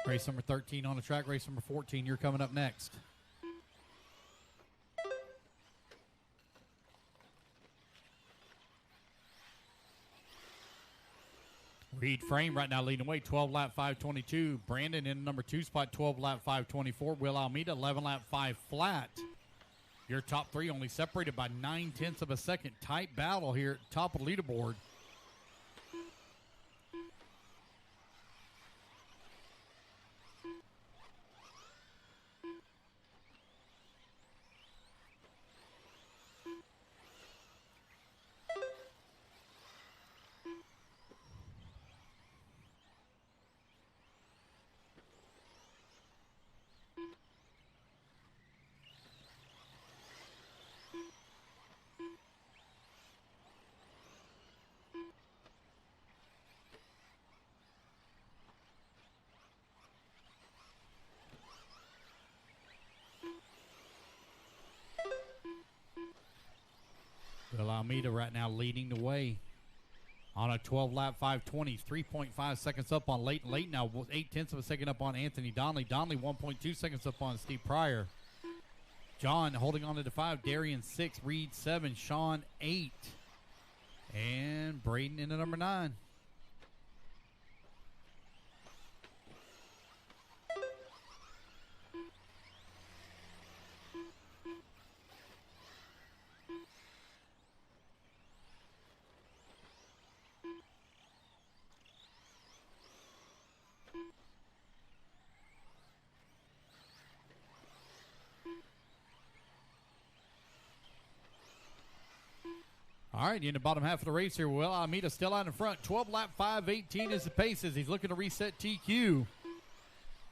Race number 13 on the track. Race number 14, you're coming up next. Reed Frame right now leading away, 12 lap 522. Brandon in number 2 spot, 12 lap 524. Will Almeida, 11 lap 5 flat. Your top three only separated by 9/10 of a second. Tight battle here at the top of the leaderboard. Will Almeida right now leading the way on a 12-lap 520. 3.5 seconds up on Leighton. Leighton now 0.8 of a second up on Anthony Donnelly. Donnelly 1.2 seconds up on Steve Pryor. John holding on to the 5. Darian 6. Reed 7. Sean 8. And Braden into number 9. All right, in the bottom half of the race here, Will Almeida still out in front. 12 lap 5:18 is the pace as he's looking to reset TQ.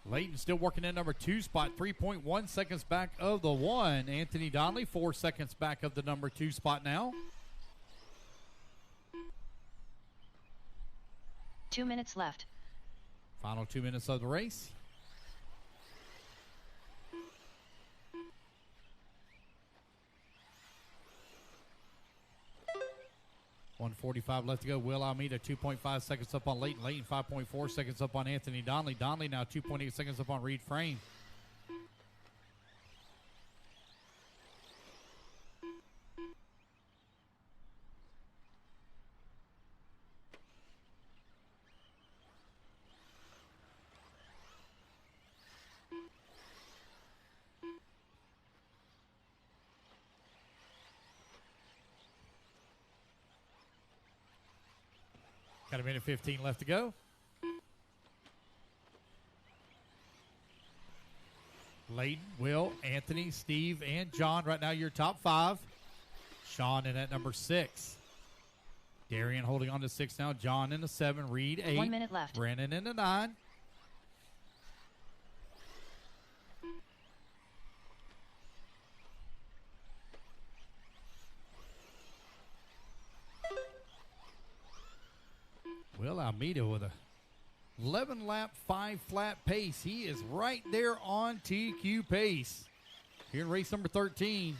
Leighton still working in number 2 spot, 3.1 seconds back of the 1. Anthony Donnelly 4 seconds back of the number 2 spot now. 2 minutes left. Final 2 minutes of the race. .145 left to go. Will Almeida 2.5 seconds up on Leighton. Leighton 5.4 seconds up on Anthony Donnelly. Donnelly now 2.8 seconds up on Reed Frame. Got a minute 15 left to go. Leighton, Will, Anthony, Steve, and John right now your top 5. Sean in at number 6. Darian holding on to 6 now. John in the 7. Reed 8. 1 minute left. Brennan in the 9. Will Almeida with a 11 lap, 5 flat pace. He is right there on TQ pace here in race number 13.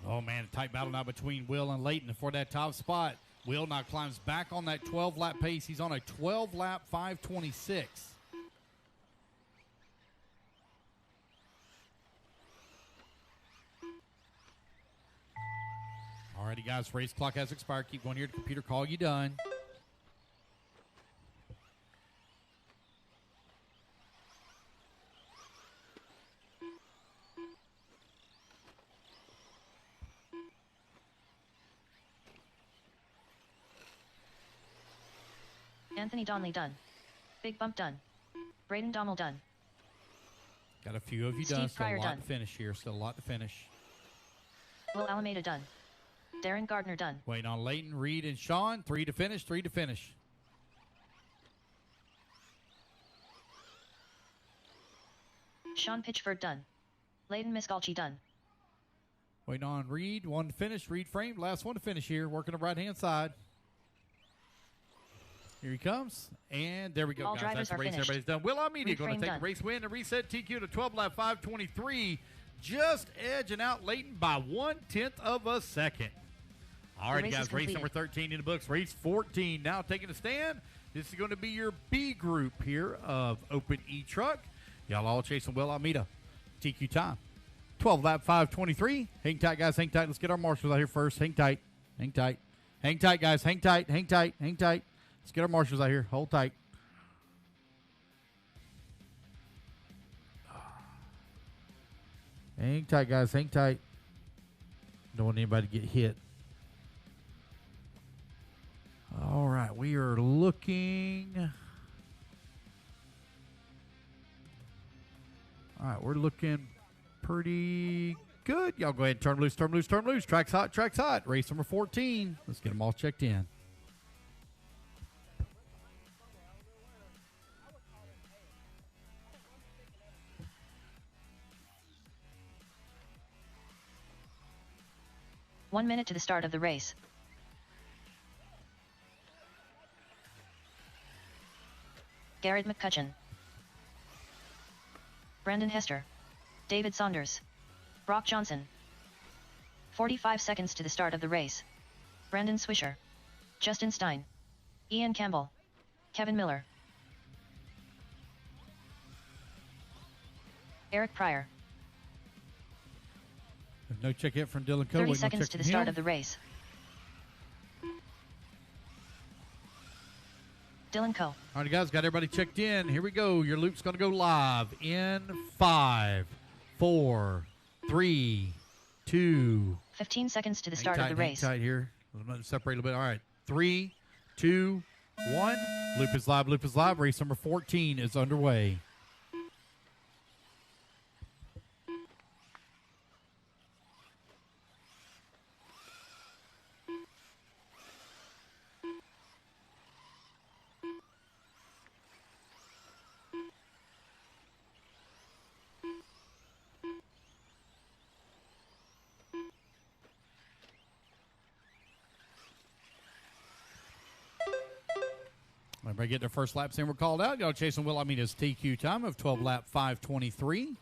Oh, man, a tight battle now between Will and Layton for that top spot. Will now climbs back on that 12-lap pace. He's on a 12-lap 5:26. Alrighty, guys, race clock has expired. Keep going here to computer. Call you done. Anthony Donnelly done. Big Bump done. Braden Dommel done. Got a few of you Steve done. Still Pryor a lot done. to finish here. Still a lot to finish. Will Alameda done. Darren Gardner done. Waiting on Layton, Reed, and Sean. 3 to finish. 3 to finish. Sean Pitchford done. Layden Miskalchi done. Waiting on Reed. 1 to finish. Reed framed. Last one to finish here. Working the right-hand side. Here he comes. And there we go, All guys. drivers That's the are race. finished. Everybody's done. Will Almeida Reed going to frame take done. the race win and reset TQ to 12-lap 5:23. Just edging out Layton by 1/10 of a second. All right, race is guys. Race completed. number 13 in the books. Race 14 now taking a stand. This is going to be your B group here of Open E-Truck. Y'all all chasing Will Almeida. TQ time. 12-lap 5:23. Hang tight, guys. Hang tight. Let's get our marshals out here first. Hang tight. Hang tight. Hang tight, guys. Hang tight. Hang tight. Hang tight. Let's get our marshals out here. Hold tight. Hang tight, guys. Hang tight. Don't want anybody to get hit. All right. We are looking. All right. We're looking pretty good. Y'all go ahead and turn loose, turn loose, turn loose. Track's hot, track's hot. Race number 14. Let's get them all checked in. One minute to the start of the race. Garrett McCutcheon. Brandon Hester. David Saunders. Brock Johnson. 45 seconds to the start of the race. Brandon Swisher. Justin Stein. Ian Campbell. Kevin Miller. Eric Pryor. No check yet from Dylan Coe. 30 seconds to the start of the race. Dylan Coe. All right, guys, got everybody checked in. Here we go. Your loop's going to go live in 5, 4, 3, 2. 15 seconds to the start hang of tight, the race. Hang tight here. Let me separate a little bit. All right. 3, 2, 1. Loop is live. Loop is live. Race number 14 is underway. Everybody get their first laps in. We're called out. Y'all chasing Will Almeida's TQ time of 12-lap 5:23.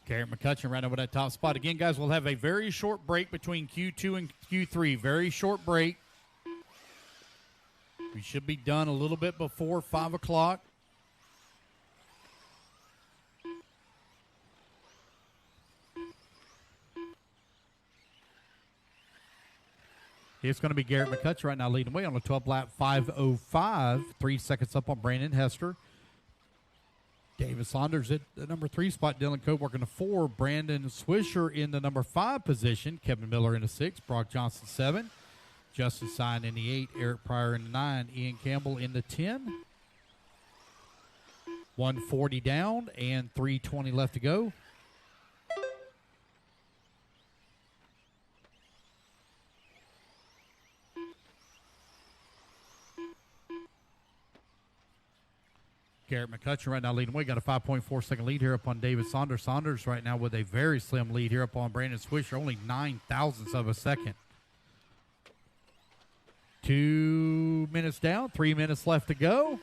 Garrett McCutcheon right over that top spot. Again, guys, we'll have a very short break between Q2 and Q3. Very short break. We should be done a little bit before 5 o'clock. It's going to be Garrett McCutcheon right now leading away on the 12 lap 5:05. 3 seconds up on Brandon Hester. David Saunders at the number 3 spot. Dylan Coe working the 4. Brandon Swisher in the number 5 position. Kevin Miller in the 6. Brock Johnson 7. Justin Stein in the 8. Eric Pryor in the 9. Ian Campbell in the 10. 140 down and 3:20 left to go. Garrett McCutcheon right now leading away. Got a 5.4 second lead here up on David Saunders. Saunders right now with a very slim lead here up on Brandon Swisher. Only 9 thousandths of a second. 2 minutes down. 3 minutes left to go.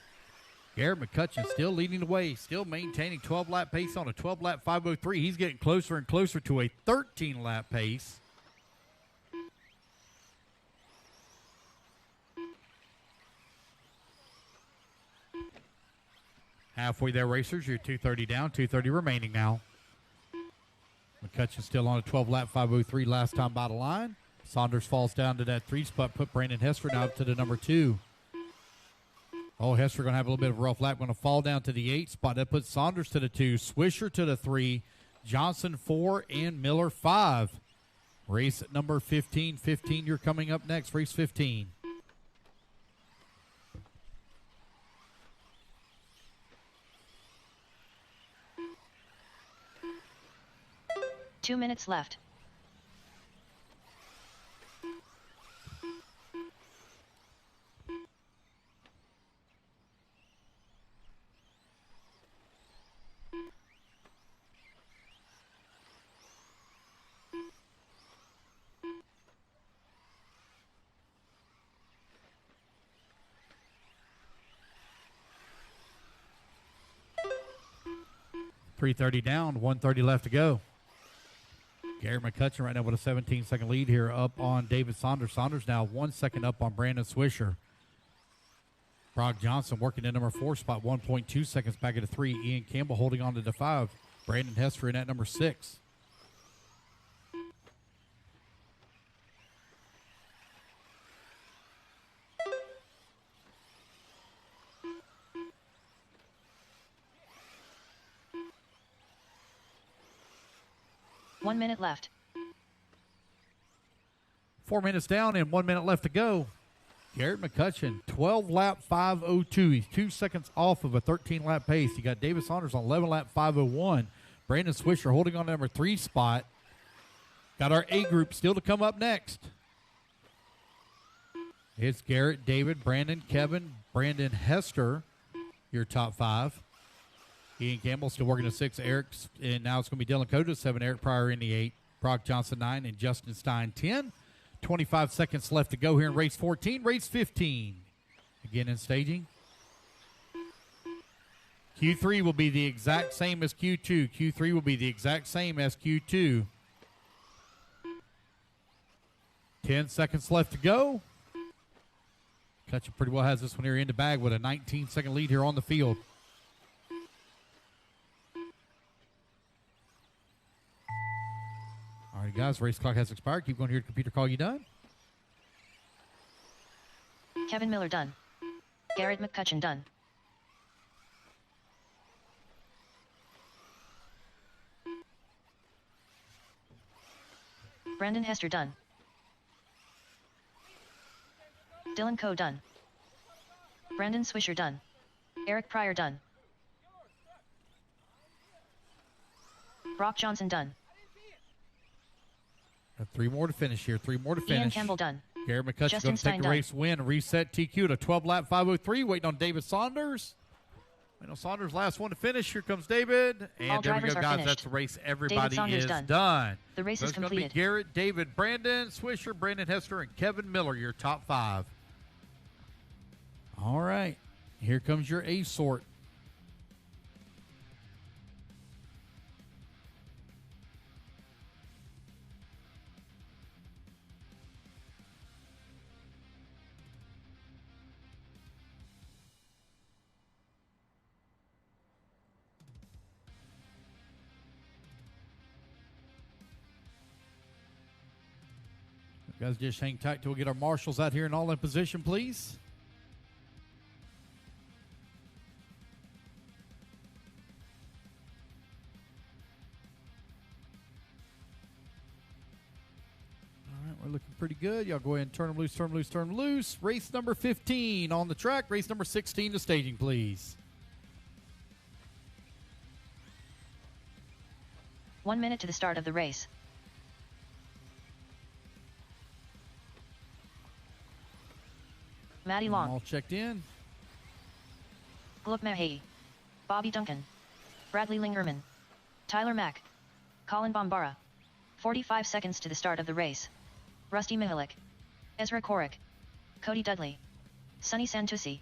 Garrett McCutcheon still leading the way. Still maintaining 12-lap pace on a 12-lap 5:03. He's getting closer and closer to a 13-lap pace. Halfway there, racers. You're 2:30 down, 2:30 remaining now. McCutcheon still on a 12-lap 5:03 last time by the line. Saunders falls down to that 3 spot. Put Brandon Hester now up to the number 2. Oh, Hester going to have a little bit of a rough lap. Going to fall down to the 8 spot. That puts Saunders to the 2. Swisher to the 3. Johnson 4 and Miller 5. Race at number 15. 15, you're coming up next. Race 15. Two minutes left. .330 down, 130 left to go. Garrett McCutcheon right now with a 17-second lead here up on David Saunders. Saunders now 1 second up on Brandon Swisher. Brock Johnson working in number 4 spot, 1.2 seconds back at the 3. Ian Campbell holding on to the 5. Brandon Hester in at number 6. One minute left. 4 minutes down and 1 minute left to go. Garrett McCutcheon, 12-lap 5:02. He's 2 seconds off of a 13-lap pace. You got David Saunders on 11-lap 5:01. Brandon Swisher holding on to number 3 spot. Got our A group still to come up next. It's Garrett, David, Brandon, Kevin, Brandon Hester, your top 5. Ian Campbell still working at 6. Eric's, and now it's going to be Dylan Coda 7. Eric Pryor in the 8. Brock Johnson 9 and Justin Stein 10. 25 seconds left to go here in race 14. Race 15. Again in staging. Q3 will be the exact same as Q2. Q3 will be the exact same as Q2. 10 seconds left to go. Cutcheon pretty well has this one here in the bag with a 19-second lead here on the field. All right, guys, race clock has expired. Keep going here. Computer call you done. Kevin Miller done. Garrett McCutcheon done. Brandon Hester done. Dylan Coe done. Brandon Swisher done. Eric Pryor done. Brock Johnson done. Got 3 more to finish here. 3 more to finish. Ian Campbell done. Garrett McCutcheon Justin going to take Stein the done. race win. Reset TQ to 12-lap 5:03. Waiting on David Saunders. Waiting on Saunders, last one to finish. Here comes David. And All there we drivers go, are guys. finished. That's the race. Everybody Saunders is done. done. The race So is it's going to be completed. Garrett, David, Brandon Swisher, Brandon Hester, and Kevin Miller, your top 5. All right. Here comes your A sort. Guys, just hang tight till we get our marshals out here and all in position, please. All right, we're looking pretty good. Y'all go ahead and turn them loose, turn them loose, turn them loose. Race number 15 on the track. Race number 16 to staging, please. 1 minute to the start of the race. Maddie Long, All checked in. Gluck Mahay, Bobby Duncan, Bradley Lingerman, Tyler Mack, Colin Bombara. 45 seconds to the start of the race. Rusty Mihalik, Ezra Korik, Cody Dudley, Sonny Santucci.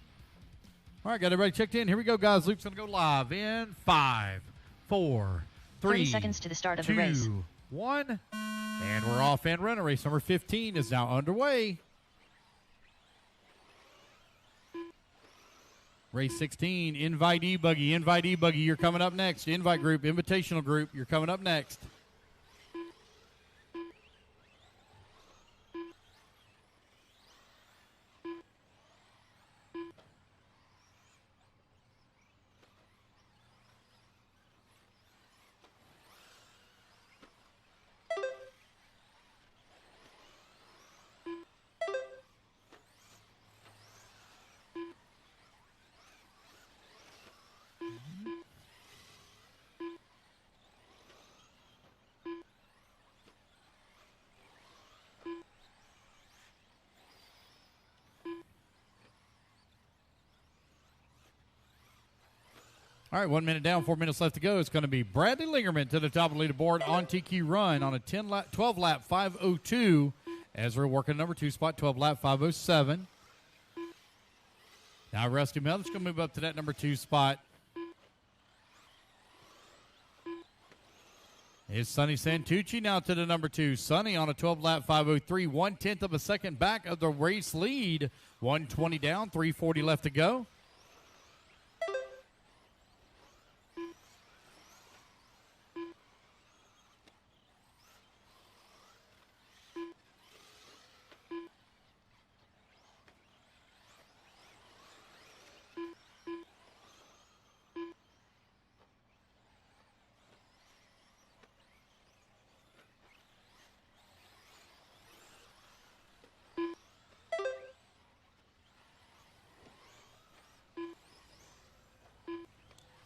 All right, got everybody checked in. Here we go, guys. Luke's going to go live in 5, 4, 3, 30 seconds to the start of the race. 2, 1. And we're off and running. Race number 15 is now underway. Race 16, invite ebuggy, you're coming up next. Invite group, invitational group, you're coming up next. All right, 1 minute down, 4 minutes left to go. It's going to be Bradley Lingerman to the top of the leaderboard on TQ Run on a 12-lap 5:02. Ezra working number 2 spot, 12-lap 5:07. Now Rusty Mihalik's going to move up to that number 2 spot. Is Sonny Santucci now to the number 2. Sonny on a 12-lap 5:03, 1/10 of a second back of the race lead. 120 down, 3:40 left to go.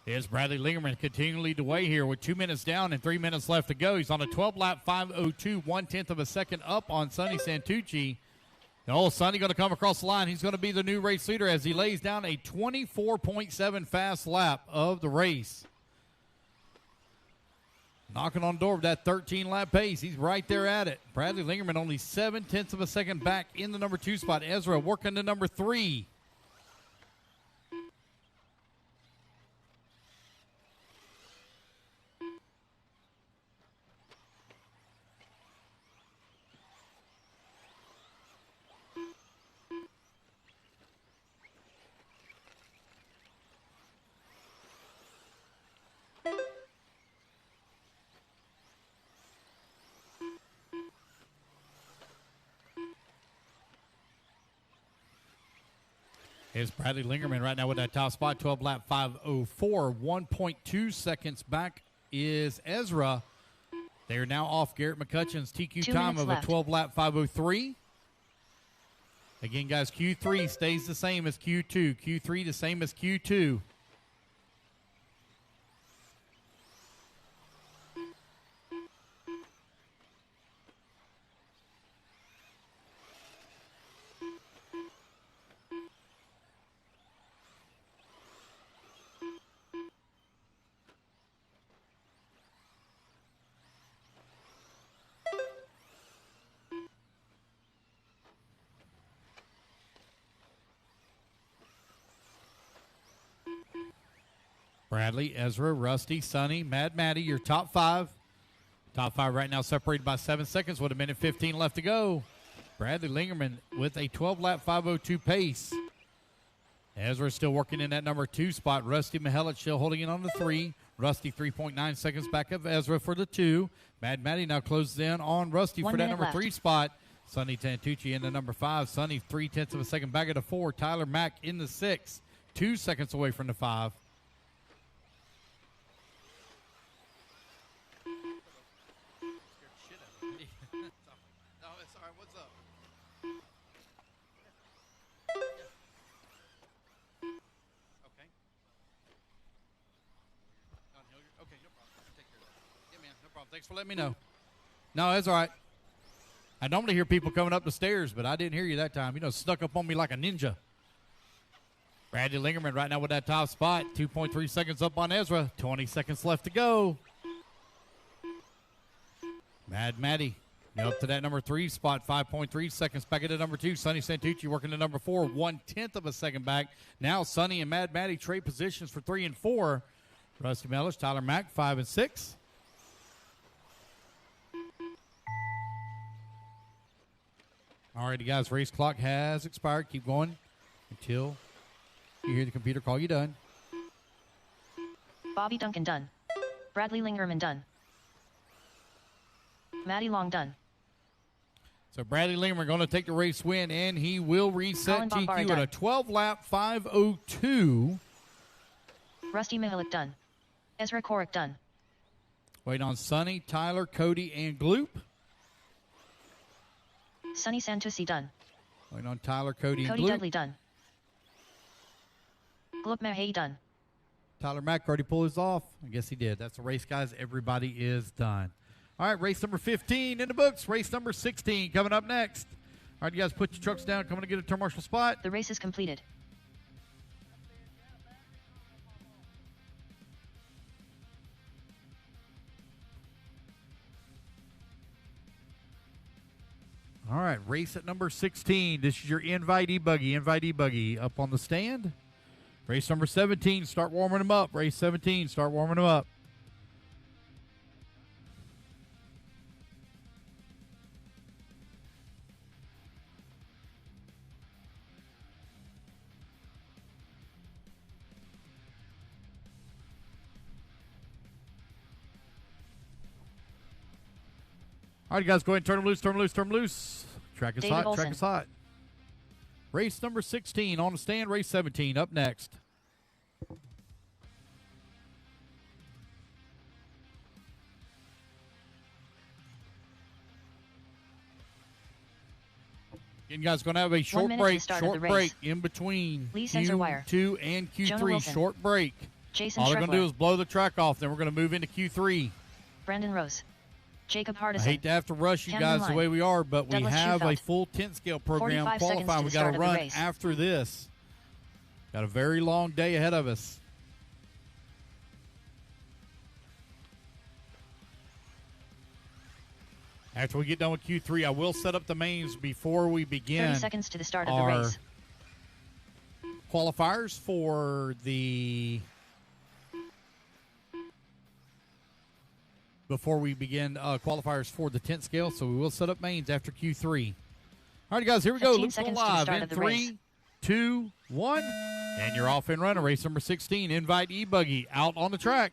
Is Bradley Lingerman continuing to lead the way here with 2 minutes down and 3 minutes left to go. He's on a 12-lap 5:02, 1/10 of a second up on Sonny Santucci. Oh, Sonny going to come across the line. He's going to be the new race leader as he lays down a 24.7 fast lap of the race. Knocking on the door with that 13-lap pace. He's right there at it. Bradley Lingerman only 7/10 of a second back in the number 2 spot. Ezra working the number 3. Here's Bradley Lingerman right now with that top spot, 12-lap 5:04. 1.2 seconds back is Ezra. They are now off Garrett McCutcheon's TQ 2 time minutes of left. a 12-lap 5:03. Again, guys, Q3 stays the same as Q2. Q3 the same as Q2. Bradley, Ezra, Rusty, Sonny, Mad Matty, your top 5. Top 5 right now separated by 7 seconds with 1:15 left to go. Bradley Lingerman with a 12-lap 5:02 pace. Ezra still working in that number 2 spot. Rusty Mihalik still holding it on the 3. Rusty 3.9 seconds back of Ezra for the 2. Mad Matty now closes in on Rusty 1 for that minute number left. 3 spot. Sonny Santucci into number 5. Sonny 0.3 of a second back at the 4. Tyler Mack in the 6. 2 seconds away from the 5. Scared the shit out of me. No, it's all right. What's up? Okay. Okay, no problem. I can take care of that. Yeah, man, no problem. Thanks for letting me know. No, that's all right. I normally hear people coming up the stairs, but I didn't hear you that time. You know, snuck up on me like a ninja. Bradley Lingerman right now with that top spot. 2.3 seconds up on Ezra. 20 seconds left to go. Mad Matty up to that number 3 spot. 5.3 seconds back into number 2. Sonny Santucci working to number 4. 1/10 of a second back. Now Sonny and Mad Matty trade positions for 3 and 4. Rusty Mellish, Tyler Mack, 5 and 6. All righty, guys. Race clock has expired. Keep going until you hear the computer call you done. Bobby Duncan done. Bradley Lingerman done. Matty Long done. So Bradley Lingerman going to take the race win, and he will reset Colin Bombara TQ at a 12-lap 5:02. Rusty Mihalik done. Ezra Korik done. Wait on Sonny, Tyler, Cody, and Gloop. Sonny Santucci done. Wait on Tyler, Cody, and Cody Gloop. Dudley done. Gloop Mahey done. Tyler Mack already pulled his off. I guess he did. That's the race, guys. Everybody is done. All right, race number 15 in the books. Race number 16 coming up next. All right, you guys put your trucks down. Coming to get a turn marshal spot. The race is completed. All right, race at number 16. This is your Invite ebuggy up on the stand. Race number 17, start warming them up. Race 17, start warming them up. All right, guys, go ahead and turn them loose, turn them loose, turn them loose. Track is David hot, Olson. track is hot. Race number 16 on the stand, race 17 up next. Again, guys, going to have a 1 short minute to break, the start of the race. break in between Lee Sensor Wire. Q2 and Jonah Q3. Wilson. Short break. Jason All they're going to do Schreckler. is blow the track off, then we're going to move into Q3. Brandon Rose. Jacob I Hardison. hate to have to rush you Camden guys the Line. way we are, but we Douglas have a Schufelt. full 10-scale program 45 seconds to qualifying. the We got start to of the run race. after this. Got a very long day ahead of us. After we get done with Q3, I will set up the mains before we begin 30 seconds to the start of the our race. qualifiers for the qualifiers for the 10th scale. So we will set up mains after Q3. All right, guys, here we go. 15 Luke's going seconds to the live start in of the 3, race. 2, 1, and you're off and running. Race number 16, Invite ebuggy out on the track.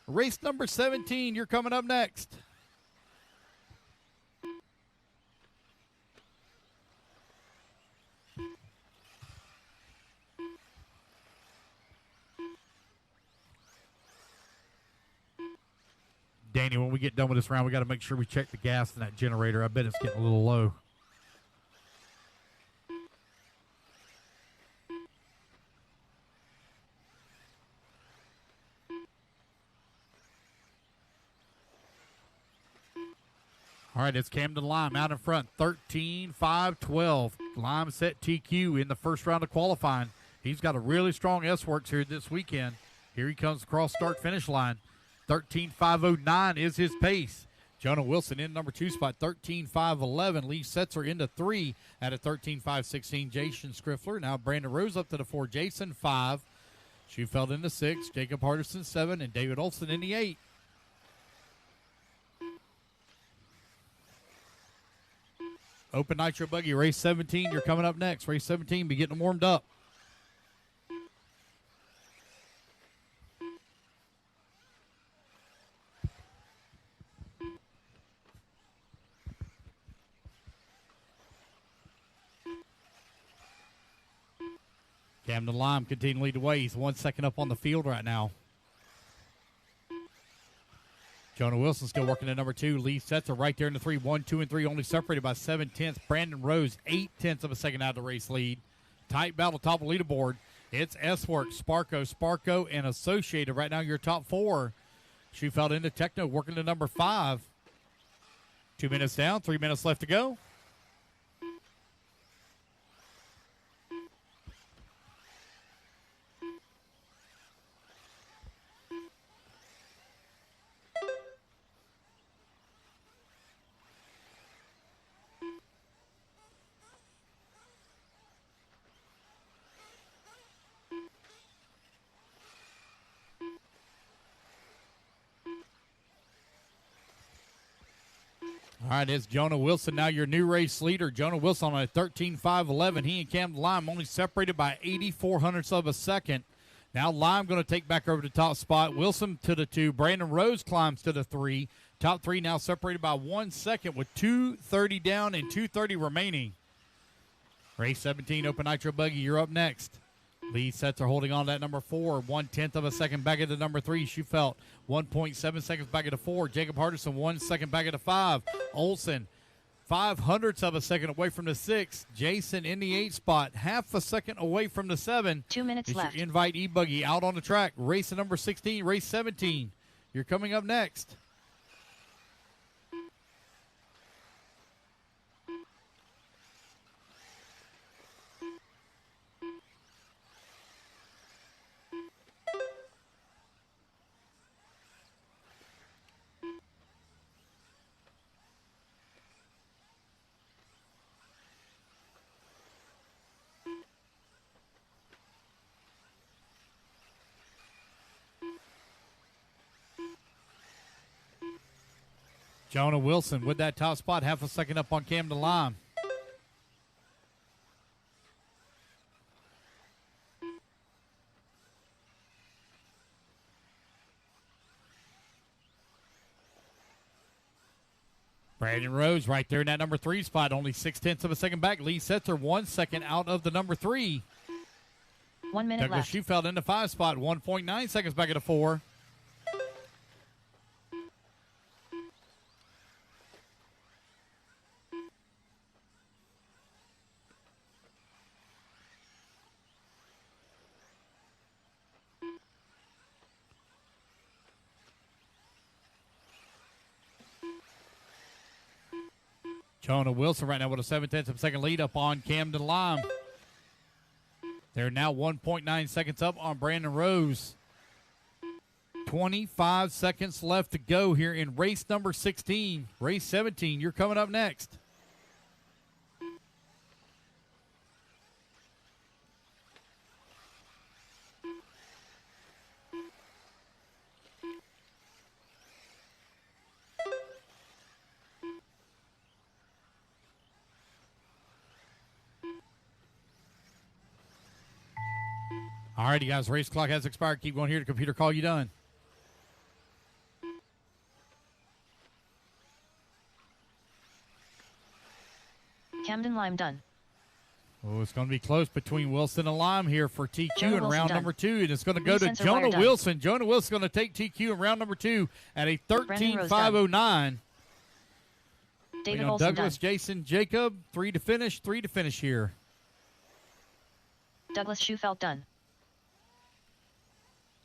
Race number 17, you're coming up next. Danny, when we get done with this round, we got to make sure we check the gas in that generator. I bet it's getting a little low. All right, it's Camden Lime out in front, 13-5-12. Lime set TQ in the first round of qualifying. He's got a really strong S-Works here this weekend. Here he comes across start-finish line. 13-5-09 is his pace. Jonah Wilson in number 2 spot, 13-5-11. Lee Setzer into 3 at a 13-5-16. Jason Skriffler. Now Brandon Rose up to the 4. Jason 5. Schufeld into 6. Jacob Hardison 7. And David Olson in the 8. Open Nitro Buggy, race 17. You're coming up next. Race 17, be getting warmed up. Camden Lime continuing to lead the way. He's 1 second up on the field right now. Jonah Wilson still working at number 2. Lee Setzer right there in the 3. 1, 2, and 3 only separated by 7/10. Brandon Rose 8/10 of a second out of the race lead. Tight battle top of the leaderboard. It's S-Work, Sparko, and Associated. Right now your top 4. Schufeld into Techno working to number 5. 2 minutes down, 3 minutes left to go. All right, it's Jonah Wilson, now your new race leader. Jonah Wilson on a 13.511. He and Camden Lime only separated by 84 hundredths of a second. Now Lime going to take back over the top spot. Wilson to the 2. Brandon Rose climbs to the 3. Top 3 now separated by 1 second with 2:30 down and 2:30 remaining. Race 17, Open Nitro Buggy, you're up next. Lee Setzer holding on to that number 4. 1/10 of a second back into number 3. Schufelt 1.7 seconds back into 4. Jacob Hardison 1 second back into 5. Olson 5/100ths of a second away from the 6. Jason in the 8 spot. Half a second away from the 7. 2 minutes it's left. Your Invite ebuggy out on the track. Race at number 16. Race 17. You're coming up next. Jonah Wilson with that top spot, half a second up on Camden Lime. Brandon Rose right there in that number 3 spot, only 6/10 of a second back. Lee Setzer 1 second out of the number 3. 1 minute Douglas left. Schufeld in the 5 spot, 1.9 seconds back at the 4. Jonah Wilson right now with a 7/10 of a second lead up on Camden Lime. They're now 1.9 seconds up on Brandon Rose. 25 seconds left to go here in race number 16. Race 17, you're coming up next. All right, you guys, race clock has expired. Keep going here. The computer call you done. Camden Lime done. Oh, it's going to be close between Wilson and Lime here for TQ Jonah in Wilson round done. number 2. And it's going to go Lee to Setzer Jonah wire done. Wilson. Jonah Wilson's going to take TQ in round number 2 at a Brandon Rose 13.509. David Waiting on Olson Douglas, done. Jason, Jacob, 3 to finish here. Douglas Schufelt done.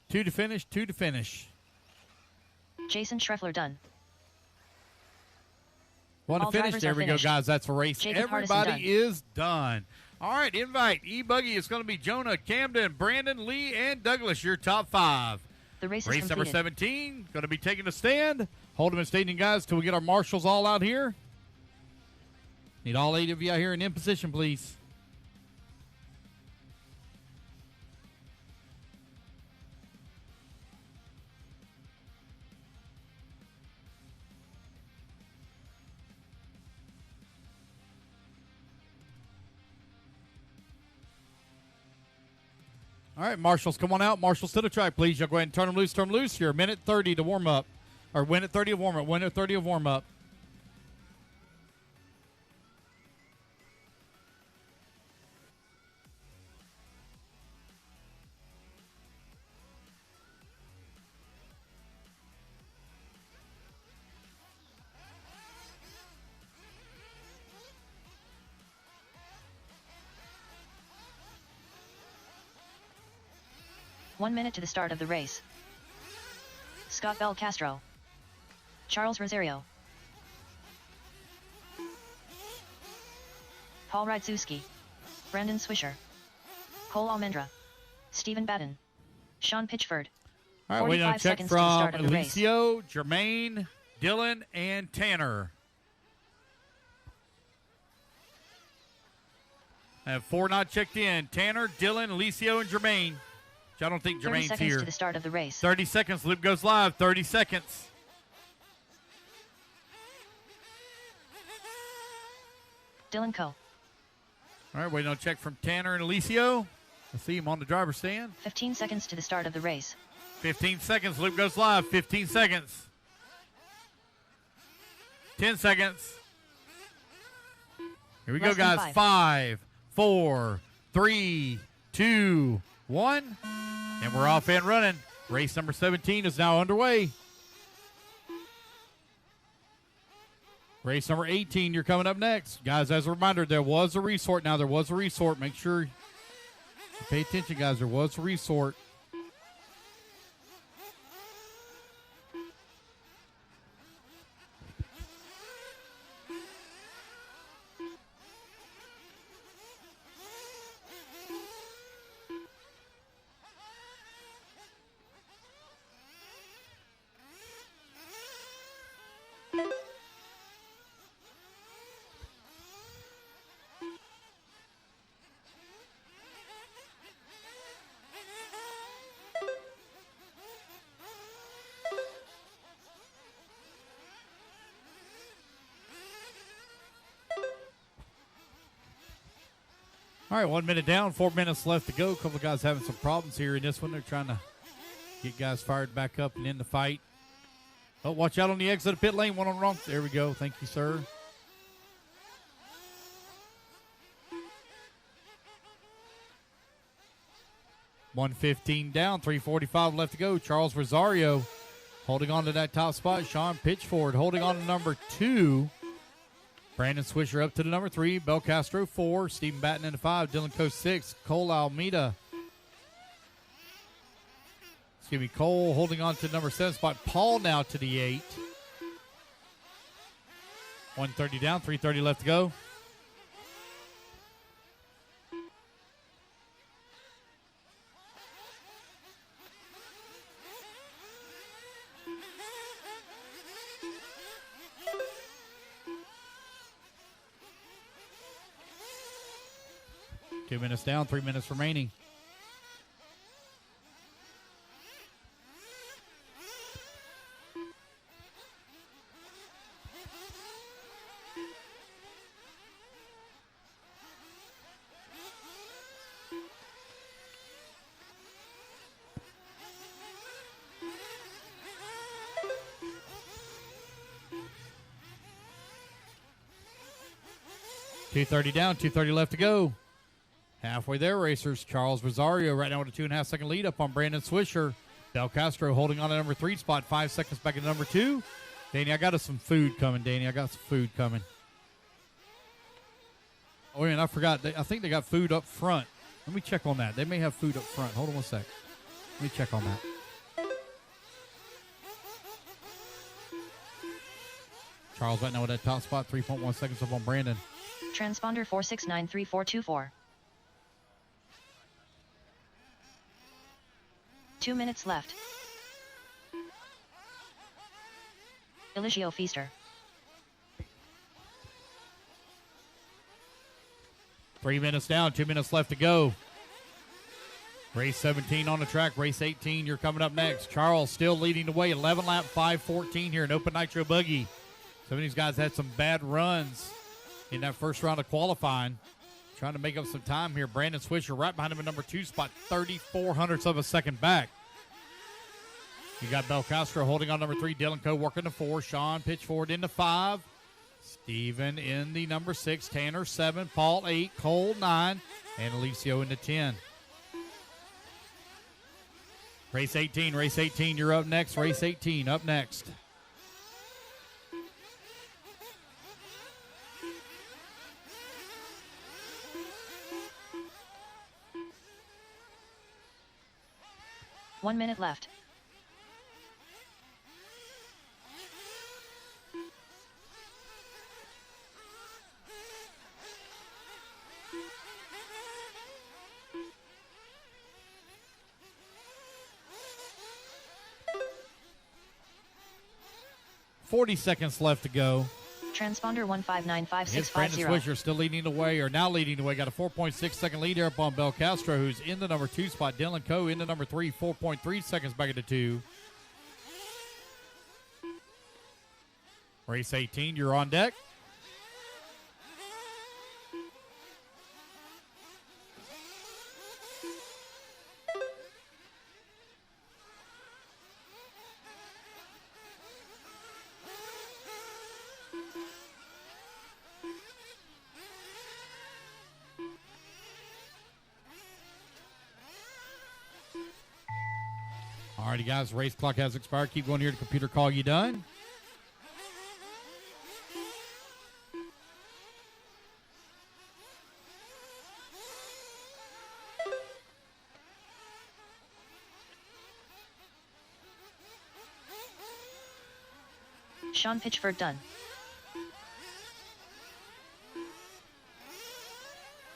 2 to finish. Jason Schreffler done. 1 to All finish. drivers There are we finished. go, guys. That's a race. Jacob Hardison Everybody done. is done. All right, Invite ebuggy is going to be Jonah, Camden, Brandon, Lee, and Douglas, your top 5. The race is Race number completed. 17, going to be taking a stand. Hold them and staging, guys, till we get our marshals all out here. Need all 8 of you out here in position, please. All right, marshals, come on out. Marshals to the track, please. Y'all go ahead and turn them loose, You're a minute 30 to warm up. Or minute 30 of warm up. Minute 30 of warm up. 1 minute to the start of the race. Scott Bell Castro. Charles Rosario. Paul Rydzewski. Brandon Swisher. Cole Almendra. Stephen Batten. Sean Pitchford. All right, waiting on a 45 check seconds to the from start of the race. Alicio, Jermaine, Dylan, and Tanner. I have 4 not checked in. Tanner, Dylan, Alicio, and Jermaine. Which I don't think 30 Jermaine's seconds here. to the start of the race. 30 seconds. Loop goes live. 30 seconds. Dylan Coe. All right, waiting on a check from Tanner and Alicio. I see him on the driver's stand. 15 seconds to the start of the race. 15 seconds. Loop goes live. 15 seconds. 10 seconds. Here we go, Less than guys. 5. 5, 4, 3, 2, 1. And we're off and running. Race number 17 is now underway. Race number 18, you're coming up next. Guys, as a reminder, there was a resort. Now, there was a resort. Make sure you pay attention, guys. There was a resort. All right, 1 minute down, 4 minutes left to go. A couple of guys having some problems here in this one. They're trying to get guys fired back up and in the fight. Oh, watch out on the exit of pit lane. One on the wrong. There we go. Thank you, sir. $1:15 down, 3:45 left to go. Charles Rosario holding on to that top spot. Sean Pitchford holding on to number 2. Brandon Swisher up to the number 3. Bel Castro 4. Stephen Batten in the 5. Dylan Coe 6. Cole Almeida. Excuse me. Cole holding on to the number 7 spot. Paul now to the 8. 1:30 down. 3:30 left to go. Two minutes down, 3 minutes remaining. $2:30 down, 2:30 left to go. Halfway there, racers. Charles Rosario right now with a 2.5 second lead up on Brandon Swisher. Bel Castro holding on to number 3 spot, 5 seconds back at number 2. Danny, I got us some food coming, Danny. I got some food coming. Oh, wait a minute, I forgot. I think they got food up front. Let me check on that. They may have food up front. Hold on one sec. Let me check on that. Charles right now with that top spot, 3.1 seconds up on Brandon. Transponder 4693424. 2 minutes left. Eligio Feaster. 3 minutes down, 2 minutes left to go. Race 17 on the track. Race 18, you're coming up next. Charles still leading the way. 11 lap, 5:14 here in Open Nitro Buggy. Some of these guys had some bad runs in that first round of qualifying. Trying to make up some time here. Brandon Swisher right behind him in number 2 spot, 34/100ths of a second back. You got Bel Castro holding on number 3. Dylan Coe working the 4. Sean Pitchford in the 5. Stephen in the number 6. Tanner 7. Paul 8. Cole 9. And Alicio in the 10. Race 18. Race 18, you're up next. Race 18 up next. 1 minute left. $40 left to go. Transponder It's Brandon 1595650. Swisher still leading the way, or now leading the way. Got a 4.6 second lead here up on Bel Castro, who's in the number 2 spot. Dylan Coe in the number 3, 4.3 seconds back into 2. Race 18, you're on deck. Alrighty, guys, race clock has expired. Keep going here to computer call you done. Sean Pitchford done.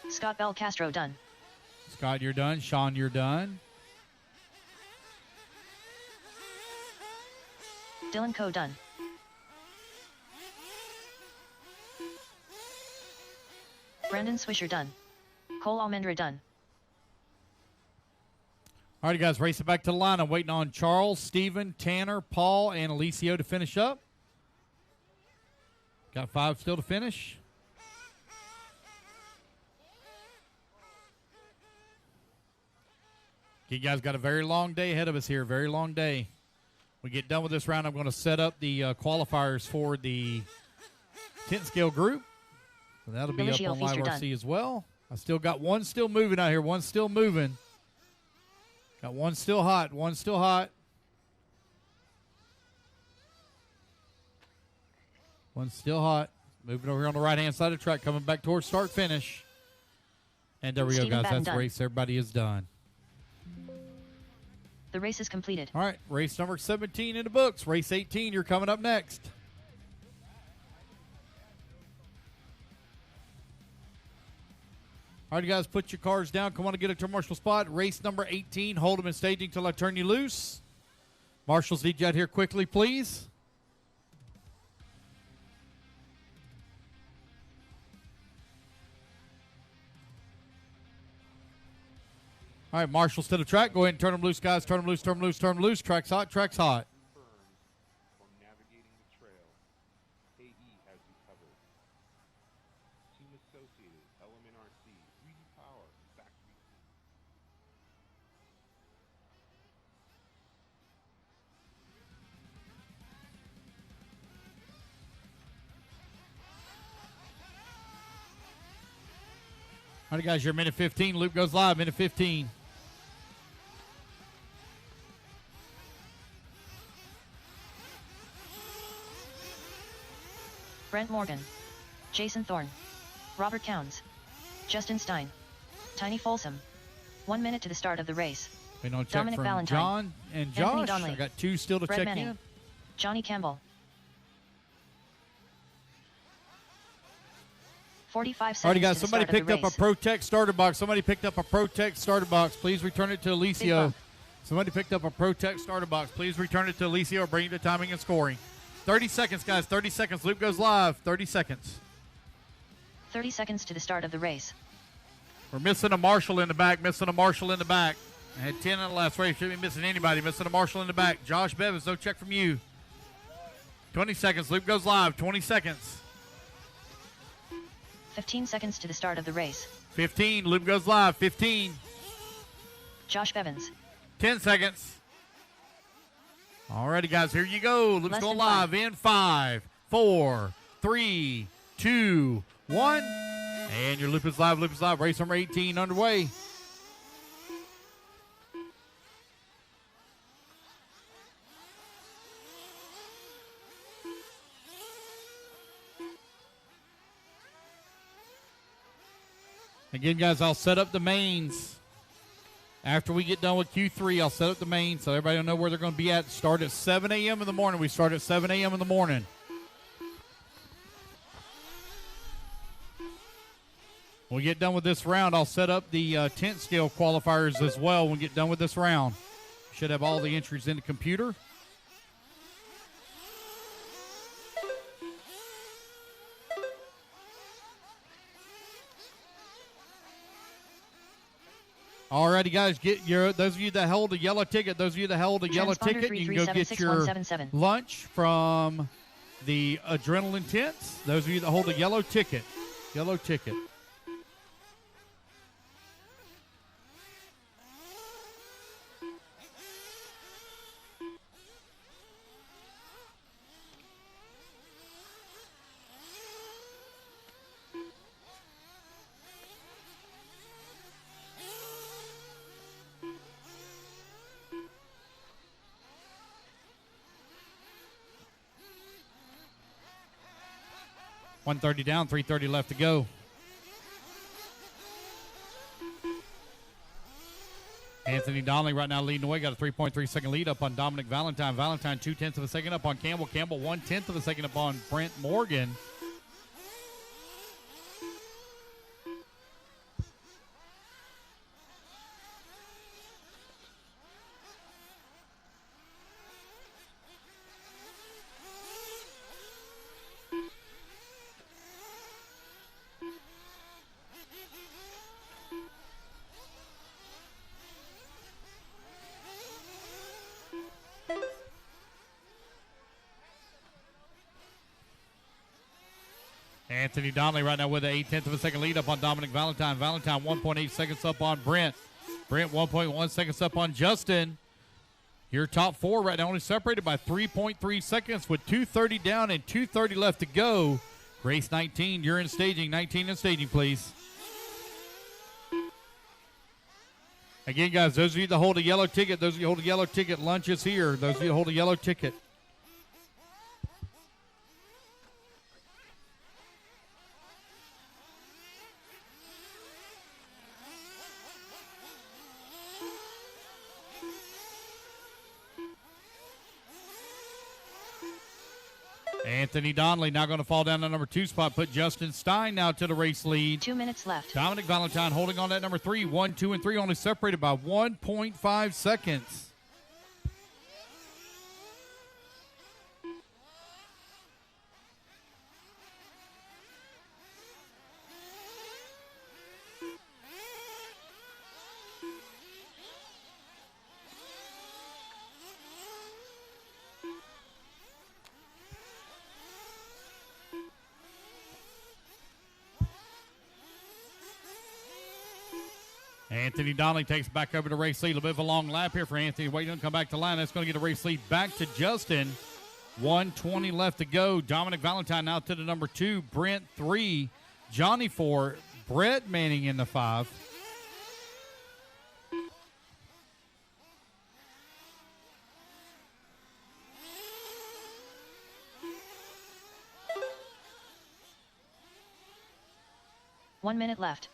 Scott Bel Castro done. Scott, you're done. Sean, you're done. Dylan Coe done. Brandon Swisher done. Cole Almendra done. All right, guys, race it back to the line. I'm waiting on Charles, Steven, Tanner, Paul, and Alicio to finish up. Got 5 still to finish. You guys got a very long day ahead of us here. Very long day. We get done with this round, I'm going to set up the qualifiers for the 10 scale group. So that'll be Religio up on Live Feaster RC as well. I still got one still moving out here. One still moving. Got one still hot. One still hot. One still hot. Moving over here on the right-hand side of the track, coming back towards start-finish. And there we Steven go, guys. Batten That's the done. race. Everybody is done. The race is completed. All right, race number 17 in the books. Race 18, you're coming up next. All right, you guys, put your cars down. Come on and get a turn marshal spot. Race number 18, hold them in staging till I turn you loose. Marshals, need you out here quickly, please. All right, marshals to the track. Go ahead and turn them loose, guys. Turn them loose, turn them loose, turn them loose. Track's hot, track's hot. Or navigating the trail, AE has you covered. Team Associated, LMNRC, 3D Power, Factory Team. All right, guys, you're minute 15. Loop goes live, minute 15. Brent Morgan. Jason Thorne. Robert Counts. Justin Stein. Tiny Folsom. 1 minute to the start of the race. Waiting on check Dominic from Valentine. John and Anthony Josh. Donnelly. I got 2 still to Brett check Manning. in. Johnny Campbell. 45 seconds All right, guys, to the somebody start of picked the up a race. Protect starter box. Somebody picked up a Protect starter box. Please return it to Big Alicio. bump. Somebody picked up a Protect starter box. Please return it to Alicio or bring it to timing and scoring. 30 seconds, guys. 30 seconds. Loop goes live. 30 seconds. 30 seconds to the start of the race. We're missing a marshal in the back. Missing a marshal in the back. I had 10 in the last race. Shouldn't be missing anybody. Missing a marshal in the back. Josh Bevins, no check from you. 20 seconds. Loop goes live. 20 seconds. 15 seconds to the start of the race. 15. Loop goes live. 15. Josh Bevins. 10 seconds. Alrighty, guys, here you go. Loop's Less going than live 5. in 5, 4, 3, 2, 1. And your loop is live. Loop is live. Race number 18 underway. Again, guys, I'll set up the mains. After we get done with Q3, I'll set up the main so everybody will know where they're going to be at. Start at 7 a.m. in the morning. We start at 7 a.m. in the morning. When we get done with this round, I'll set up the tent scale qualifiers as well when we get done with this round. Should have all the entries in the computer. Alrighty, guys, get your those of you that hold a yellow ticket. Those of you that hold a yellow ticket, you can go get your lunch from the adrenaline tents. Those of you that hold a yellow ticket. 130 down, 3:30 left to go. Anthony Donnelly right now leading the way. Got a 3.3 second lead up on Dominic Valentine. Valentine 0.2 of a second up on Campbell. Campbell 1/10 of a second up on Brent Morgan. Anthony Donnelly right now with an 0.8 of a second lead up on Dominic Valentine. Valentine 1.8 seconds up on Brent. Brent 1.1 seconds up on Justin. Your top four right now only separated by 3.3 seconds with 2:30 down and 2:30 left to go. Race 19, you're in staging. 19 in staging, please. Again, guys, those of you that hold a yellow ticket, lunch is here. Those of you that hold a yellow ticket. Anthony Donnelly now going to fall down to number 2 spot. Put Justin Stein now to the race lead. 2 minutes left. Dominic Valentine holding on that number 3. 1, 2, and 3 only separated by 1.5 seconds. Anthony Donnelly takes back over to race lead. A bit of a long lap here for Anthony. Waiting to come back to line. That's going to get a race lead back to Justin. 1:20 left to go. Dominic Valentine now to the number 2. Brent 3. Johnny 4. Brett Manning in the 5. One minute left.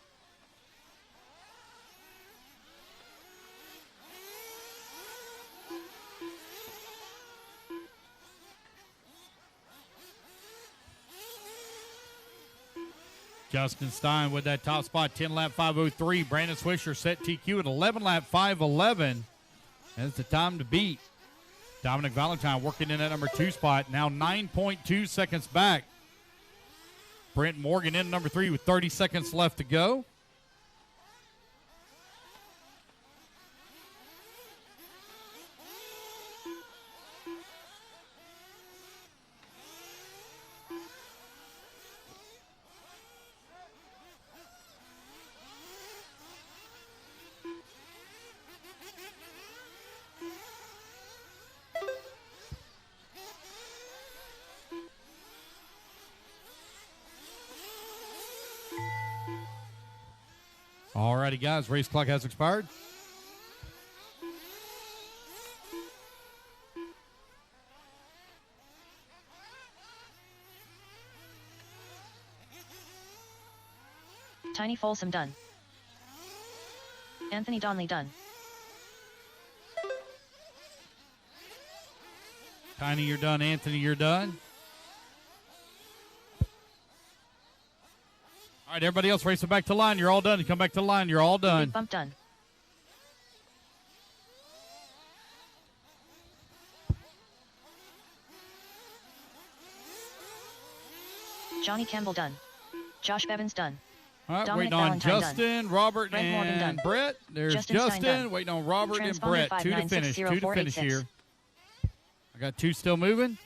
Justin Stein with that top spot, 10-lap 5:03. Brandon Swisher set TQ at 11-lap 5:11. That's the time to beat. Dominic Valentine working in that number 2 spot, now 9.2 seconds back. Brent Morgan in number 3 with 30 seconds left to go. Alrighty, guys, race clock has expired. Tiny Folsom done. Anthony Donnelly done. Tiny, you're done. Anthony, you're done. All right, everybody else racing back to line. You're all done. Come back to line. You're all done. Big bump done. Johnny Campbell done. Josh Bevins done. All right, Dominic waiting on Valentine Justin, Robert, Brent Morgan and done. Brett. There's Justin Stein Justin. done. Waiting on Robert and Transponder Brett. 2 to finish. 2 to finish 59604886. here. I got 2 still moving.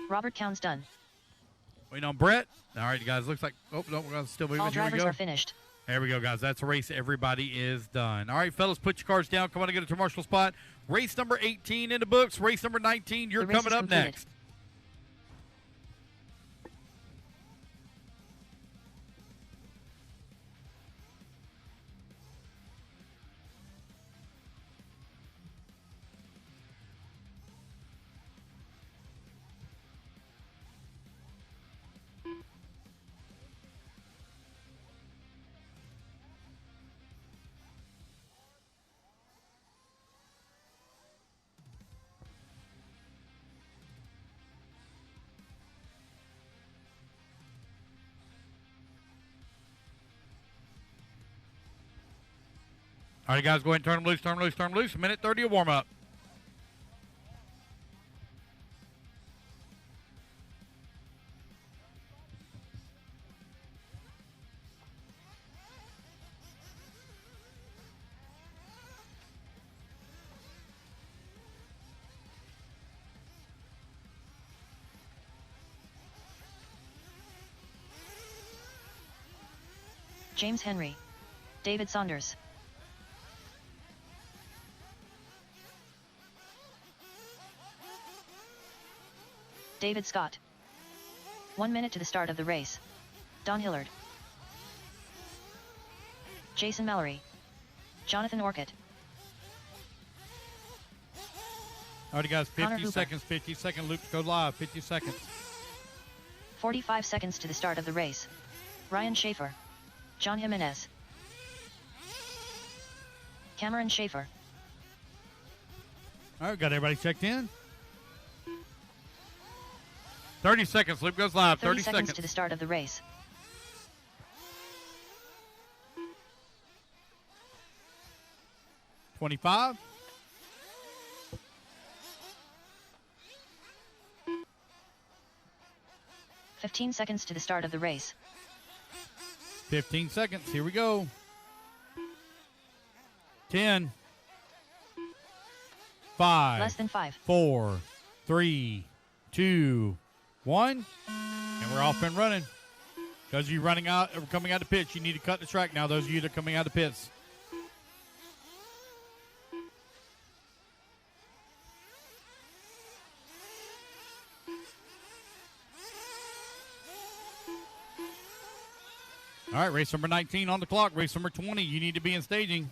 Robert Counts done. Waiting on Brett. All right, you guys. Looks like, oh, no, we're still moving. All Here we drivers go. are finished. There we go, guys. That's a race. Everybody is done. All right, fellas, put your cars down. Come on and get a commercial spot. Race number 18 in the books. Race number 19, you're The race coming is up completed. next. All right, guys, go ahead and turn them loose, turn them loose, turn them loose. A minute 30 of warm-up. James Henry. David Saunders. David Scott. 1 minute to the start of the race. Don Hillard. Jason Mallory. Jonathan Orcutt. All right, guys, Connor 50 Hooper. seconds, 50-second loops go live, 50 seconds. 45 seconds to the start of the race. Ryan Schaefer. John Jimenez. Cameron Schaefer. All right, got everybody checked in? 30 seconds, loop goes live, 30 30 seconds seconds. to the start of the race. $25. $15 seconds to the start of the race. 15 seconds. Here we go. 10, 5, Less than 5. 4, 3, 2, 1. And we're off and running. Those of you running out or coming out of pits, you need to cut the track now. Those of you that are coming out of pits. All right, race number 19 on the clock. Race number 20, you need to be in staging.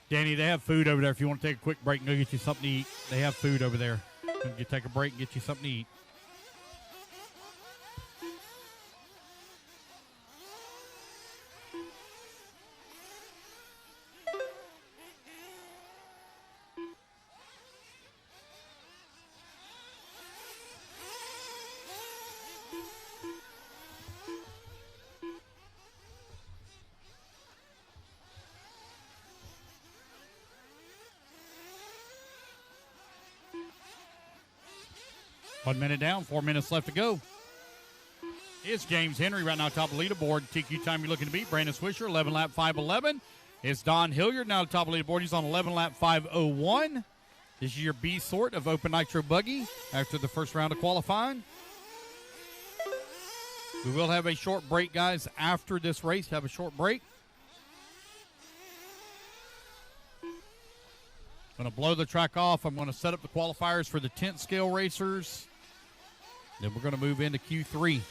Danny, they have food over there. If you want to take a quick break and go get you something to eat, they have food over there. You take a break and get you something to eat. One minute down, 4 minutes left to go. It's James Henry right now top of the leaderboard. TQ time you're looking to beat. Brandon Swisher, 11 lap 5:11. It's Don Hilliard now top of the leaderboard. He's on 11 lap 5:01. This is your B sort of Open Nitro Buggy after the first round of qualifying. We will have a short break, guys, after this race. Have a short break. Going to blow the track off. I'm going to set up the qualifiers for the 10th scale racers. Then we're going to move into Q3.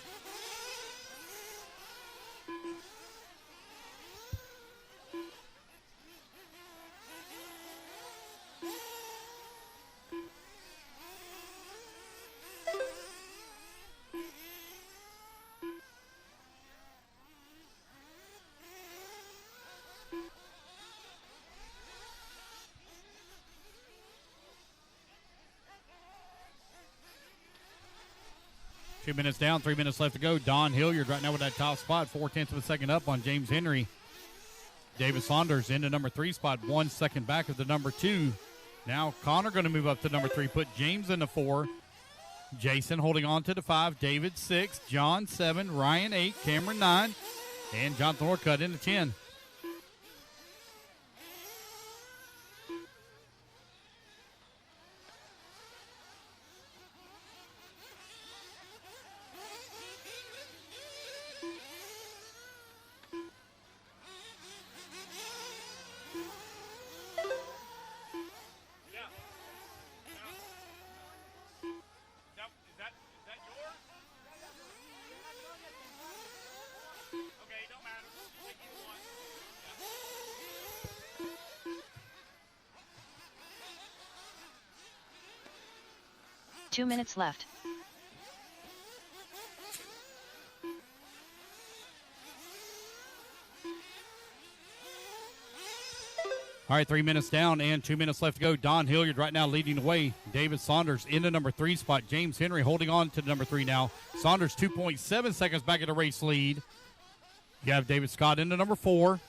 2 minutes down, 3 minutes left to go. Don Hilliard right now with that top spot, 4/10 of a second up on James Henry. David Saunders into number 3 spot, 1 second back of the number 2. Now Connor going to move up to number 3, put James in the 4. Jason holding on to the 5, David 6, John 7, Ryan 8, Cameron 9, and Jonathan Orcutt into 10. Okay, don't matter. Take either one. 2 minutes left. All right, 3 minutes down and 2 minutes left to go. Don Hilliard right now leading the way. David Saunders in the number 3 spot. James Henry holding on to the number 3 now. Saunders 2.7 seconds back at the race lead. You have David Scott in the number 4.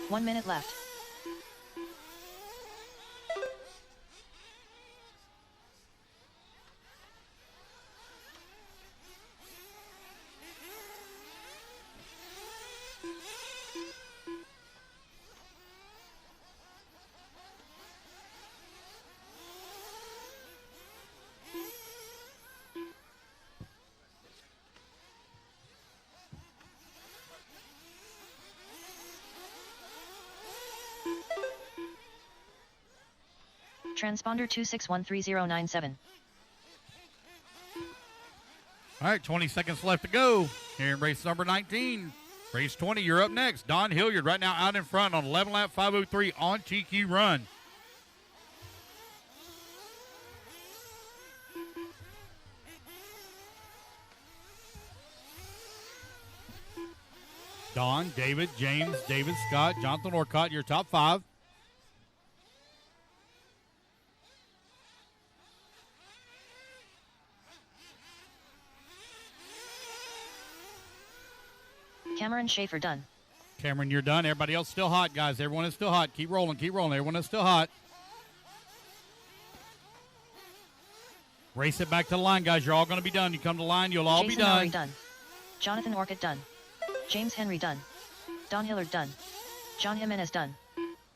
One minute left. Transponder 2613097. All right, 20 seconds left to go here in race number 19. Race 20, you're up next. Don Hilliard right now out in front on 11 lap 5:03 on TQ Run. Don, David, James, David Scott, Jonathan Orcutt, your top 5. Cameron Schaefer done. Cameron, you're done. Everybody else still hot, guys. Everyone is still hot. Keep rolling, keep rolling. Everyone is still hot. Race it back to the line, guys. You're all going to be done. You come to the line, you'll all Jason be done. Murray done. Jonathan Orcutt done. James Henry done. Don Hillard done. John Jimenez done.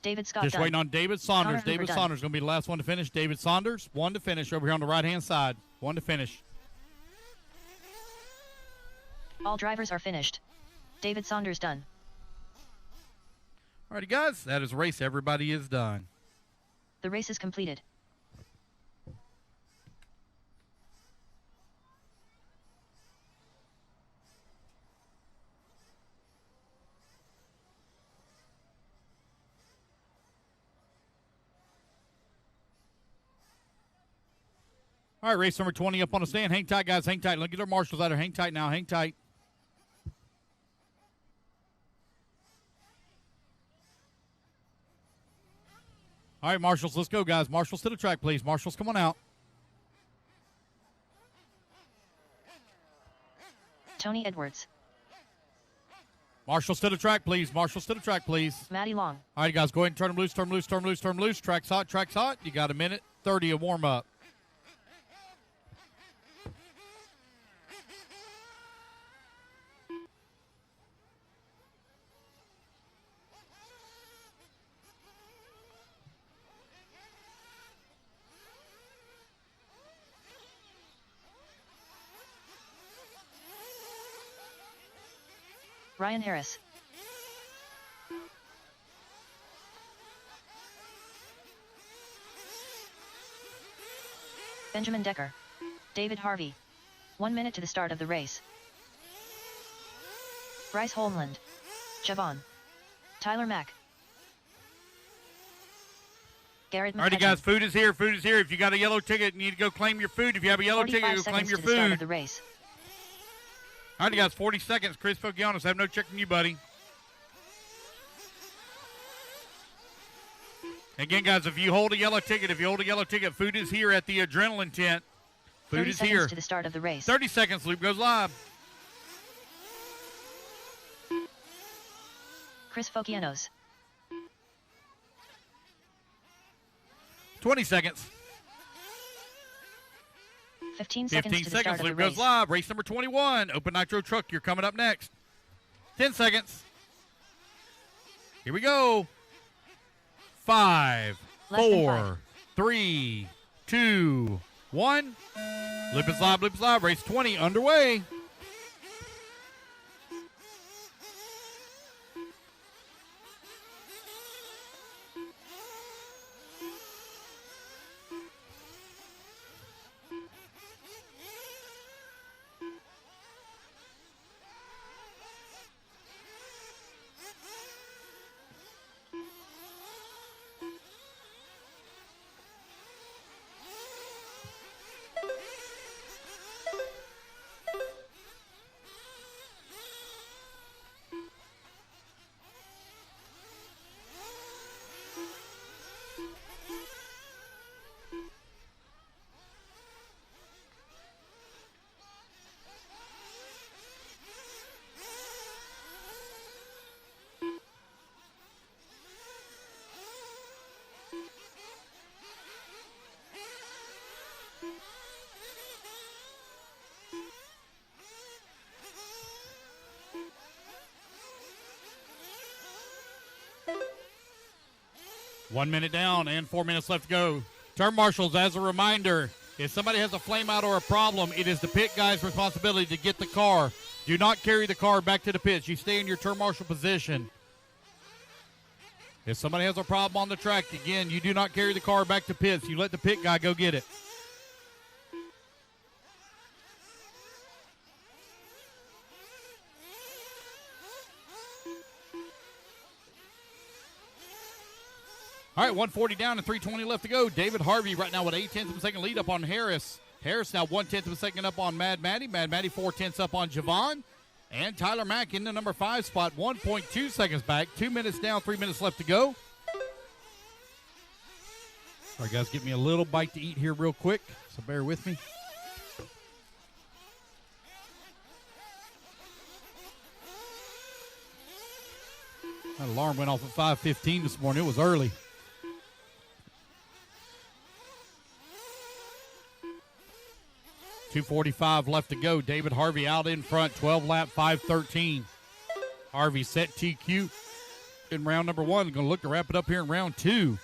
David Scott Just done. waiting on David Saunders. Connor Hoover David done. Saunders going to be the last one to finish. David Saunders, 1 to finish over here on the right-hand side. 1 to finish. All drivers are finished. David Saunders done. All righty, guys. That is a race. Everybody is done. The race is completed. All right, race number 20 up on the stand. Hang tight, guys. Hang tight. Look at our marshals out there. Hang tight now. Hang tight. All right, marshals, let's go, guys. Marshals to the track, please. Marshals, come on out. Tony Edwards. Marshals to the track, please. Marshals to the track, please. Maddie Long. All right, guys, go ahead and turn them loose, turn them loose, turn them loose, turn them loose. Track's hot, track's hot. You got a minute 30 of warm-up. Ryan Harris. Benjamin Decker. David Harvey. 1 minute to the start of the race. Bryce Holmland. Javon. Tyler Mack. Garrett All righty, McCutcheon. guys, food is here. Food is here. If you got a yellow ticket, you need to go claim your food. If you have a yellow 45 ticket, go claim seconds your to the start of food. the race. All righty, guys, 40 seconds. Chris Fogianis, have no check from you, buddy. Again, guys, if you hold a yellow ticket, food is here at the Adrenaline tent. Food 30 is seconds here. to the start of the race. 30 seconds. Loop goes live. Chris Fogianos. 20 seconds. 15 seconds 15 to the start seconds. of the Loop race. goes live. Race number 21. Open Nitro Truck. You're coming up next. 10 seconds. Here we go. 5, Less than 4, five. 3, 2, 1. Loop is live. Loop is live. Race 20 underway. One minute down and 4 minutes left to go. Turn marshals, as a reminder, if somebody has a flame out or a problem, it is the pit guy's responsibility to get the car. Do not carry the car back to the pits. You stay in your turn marshal position. If somebody has a problem on the track, again, you do not carry the car back to pits. You let the pit guy go get it. All right, 140 down and 320 left to go. David Harvey right now with 8/10 of a second lead up on Harris. Harris now 1/10 of a second up on Mad Maddie. Mad Maddie 4/10 up on Javon. And Tyler Mack in the number 5 spot, 1.2 seconds back. 2 minutes down, 3 minutes left to go. All right, guys, get me a little bite to eat here real quick, so bear with me. That alarm went off at 5:15 this morning. It was early. .245 left to go. David Harvey out in front, 12 lap, 5:13. Harvey set TQ in round number 1. Going to look to wrap it up here in round 2.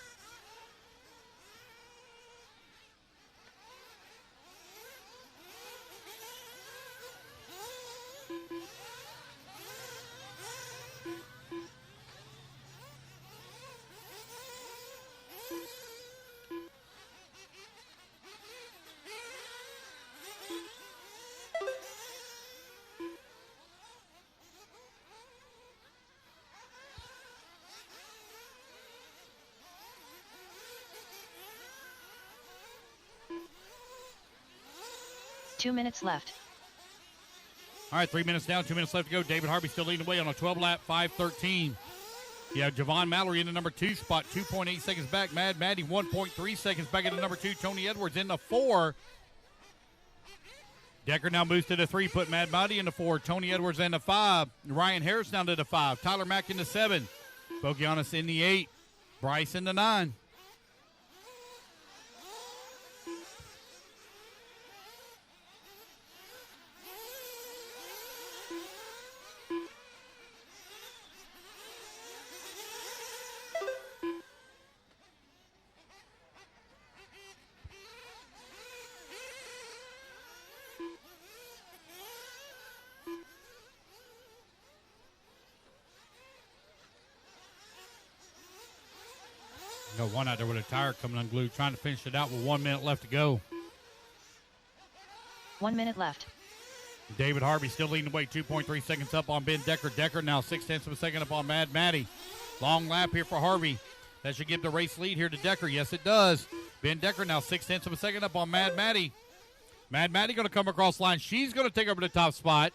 Two minutes left. All right, 3 minutes down, 2 minutes left to go. David Harvey still leading the way on a 12-lap, 5:13. You have Javon Mallory in the number 2 spot, 2.8 seconds back. Mad Maddie, 1.3 seconds back in the number 2. Tony Edwards in the 4. Decker now moves to the 3, put Mad Maddie in the 4. Tony Edwards in the 5. Ryan Harris down to the 5. Tyler Mack in the 7. Bogianis in the 8. Bryce in the 9. Got one out there with a tire coming unglued, trying to finish it out with 1 minute left to go. 1 minute left. David Harvey still leading the way, 2.3 seconds up on Ben Decker. Decker now 0.6 of a second up on Mad Matty. Long lap here for Harvey. That should give the race lead here to Decker. Yes, it does. Ben Decker now 0.6 of a second up on Mad Matty. Mad Matty going to come across the line. She's going to take over the top spot.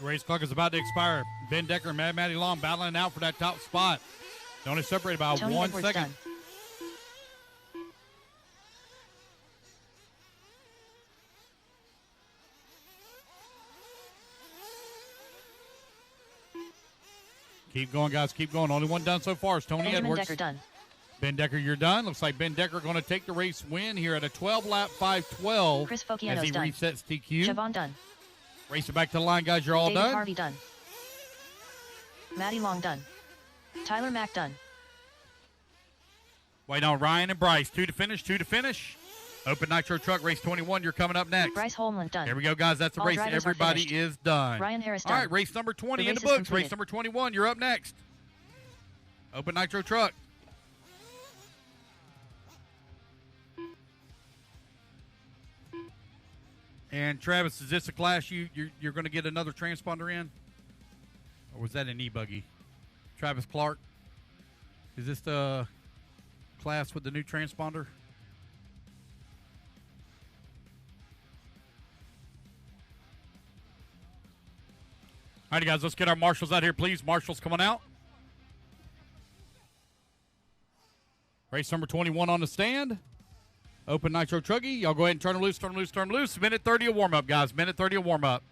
Race clock is about to expire. Ben Decker and Mad Matty Long battling out for that top spot. They're only separated by Tony 1 Edwards second. done. Keep going, guys. Keep going. Only one done so far is Tony Benjamin Edwards. Decker done. Ben Decker, you're done. Looks like Ben Decker going to take the race win here at a 12-lap 5:12 Chris as Fociano's he done. resets TQ. Siobhan done. Racing back to the line, guys. You're all David done. Harvey done. Maddie Long done. Tyler Mack done. Wait on Ryan and Bryce. Two to finish. Open Nitro Truck Race 21. You're coming up next. Bryce Holmland done. Here we go, guys. That's the All race. drivers are Everybody finished. is done. Ryan Harris All done. right, race number 20 The in the race is books. completed. Race number 21. You're up next. Open Nitro Truck. And Travis, is this a class you're going to get another transponder in? Or was that an ebuggy? Travis Clark. Is this the class with the new transponder? All right, guys, let's get our marshals out here, please. Marshals coming out. Race number 21 on the stand. Open Nitro Truggy. Y'all go ahead and turn them loose. Minute 30 of warm-up, guys. Minute 30 of warm-up.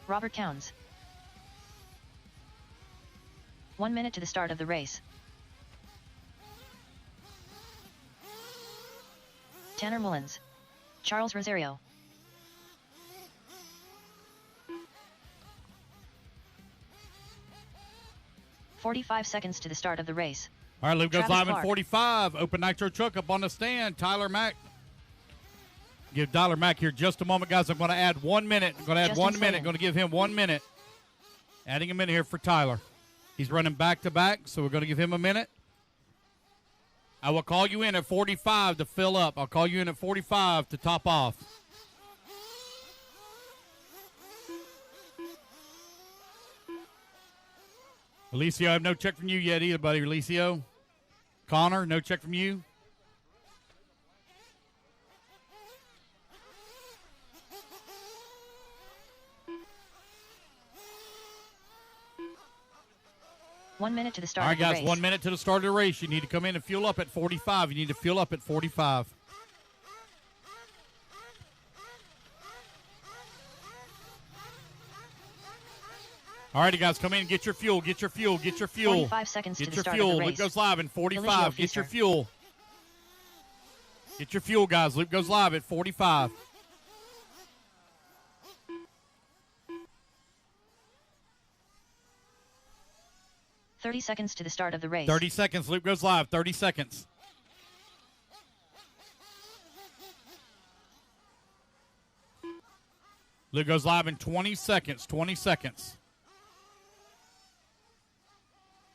Robert Counts. 1 minute to the start of the race. Tanner Mullins. Charles Rosario. "45 seconds to the start of the race. All right, Luke goes Travis live Clark. in 45. Open Nitro Truck up on the stand. Tyler Mack. Give Tyler Mack here just a moment, guys. I'm going to add 1 minute. I'm going to add Justin 1 minute. Flynn. Going to give him 1 minute. Adding a minute here for Tyler. He's running back-to-back, so we're going to give him a minute. I will call you in at 45 to fill up. I'll call you in at 45 to top off. Alicio, I have no check from you yet either, buddy. Alicio. Connor, no check from you. "1 minute to the All start right, of the guys, race. 1 minute to the start of the race. You need to come in and fuel up at 45. You need to fuel up at 45. All righty, guys, come in and get your fuel. Get your fuel. 45 seconds Get to the your start fuel. of the Luke race. goes live in 45. Eligio Get your Feaster. fuel. Get your fuel, guys. Luke goes live at 45. "30 seconds to the start of the race. 30 seconds. Luke goes live. 30 seconds. Luke goes live in 20 seconds. 20 seconds.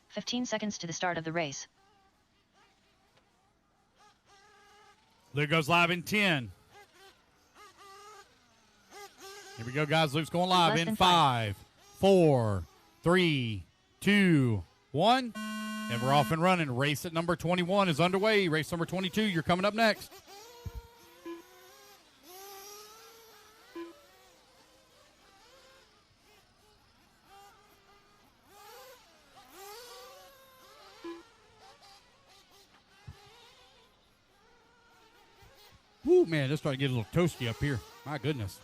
15 seconds to the start of the race. Luke goes live in 10. Here we go, guys. Luke's going live Less in than 5, 4, 3, 2, 1. And we're off and running. Race at number 21 is underway. Race number 22, you're coming up next. Woo, man, this starting to get a little toasty up here. My goodness.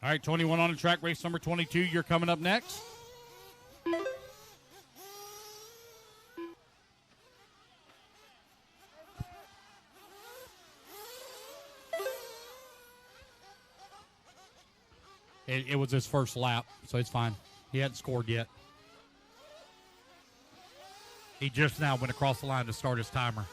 All right, 21 on the track, race number 22. You're coming up next. It was his first lap, so it's fine. He hadn't scored yet. He just now went across the line to start his timer.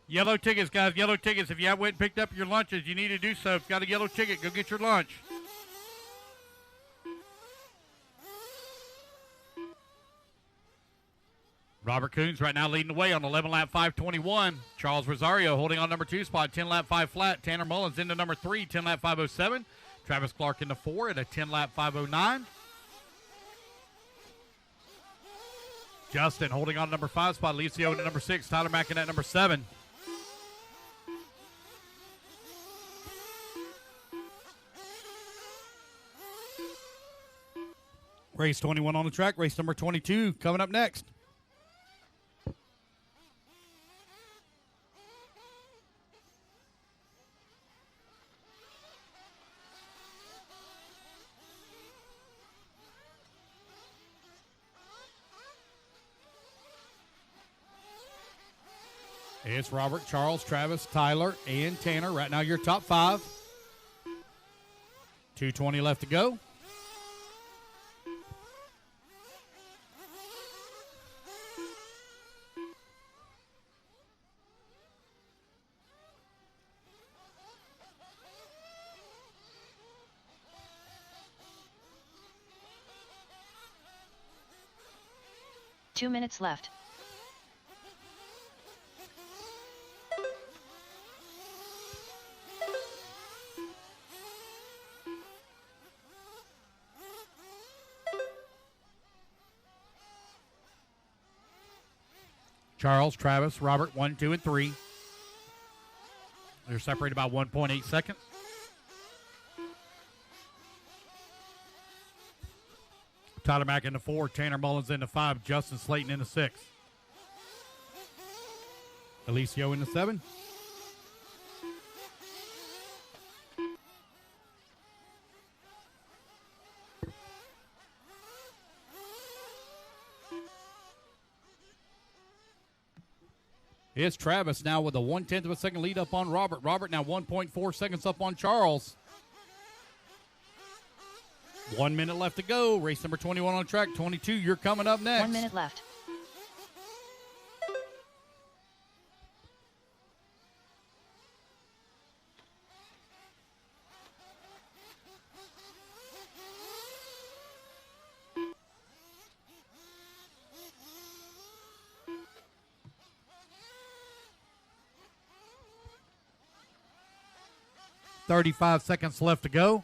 Yellow tickets, guys. Yellow tickets. If you haven't went and picked up your lunches, you need to do so. If you've got a yellow ticket, go get your lunch. Robert Coons right now leading the way on 11-lap 5:21. Charles Rosario holding on number 2 spot, 10-lap 5 flat. Tanner Mullins into number 3, 10-lap 5:07. Travis Clark into 4 at a 10-lap 5:09. Justin holding on number 5 spot, Alicio into number 6. Tyler Mackin at number 7. Race 21 on the track. Race number 22 coming up next. It's Robert, Charles, Travis, Tyler, and Tanner. Right now, your top 5. 2:20 left to go. Two minutes left. Charles, Travis, Robert, 1, 2, and 3. They're separated by 1.8 seconds. Tyler Mack into 4, Tanner Mullins into 5, Justin Slayton into 6. Alicio into 7. It's Travis now with a 1/10 of a second lead up on Robert. Robert now 1.4 seconds up on Charles. 1 minute left to go. Race number 21 on track. 22, you're coming up next. 1 minute left. .35 seconds left to go.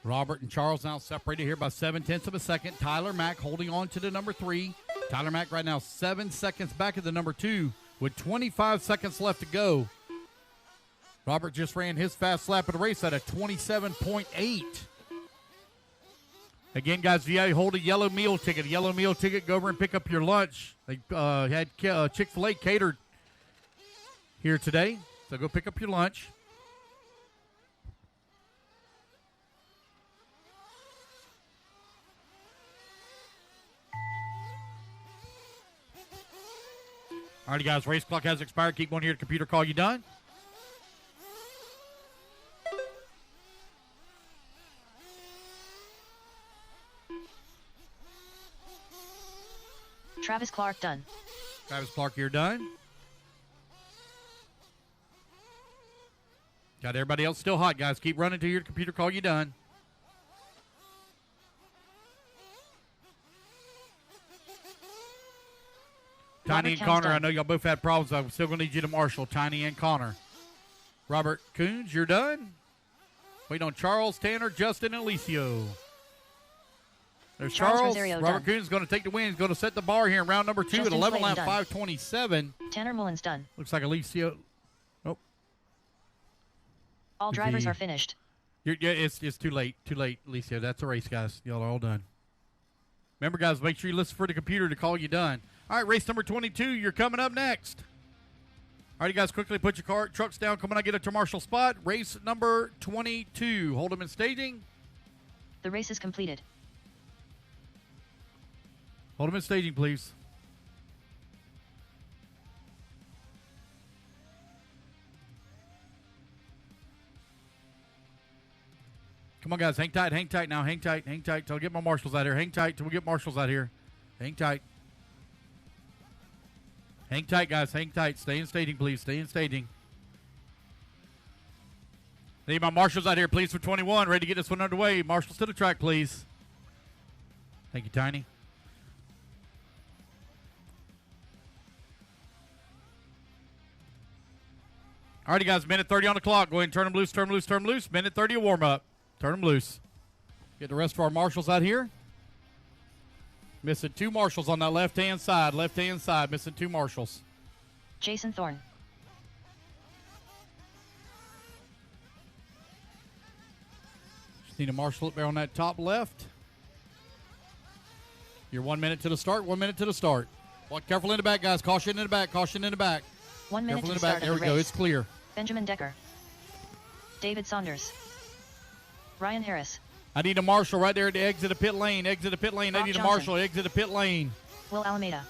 Robert and Charles now separated here by 7/10 of a second. Tyler Mack holding on to the number 3. Tyler Mack right now 7 seconds back of the number 2 with 25 seconds left to go. Robert just ran his fast lap of the race at a 27.8. Again, guys, if you hold a yellow meal ticket, go over and pick up your lunch. They had Chick-fil-A catered here today, so go pick up your lunch. All right, guys, race clock has expired. Keep one here. The computer call you done. Travis Clark done. Travis Clark, you're done. Got everybody else still hot, guys. Keep running till your computer call you done. Tiny and Connor, I know y'all both had problems. I'm still going to need you to marshal Tiny and Connor. Robert Coons, you're done. Waiting on Charles, Tanner, Justin, and Alicio. There's Charles. Robert Coons is going to take the win. He's going to set the bar here in round number 2 at 11 lap 5:27. Tanner Mullins done. Looks like Alicio. Nope. All drivers are finished. Yeah, it's too late. Too late, Alicio. That's a race, guys. Y'all are all done. Remember, guys, make sure you listen for the computer to call you done. All right, race number 22, you're coming up next. All right, you guys, quickly put your trucks down. Come on, I get it to Marshall spot. Race number 22. Hold them in staging. The race is completed. Hold them in staging, please. Come on, guys, hang tight now. Hang tight till I get my marshals out here. Hang tight till we get marshals out here. Hang tight. Hang tight, guys. Hang tight. Stay in staging, please. Stay in staging. Need my marshals out here, please, for 21. Ready to get this one underway. Marshals to the track, please. Thank you, Tiny. All righty, guys. Minute 30 on the clock. Go ahead and turn them loose, turn them loose, turn them loose. Minute 30 of warm-up. Turn them loose. Get the rest of our marshals out here. Missing 2 marshals on that left-hand side. Left-hand side, missing 2 marshals. Jason Thorne. Just need a marshal up there on that top left. You're 1 minute to the start. 1 minute to the start. Walk careful in the back, guys. Caution in the back. Caution in the back. 1 minute Careful to in the the back. start There of we the go. race. It's clear. Benjamin Decker. David Saunders. Ryan Harris. I need a marshal right there at the exit of pit lane. Exit of pit lane. I Rob need a Johnson. marshal. Exit of pit lane. Will Alameda.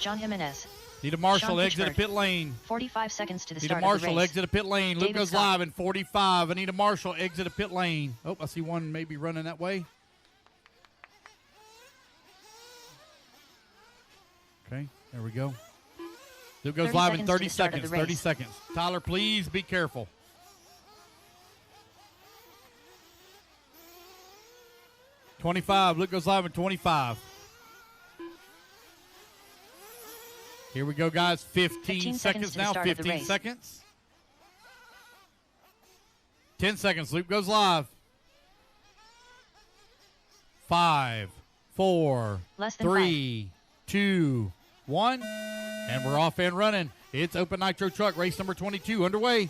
John Jimenez. Need a marshal. Sean Exit of Pitchford. pit lane. 45 seconds to the Need a start of the marshal. race. Exit of pit lane. Luke David goes Scott. live in 45. I need a marshal. Exit of pit lane. Oh, I see one maybe running that way. Okay, there we go. Luke goes 30 live in seconds to 30 the start of seconds. the 30 race. seconds. Tyler, please be careful. 25. Luke goes live in 25. Here we go, guys. 15 seconds to the now. start of the 15 race. seconds. 10 seconds. Luke goes live. 5, 4, Less than 3, 2, 1. And we're off and running. It's Open Nitro Truck race number 22 underway.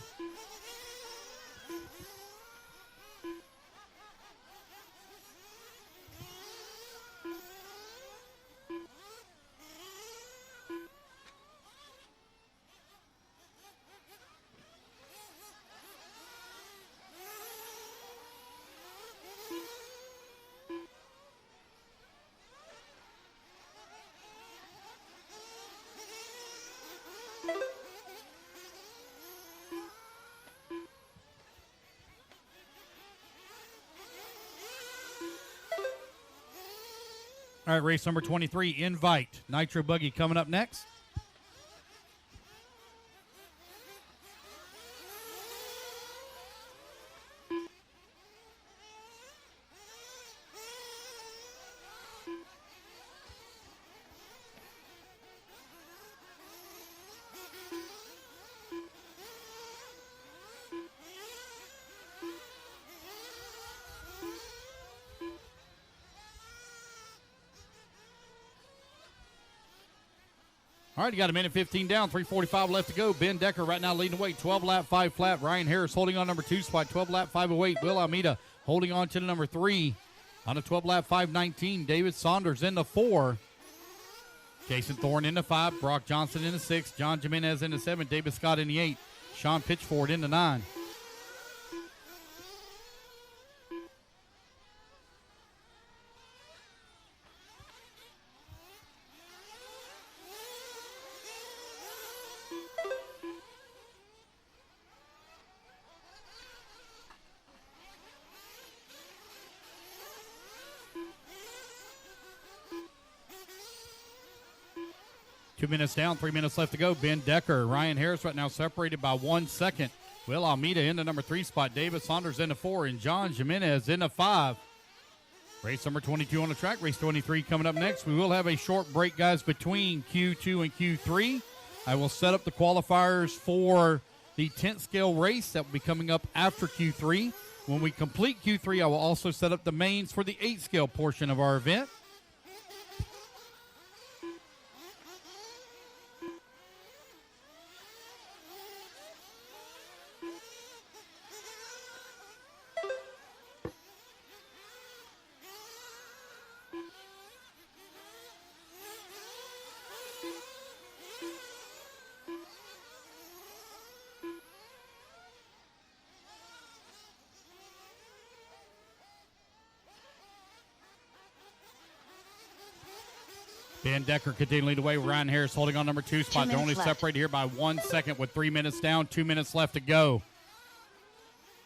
All right, race number 23, Invite. Nitro Buggy coming up next. All right, you got a minute 15 down, 3:45 left to go. Ben Decker right now leading the way, 12 lap, 5 flat. Ryan Harris holding on number 2 spot, 12 lap, 508. Will Almeida holding on to the number 3 on a 12 lap, 519. David Saunders in the 4. Jason Thorne in the 5. Brock Johnson in the 6. John Jimenez in the 7. David Scott in the 8. Sean Pitchford in the 9. 2 minutes down, 3 minutes left to go. Ben Decker, Ryan Harris right now separated by 1 second. Will Almeida in the number 3 spot. David Saunders in the 4, and John Jimenez in the 5. Race number 22 on the track. Race 23 coming up next. We will have a short break, guys, between Q2 and Q3. I will set up the qualifiers for the 10th scale race that will be coming up after Q3. When we complete Q3, I will also set up the mains for the 8th scale portion of our event. Ben Decker continuing to lead away. Ryan Harris holding on number 2 spot. They're only separated here by 1 second with 3 minutes down, 2 minutes left to go.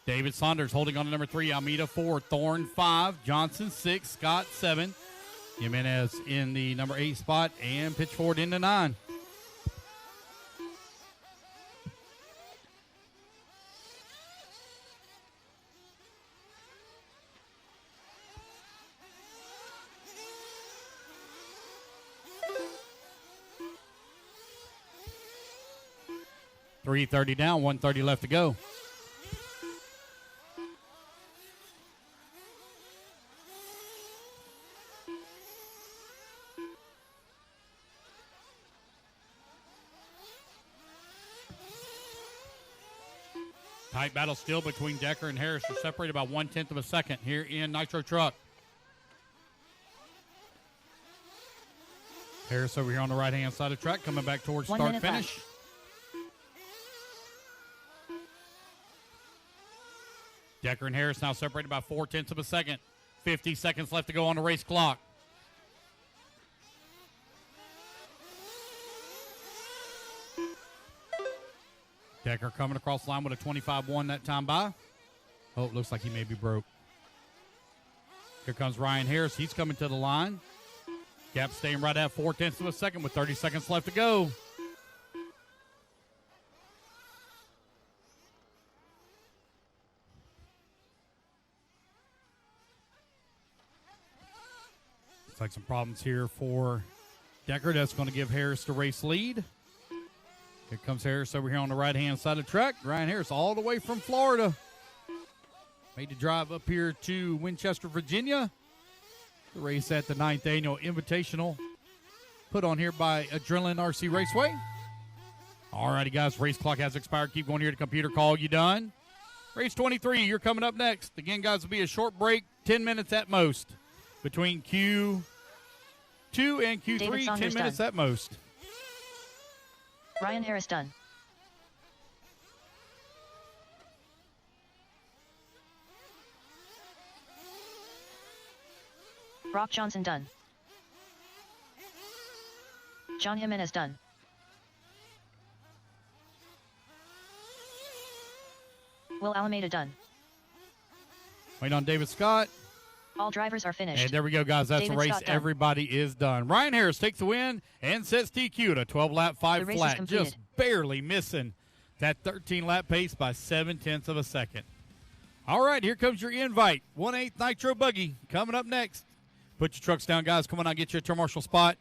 David Saunders holding on to number 3. Almeida 4. Thorne 5. Johnson 6. Scott 7. Jimenez in the number 8 spot. And Pitchford in the 9. .330 down, 130 left to go. Tight battle still between Decker and Harris. They're separated by 1/10 of a second here in Nitro Truck. Harris over here on the right-hand side of the track, coming back towards start-finish. Decker and Harris now separated by 4/10 of a second. 50 seconds left to go on the race clock. Decker coming across the line with a 25-1 that time by. Oh, it looks like he may be broke. Here comes Ryan Harris. He's coming to the line. Gap staying right at 4/10 of a second with 30 seconds left to go. Looks like some problems here for Decker. That's going to give Harris the race lead. Here comes Harris over here on the right-hand side of the track. Ryan Harris all the way from Florida. Made the drive up here to Winchester, Virginia. The race at the 9th Annual Invitational put on here by Adrenaline RC Raceway. All righty, guys. Race clock has expired. Keep going here to computer call. You done? Race 23, you're coming up next. Again, guys, will be a short break, 10 minutes at most. Between Q2 and Q3, 10 minutes at most. Ryan Harris done. Brock Johnson done. John Jimenez done. Will Alameda done. Wait on David Scott. All drivers are finished. And there we go, guys. That's David the race. Scott done. Everybody is done. Ryan Harris takes the win and sets TQ to 12-lap 5 flat. Just barely missing that 13-lap pace by 7/10 of a second. All right, here comes your invite. 1/8 Nitro Buggy coming up next. Put your trucks down, guys. Come on out, get you a turn marshal spot.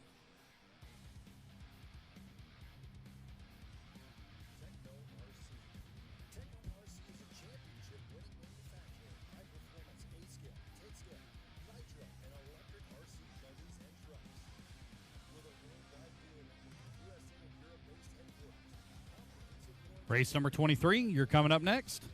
Race number 23, you're coming up next.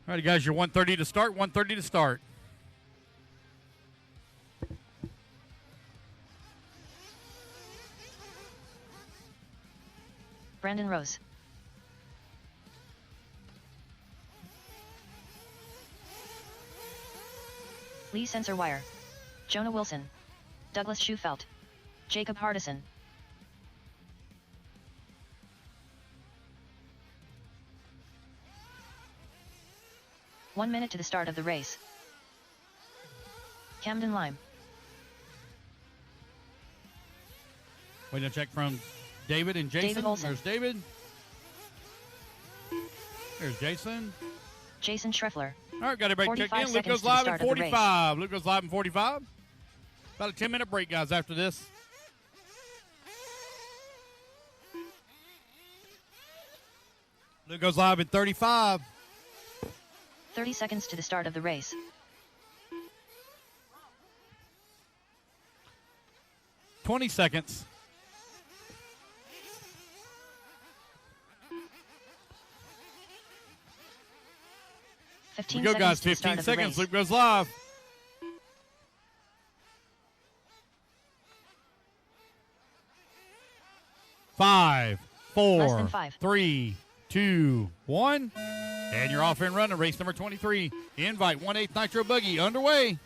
All right, guys, you're 1:30 to start, 1:30 to start. Brandon Rose. Lee Sensor Wire. Jonah Wilson. Douglas Schufelt. Jacob Hardison. 1 minute to the start of the race. Camden Lime. Waiting to check from David and Jason. David Olson. There's David. There's Jason. Jason Schreffler. All right, got everybody checked 45 in. Luke seconds goes to the live start in of the race. 45. Luke goes live in 45. About a 10-minute break, guys, after this. Luke goes live in 35. 30 seconds to the start of the race. $20 seconds. Here 15 we go, seconds guys. to the start 15 of the seconds. race. Luke goes live. 5, 4, Less than 5. 3, 2, 1. And you're off and running. Race number 23. Invite 1/8 Nitro Buggy underway.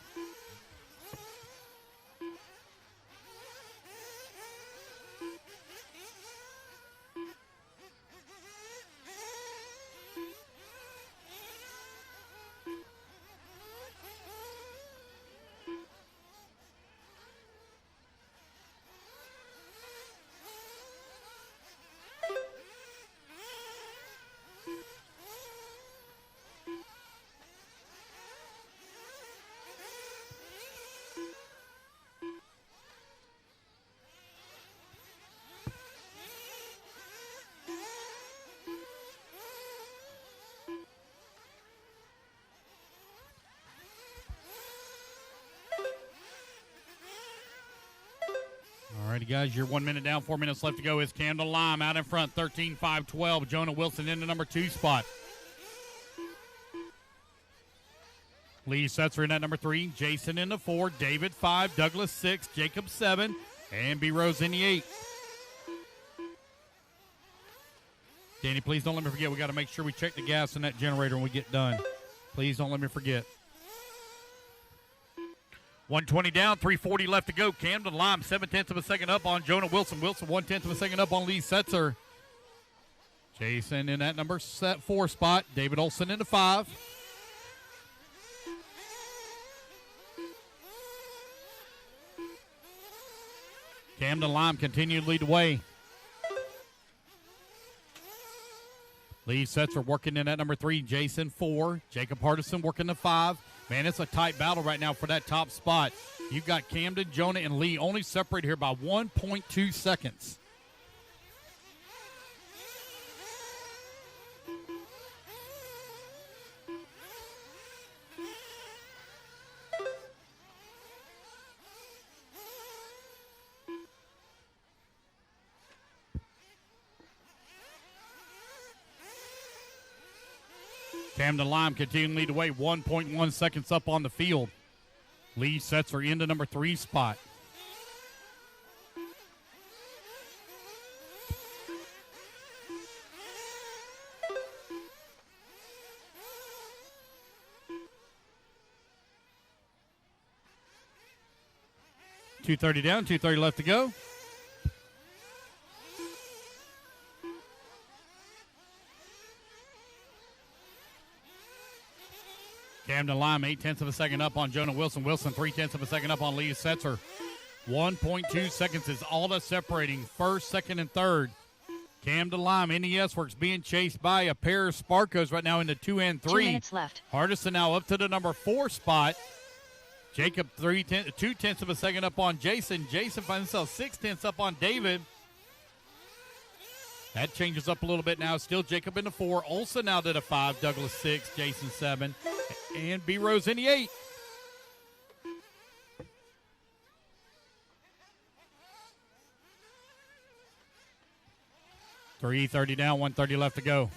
Alrighty, guys, you're 1 minute down, 4 minutes left to go. Is Camden Lime out in front, 13-5-12. Jonah Wilson in the number 2 spot. Lee Setzer in that number 3. Jason in the 4. David 5. Douglas 6. Jacob 7. And B. Rose in the 8. Danny, please don't let me forget. We got to make sure we check the gas in that generator when we get done. Please don't let me forget. 120 down, 340 left to go. Camden Lime, 7/10 of a second up on Jonah Wilson. Wilson, 1/10 of a second up on Lee Setzer. Jason in that number 4 spot. David Olson in the 5. Camden Lime continued to lead the way. Lee Setzer working in at number 3. Jason 4. Jacob Hardison working the 5. Man, it's a tight battle right now for that top spot. You've got Camden, Jonah, and Lee only separated here by 1.2 seconds. Camden Lime continuing to lead the way, 1.1 seconds up on the field. Lee Setzer into number 3 spot. .230 down, 230 left to go. Camden Lime, 0.8 of a second up on Jonah Wilson. Wilson, 0.3 of a second up on Lee Setzer. 1.2 seconds is all that's separating first, second, and third. Camden Lime, NES Works being chased by a pair of Sparkos right now in the 2 and 3. 2 minutes left. Hardison now up to the number 4 spot. Jacob, 0.2 of a second up on Jason. Jason finds himself 0.6 up on David. That changes up a little bit now. Still Jacob in the 4. Olson now to the 5. Douglas 6. Jason 7. And B. Rose in the 8. .330 down, 130 left to go.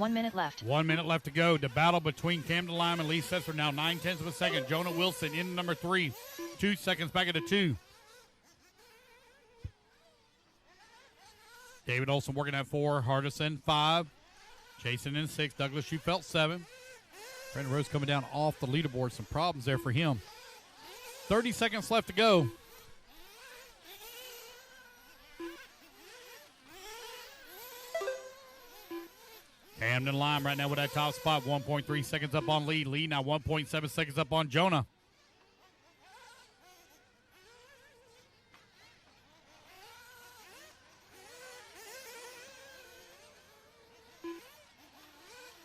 1 minute left. 1 minute left to go. The battle between Camden Lime and Lee Setzer now 9/10 of a second. Jonah Wilson in number 3. 2 seconds back into 2. David Olson working at 4. Hardison 5. Jason in 6. Douglas Schufelt 7. Brandon Rose coming down off the leaderboard. Some problems there for him. 30 seconds left to go. Camden Lime right now with that top spot. 1.3 seconds up on Lee. Lee now 1.7 seconds up on Jonah.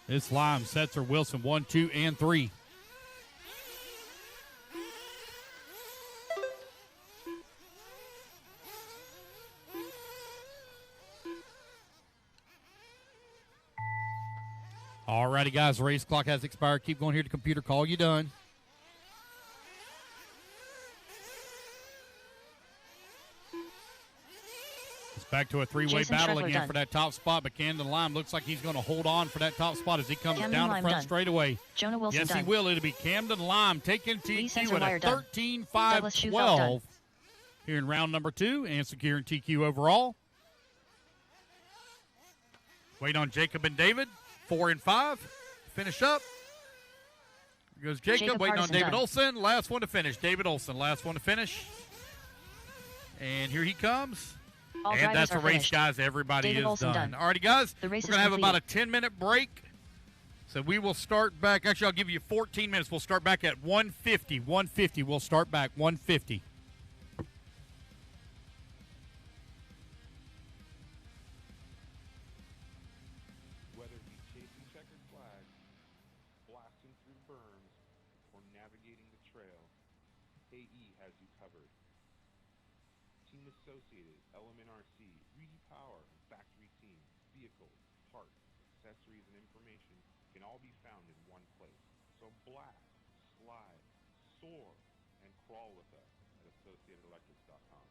This Lime, Setzer, Wilson, 1, 2, and 3. All righty, guys. Race clock has expired. Keep going here to computer. Call you done. It's back to a three-way Jason battle Schreckler again done. for that top spot, but Camden Lime looks like he's going to hold on for that top spot as he comes Camden down the Lime front done. straightaway. Jonah Wilson Yes, done. he will. It'll be Camden Lime taking Lee TQ Setzer at Wire a done. 13-5-12 Douglas Schufelt done. here in round number 2 and securing TQ overall. Wait on Jacob and David, 4 and 5. Finish up. Here goes Jacob waiting on Hardison David done. Olson. Last one to finish. David Olson, last one to finish. And here he comes. All And drivers that's a are race, finished. guys. Everybody David is Olson done. done. All righty, guys. The race We're is going to have about a completed. 10-minute break. So we will start back. Actually, I'll give you 14 minutes. We'll start back at 1:50. 1:50. We'll start back 1:50. Whether it be chasing checkered flags, blasting through berms, or navigating the trail, AE has you covered. Team Associated, Element RC, Repower, and Factory Team, vehicles, parts, accessories, and information can all be found in one place. So blast, slide, soar, and crawl with us at AssociatedElectrics.com.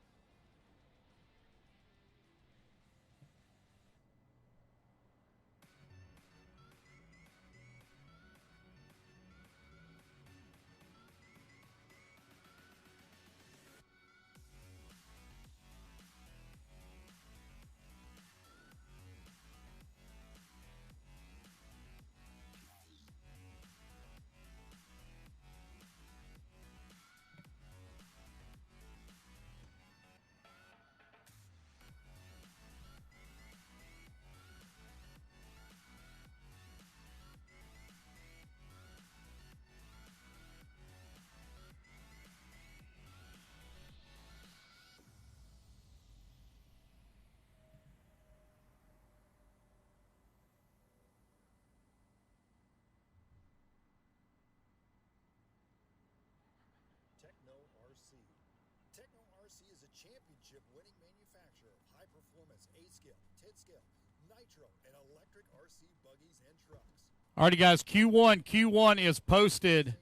Techno RC. Techno RC is a championship-winning manufacturer of high-performance 8-scale, 10-scale, nitro, and electric RC buggies and trucks. All righty, guys. Q1 is posted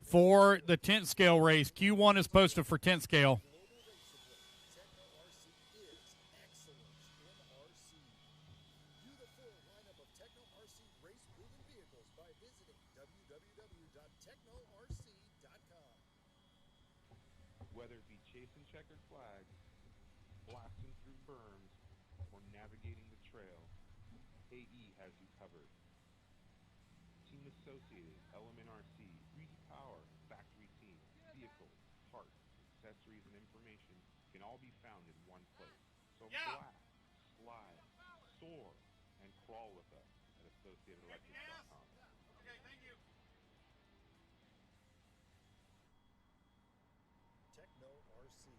for the 10th scale race. Q1 is posted for 10th scale. Global race support. Techno RC is excellence in RC. View the full lineup of Techno RC race-proven vehicles by visiting www.technorc.com. Whether it be chasing checkered flags, blasting through berms, or navigating the trail, AE has you covered. Team Associated, Element RC, Repower, Factory Team, vehicles, parts, accessories, and information can all be found in one place. So blast, slide, soar, and crawl with us at AssociatedElectrics.com. Okay, thank you. Techno RC.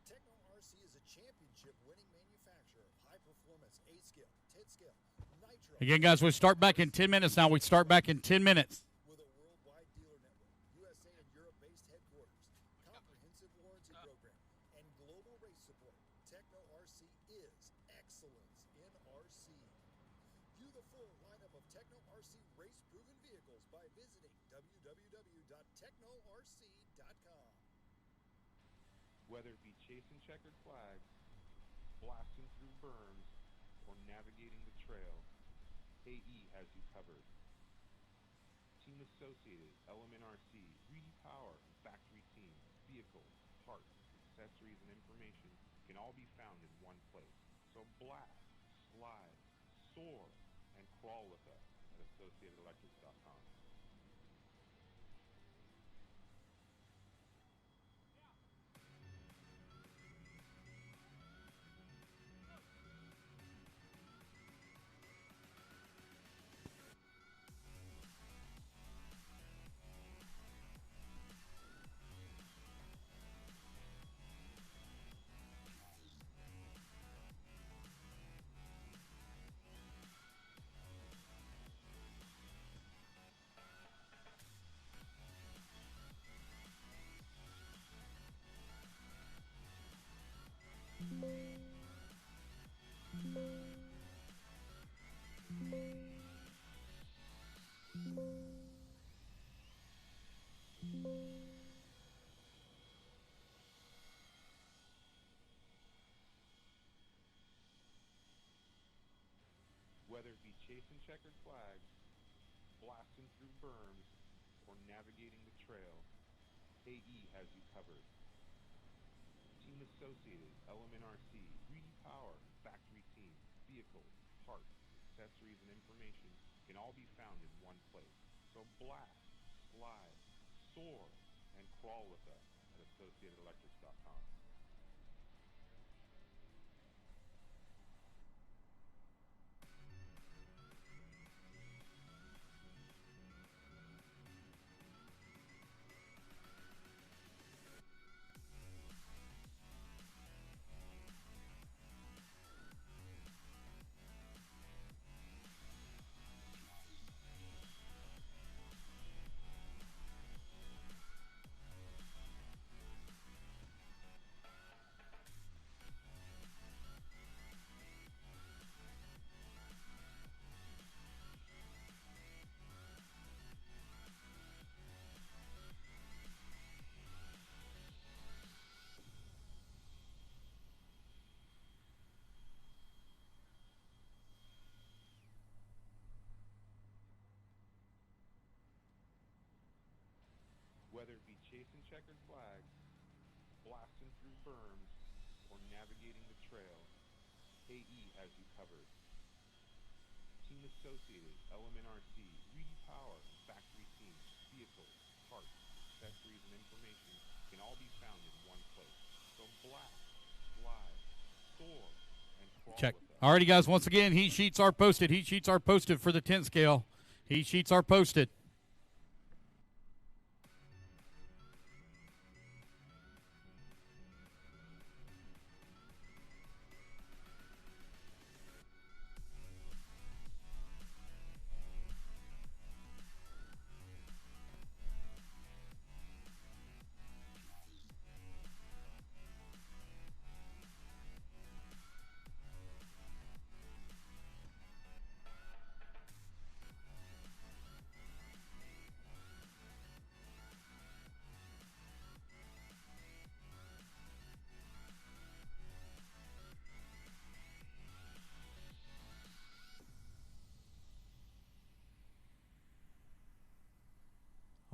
Techno RC is a championship-winning manufacturer of high-performance 8-scale, 10-scale, nitro. Again, guys, we start back in 10 minutes now. We start back in 10 minutes. With a worldwide dealer network, USA and Europe-based headquarters, comprehensive warranty program, and global race support, Techno RC is excellence in RC. View the full lineup of Techno RC race-proven vehicles by visiting www.technorc.com. Whether it be chasing checkered flags, blasting through berms, or navigating the trail, AE has you covered. Team Associated, Element RC, Repower, and Factory Team, vehicles, parts, accessories, and information can all be found in one place. So blast, slide, soar, and crawl with us at AssociatedElectrics.com. Whether it be chasing checkered flags, blasting through berms, or navigating the trail, AE has you covered. Team Associated, Element RC, Repower, and Factory Team, vehicles, parts, accessories, and information can all be found in one place. So blast, slide, soar, and crawl with us at AssociatedElectrics.com. Whether it be chasing checkered flags, blasting through berms, or navigating the trail, AE has you covered. Team Associated, Element RC, Repower, and Factory Team, vehicles, parts, accessories, and information can all be found in one place. So blast, slide, soar, and crawl Check. with us. Alrighty, guys. Once again, heat sheets are posted. Heat sheets are posted for the 10 scale. Heat sheets are posted.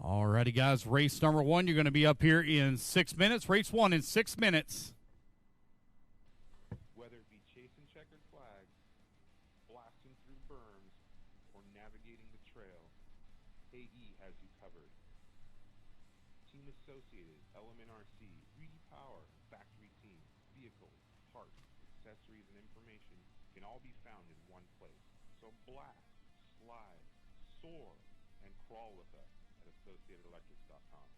Alrighty, guys. Race number 1, you're going to be up here in 6 minutes. Race 1 in 6 minutes. Whether it be chasing checkered flags, blasting through berms, or navigating the trail, AE has you covered. Team Associated, Element RC, Repower, and Factory Team, vehicles, parts, accessories, and information can all be found in one place. So blast, slide, soar, and crawl with us at AssociatedElectrics.com.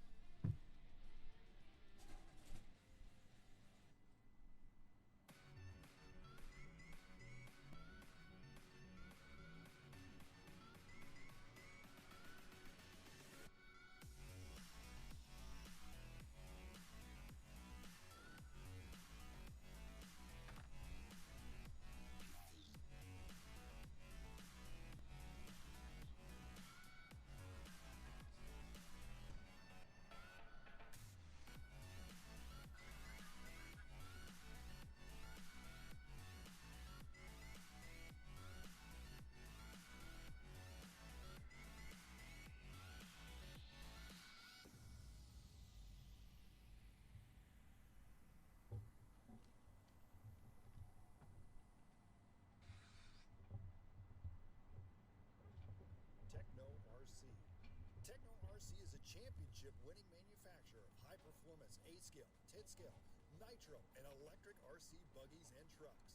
championship winning manufacturer of high-performance 8-scale, 10-scale, nitro, and electric RC buggies and trucks.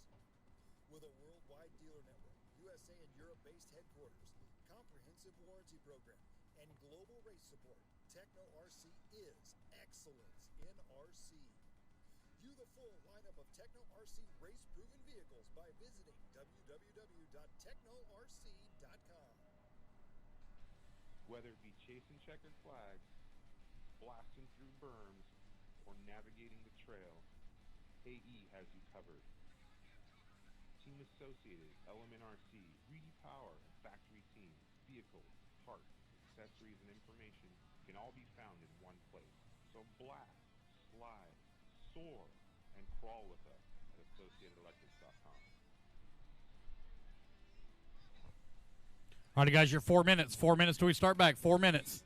With a worldwide dealer network, USA and Europe-based headquarters, comprehensive warranty program, and global race support, Techno RC is excellence in RC. View the full lineup of Techno RC race-proven vehicles by visiting www.technorc.com. Whether it be chasing checkered flags, blasting through berms, or navigating the trail, AE has you covered. Team Associated, Element RC, Reedy Power, and Factory Team, vehicles, parts, accessories, and information can all be found in one place. So blast, slide, soar, and crawl with us at AssociatedElectrics.com. All right, guys, your 4 minutes. 4 minutes till we start back. 4 minutes.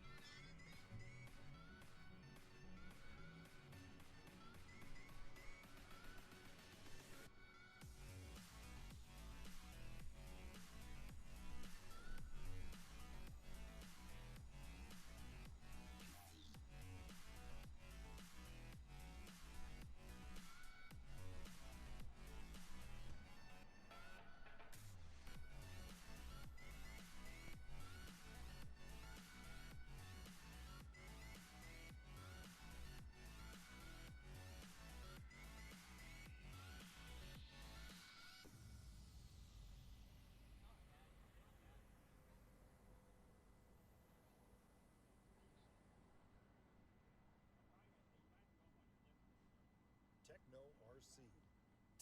Techno RC.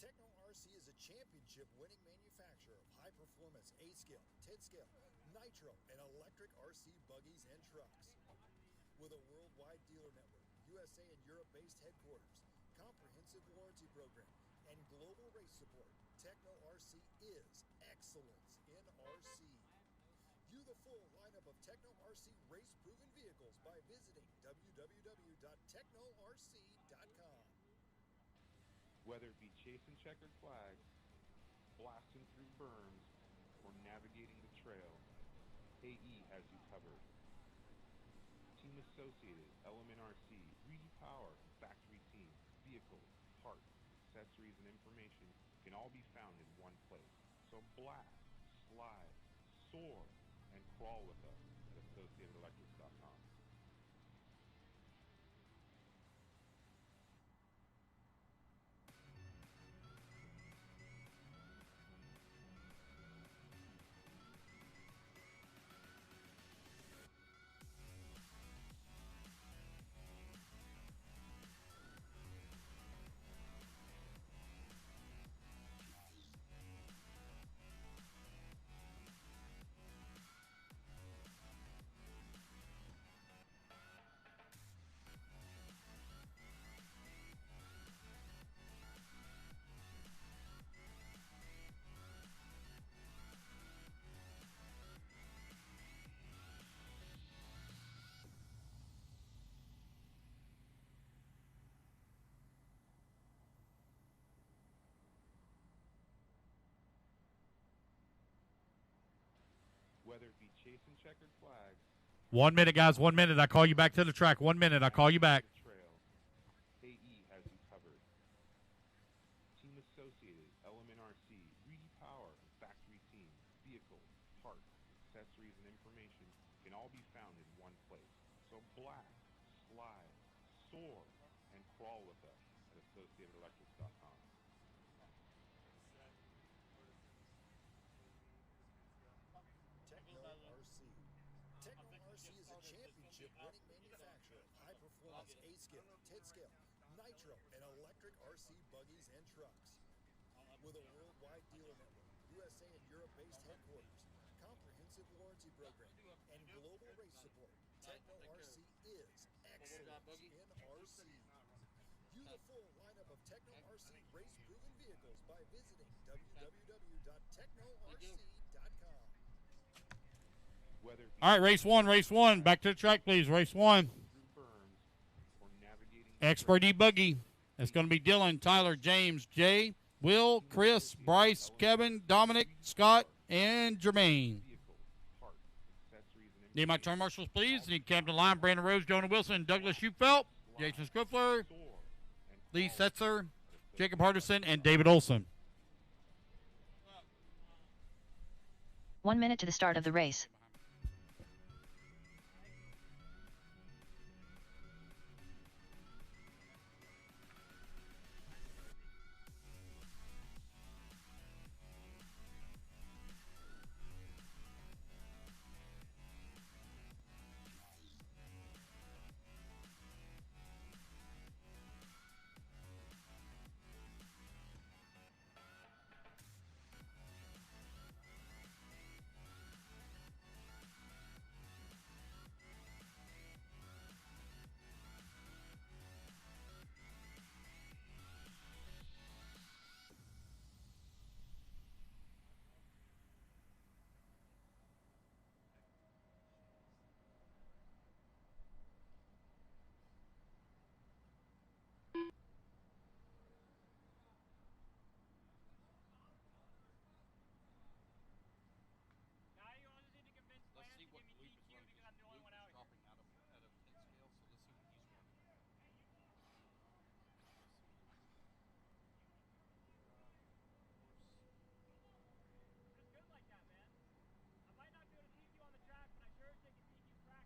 Techno RC is a championship-winning manufacturer of high-performance 8-scale, 10-scale, nitro, and electric RC buggies and trucks. With a worldwide dealer network, USA and Europe-based headquarters, comprehensive warranty program, and global race support, Techno RC is excellence in RC. View the full lineup of Techno RC race-proven vehicles by visiting www.technorc.com. Whether it be chasing checkered flags, blasting through berms, or navigating the trail, AE has you covered. Team Associated, Element RC, Reedy Power, and Factory Team, vehicles, parts, accessories, and information can all be found in one place. So blast, slide, soar, and crawl with us at AssociatedElectrics.com. Whether it be chasing checkered flags, 1 minute, guys. 1 minute. I call you back to the track. 1 minute. I call you back. the trail, AE has you covered. Team Associated, Element RC, Reedy Power, and Factory Team, vehicles, parts, accessories, and information can all be found in one place. So blast, slide, soar, and crawl with us at AssociatedElectrics.com. Techno RC. Techno RC is a championship-winning manufacturer of high-performance 8-scale, 10-scale, nitro, and electric RC buggies and trucks. With a worldwide dealer network, USA and Europe-based headquarters, comprehensive warranty program, and global race support, Techno RC is excellence in RC. View the full lineup of Techno RC race-proven vehicles by visiting www.technorc.com. Whether it be All right, race one. Race one. Back to the track, please. Race one. through berms or navigating the Expert trail, ebuggy. It's going to be Dylan, Tyler, James, Jay, Will, Chris, Bryce, Kevin, Dominic, Scott, and Jermaine. vehicles, parts, accessories, and Need my turn marshals, please. Need Camden Line, Brandon Rose, Jonah Wilson, Douglas Schufelt, Jason Skriffler, Lee Setzer, Jacob Hardison, and David Olson. 1 minute to the start of the race. Let's see what Luke is running. Luke is dropping out of 10 scale, so let's see what he's running.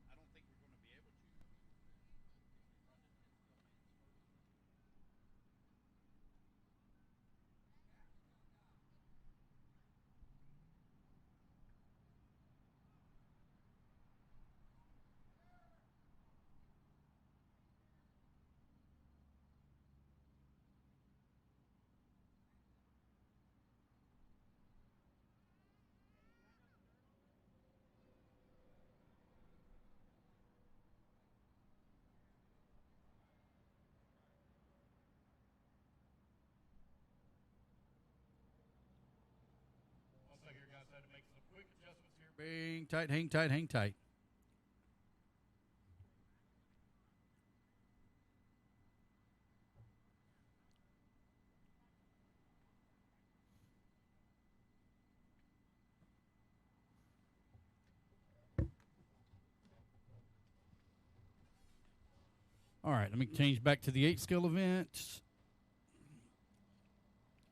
I don't think we're going to be able to. Also here, guys, I had to make some quick adjustments here. Hang tight, hang tight, hang tight. All right, let me change back to the 8 skill event.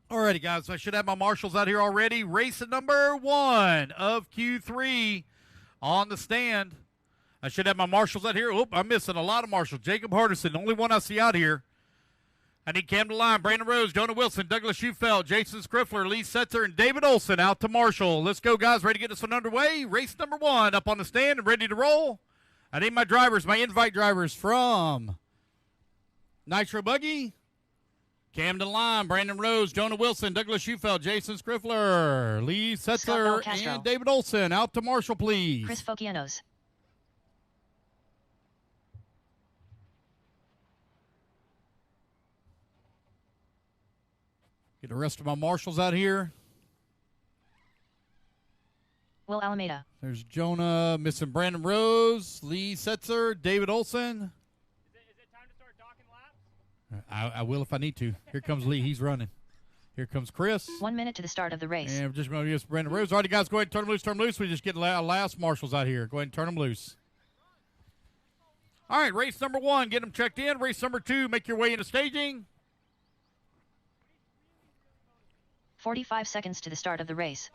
Alrighty, guys, I should have my marshals out here already. Race number 1 of Q3 on the stand. I should have my marshals out here. Oop, I'm missing a lot of marshals. Jacob Hardison, the only one I see out here. I need Camden Line, Brandon Rose, Jonah Wilson, Douglas Schufelt, Jason Skriffler, Lee Setzer, and David Olson out to marshal. Let's go, guys. Ready to get this one underway. Race number 1 up on the stand and ready to roll. I need my drivers, my invite drivers from Nitro Buggy, Camden Line, Brandon Rose, Jonah Wilson, Douglas Schufelt, Jason Skriffler, Lee Setzer, and David Olson. Out to marshal, please. Chris Fokianos. Get the rest of my marshals out here. Will Alameda. There's Jonah, missing Brandon Rose, Lee Setzer, David Olson. Is it time to start docking laps? I will if I need to. Here comes Lee. He's running. Here comes Chris. 1 minute to the start of the race. And we're just going to use Brandon Rose. All right, guys, go ahead and turn them loose, turn them loose. We just get last marshals out here. Go ahead and turn them loose. All right, race number 1, get them checked in. Race number 2, make your way into staging. 45 seconds to the start of the race.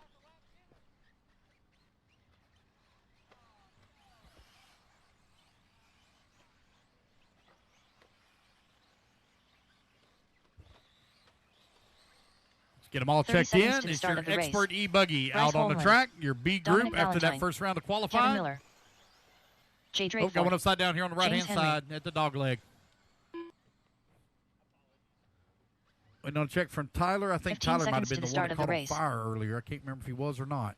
Get them all 30 checked seconds in. to the It's start your of the race. expert ebuggy Bryce out on the Holman. track. Your B group Dominic after that Valentine. first round of Kevin qualifying. Miller. Jay Oh, got one Drakeford. upside down here on the right-hand James Henry. side at the dog leg. Waiting on a check from Tyler. I think 15 Tyler might have seconds to been the the one start that of the caught on race. fire earlier. I can't remember if he was or not.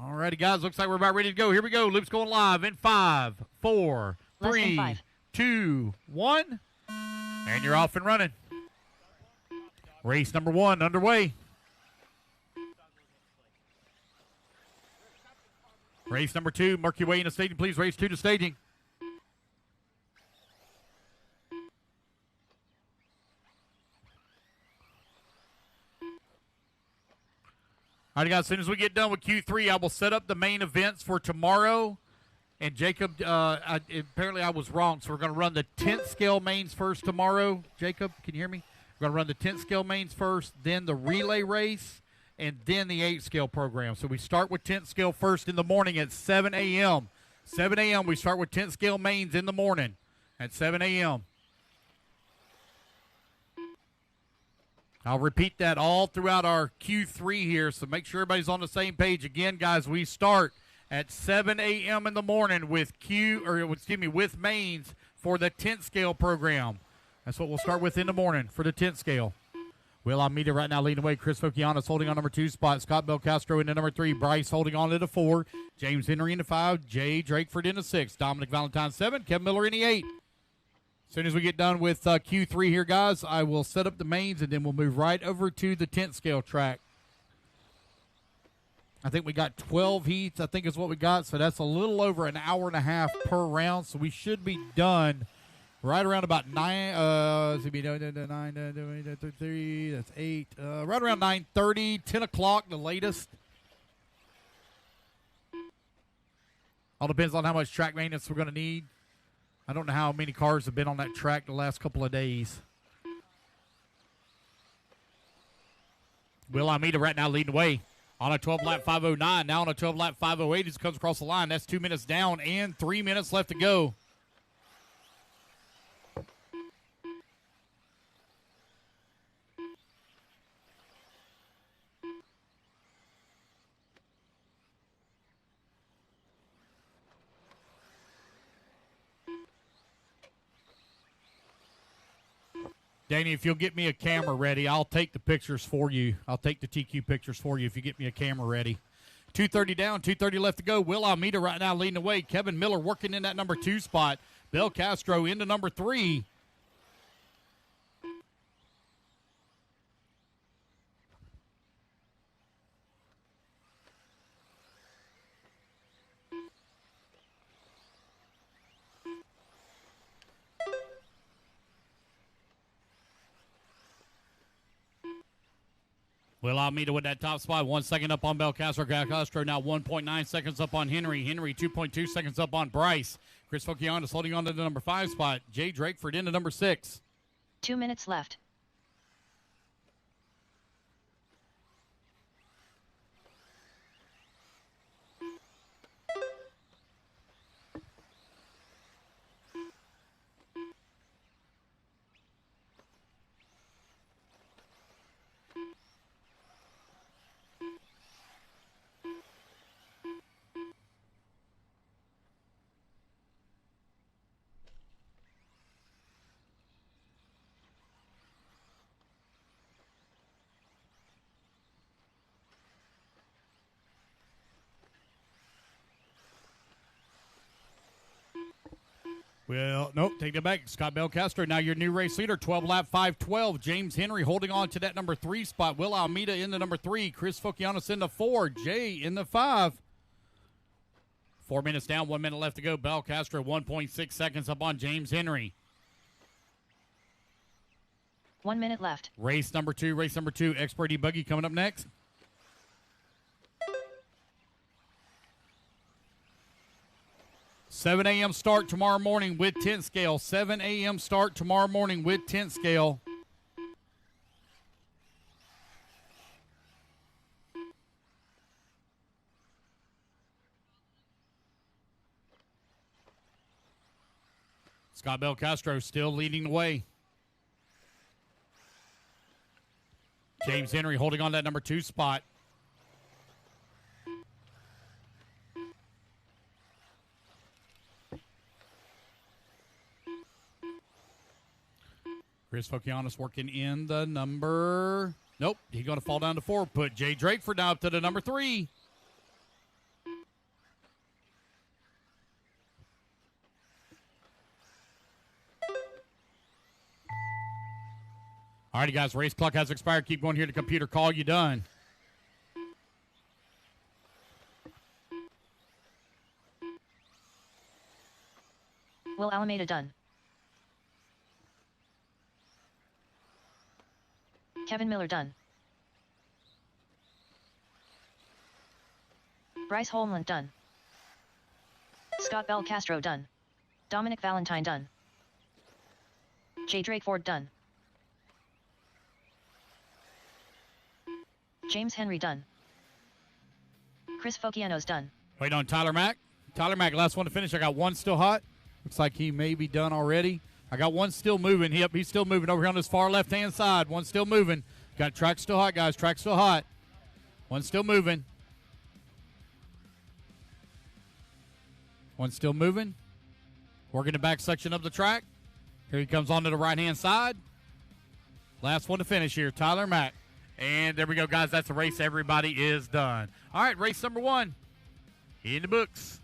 All righty, guys. Looks like we're about ready to go. Here we go. Loop's going live in 5, 4, Less than 3, five. 2, 1. And you're off and running. Race number 1 underway. Race number 2, mark your way into staging, please. Race 2 to staging. All right, guys, as soon as we get done with Q3, I will set up the main events for tomorrow. And Jacob, apparently I was wrong, so we're going to run the 10th scale mains first tomorrow. Jacob, can you hear me? We're going to run the 10th scale mains first, then the relay race, and then the 8 scale program. So we start with 10th scale first in the morning at 7 a.m. 7 a.m. we start with 10th scale mains in the morning at 7 a.m. I'll repeat that all throughout our Q3 here, so make sure everybody's on the same page. Again, guys, we start at 7 a.m. in the morning with with mains for the 10th scale program. That's what we'll start with in the morning for the 10th scale. Will Almeida right now leading away. Chris Fokianis holding on number 2 spot. Scott Belcastro into number 3. Bryce holding on to the 4. James Henry into 5. Jay Drakeford into 6. Dominic Valentine 7. Kevin Miller in the 8. As soon as we get done with Q3 here, guys, I will set up the mains, and then we'll move right over to the 10th scale track. I think we got 12 heats, I think is what we got, so that's a little over an hour and a half per round, so we should be done right around about 9, that's 8, right around 9:30, 10 o'clock, the latest. All depends on how much track maintenance we're going to need. I don't know how many cars have been on that track the last couple of days. Will Almeida right now leading the way on a 12-lap 5:09. Now on a 12-lap 5:08 as he comes across the line. That's 2 minutes down and 3 minutes left to go. Danny, if you'll get me a camera ready, I'll take the pictures for you. I'll take the TQ pictures for you if you get me a camera ready. 2:30 down, 2:30 left to go. Will Almeida right now leading the way. Kevin Miller working in that number 2 spot. Bel Castro into number 3. Will Almeida with that top spot. 1 second up on Bel Castro. Castro now 1.9 seconds up on Henry. Henry 2.2 seconds up on Bryce. Chris Fokianis holding on to the number 5 spot. Jay Drakeford into number 6. 2 minutes left. Well, nope, take that back. Scott Belcastro, now your new race leader, 12-lap 5:12. James Henry holding on to that number 3 spot. Will Almeida in the number 3. Chris Fokianis in the 4. Jay in the 5. 4 minutes down, 1 minute left to go. Belcastro 1.6 seconds up on James Henry. 1 minute left. Race number 2, Expert ebuggy coming up next. $7 a.m. start tomorrow morning with 10th scale. 7 a.m. start tomorrow morning with 10th scale. Scott Belcastro still leading the way. James Henry holding on that number 2 spot. Chris Fokianis working in the number... Nope, he's going to fall down to 4. Put Jay Drakeford now up to the number 3. All righty, guys. Race clock has expired. Keep going here to computer. Call you done. Will Alameda done. Kevin Miller done. Bryce Holmland done. Scott Bell Castro done. Dominic Valentine done. J. Drake Ford done. James Henry done. Chris Fociano's done. Wait on Tyler Mack. Tyler Mack, last one to finish. I got one still hot. Looks like he may be done already. I got one still moving. He's still moving over here on this far left-hand side. One still moving. Got track still hot, guys. Track still hot. One still moving. One still moving. Working the back section of the track. Here he comes onto the right-hand side. Last one to finish here, Tyler Mack. And there we go, guys. That's the race. Everybody is done. All right, race number 1 in the books.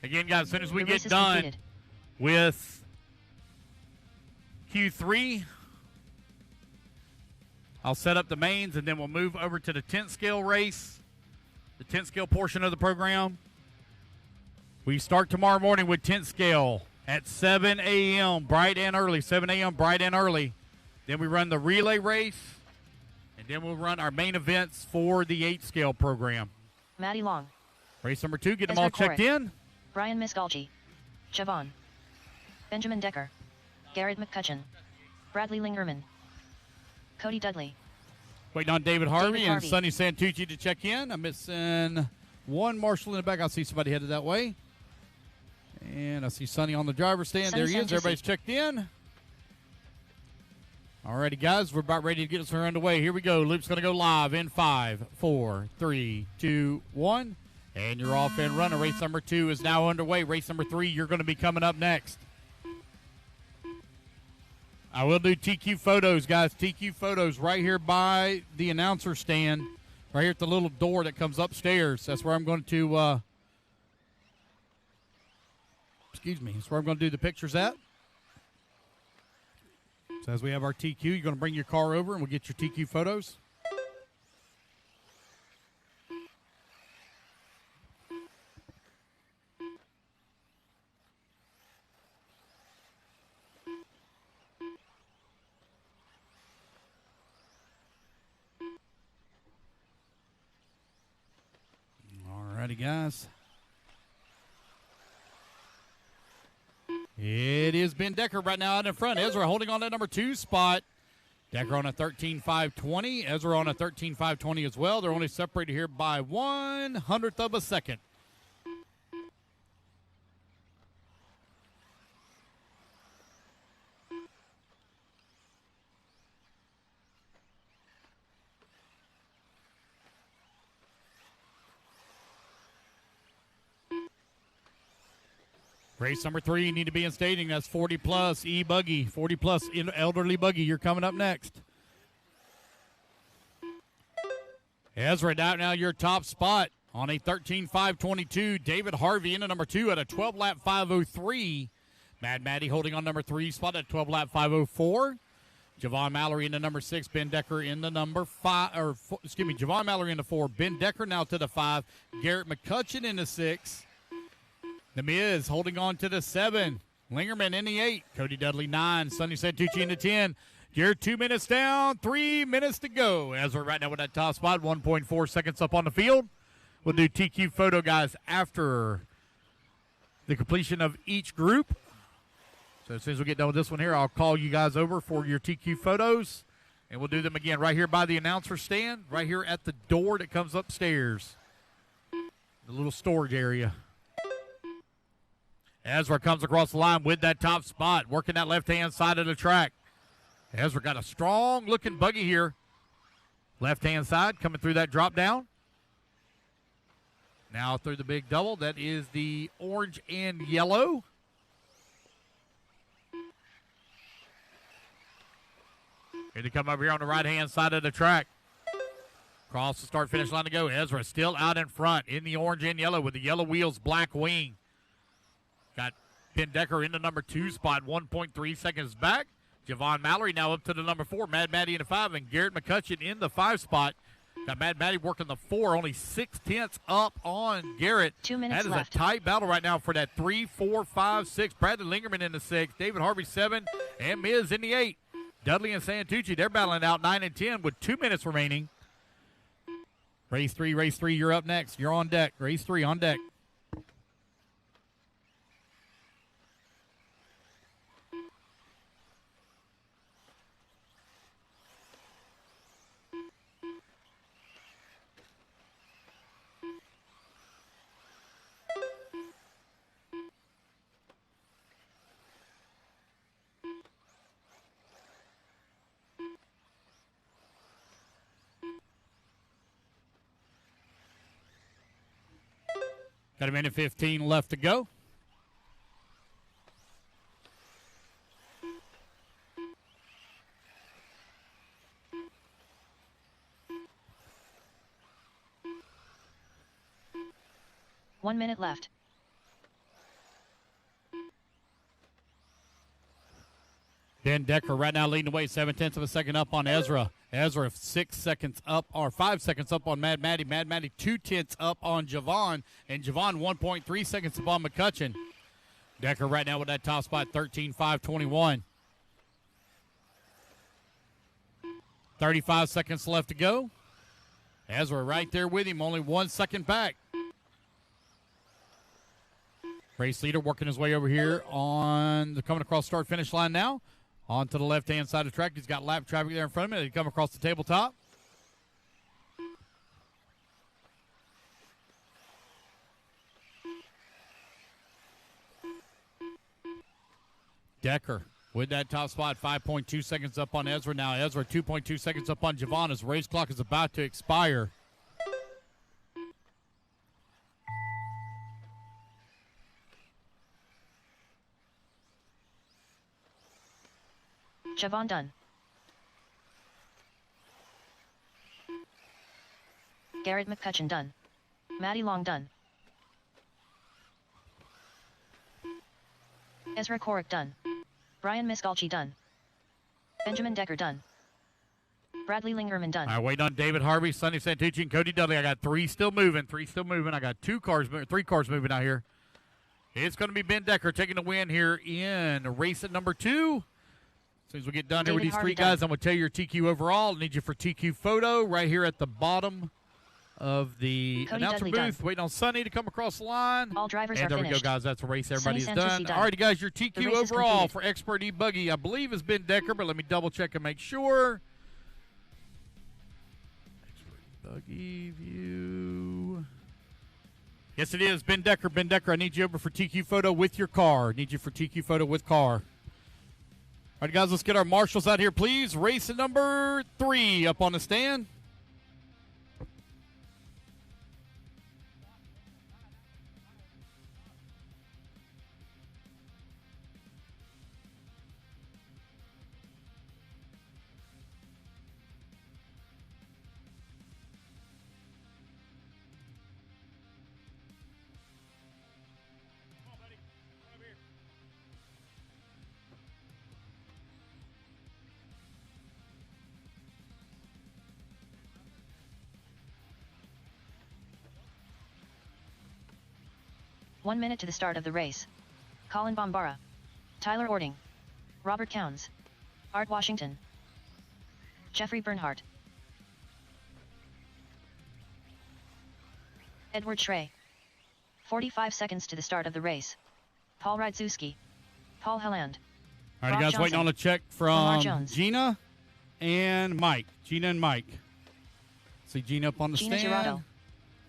Again, guys, as soon as we get done completed. with Q3, I'll set up the mains, and then we'll move over to the 10th scale race, the 10th scale portion of the program. We start tomorrow morning with 10th scale at 7 a.m., bright and early, 7 a.m., bright and early. Then we run the relay race, and then we'll run our main events for the 8th scale program. Maddie Long. Race number 2, get them Ezra all checked in. Brian Misgalgi. Javon. Benjamin Decker. Garrett McCutcheon. Bradley Lingerman. Cody Dudley. Waiting on David Harvey David and Harvey. Sonny Santucci to check in. I'm missing one Marshall in the back. I see somebody headed that way. And I see Sonny on the driver's stand. Sonny There he is. Santucci. Everybody's checked in. All righty, guys. We're about ready to get us underway. Here we go. Loop's going to go live in 5, 4, 3, 2, 1. And you're off and running. Race number 2 is now underway. Race number 3, you're going to be coming up next. I will do TQ photos, guys. TQ photos right here by the announcer stand, right here at the little door that comes upstairs. That's where I'm going to, that's where I'm going to do the pictures at. So as we have our TQ, you're going to bring your car over and we'll get your TQ photos. Alrighty, guys. It is Ben Decker right now out in front. Ezra holding on that number 2 spot. Decker on a 13.520. Ezra on a 13.520 as well. They're only separated here by 1/100th of a second. Race number 3, you need to be in staging. That's 40 plus ebuggy, 40 plus elderly buggy. You're coming up next. Ezra out now your top spot on a 13.522. David Harvey into number 2 at a 12-lap 5:03. Mad Maddie holding on number 3 spot at 12-lap 5:04. Javon Mallory into number 6. Ben Decker in the number 5, Javon Mallory in the 4. Ben Decker now to the 5. Garrett McCutcheon in the 6. The Miz holding on to the 7. Lingerman in the 8. Cody Dudley 9. Sonny Santucci in the 10. You're 2 minutes down, 3 minutes to go. As we're right now with that top spot, 1.4 seconds up on the field. We'll do TQ photo, guys, after the completion of each group. So as soon as we get done with this one here, I'll call you guys over for your TQ photos. And we'll do them again right here by the announcer stand, right here at the door that comes upstairs. The little storage area. Ezra comes across the line with that top spot, working that left-hand side of the track. Ezra got a strong-looking buggy here. Left-hand side coming through that drop down. Now through the big double. That is the orange and yellow. Here they come over here on the right-hand side of the track. Across the start-finish line to go. Ezra still out in front in the orange and yellow with the yellow wheels, black wing. Got Ben Decker in the number 2 spot, 1.3 seconds back. Javon Mallory now up to the number 4. Mad Matty in the 5, and Garrett McCutcheon in the 5 spot. Got Mad Matty working the 4, only 0.6 up on Garrett. 2 minutes left. left. That is a tight battle right now for that 3, 4, 5, 6. Bradley Lingerman in the 6, David Harvey 7, and Miz in the 8. Dudley and Santucci, they're battling out 9 and 10 with 2 minutes remaining. Race 3, you're up next. You're on deck. Race 3 on deck. Got a minute 15 left to go. One minute left. Ben Decker right now leading the way, 0.7 of a second up on Ezra. Ezra 6 seconds up, or 5 seconds up on Mad Matty. Mad Matty 0.2 up on Javon, and Javon 1.3 seconds up on McCutcheon. Decker right now with that top spot, 13.5.21. 35 seconds left to go. Ezra right there with him, only 1 second back. Race leader working his way over here on the coming across start-finish line now. On to the left-hand side of the track. He's got lap traffic there in front of him. They come across the tabletop. Decker with that top spot, 5.2 seconds up on Ezra. Now Ezra 2.2 seconds up on Javon as the race clock is about to expire. Javon done. Garrett McCutcheon done. Matty Long done. Ezra Korrick done. Brian Miskalchi done. Benjamin Decker done. Bradley Lingerman done. All right, waiting on David Harvey, Sonny Santucci, and Cody Dudley. I got 3 still moving. I got 3 cars moving out here. It's going to be Ben Decker taking the win here in race at number 2. As soon as we get done here with these 3 guys, I'm going to tell you your TQ overall. I need you for TQ photo right here at the bottom of the announcer booth. Waiting on Sonny to come across the line. All drivers and are there finished. we go, guys. That's a race everybody's done. done. All right, guys, your TQ race is overall completed. for Expert eBuggy, I believe, has been Decker, but let me double-check and make sure. Expert eBuggy view. Yes, it is. Ben Decker. Ben Decker, I need you over for TQ photo with your car. Need you for TQ photo with car. All right, guys, let's get our marshals out here, please. Race at number 3 up on the stand. One minute to the start of the race. Colin Bombara. Tyler Ording. Robert Counts. Art Washington. Jeffrey Bernhardt. Edward Schrey. 45 seconds to the start of the race. Paul Rydzuski. Paul Helland. All right, Rob guys, Johnson. waiting on a check Lamar from Jones. Gina and Mike. Gina and Mike. See Gina up on the Gina stand. Girardo.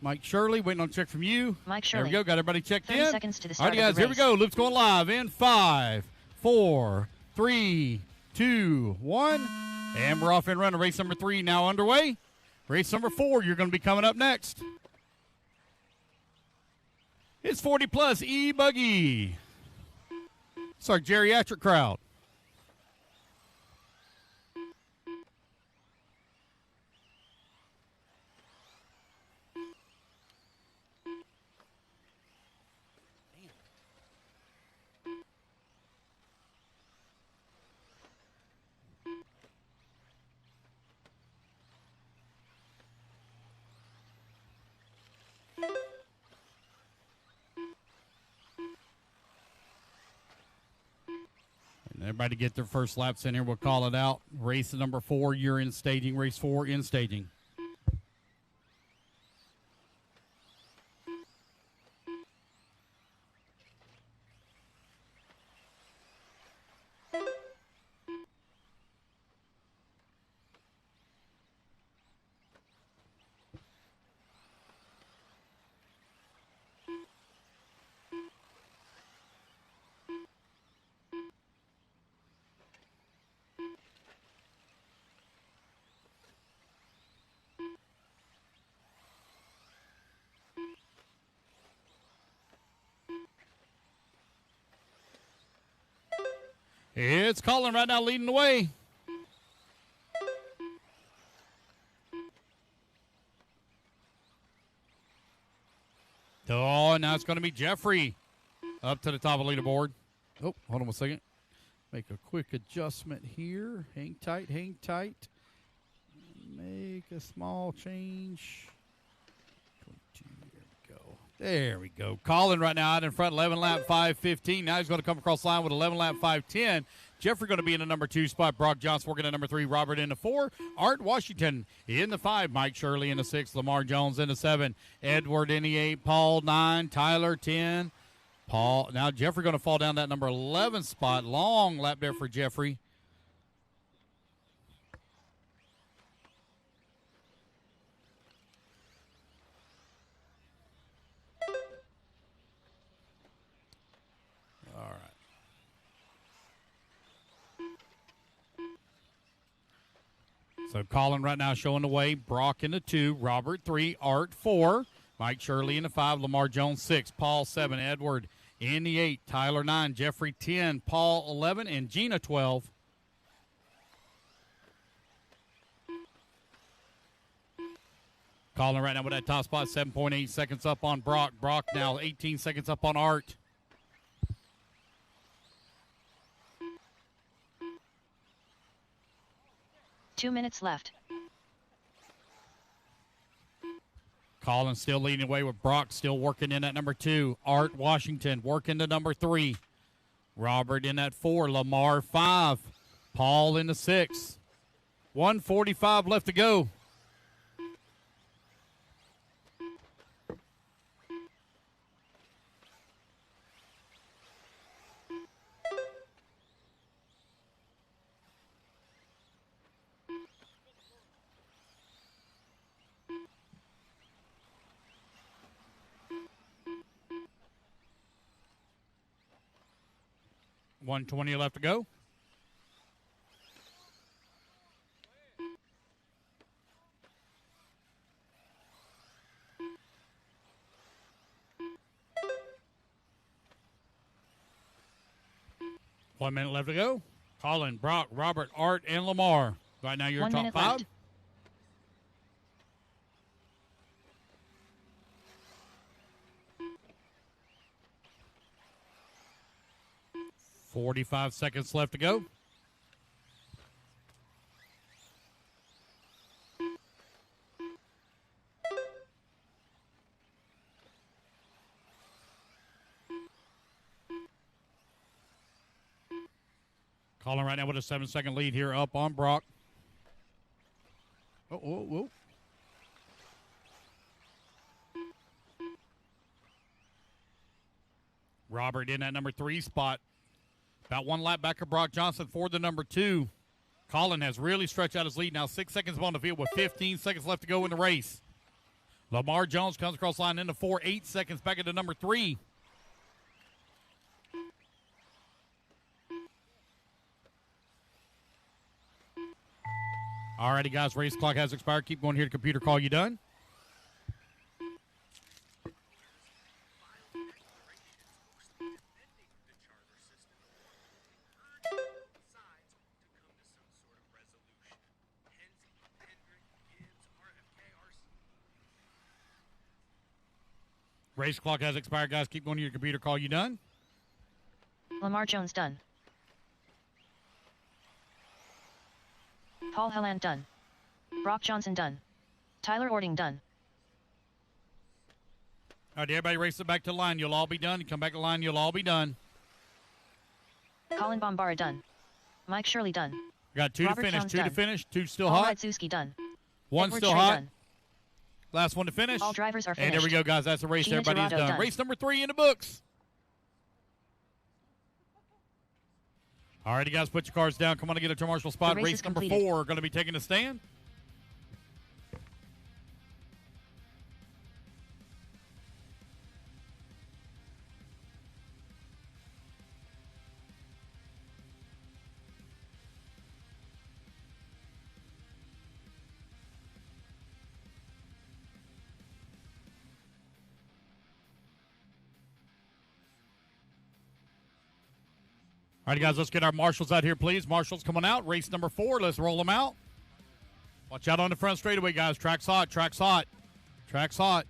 Mike Shirley, waiting on a check from you. Mike There we Shirley. go. Got everybody checked 30 in. seconds to the All start right, of guys, the here we race. go. Loop's going live in 5, 4, 3, 2, 1. And we're off and running. Race number 3 now underway. Race number 4, you're going to be coming up next. It's 40 plus e-buggy. It's our geriatric crowd. Everybody get their first laps in here. We'll call it out. Race number 4, you're in staging. Race 4 in staging. It's Colin right now leading the way. Oh, now it's going to be Jeffrey up to the top of the leaderboard. Oh, hold on 1 second. Make a quick adjustment here. Hang tight, hang tight. Make a small change. 22, there we go. Colin right now out in front, 11 lap 5:15. Now he's going to come across the line with 11 lap 5:10. Jeffrey going to be in the number 2 spot. Brock Johnson working at number 3. Robert in the 4. Art Washington in the 5. Mike Shirley in the 6. Lamar Jones in the 7. Edward in the 8. Paul 9. Tyler 10. Paul. Now Jeffrey going to fall down that number 11 spot. Long lap there for Jeffrey. All right. So Colin right now showing the way. Brock in the 2. Robert 3. Art 4. Mike Shirley in the 5. Lamar Jones 6. Paul 7. Edward in the 8. Tyler 9. Jeffrey 10. Paul 11. And Gina 12. Colin right now with that top spot. 7.8 seconds up on Brock. Brock now 18 seconds up on Art. Two minutes left. Colin still leading away with Brock still working in at number 2. Art Washington working to number 3. Robert in at 4. Lamar 5. Paul in the 6. 1:45 left to go. $1:20 left to go. One minute left to go. Colin, Brock, Robert, Art, and Lamar. Right now you're 1 top minute 5. left. $45 seconds left to go. Colin right now with a 7-second lead here up on Brock. Oh. Robert in that number 3 spot. About 1 lap back of Brock Johnson for the number 2. Colin has really stretched out his lead. Now 6 seconds on the field with 15 seconds left to go in the race. Lamar Jones comes across the line into 4. 8 seconds back into number 3. All righty, guys. Race clock has expired. Keep going here to computer. Call you done. Race clock has expired, guys. Keep going to your computer. Call you done. Lamar Jones done. Paul Helland done. Brock Johnson done. Tyler Ording done. All right, everybody race it back to the line. You'll all be done. You come back to the line. You'll all be done. Colin Bombara done. Mike Shirley done. Got 2 Robert to finish, Jones 2 to done. finish, 2 still Paul hot. Radzuski done. 1 Edward still Trey hot. done. Last one to finish. All drivers are And there we finished. go, guys. That's the race. Gina Everybody's Tirado done. done. Race number 3 in the books. All right, you guys, put your cars down. Come on and get a turn marshal spot. The race Race is number completed. 4 going to be taking a stand. All right, guys, let's get our marshals out here, please. Marshals coming out. Race number 4. Let's roll them out. Watch out on the front straightaway, guys. Track's hot. Track's hot. Track's hot.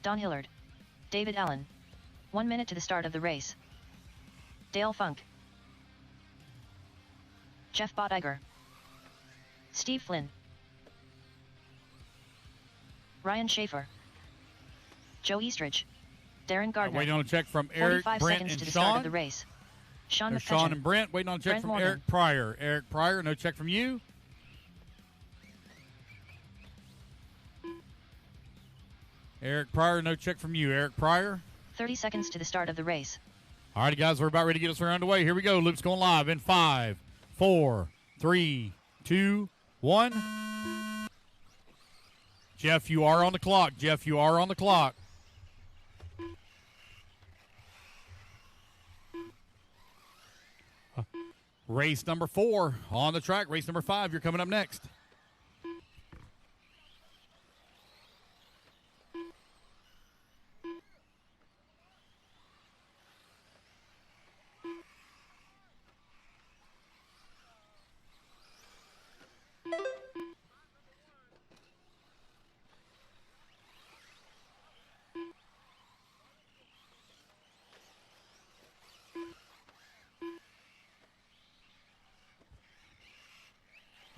Don Hillard. David Allen. 1 minute to the start of the race. Dale Funk. Jeff Bottiger. Steve Flynn. Ryan Schaefer. Joe Eastridge. Darren Gardner. Waiting on a check from Eric, 45 Brent, seconds and to the start of Sean. the race. Sean There's McCutcheon. Sean and Brent. Waiting on a check Brent from Morgan. Eric Pryor. Eric Pryor, no check from you. Eric Pryor, no check from you. Eric Pryor. 30 seconds to the start of the race. All right, guys, we're about ready to get us underway. Here we go. Loop's going live in 5, 4, 3, 2, 1. Jeff, you are on the clock. Jeff, you are on the clock. Race number 4 on the track. Race number 5, you're coming up next.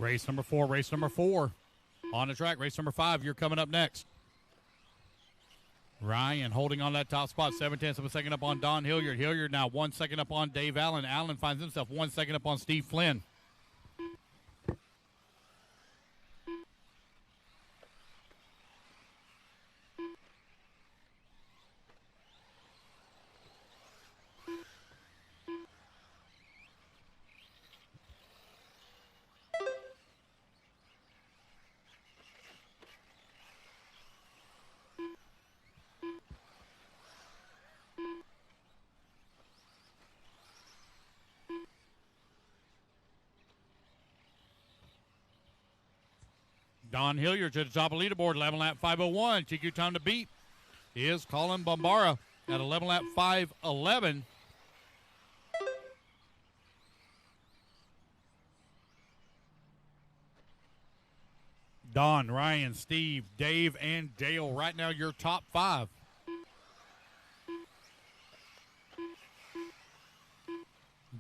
Race number 4, race number 4 on the track. Race number 5, you're coming up next. Ryan holding on that top spot, 0.7 of a second up on Don Hilliard. Hilliard now 1 second up on Dave Allen. Allen finds himself 1 second up on Steve Flynn. Don Hilliard to the top of leaderboard, 11 lap 5:01. TQ time to beat is Colin Bombara at 11 lap 5:11. Don, Ryan, Steve, Dave, and Dale, right now your top 5.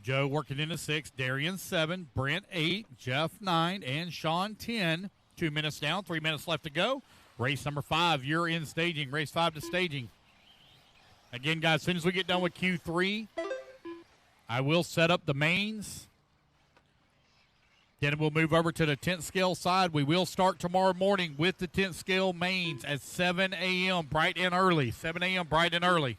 Joe working into 6, Darian 7, Brent 8, Jeff 9, and Sean 10. 2 minutes down, 3 minutes left to go. Race number 5, you're in staging. Race 5 to staging. Again, guys, as soon as we get done with Q3, I will set up the mains. Then we'll move over to the 10th scale side. We will start tomorrow morning with the 10th scale mains at 7 a.m. bright and early. 7 a.m. bright and early.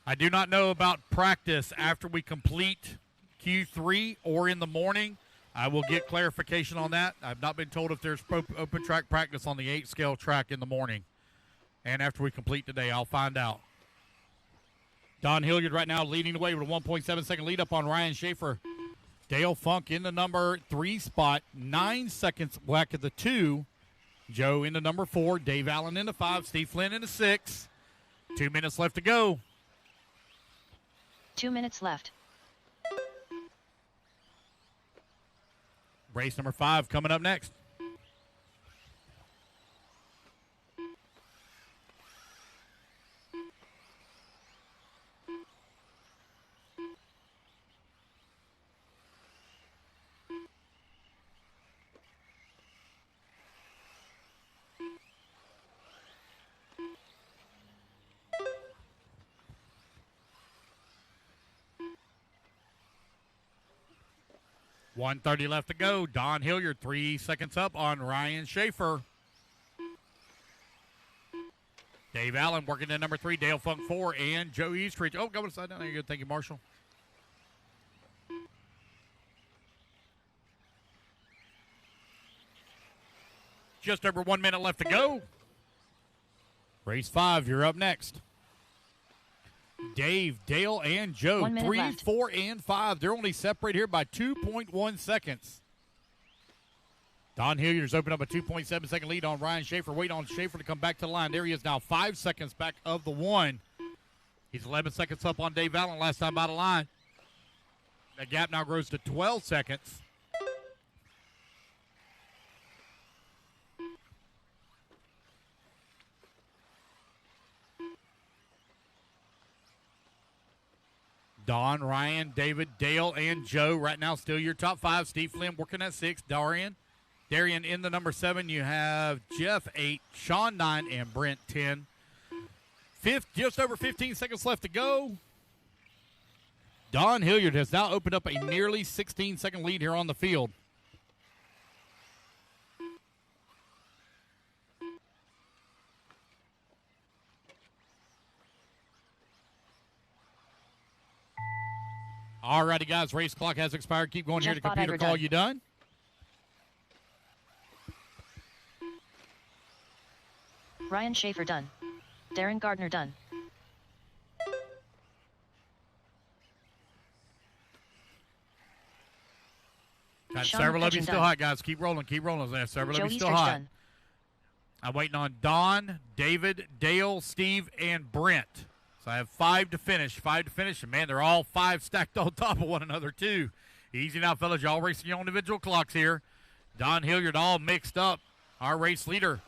I do not know about practice after we complete Q3 or in the morning. I will get clarification on that. I've not been told if there's open track practice on the 8 scale track in the morning. And after we complete today, I'll find out. Don Hilliard right now leading the way with a 1.7 second lead up on Ryan Schaefer. Dale Funk in the number 3 spot, 9 seconds back at the 2. Joe in the number 4, Dave Allen in the 5, Steve Flynn in the 6. 2 minutes left to go. 2 minutes left. Race number 5 coming up next. 1:30 left to go. Don Hilliard, 3 seconds up on Ryan Schaefer. Dave Allen working in number 3, Dale Funk 4, and Joe Eastridge. Oh, go inside down there. Good. Thank you, Marshall. Just over 1 minute left to go. Race 5, you're up next. Dave, Dale, and Joe, 1 minute 3, left. 4, and 5. They're only separated here by 2.1 seconds. Don Hilliard's opened up a 2.7 second lead on Ryan Schaefer. Wait on Schaefer to come back to the line. There he is now, 5 seconds back of the 1. He's 11 seconds up on Dave Allen last time by the line. The gap now grows to 12 seconds. Don, Ryan, David, Dale, and Joe right now still your top 5. Steve Flynn working at 6. Darian in the number 7. You have Jeff 8, Sean 9, and Brent 10. Just over 15 seconds left to go. Don Hilliard has now opened up a nearly 16-second lead here on the field. All righty, guys. Race clock has expired. Keep going here. The Jeff computer Boddiger call done. you done. Ryan Schaefer done. Darren Gardner done. Got Sean several of you McCutcheon still done. hot, guys. Keep rolling. There's several Joe of you still Eastridge hot. done. I'm waiting on Don, David, Dale, Steve, and Brent. So I have 5 to finish. And, man, they're all 5 stacked on top of one another, too. Easy now, fellas. Y'all racing your own individual clocks here. Don Hilliard all mixed up. Our race leader.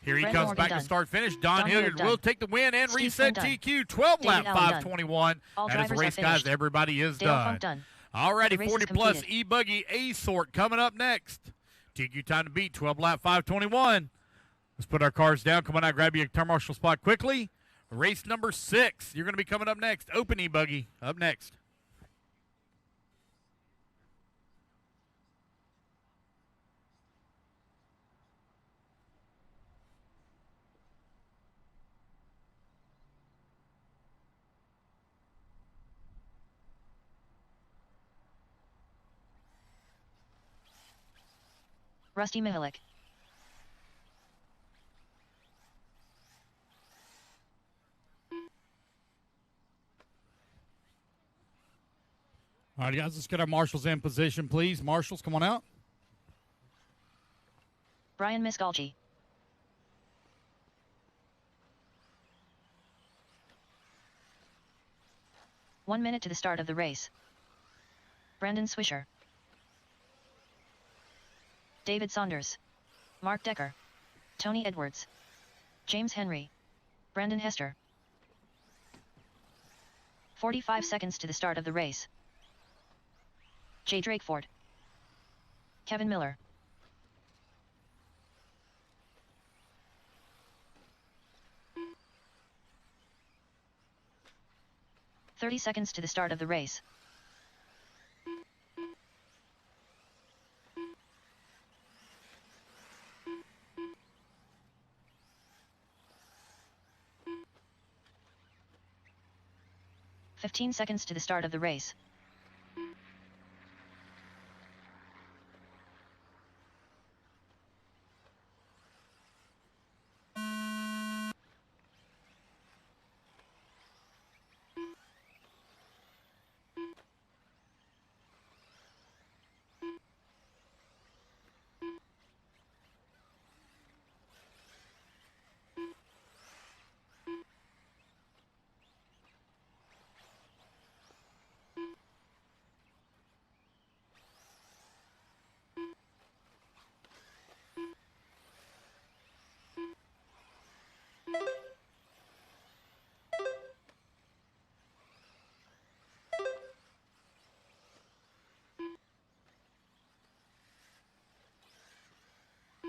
Here he Brent comes Morgan back done. to start finish. Don Don Hilliard Hilliard will done. take the win and Steve reset Flynn done. TQ. 12 lap David Allen done. 521. All That is the drivers race, have guys. finished. Everybody is Dale done. Funk done. Alrighty, The race is 40 plus completed. e-buggy A-sort coming up next. TQ time to beat, 12 lap 521. Let's put our cars down. Come on out, grab you a turn marshal spot quickly. Race number 6. You're going to be coming up next. Open e-buggy up next. Rusty Mihalik. All right, guys, let's get our marshals in position, please. Marshals, come on out. Brian Misgalji. One minute to the start of the race. Brandon Swisher. David Saunders. Mark Decker. Tony Edwards. James Henry. Brandon Hester. 45 seconds to the start of the race. Jay Drakeford. Kevin Miller. "30 seconds to the start of the race. "15 seconds to the start of the race.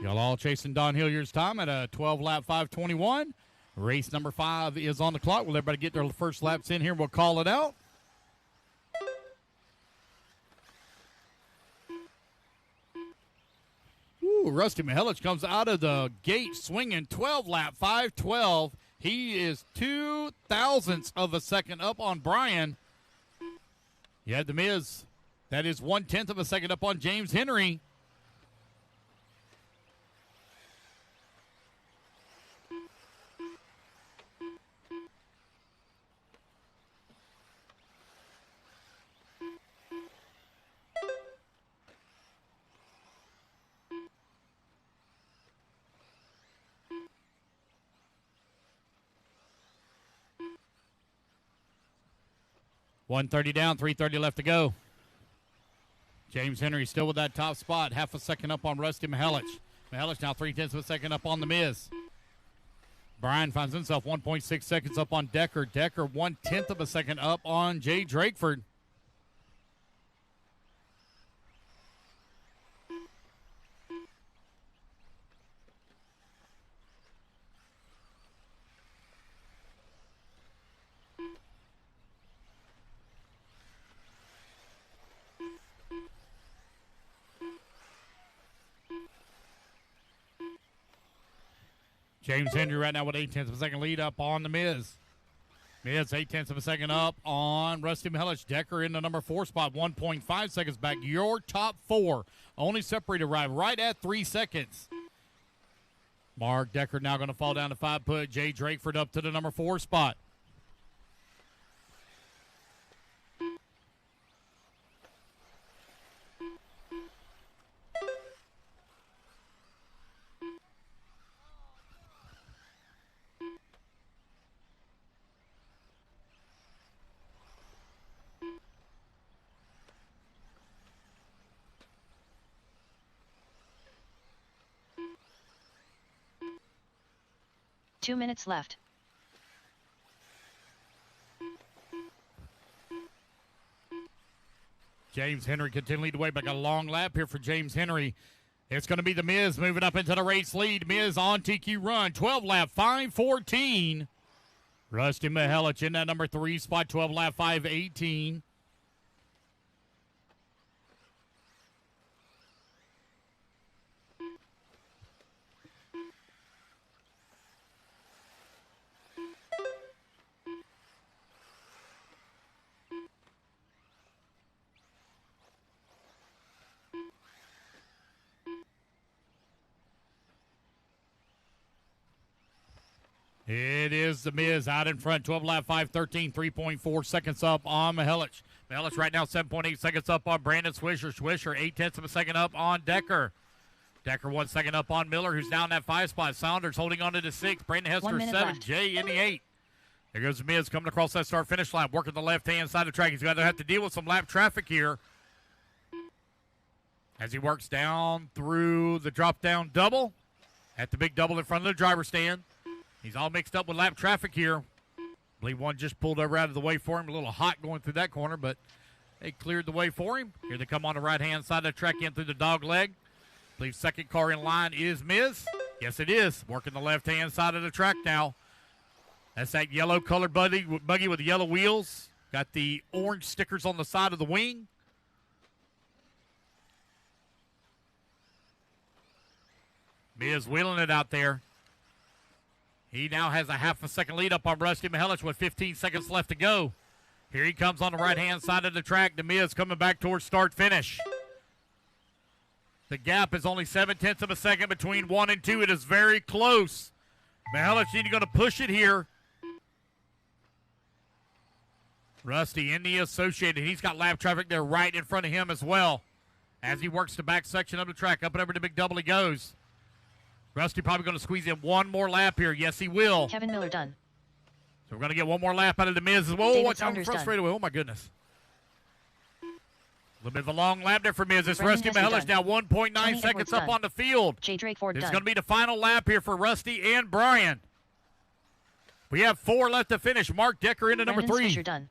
Y'all all chasing Don Hilliard's time at a 12-lap 521. Race number 5 is on the clock. Will everybody get their first laps in here? We'll call it out. Rusty Mihelich comes out of the gate swinging 12 lap 5:12. He is 0.02 of a second up on Brian. You had the Miz. That is 1/10 of a second up on James Henry. .130 down, 3:30 left to go. James Henry still with that top spot, half a second up on Rusty Mihelich. Mihelich now 0.3 of a second up on the Miz. Brian finds himself 1.6 seconds up on Decker. Decker 1/10 of a second up on Jay Drakeford. James Henry right now with 0.8 of a second lead up on the Miz. Miz 0.8 of a second up on Rusty Mihelich. Decker in the number 4 spot, 1.5 seconds back. Your top 4 only separated right at 3 seconds. Mark Decker now going to fall down to 5. Put Jay Drakeford up to the number 4 spot. Two minutes left. James Henry continuing to wait back a long lap here for James Henry. It's going to be the Miz moving up into the race lead. Miz on TQ run, 12 lap 5:14. Rusty Mihelich in that number 3 spot, 12 lap 5:18. It is the Miz out in front, 12 lap 5:13, 3.4 seconds up on Mihelich. Mihelich right now 7.8 seconds up on Brandon Swisher. Swisher 0.8 of a second up on Decker. Decker 1 second up on Miller, who's down that 5 spot. Saunders holding on to the 6. Brandon Hester 7. Left. Jay in the 8. There goes the Miz coming across that start-finish line, working the left-hand side of the track. He's going to have to deal with some lap traffic here as he works down through the drop-down double at the big double in front of the driver's stand. He's all mixed up with lap traffic here. I believe one just pulled over out of the way for him. A little hot going through that corner, but they cleared the way for him. Here they come on the right-hand side of the track in through the dog leg. I believe second car in line is Miz. Yes, it is. Working the left-hand side of the track now. That's that yellow-colored buggy with the yellow wheels. Got the orange stickers on the side of the wing. Miz wheeling it out there. He now has a half a second lead up on Rusty Mihelich with 15 seconds left to go. Here he comes on the right-hand side of the track. The Miz coming back towards start-finish. The gap is only 0.7 of a second between 1 and 2. It is very close. Mihelich going to push it here. Rusty in the Associated. He's got lap traffic there right in front of him as well as he works the back section of the track. Up and over the big double he goes. Rusty probably going to squeeze in one more lap here. Yes, he will. Kevin Miller done. So we're going to get one more lap out of the Miz as well. David Watch out, I'm Saunders frustrated with. Oh, my goodness. A little bit of a long lap there for Miz. It's Brendan Rusty Hester Mihelich now 1.9 Tony seconds Edwards up done. on the field. Jay Drakeford This is done. going to be the final lap here for Rusty and Brian. We have 4 left to finish. Mark Decker into number Brandon 3. Swisher done.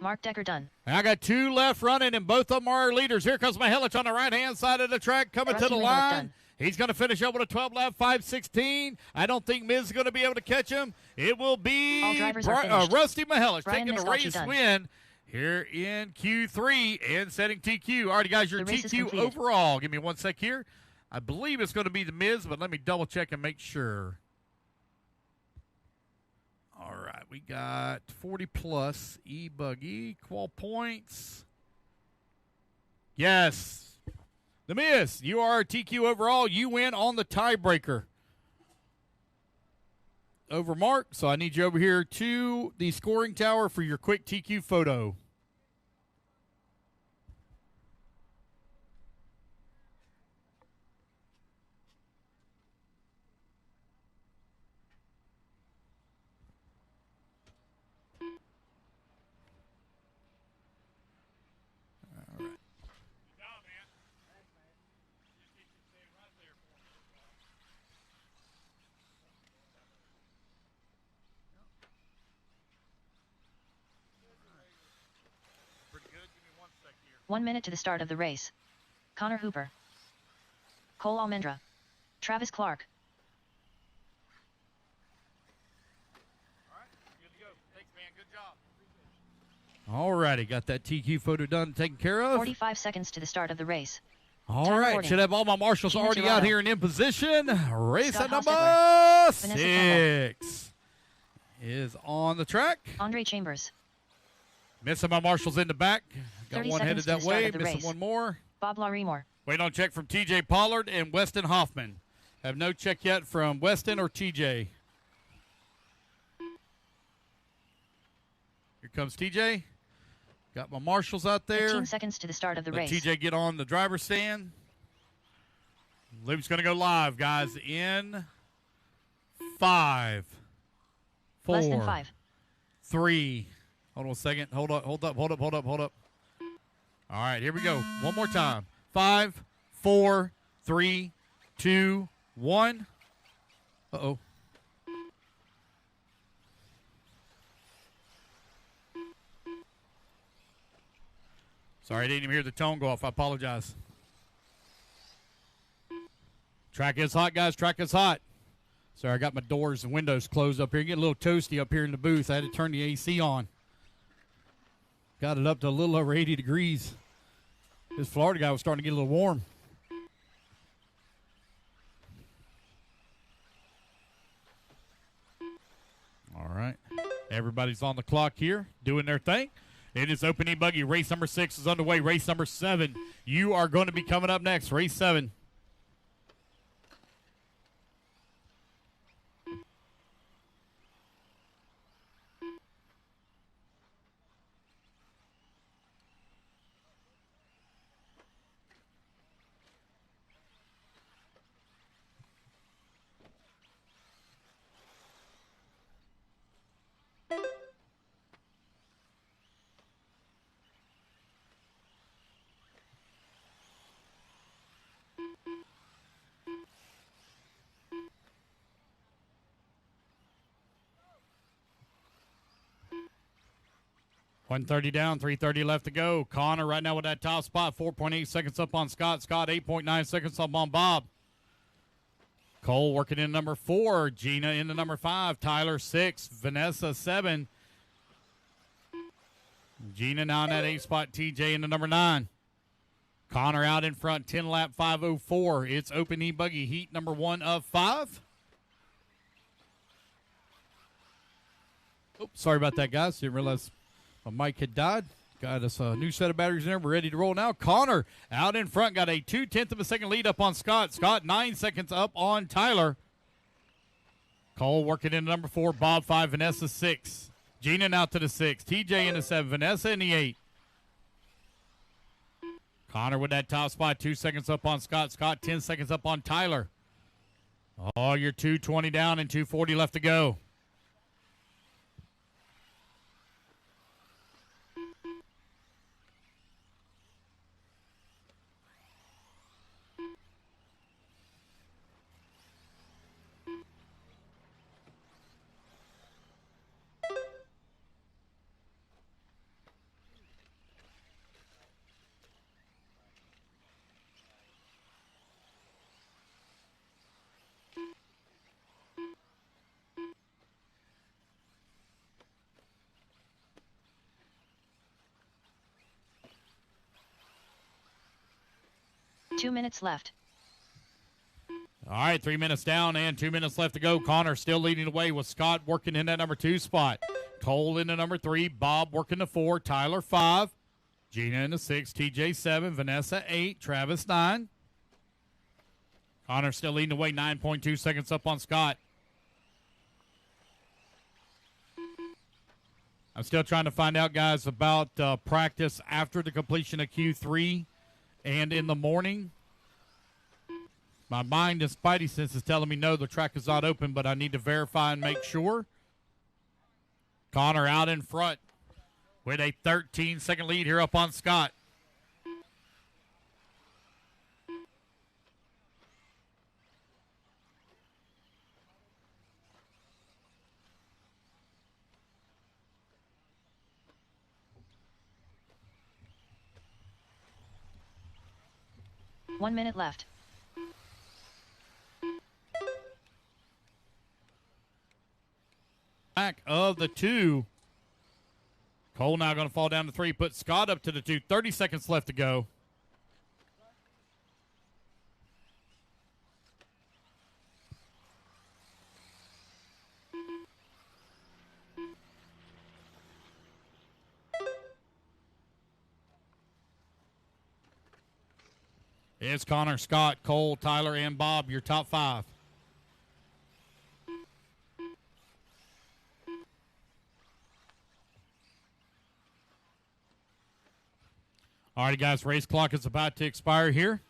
Mark Decker done. I got 2 left running, and both of them are our leaders. Here comes Mihelich on the right-hand side of the track coming Rusty to the Mihelich line. done. He's going to finish up with a 12-lap 5:16. I don't think Miz is going to be able to catch him. It will be All drivers are finished. Rusty Mihelich Brian taking the Mistalchi race done. win here in Q3 and setting TQ. All right, guys, your The race is TQ completed. overall. Give me one sec here. I believe it's going to be the Miz, but let me double check and make sure. All right, we got 40 plus ebuggy qual points. Yes, the Miz. You are TQ overall. You win on the tiebreaker over Mark. So I need you over here to the scoring tower for your quick TQ photo. Pretty good. Give me 1 sec here. 1 minute to the start of the race. Connor Hooper. Cole Almendra. Travis Clark. All right. Good to go. Thanks, man. Good job. All righty, got that TQ photo done, taken care of. 45 seconds to the start of the race. All Time right, recording. should have all my marshals Gina already Tirado. out here and in position. Race Scott at number Vanessa 6 is on the track. Andre Chambers. Missing my marshals in the back. Got 30 one headed seconds to the that start way, of the missing race. one more. Bob Larimore. Waiting on check from TJ Pollard and Weston Hoffman. Have no check yet from Weston or TJ. Here comes TJ. Got my marshals out there. 15 seconds to the start of the Let race. TJ get on the driver's stand. Luke's going to go live, guys, in 5, 4, Less than 5. 3. Hold on a second. Hold up. All right, here we go. One more time. 5, 4, 3, 2, 1. Uh-oh. Sorry, I didn't even hear the tone go off. I apologize. Track is hot, guys. Track is hot. Sorry, I got my doors and windows closed up here. Get a little toasty up here in the booth. I had to turn the AC on. Got it up to a little over 80 degrees. This Florida guy was starting to get a little warm. All right. Everybody's on the clock here, doing their thing. It is open e-buggy. Race number 6 is underway. Race number 7. You are going to be coming up next. Race 7. $130 down, $330 left to go. Connor right now with that top spot, 4.8 seconds up on Scott. Scott, 8.9 seconds up on Bob. Cole working in number 4. Gina into number 5. Tyler 6. Vanessa 7. Gina now in that 8 spot. TJ into number 9. Connor out in front, 10 lap 5:04. It's open e-buggy heat number 1 of 5. Oops, sorry about that, guys. Didn't realize my mic had died. Got us a new set of batteries in there. We're ready to roll now. Connor out in front. Got a 0.2 of a second lead up on Scott. Scott 9 seconds up on Tyler. Cole working in number 4. Bob 5. Vanessa 6. Gina now to the 6. TJ in the 7. Vanessa in the 8. Connor with that top spot. 2 seconds up on Scott. Scott 10 seconds up on Tyler. Oh, you're 2:20 down and 2:40 left to go. Two minutes left. All right, 3 minutes down and 2 minutes left to go. Connor still leading the way with Scott working in that number 2 spot. Cole in the number 3, Bob working the 4, Tyler 5, Gina in the 6, TJ 7, Vanessa 8, Travis 9. Connor still leading the way, 9.2 seconds up on Scott. I'm still trying to find out, guys, about practice after the completion of Q3 and in the morning. My mind and spidey sense is telling me no, the track is not open, but I need to verify and make sure. Connor out in front with a 13-second lead here up on Scott. One minute left. Back of the 2. Cole now going to fall down to 3. Put Scott up to the 2. 30 seconds left to go. It's Connor, Scott, Cole, Tyler, and Bob, your top 5. All right, guys, race clock is about to expire here.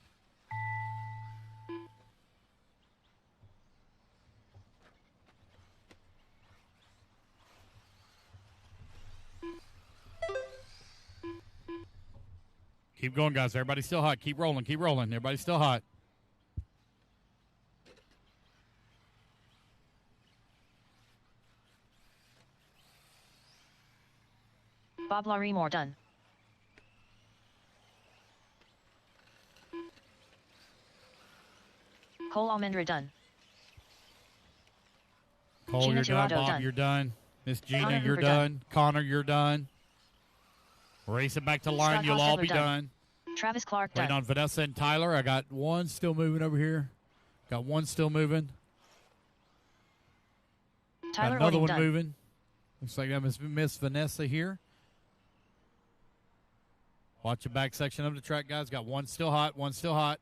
Keep going, guys. Everybody's still hot. Keep rolling. Keep rolling. Everybody's still hot. Bob Larimore done. Cole Almendra done. Cole, Gina you're done. Giraudo Bob, done. you're done. Miss Gina, Connor you're Hoover done. done. Connor, you're done. Race it back to line. Scott You'll all Hostetler be done. done. Travis Clark Waiting done. on Vanessa and Tyler. I got one still moving over here. Got one still moving. Tyler Got another Ording one done. moving. Looks like that must be Miss Vanessa here. Watch the back section of the track, guys. Got one still hot, one still hot.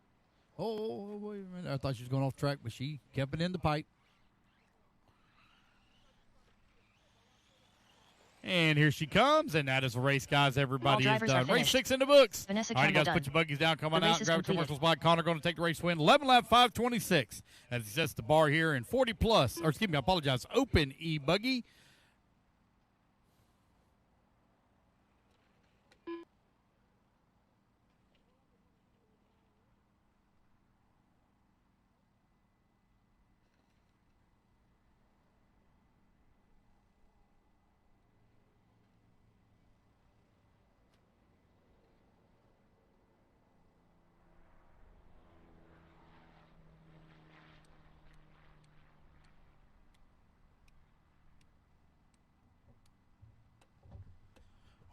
Oh, wait a minute. I thought she was going off track, but she kept it in the pipe. And here she comes, and that is a race, guys. Everybody is drivers are done. Race finished. 6 in the books. Vanessa All right, Campbell guys, done. put your buggies down. Come on The race out. is Grab a completed. commercial spot. Connor going to take the race win. 11 lap 5:26. As he sets the bar here in 40 plus, or excuse me, I apologize, open e-buggy.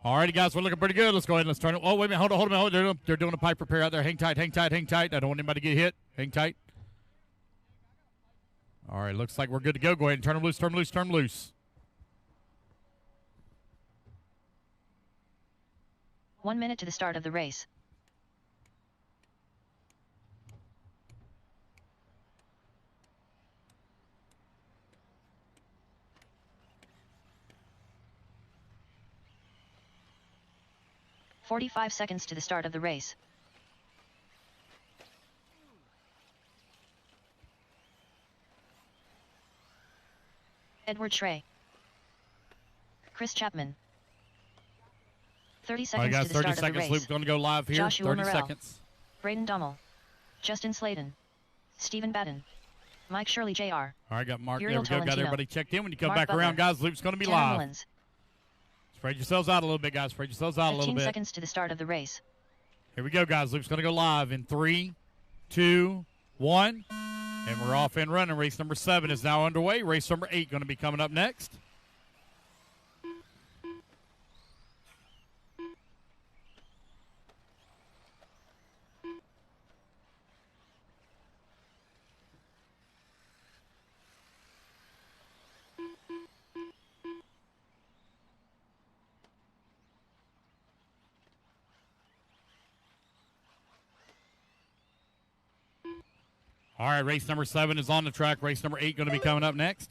All righty, guys, we're looking pretty good. Let's go ahead and let's turn it. Oh, wait a minute. Hold on, hold on. Hold on. They're doing a pipe repair out there. Hang tight, hang tight, hang tight. I don't want anybody to get hit. Hang tight. All right, looks like we're good to go. Go ahead and turn them loose, turn them loose, turn them loose. 1 minute to the start of the race. "45 seconds to the start of the race. Edward Schrey. Chris Chapman. 30 All right, seconds guys, to the 30 start of the seconds. race. Loop's going to go live here. Joshua 30 Morrell. seconds. Braden Dummel. Justin Sladen. Stephen Batten. Mike Shirley Jr. All right, got Mark. Uriel There we go. Got Tolentino. everybody checked in. When you come Mark back Butler. around, guys, loop's going to be Tanner live. Mullins. Spread yourselves out a little bit, guys. Spread yourselves out a little 15 bit. seconds to the start of the race. Here we go, guys. Loop's going to go live in 3, 2, 1. And we're off and running. Race number 7 is now underway. Race number 8 going to be coming up next. All right, race number 7 is on the track. Race number 8 going to be coming up next.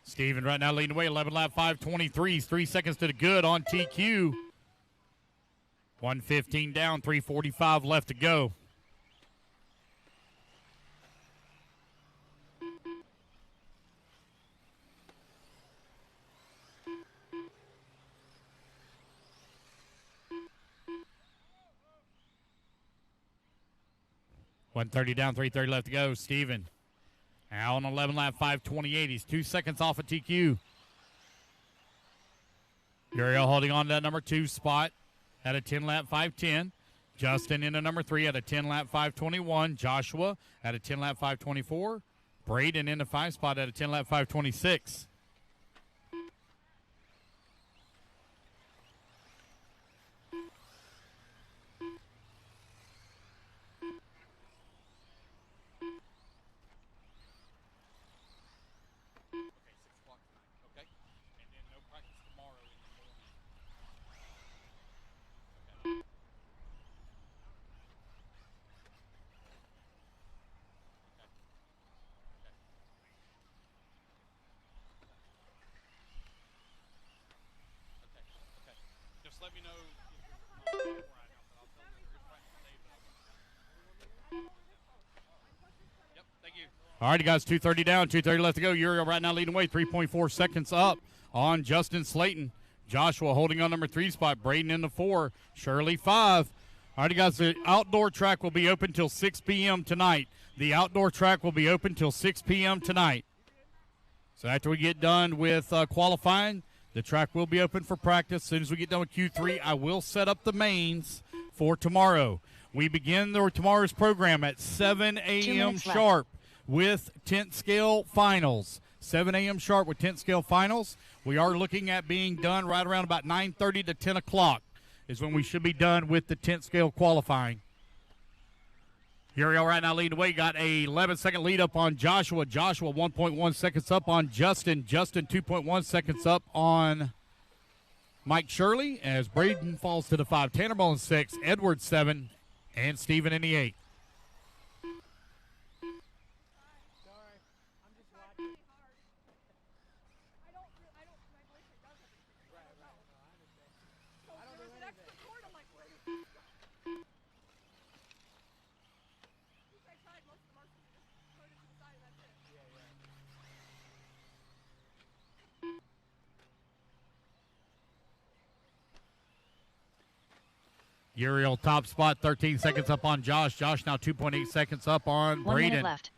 Steven right now leading the way, 11 lap 5:23, 3 seconds to the good on TQ. 1:15 down, 3:45 left to go. $130 down, 3:30 left to go. Steven now on 11 lap 5:28. He's 2 seconds off of TQ. Uriel holding on to that number 2 spot at a 10 lap 5:10. Justin into number 3 at a 10 lap 5:21. Joshua at a 10 lap 5:24. Braden in the 5 spot at a 10 lap 5:26. Just let me know if you're right now, but I'll tell you there is practice today, but Yep, thank you. All right, guys, 2:30 down, 2:30 left to go. Uriel right now leading away, 3.4 seconds up on Justin Slayton. Joshua holding on number 3 spot. Braden in the 4. Shirley 5. All right, guys, the outdoor track will be open till 6 p.m. tonight. The outdoor track will be open till 6 p.m. tonight. So after we get done with qualifying, the track will be open for practice. As soon as we get done with Q3, I will set up the mains for tomorrow. We begin tomorrow's program at 7 a.m. sharp with 10th scale finals. 7 a.m. sharp with 10th scale finals. We are looking at being done right around about 9:30 to 10 o'clock is when we should be done with the 10th scale qualifying. Uriel right now leading the way. Got a 11-second lead up on Joshua. Joshua 1.1 seconds up on Justin. Justin 2.1 seconds up on Mike Shirley as Braden falls to the 5. Tanner Mullins 6. Edwards 7. And Steven in the 8. Uriel top spot, 13 seconds up on Josh. Josh now 2.8 seconds up on 1 Braden. minute left.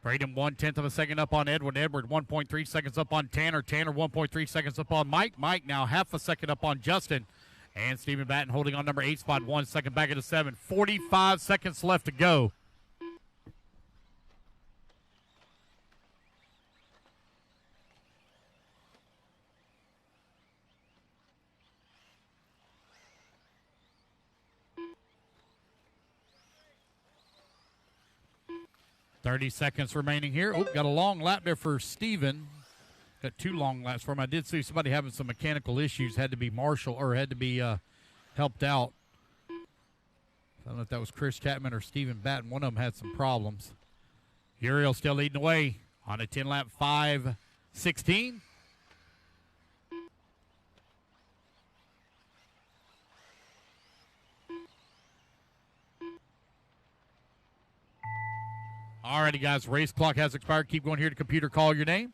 Braden 1/10 of a second up on Edward. Edward 1.3 seconds up on Tanner. Tanner 1.3 seconds up on Mike. Mike now half a second up on Justin. And Stephen Batten holding on number 8 spot, 1 second back at the 7. 45 seconds left to go. .30 seconds remaining here. Oh, got a long lap there for Steven. Got 2 long laps for him. I did see somebody having some mechanical issues. Had to be helped out. I don't know if that was Chris Chapman or Stephen Batten. One of them had some problems. Uriel still leading the way on a 10-lap 5:16. Alrighty, guys, race clock has expired. Keep going here to computer. Call your name.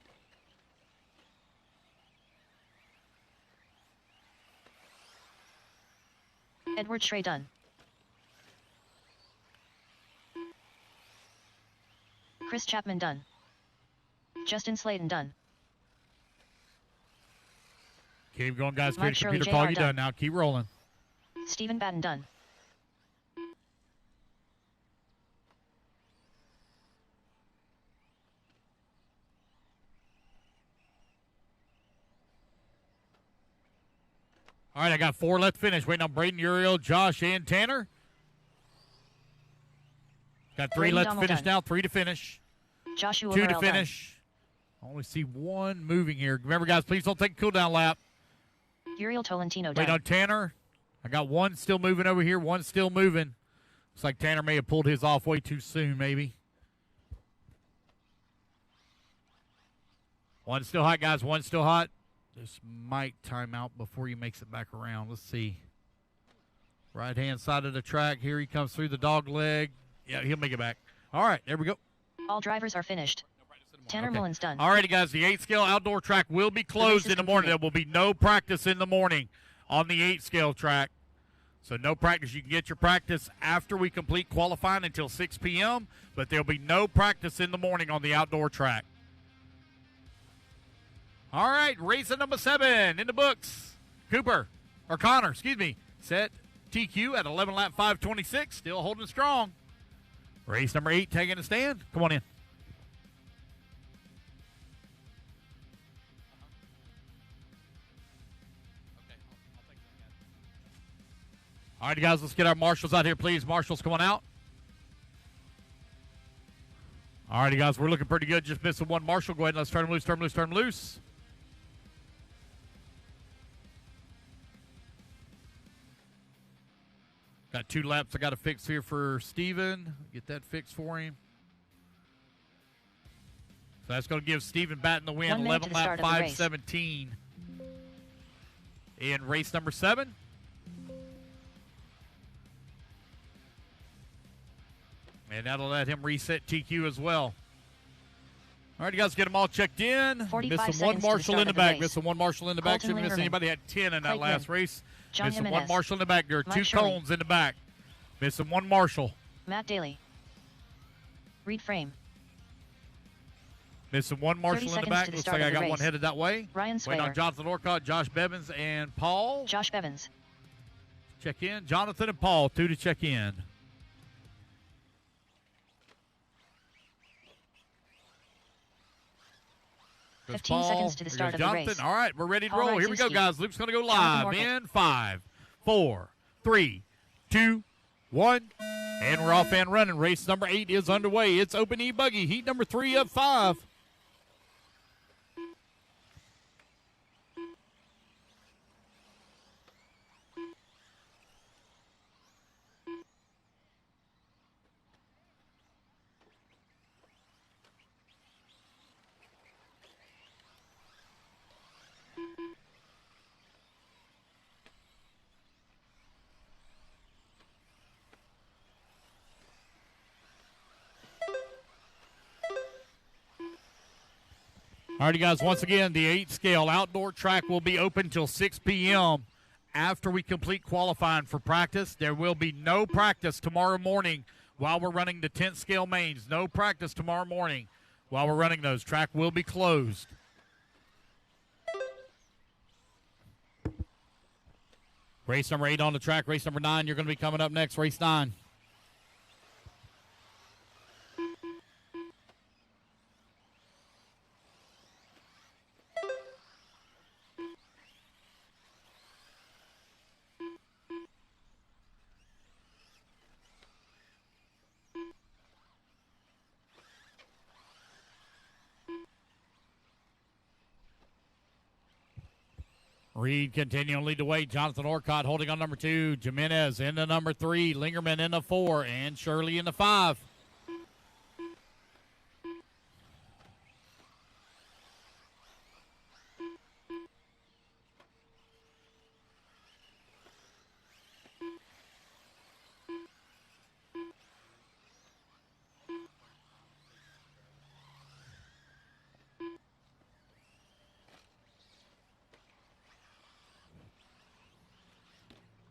Edward Trey done. Chris Chapman done. Justin Slayton done. Keep going, guys. Mike Clear to Shirley, computer. Call JR you done. done now. Keep rolling. Stephen Batten done. All right, I got 4 left to finish. Waiting on Braden, Uriel, Josh, and Tanner. Got 3 Braden left to Donald finish done. now, 3 to finish. Joshua 2 to Morel done. finish. I only see 1 moving here. Remember, guys, please don't take a cool-down lap. Uriel Tolentino Waiting done. on Tanner. I got 1 still moving over here, 1 still moving. Looks like Tanner may have pulled his off way too soon, maybe. 1 still hot, guys. 1 still hot. This might time out before he makes it back around. Let's see. Right-hand side of the track. Here he comes through the dog leg. Yeah, he'll make it back. All right, there we go. All drivers are finished. Tanner Okay. Mullins done. All righty, guys. The 8-scale outdoor track will be closed is in the morning. completed. There will be no practice in the morning on the 8-scale track. So no practice. You can get your practice after we complete qualifying until 6 p.m., but there'll be no practice in the morning on the outdoor track. All right, race number 7 in the books. Connor, set TQ at 11 lap 5:26, still holding strong. Race number 8 taking a stand. Come on in. All right, guys, let's get our marshals out here, please. Marshals, come on out. All righty, guys, we're looking pretty good. Just missing 1 marshal. Go ahead and let's turn him loose, turn him loose, turn him loose. Got 2 laps I got to fix here for Steven. Get that fixed for him. So that's going to give Steven Batten the win. 1 minute 11 to the lap start of the race. 5:17 in race number 7. And that'll let him reset TQ as well. All right, you guys, get them all checked in. 45 Missing 1 seconds to the marshal start in the of the back. race. Missing 1 marshal in the back. Colton Shouldn't miss Lingerman. anybody. Had 10 in that Craig last Lynn. race. John Missing 1 Jimenez. marshal in the back. There are Mike 2 Shirley. cones in the back. Missing 1 marshal. Matt Daly. Reed Frame. Missing 1 marshal in the seconds back. to the Looks start like I of the got 1 race. headed that way. Ryan Waiting on Swayer. Jonathan Orcott, Josh Bevins, and Paul. Josh Bevins. Check in. Jonathan and Paul, 2 to check in. 15 seconds to the Here start goes of the Jonathan. race. All right, we're ready to Paul roll. Here we go, Rydzinski. guys. Luke's going to go Jonathan live Morgan. in 5, 4, 3, 2, 1. And we're off and running. Race number 8 is underway. It's Open E-Buggy, heat number 3 of 5. All righty, guys, once again, the 8-scale outdoor track will be open till 6 p.m. after we complete qualifying for practice. There will be no practice tomorrow morning while we're running the 10th-scale mains. No practice tomorrow morning while we're running those. Track will be closed. Race number 8 on the track. Race number 9, you're going to be coming up next. Race 9. Reed continuing to lead the way. Jonathan Orcott holding on number 2. Jimenez into number 3. Lingerman into 4. And Shirley into 5.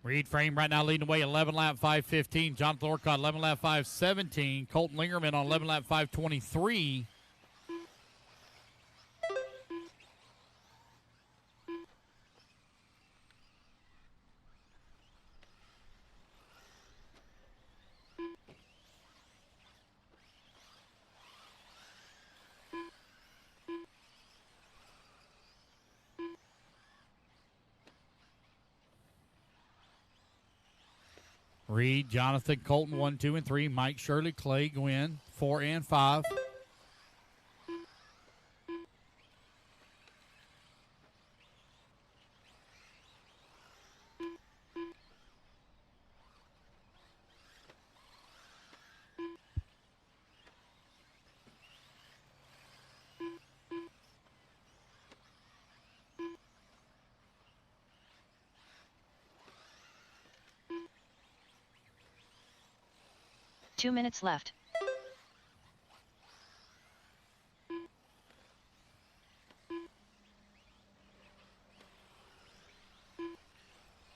Reed Frame right now leading the way, 11 lap 5:15. Jonathan Orcott 11 lap 5:17. Colton Lingerman on 11 lap 5:23. Reed, Jonathan, Colton, 1, 2, and 3. Mike, Shirley, Clay, Gwen, 4 and 5. Two minutes left.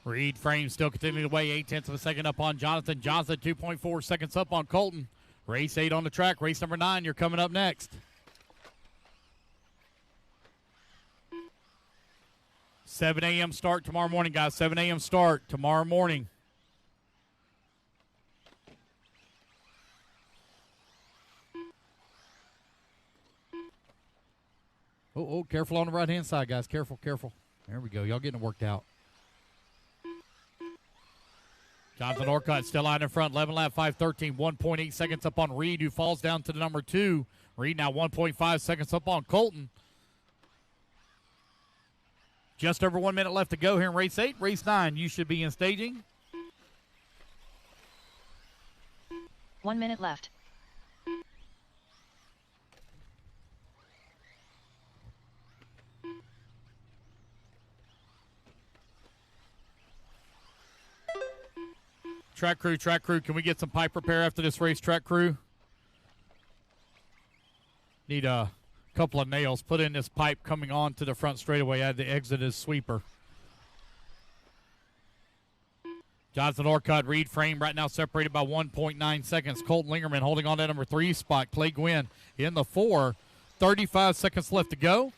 Reed frame still continuing to weigh 0.8 of a second up on Jonathan. Jonathan 2.4 seconds up on Colton. Race 8 on the track. Race number 9, you're coming up next. 7 a.m. start tomorrow morning, guys. 7 a.m. start tomorrow morning. Oh, careful on the right-hand side, guys. Careful, careful. There we go. Y'all getting it worked out. Jonathan Orcutt still out in front. 11 lap, 5:13. 1.8 seconds up on Reed, who falls down to the number 2. Reed now 1.5 seconds up on Colton. Just over 1 minute left to go here in race 8. Race 9, you should be in staging. 1 minute left. Track crew, can we get some pipe repair after this race, track crew? Need a couple of nails put in this pipe coming on to the front straightaway at the exit is sweeper. Jonathan Orcutt, Reed frame right now separated by 1.9 seconds. Colton Lingerman holding on to number 3 spot. Clay Gwynn in the 4. 35 seconds left to go.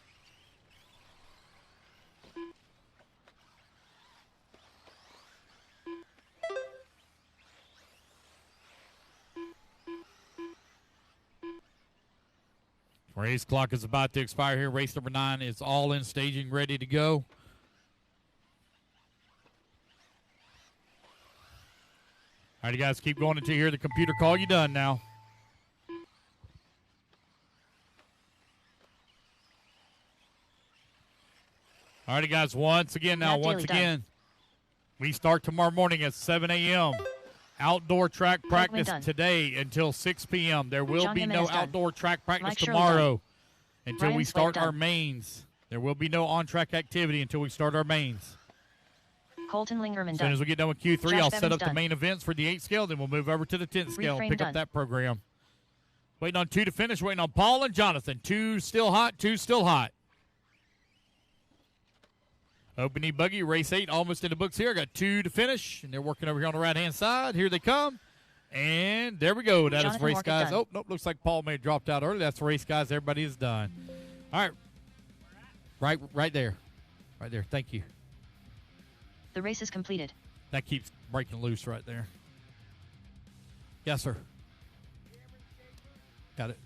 Race clock is about to expire here. Race number 9 is all in staging, ready to go. All right, you guys, keep going until you hear the computer call you done now. All right, guys, once again, we start tomorrow morning at 7 a.m. Outdoor track practice today until 6 p.m. There will be no outdoor track practice tomorrow until we start our mains. There will be no on-track activity until we start our mains. Colton Lingerman as soon as we get done with Q3, Josh I'll set up done. the main events for the 8 scale, then we'll move over to the 10 scale and pick up that program. Waiting on 2 to finish, waiting on Paul and Jonathan. 2 still hot, 2 still hot. Open buggy, race 8, almost in the books here. I got 2 to finish, and they're working over here on the right-hand side. Here they come. And there we go. That is race, guys. Oh, nope, looks like Paul may have dropped out early. That's race, guys. Everybody is done. All right. Right there. Right there. Thank you. The race is completed. That keeps breaking loose right there. Yes, sir. Got it.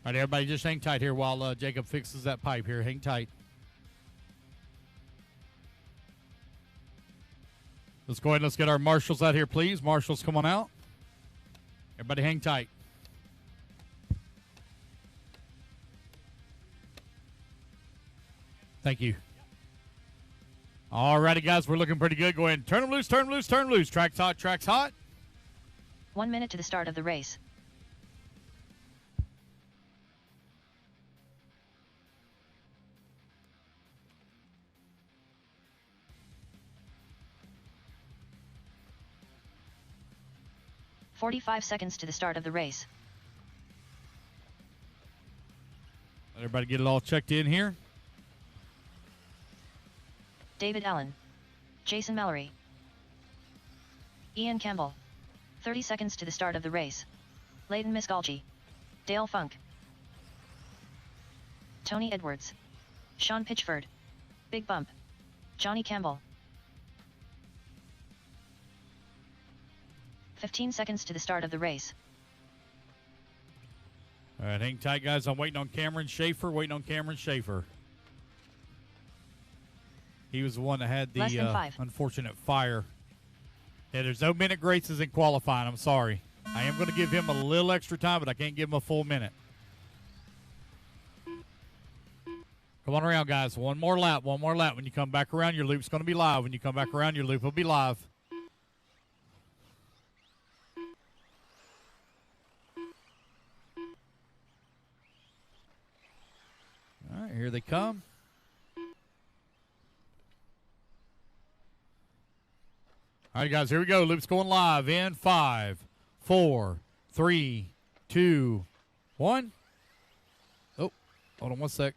All right, everybody, just hang tight here while Jacob fixes that pipe here. Hang tight. Let's go ahead and let's get our marshals out here, please. Marshals, come on out. Everybody hang tight. Thank you. All righty, guys, we're looking pretty good. Go ahead and turn them loose, turn them loose, turn them loose. Track's hot, track's hot. 1 minute to the start of the race. "45 seconds to the start of the race. Everybody get it all checked in here. David Allen. Jason Mallory. Ian Campbell. 30 seconds to the start of the race. Leighton Misgalji. Dale Funk. Tony Edwards. Sean Pitchford. Big Bump. Johnny Campbell. 15 seconds to the start of the race. All right, hang tight, guys. I'm waiting on Cameron Schaefer. He was the one that had Less than the 5. unfortunate fire. Yeah, there's no minute graces in qualifying. I'm sorry. I am going to give him a little extra time, but I can't give him a full minute. Come on around, guys. One more lap. When you come back around, your loop's going to be live. When you come back around, your loop will be live. All right, here they come. All right, guys, here we go. Loop's going live in 5, 4, 3, 2, 1. Oh, hold on one sec.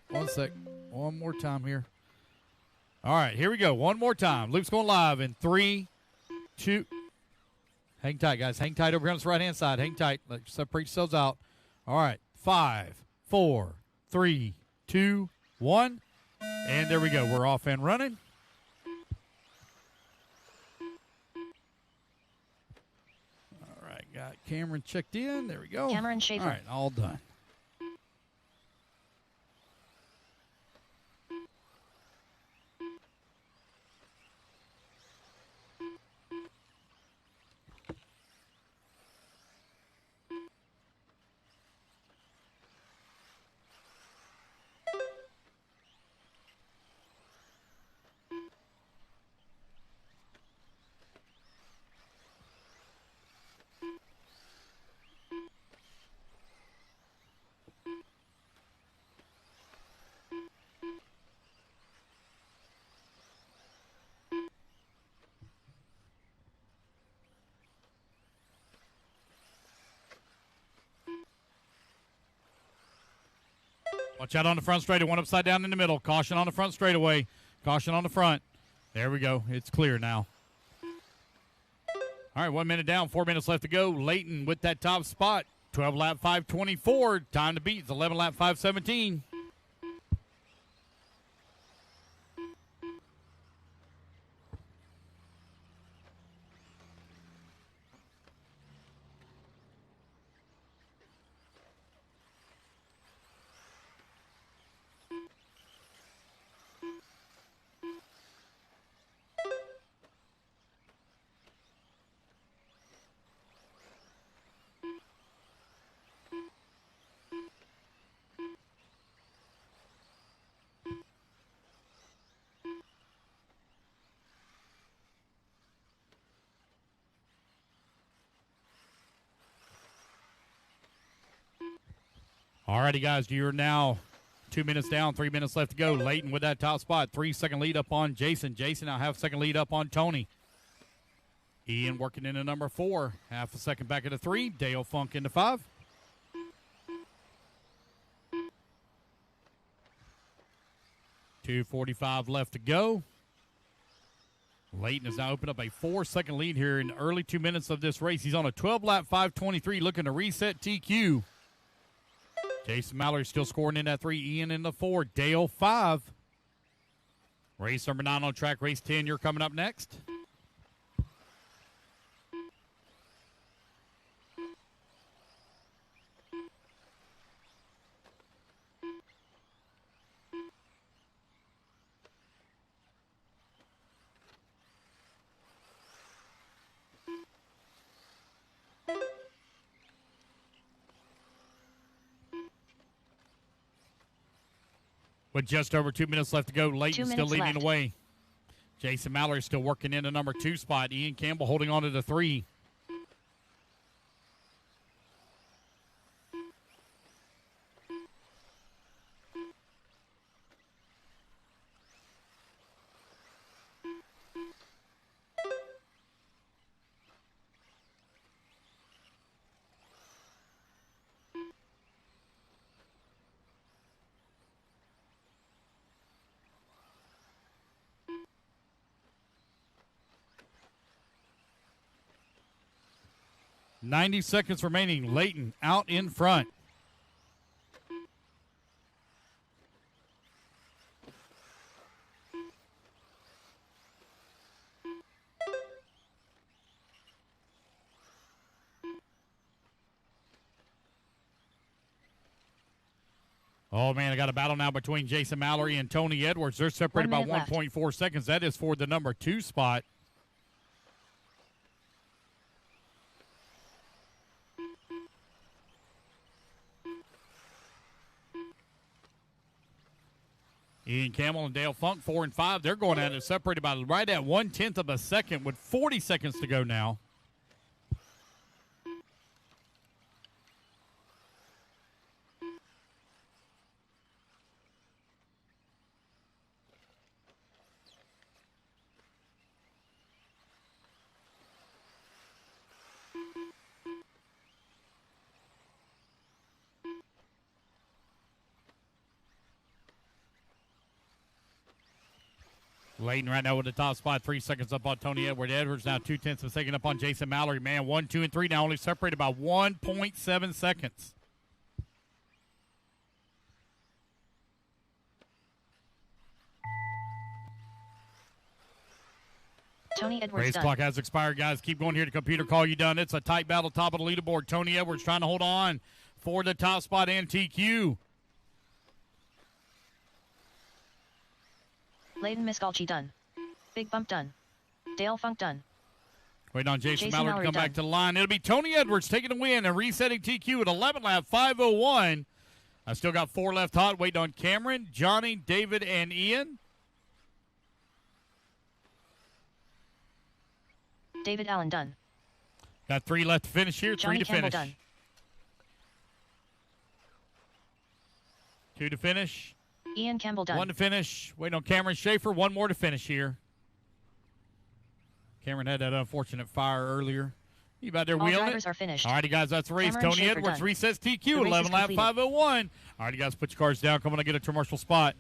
One more time here. All right, here we go. One more time. Loop's going live in 3, 2. Hang tight, guys. Hang tight over here on this right-hand side. Hang tight. Separate yourselves out. All right, 5, 4, 3, 2, 1. And there we go. We're off and running. All right, got Cameron checked in. There we go. Cameron Schaefer. All right, all done. Watch out on the front straightaway. One upside down in the middle. Caution on the front straightaway. Caution on the front. There we go. It's clear now. All right, 1 minute down, 4 minutes left to go. Layton with that top spot. 12 lap 5:24. Time to beat. It's 11 lap 5:17. All righty, guys, you're now 2 minutes down, 3 minutes left to go. Layton with that top spot. 3-second lead up on Jason. Jason now half-second lead up on Tony. Ian working into number 4. Half a second back into 3. Dale Funk into 5. .245 left to go. Layton has now opened up a 4-second lead here in the early 2 minutes of this race. He's on a 12-lap 5:23 looking to reset TQ. Jason Mallory still scoring in that 3. Ian in the 4. Dale 5. Race number 9 on track. Race 10, you're coming up next. With just over 2 minutes left to go, Layton still leading left. away. Jason Mallory still working in the number 2 spot. Ian Campbell holding on to the 3. .90 seconds remaining. Layton out in front. Oh, man, I got a battle now between Jason Mallory and Tony Edwards. They're separated by 1 minute left. 1.4 seconds. That is for the number 2 spot. Ian Campbell and Dale Funk, 4 and 5. They're going at it, separated by right at 1/10 of a second with 40 seconds to go now. Layton right now with the top spot, 3 seconds up on Tony Edwards. Edwards now 2/10 of a second up on Jason Mallory. Man, 1, 2, and 3 now only separated by 1.7 seconds. Tony Edwards Race done. clock has expired, guys. Keep going here to computer call you done. It's a tight battle, top of the leaderboard. Tony Edwards trying to hold on for the top spot and TQ. Layden Miskalchi done. Big Bump done. Dale Funk done. Waiting on Jason Mallory to Mallory come done. back to the line. It'll be Tony Edwards taking the win and resetting TQ at 11 lap 5:01. I still got 4 left hot. Waiting on Cameron, Johnny, David, and Ian. David Allen done. Got 3 left to finish here. Johnny 3 to Campbell finish. done. 2 to finish. Ian Campbell done. 1 to finish. Waiting on Cameron Schaefer. 1 more to finish here. Cameron had that unfortunate fire earlier. You about there All wheeling drivers it? are finished. All righty, guys, that's the race. Cameron Tony Schaefer Edwards done. resets The TQ, race 11 is lap completed. 5:01. All righty, guys, put your cars down. Come on, get a commercial spot.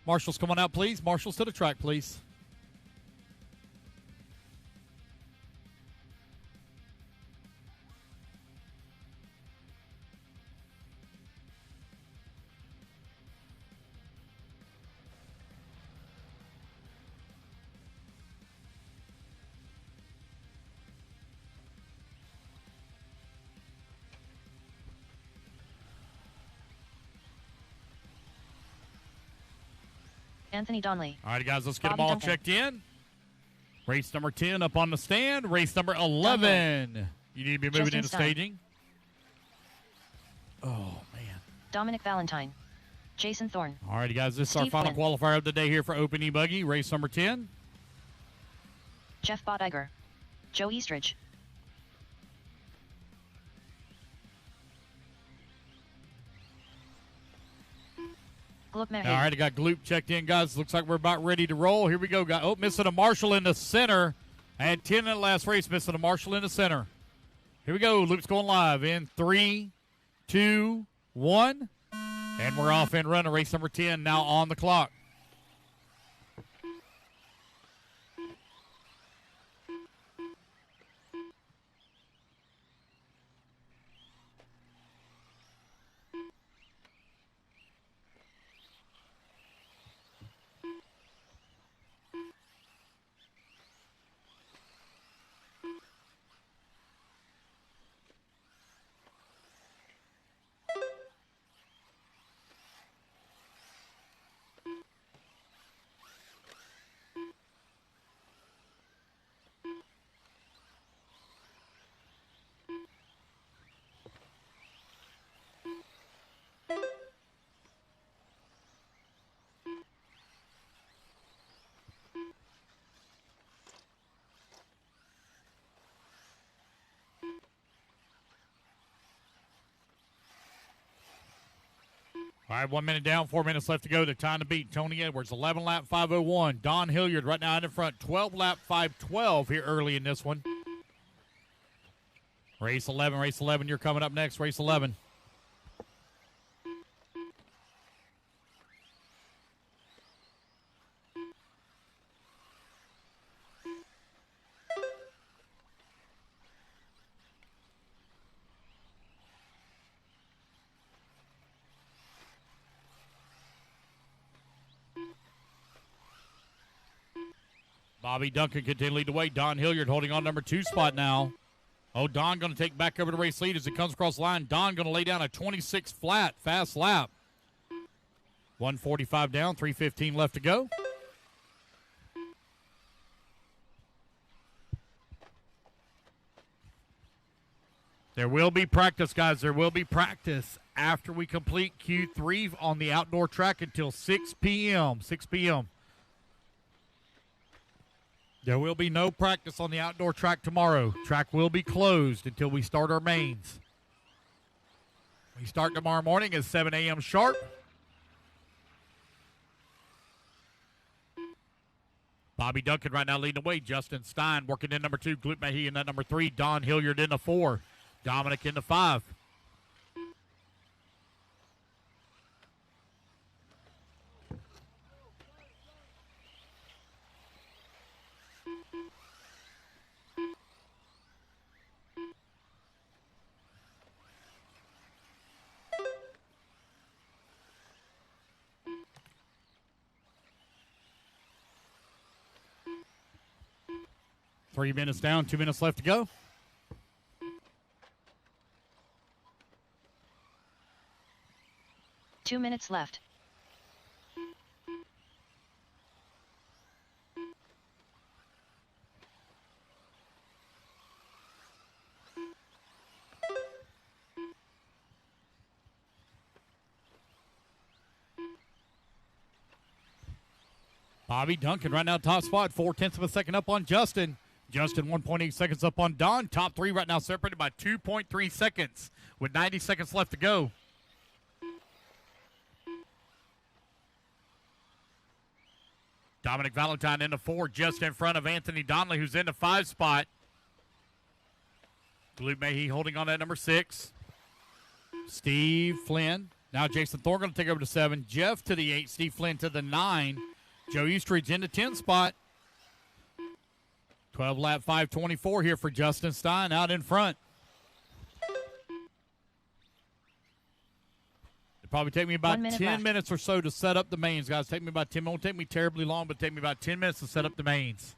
Marshals, come on out, please. Marshals to the track, please. Anthony Donnelly. All right, guys, let's get Bobby them all Duncan. checked in. Race number 10 up on the stand. Race number 11. You need to be moving Justin into Stein. staging. Oh, man. Dominic Valentine. Jason Thorne. All righty, guys, this is our Steve final Flynn. qualifier of the day here for Open E-Buggy. Race number 10. Jeff Bottiger. Joe Eastridge. Gloop All Mehdi. right, I got Gloop checked in, guys. Looks like we're about ready to roll. Here we go, guys. Oh, missing a Marshall in the center. And 10 in the last race, missing a Marshall in the center. Here we go. Loop's going live in 3, 2, 1. And we're off and running. Race number 10 now on the clock. All right, 1 minute down, 4 minutes left to go. The time to beat Tony Edwards, 11 lap 5:01. Don Hilliard right now out in front, 12 lap 5:12 here early in this one. Race 11, you're coming up next, race 11. Bobby Duncan continues to lead the way. Don Hilliard holding on number 2 spot now. Oh, Don going to take back over the race lead as it comes across the line. Don going to lay down a 26 flat, fast lap. 145 down, 3:15 left to go. There will be practice, guys. There will be practice after we complete Q3 on the outdoor track until 6 p.m. 6 p.m. There will be no practice on the outdoor track tomorrow. Track will be closed until we start our mains. We start tomorrow morning at 7 a.m. sharp. Bobby Duncan right now leading the way. Justin Stein working in number 2. Glute Mahee in that number 3. Don Hilliard in the 4. Dominic in the 5. Three minutes down, 2 minutes left to go. Two minutes left. Bobby Duncan right now top spot, 0.4 of a second up on Justin. Justin 1.8 seconds up on Don. Top 3 right now separated by 2.3 seconds with 90 seconds left to go. Dominic Valentine in the 4, just in front of Anthony Donnelly, who's in the 5 spot. Glute Mahee holding on that number 6. Steve Flynn. Now Jason Thorne going to take over to 7. Jeff to the 8. Steve Flynn to the 9. Joe Eastridge in the 10 spot. 12 lap 5:24 here for Justin Stein out in front. It'll probably take me about 10 minutes or so to set up the mains, guys. Take me about 10 minutes. Won't take me terribly long, but take me about 10 minutes to set up the mains.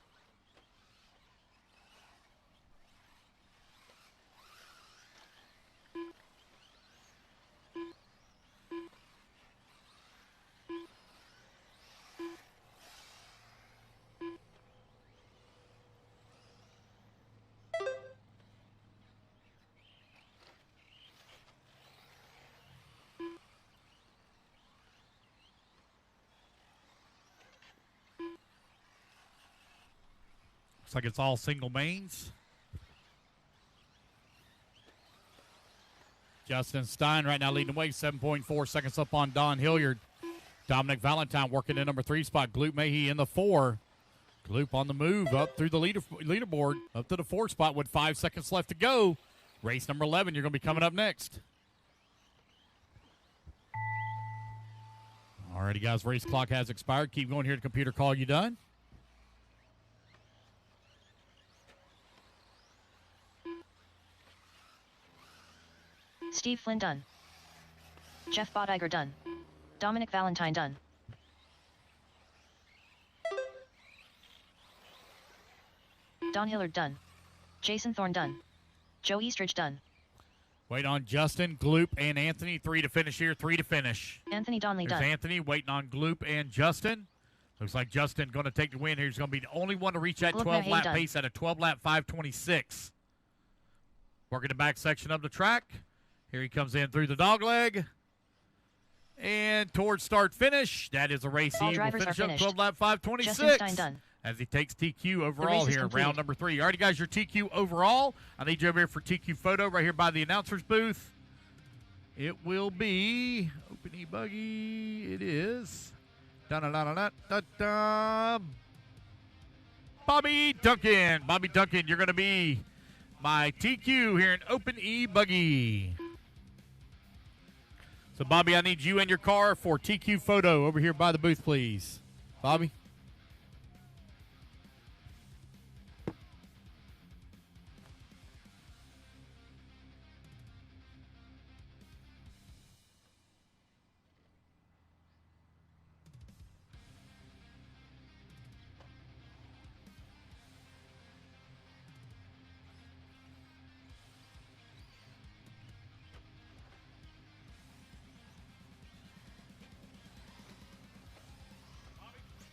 Looks like it's all single mains. Justin Stein right now leading the way, 7.4 seconds up on Don Hilliard. Dominic Valentine working in number 3 spot. Glute Mahee in the 4. Glute on the move up through the leaderboard, up to the 4 spot with 5 seconds left to go. Race number 11, you're going to be coming up next. Alrighty, guys, race clock has expired. Keep going here to computer call you done. Steve Flynn done. Jeff Bodiger done. Dominic Valentine done. Don Hillard done. Jason Thorne done. Joe Eastridge done. Wait on Justin, Gloop, and Anthony. 3 to finish here, 3 to finish. Anthony Donnelly There's done. Anthony waiting on Gloop and Justin. Looks like Justin going to take the win here. He's going to be the only one to reach that Gloop 12-lap done. pace at a 12-lap 5:26. Working the back section of the track. Here he comes in through the dog leg. And towards start finish. That is a race. All He will drivers finish are up finished. 12-lap 5:26. Justin Stein done. As he takes TQ overall race is here, completed. round number 3. All right, guys, your TQ overall. I need you over here for TQ photo right here by the announcer's booth. It will be open ebuggy. It is da-da-da-da-da-da. Bobby Duncan. Bobby Duncan, you're going to be my TQ here in open ebuggy. So, Bobby, I need you and your car for TQ photo over here by the booth, please. Bobby?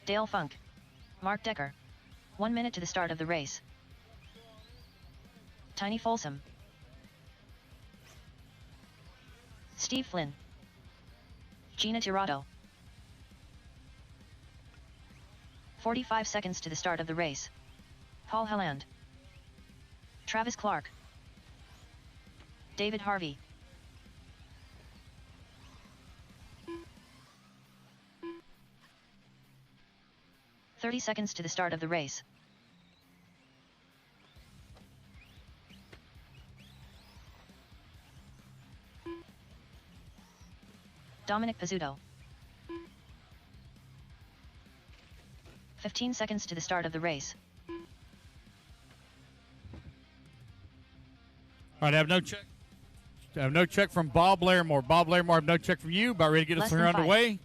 Dale Funk. Mark Decker. 1 minute to the start of the race. Tiny Folsom. Steve Flynn. Gina Tirado. 45 seconds to the start of the race. Paul Helland. Travis Clark. David Harvey. "30 seconds to the start of the race. Dominic Pizzuto. 15 seconds to the start of the race. All right, I have no check. I have no check from Bob Larimore. Bob Larimore, I have no check from you. About ready to get us Less here than 5. underway.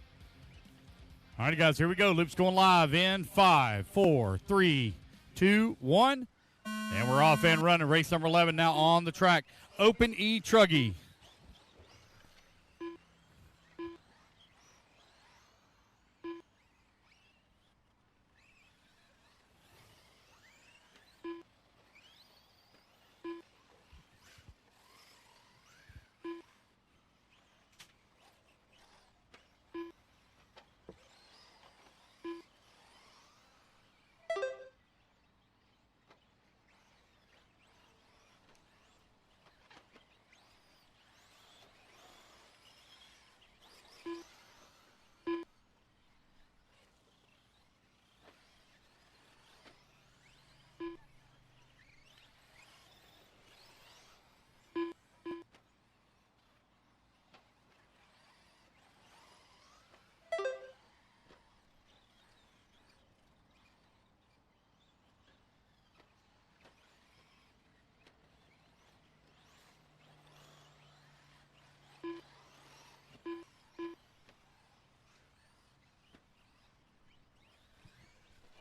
All right, guys, here we go. Loop's going live in 5, 4, 3, 2, 1. And we're off and running. Race number 11 now on the track. Open etruggy.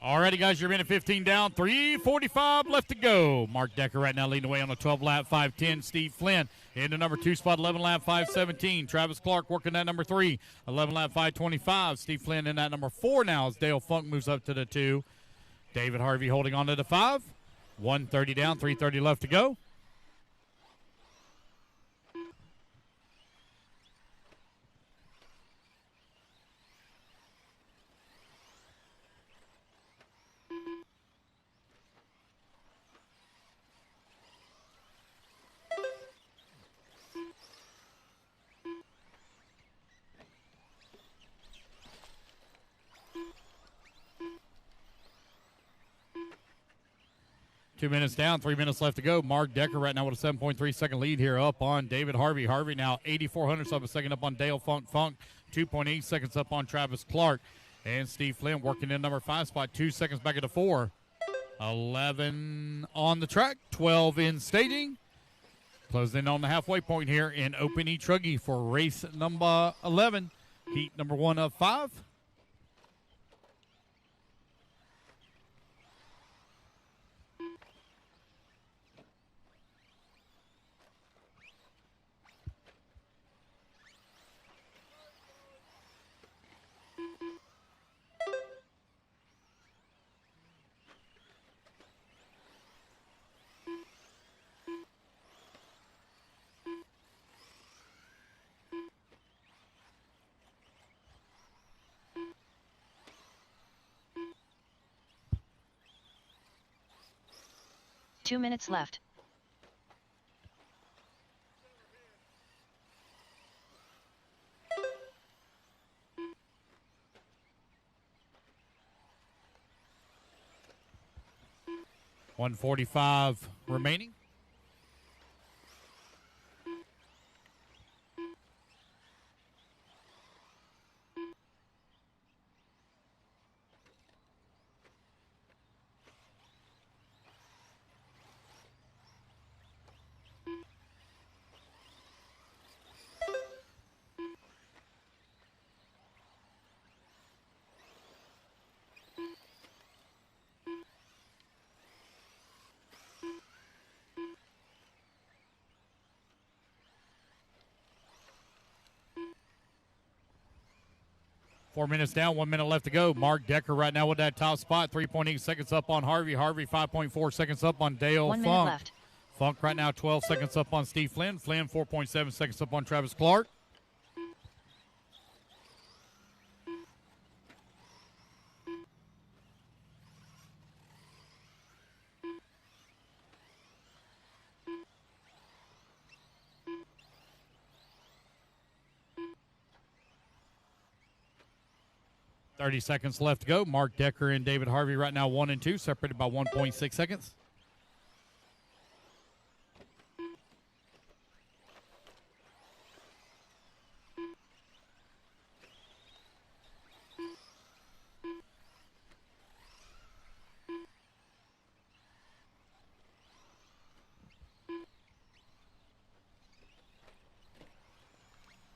Alrighty, guys, you're in at 15 down, 3:45 left to go. Mark Decker right now leading the way on a 12-lap, 5:10. Steve Flynn in the number 2 spot, 11-lap, 5:17. Travis Clark working that number 3, 11-lap, 5:25. Steve Flynn in that number 4 now as Dale Funk moves up to the 2. David Harvey holding on to the 5. 1:30 down, 3:30 left to go. Two minutes down, 3 minutes left to go. Mark Decker right now with a 7.3 second lead here up on David Harvey. Harvey now 8,400 of a second up on Dale Funk. Funk 2.8 seconds up on Travis Clark. And Steve Flynn working in number 5 spot, 2 seconds back at the 4. 11 on the track, 12 in staging. Closing in on the halfway point here in Open etruggy for race number 11. Heat number 1 of 5. Two minutes left. .145 remaining. 4 minutes down, 1 minute left to go. Mark Decker right now with that top spot. 3.8 seconds up on Harvey. Harvey 5.4 seconds up on Dale 1 minute Funk. left. Funk right now 12 seconds up on Steve Flynn. Flynn 4.7 seconds up on Travis Clark. .30 seconds left to go. Mark Decker and David Harvey right now 1 and 2, separated by 1.6 seconds.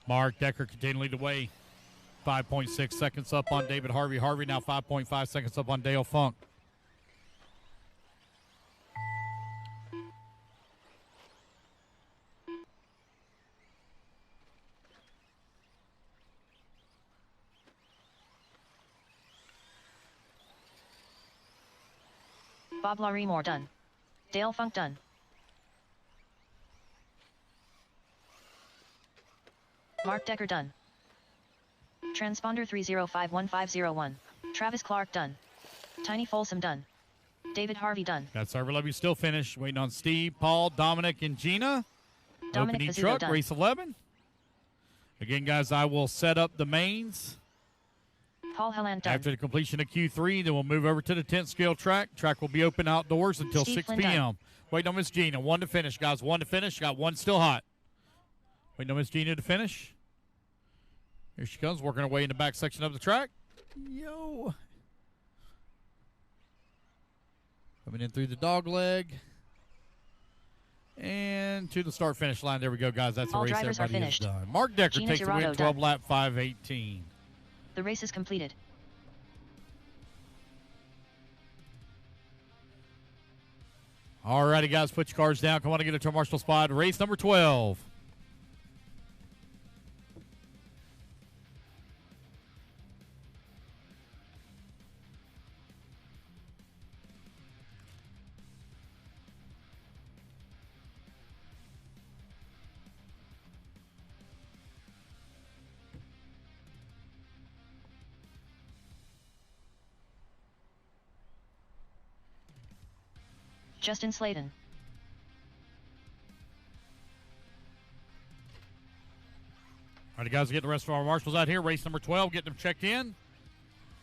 Mark Decker continuing to lead the way. 5.6 seconds up on David Harvey. Harvey now 5.5 seconds up on Dale Funk. Bob Larimore done. Dale Funk done. Mark Decker done. Transponder 3051501. Travis Clark done. Tiny Folsom done. David Harvey done. Got Server Levy still finished. Waiting on Steve, Paul, Dominic, and Gina. Dominic Opening Pizzuto truck, done. race 11. Again, guys, I will set up the mains Paul Helland done. after the completion of Q3. Then we'll move over to the 10th scale track. Track will be open outdoors until Steve 6 Flynn done. p.m. Waiting on Miss Gina. 1 to finish, guys. 1 to finish. Got 1 still hot. Waiting on Miss Gina to finish. Here she comes, working her way in the back section of the track. Yo. Coming in through the dog leg. And to the start-finish line. There we go, guys. That's the All race drivers are everybody has finished. done. Mark Decker Gina takes the win, Tirado 12 done. lap, 5:18. The race is completed. All righty, guys, put your cards down. Come on and get a turn marshal spot. Race number 12. Justin Slayton. All right, guys, get the rest of our marshals out here. Race number 12, get them checked in.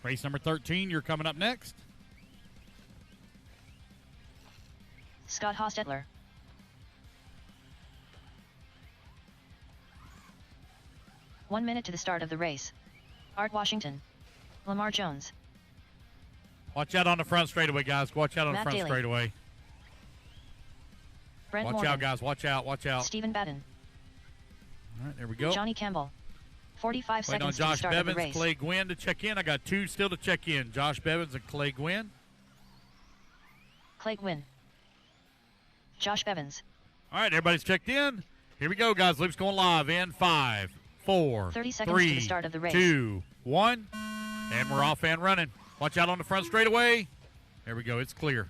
Race number 13, you're coming up next. Scott Hostetler. One minute to the start of the race. Art Washington. Lamar Jones. Watch out on the front straightaway, guys. Watch out on Matt the front Daly. straightaway. Brent Watch Morgan. out, guys. Watch out. Watch out. Stephen Batten. All right, there we go. Johnny Campbell. 45 Waiting on seconds to the Josh start of the Bevins, race. Clay Gwynn to check in. I got 2 still to check in. Josh Bevins and Clay Gwynn. Clay Gwynn. Josh Bevins. All right, everybody's checked in. Here we go, guys. Loop's going live in 5, 4, 30 seconds 3, to the start of the race. 2, 1. And we're off and running. Watch out on the front straightaway. There we go. It's clear.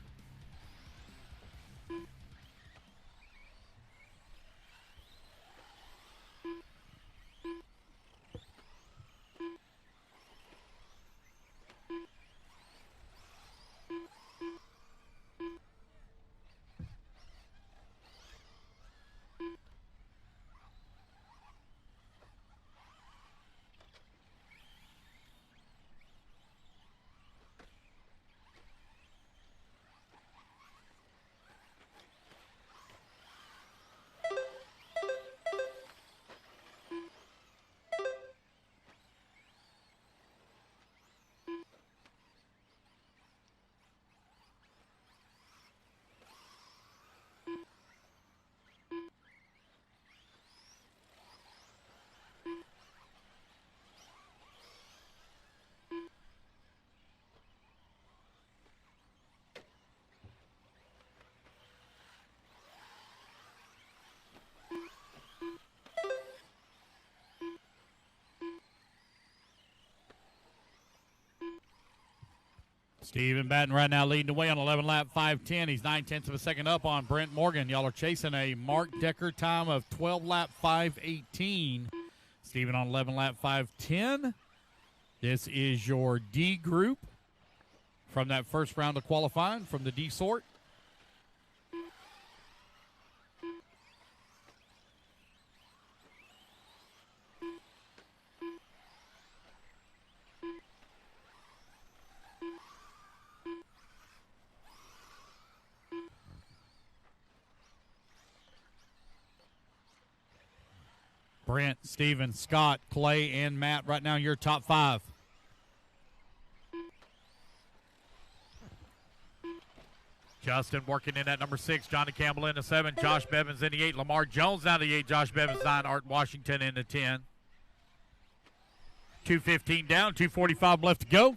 Steven Batten right now leading the way on 11 lap 5:10. He's 9/10 of a second up on Brent Morgan. Y'all are chasing a Mark Decker time of 12 lap 5:18. Steven on 11 lap 5:10. This is your D group from that first round of qualifying from the D sort. Brent, Steven, Scott, Clay, and Matt right now your top 5. Justin working in at number 6. Johnny Campbell in the 7. Josh Bevins in the 8. Lamar Jones out of the 8. Josh Bevins 9. Art Washington in the 10. 2:15 down. 2:45 left to go.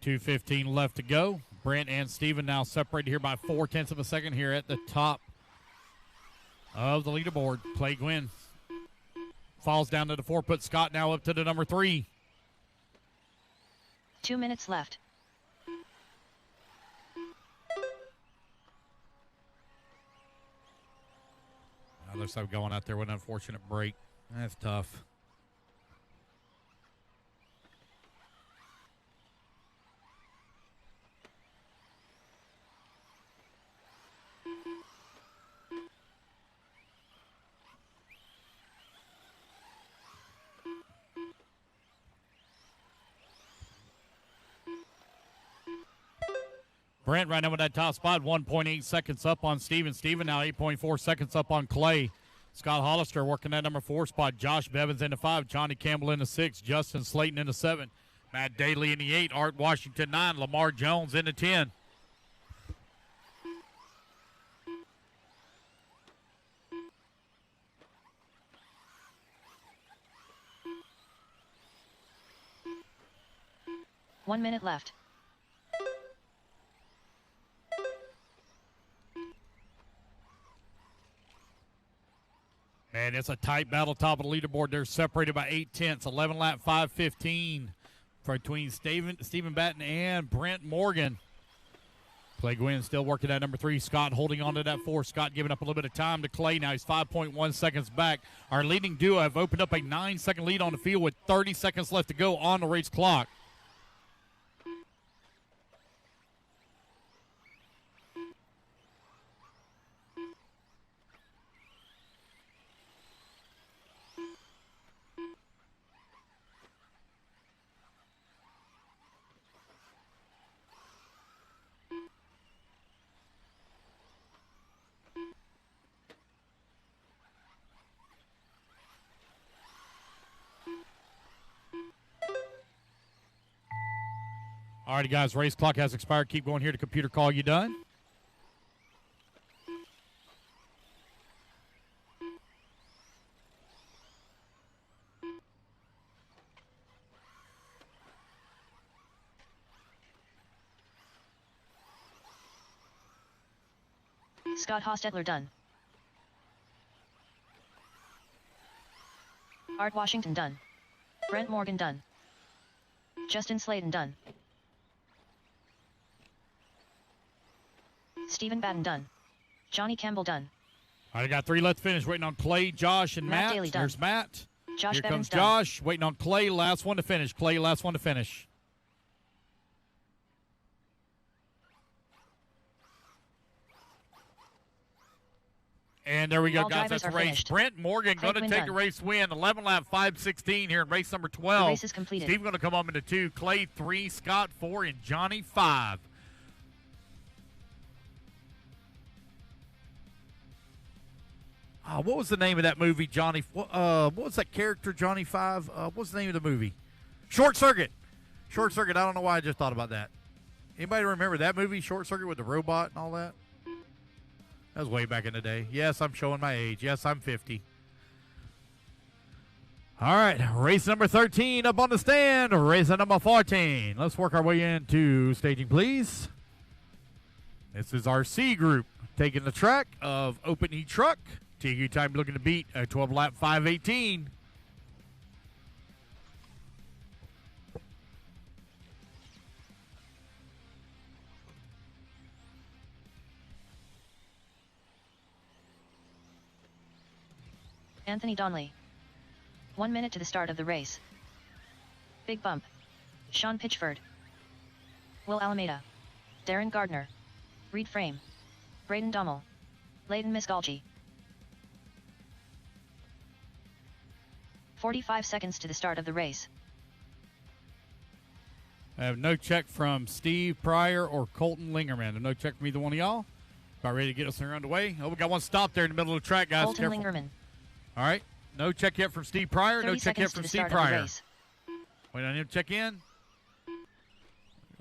.215 left to go. Brent and Steven now separated here by 0.4 of a second here at the top of the leaderboard. Clay Gwynn falls down to the 4. Put Scott now up to the number 3. 2 minutes left. Looks like going out there with an unfortunate break. That's tough. Brent right now with that top spot, 1.8 seconds up on Steven. Steven now 8.4 seconds up on Clay. Scott Hollister working that number 4 spot. Josh Bevins in the 5. Johnny Campbell in the 6. Justin Slayton in the 7. Matt Daly in the 8. Art Washington 9. Lamar Jones in the 10. One minute left. And it's a tight battle top of the leaderboard. They're separated by 0.8. 11 lap 5:15 between Steven Batten and Brent Morgan. Clay Gwynn still working at number 3. Scott holding on to that 4. Scott giving up a little bit of time to Clay. Now he's 5.1 seconds back. Our leading duo have opened up a 9-second lead on the field with 30 seconds left to go on the race clock. All righty, guys, race clock has expired. Keep going here to computer call. You done? Scott Hostetler done. Art Washington done. Brent Morgan done. Justin Slayton done. Steven Batten done. Johnny Campbell done. All right, I got 3 left to finish. Waiting on Clay, Josh, and Matt Matt. Daly done. There's Matt. Josh Here Bevins comes done. Josh. Waiting on Clay. Last one to finish. Clay, last one to finish. And there we go, All guys. drivers That's are race. finished. Brent Morgan Clay going to Gwynn take done. the race win. 11 lap 5:16 here in race number 12. The race is completed. Steve going to come up into 2. Clay 3, Scott 4, and Johnny 5. What was the name of that movie, Johnny? What was that character, Johnny 5? What's the name of the movie? Short Circuit. Short Circuit. I don't know why I just thought about that. Anybody remember that movie, Short Circuit, with the robot and all that? That was way back in the day. Yes, I'm showing my age. Yes, I'm 50. All right, race number 13 up on the stand. Race number 14. Let's work our way into staging, please. This is our C group taking the track of Open E Truck. TQ time looking to beat a 12-lap 5:18. Anthony Donnelly. 1 minute to the start of the race. Big Bump. Sean Pitchford. Will Alameda. Darren Gardner. Reed Frame. Braden Dummel. Leighton Misgalgi. 45 seconds to the start of the race. I have no check from Steve Pryor or Colton Lingerman. I have no check from either one of y'all. About ready to get us underway. Oh, we got one stop there in the middle of the track, guys. Colton Careful. Lingerman. All right. No check yet from Steve Pryor. 30 No check yet seconds to from the Steve start of the Pryor. race. Wait on him to check in.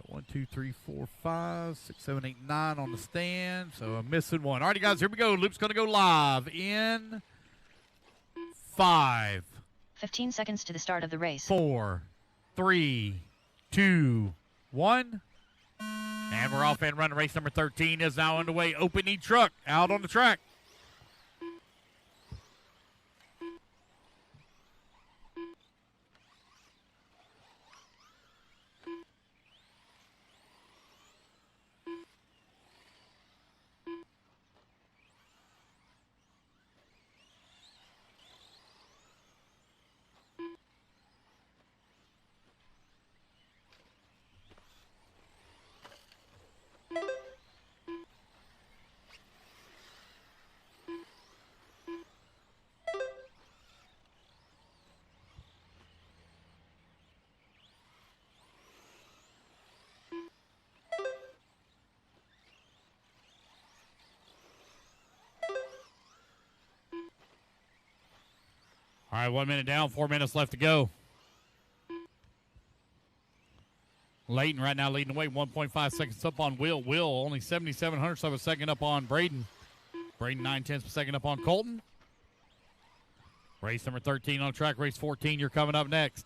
1, 2, 3, 4, 5, 6, 7, 8, 9 on the stand. So I'm missing one. All right, guys, here we go. Loop's going to go live in 5, 15 seconds to the start of the race. 4, 3, 2, 1. And we're off and running. Race number 13 is now underway. Open E Truck out on the track. All right, 1 minute down, 4 minutes left to go. Leighton right now leading the way, 1.5 seconds up on Will. Will only 0.77 of a second up on Braden. Braden 0.9 of a second up on Colton. Race number 13 on track. Race 14, you're coming up next.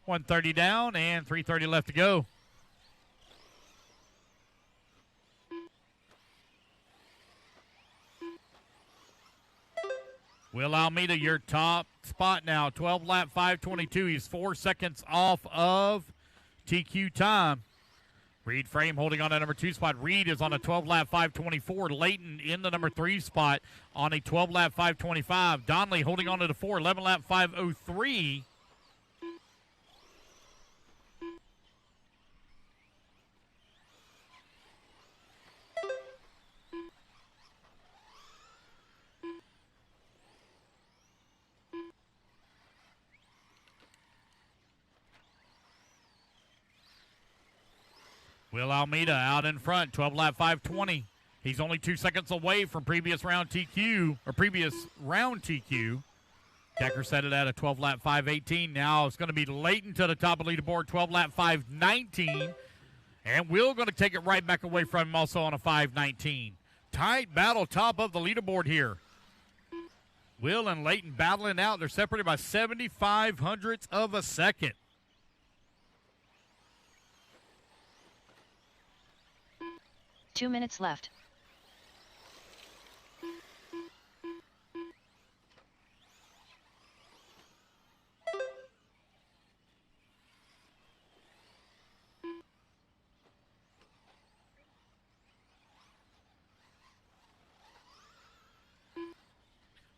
.130 down and 3:30 left to go. Will Almeida, your top spot now. 12 lap 5:22. He's 4 seconds off of TQ time. Reed Frame holding on to number 2 spot. Reed is on a 12 lap 5:24. Leighton in the number 3 spot on a 12 lap 5:25. Donnelly holding on to the 4, 11 lap 5:03. Will Almeida out in front, 12 lap 5:20. He's only 2 seconds away from previous round TQ. Decker set it at a 12 lap 5:18. Now it's going to be Leighton to the top of the leaderboard, 12 lap 5:19. And Will going to take it right back away from him also on a 5:19. Tight battle top of the leaderboard here. Will and Leighton battling out. They're separated by 0.75 of a second. Two minutes left.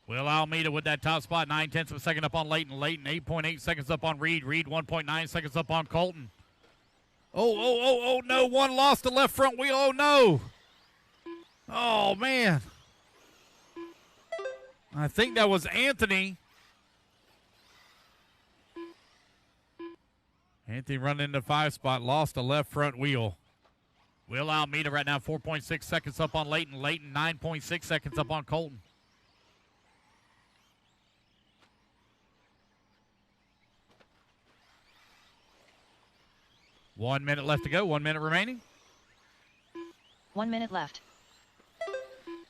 Will Almeida with that top spot, 0.9 of a second up on Leighton. Leighton, 8.8 seconds up on Reed. Reed, 1.9 seconds up on Colton. Oh, no. One lost the left front wheel. Oh, no. Oh, man. I think that was Anthony. Anthony running into 5 spot, lost the left front wheel. Will Almeida right now 4.6 seconds up on Layton. Layton 9.6 seconds up on Colton. One minute left to go. 1 minute remaining. 1 minute left.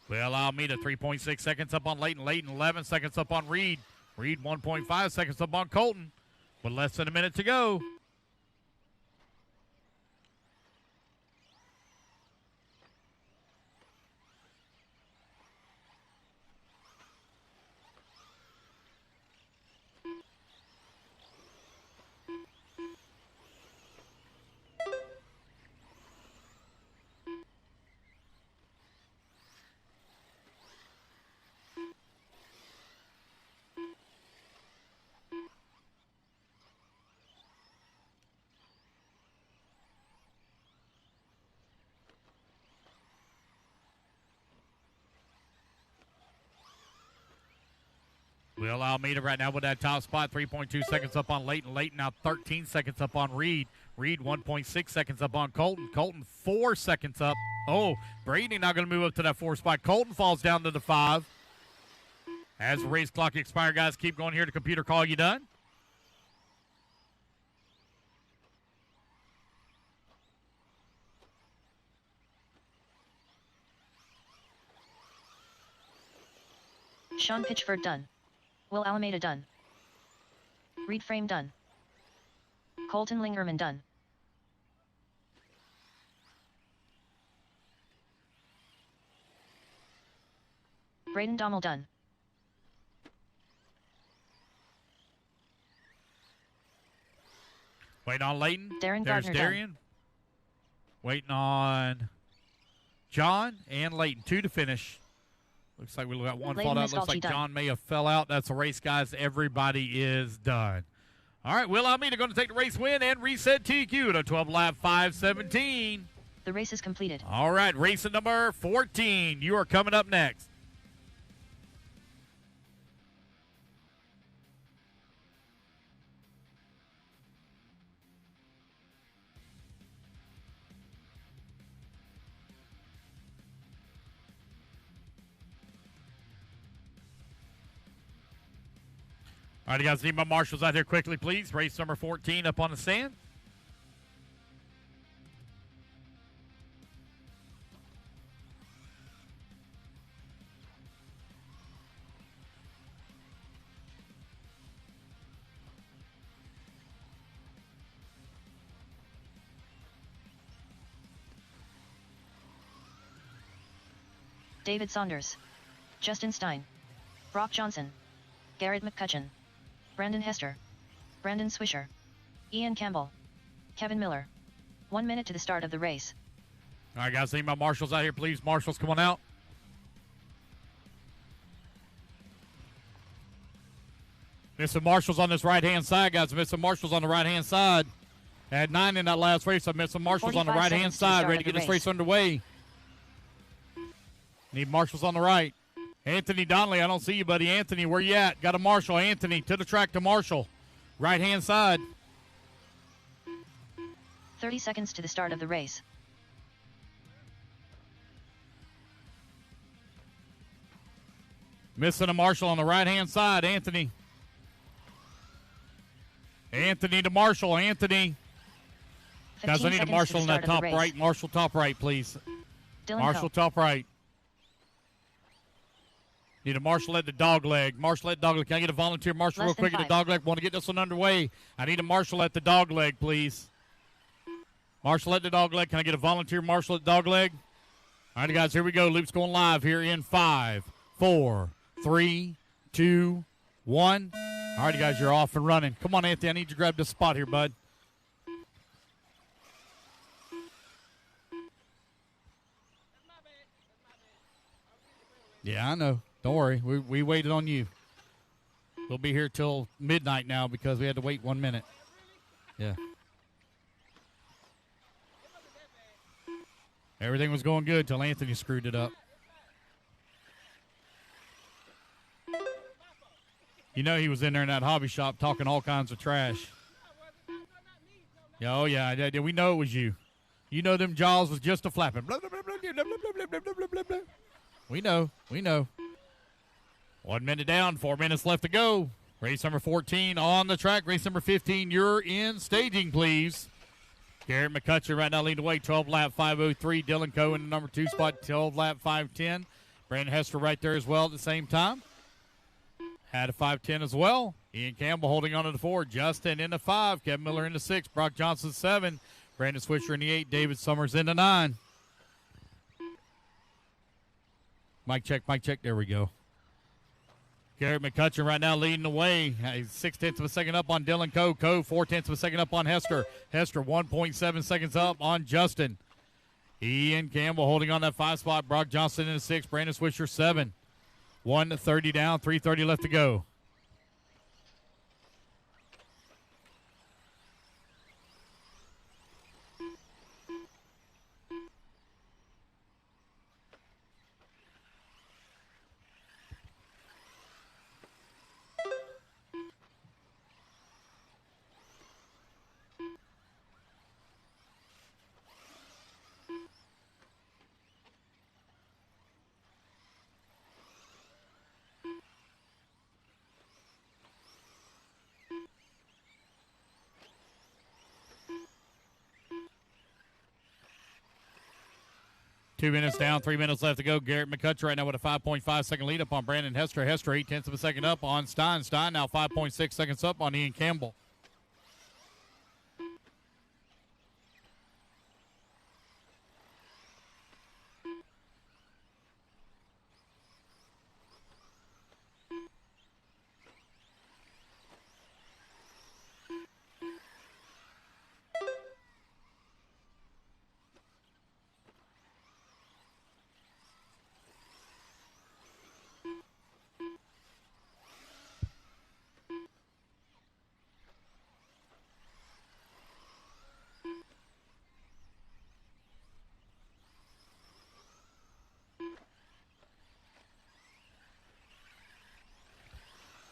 Will Almeida 3.6 seconds up on Layton. Layton 11 seconds up on Reed. Reed 1.5 seconds up on Colton. With less than a minute to go. Will Almeida right now with that top spot, 3.2 seconds up on Layton. Layton now 13 seconds up on Reed. Reed 1.6 seconds up on Colton. Colton 4 seconds up. Oh, Brady now going to move up to that 4 spot. Colton falls down to the 5. As the race clock expires, guys, keep going here to computer call you done. Sean Pitchford done. Will Almeida done. Reed Frame done. Colton Lingerman done. Braden Dommel done. Waiting on Layton. Darren There's Gardner Darian. done. Waiting on John and Layton. 2 to finish. Looks like we got one fall out. Looks like John may have fell out. That's a race, guys. Everybody is done. All right, Will Almeida going to take the race win and reset TQ to 12 lap 5:17. The race is completed. All right, race number 14. You are coming up next. All right, you guys need my marshals out here quickly, please. Race number 14 up on the stand. David Saunders. Justin Stein. Brock Johnson. Garrett McCutcheon. Brandon Hester. Brandon Swisher. Ian Campbell. Kevin Miller. 1 minute to the start of the race. All right, guys, need my marshals out here, please. Marshals, come on out. Missing marshals on this right-hand side, guys. Missing marshals on the right-hand side. Had 9 in that last race. I missed some marshals on the right-hand side. Ready to get this race underway. Need marshals on the right. Anthony Donnelly, I don't see you, buddy. Anthony, where you at? Got a marshal. Anthony, to the track to marshal. Right-hand side. 30 seconds to the start of the race. Missing a marshal on the right-hand side. Anthony. Anthony to marshal. Anthony. Guys, I need a marshal in that top right. Marshal top right, please. Dylan Marshal top right. Need a marshal at the dog leg. Marshal at dog leg. Can I get a volunteer marshal real quick at the dog leg? Want to get this one underway. I need a marshal at the dog leg, please. Marshal at the dog leg. Can I get a volunteer marshal at the dog leg? All right, guys, here we go. Loop's going live here in 5, 4, 3, 2, 1. All right, guys, you're off and running. Come on, Anthony. I need you to grab this spot here, bud. Yeah, I know. Don't worry. We waited on you. We'll be here till midnight now because we had to wait 1 minute. Yeah. Everything was going good till Anthony screwed it up. You know he was in there in that hobby shop talking all kinds of trash. Yeah, oh, yeah, we know it was you. You know them jaws was just a flapping. Blah, blah, blah, blah, blah, blah, blah, blah, blah, blah, blah. We know. 1 minute down, 4 minutes left to go. Race number 14 on the track. Race number 15, you're in staging, please. Garrett McCutcheon right now leading the way, 12 lap 5:03. Dylan Cohen in the number 2 spot, 12 lap 5:10. Brandon Hester right there as well at the same time. Had a 5:10 as well. Ian Campbell holding on to the 4. Justin in the 5. Kevin Miller in the 6. Brock Johnson 7. Brandon Swisher in the 8. David Summers in the 9. Mic check. There we go. Garrett McCutcheon right now leading the way. He's 0.6 of a second up on Dylan Coe. 0.4 of a second up on Hester. Hester 1.7 seconds up on Justin. Ian Campbell holding on that 5 spot. Brock Johnson in the 6. Brandon Swisher 7. 1:30 down. 3:30 left to go. Two minutes down, 3 minutes left to go. Garrett McCutcheon right now with a 5.5 second lead up on Brandon Hester. Hester 0.8 of a second up on Stein. Stein now 5.6 seconds up on Ian Campbell.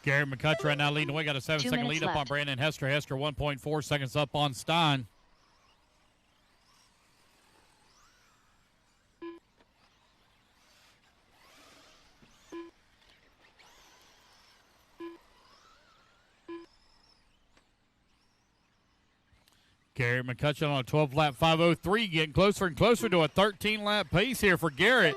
Garrett McCutcheon right now leading the way. Got a 7-second lead up on Brandon Hester. Hester 1.4 seconds up on Stein. Garrett McCutcheon on a 12-lap 5:03, getting closer and closer to a 13-lap pace here for Garrett.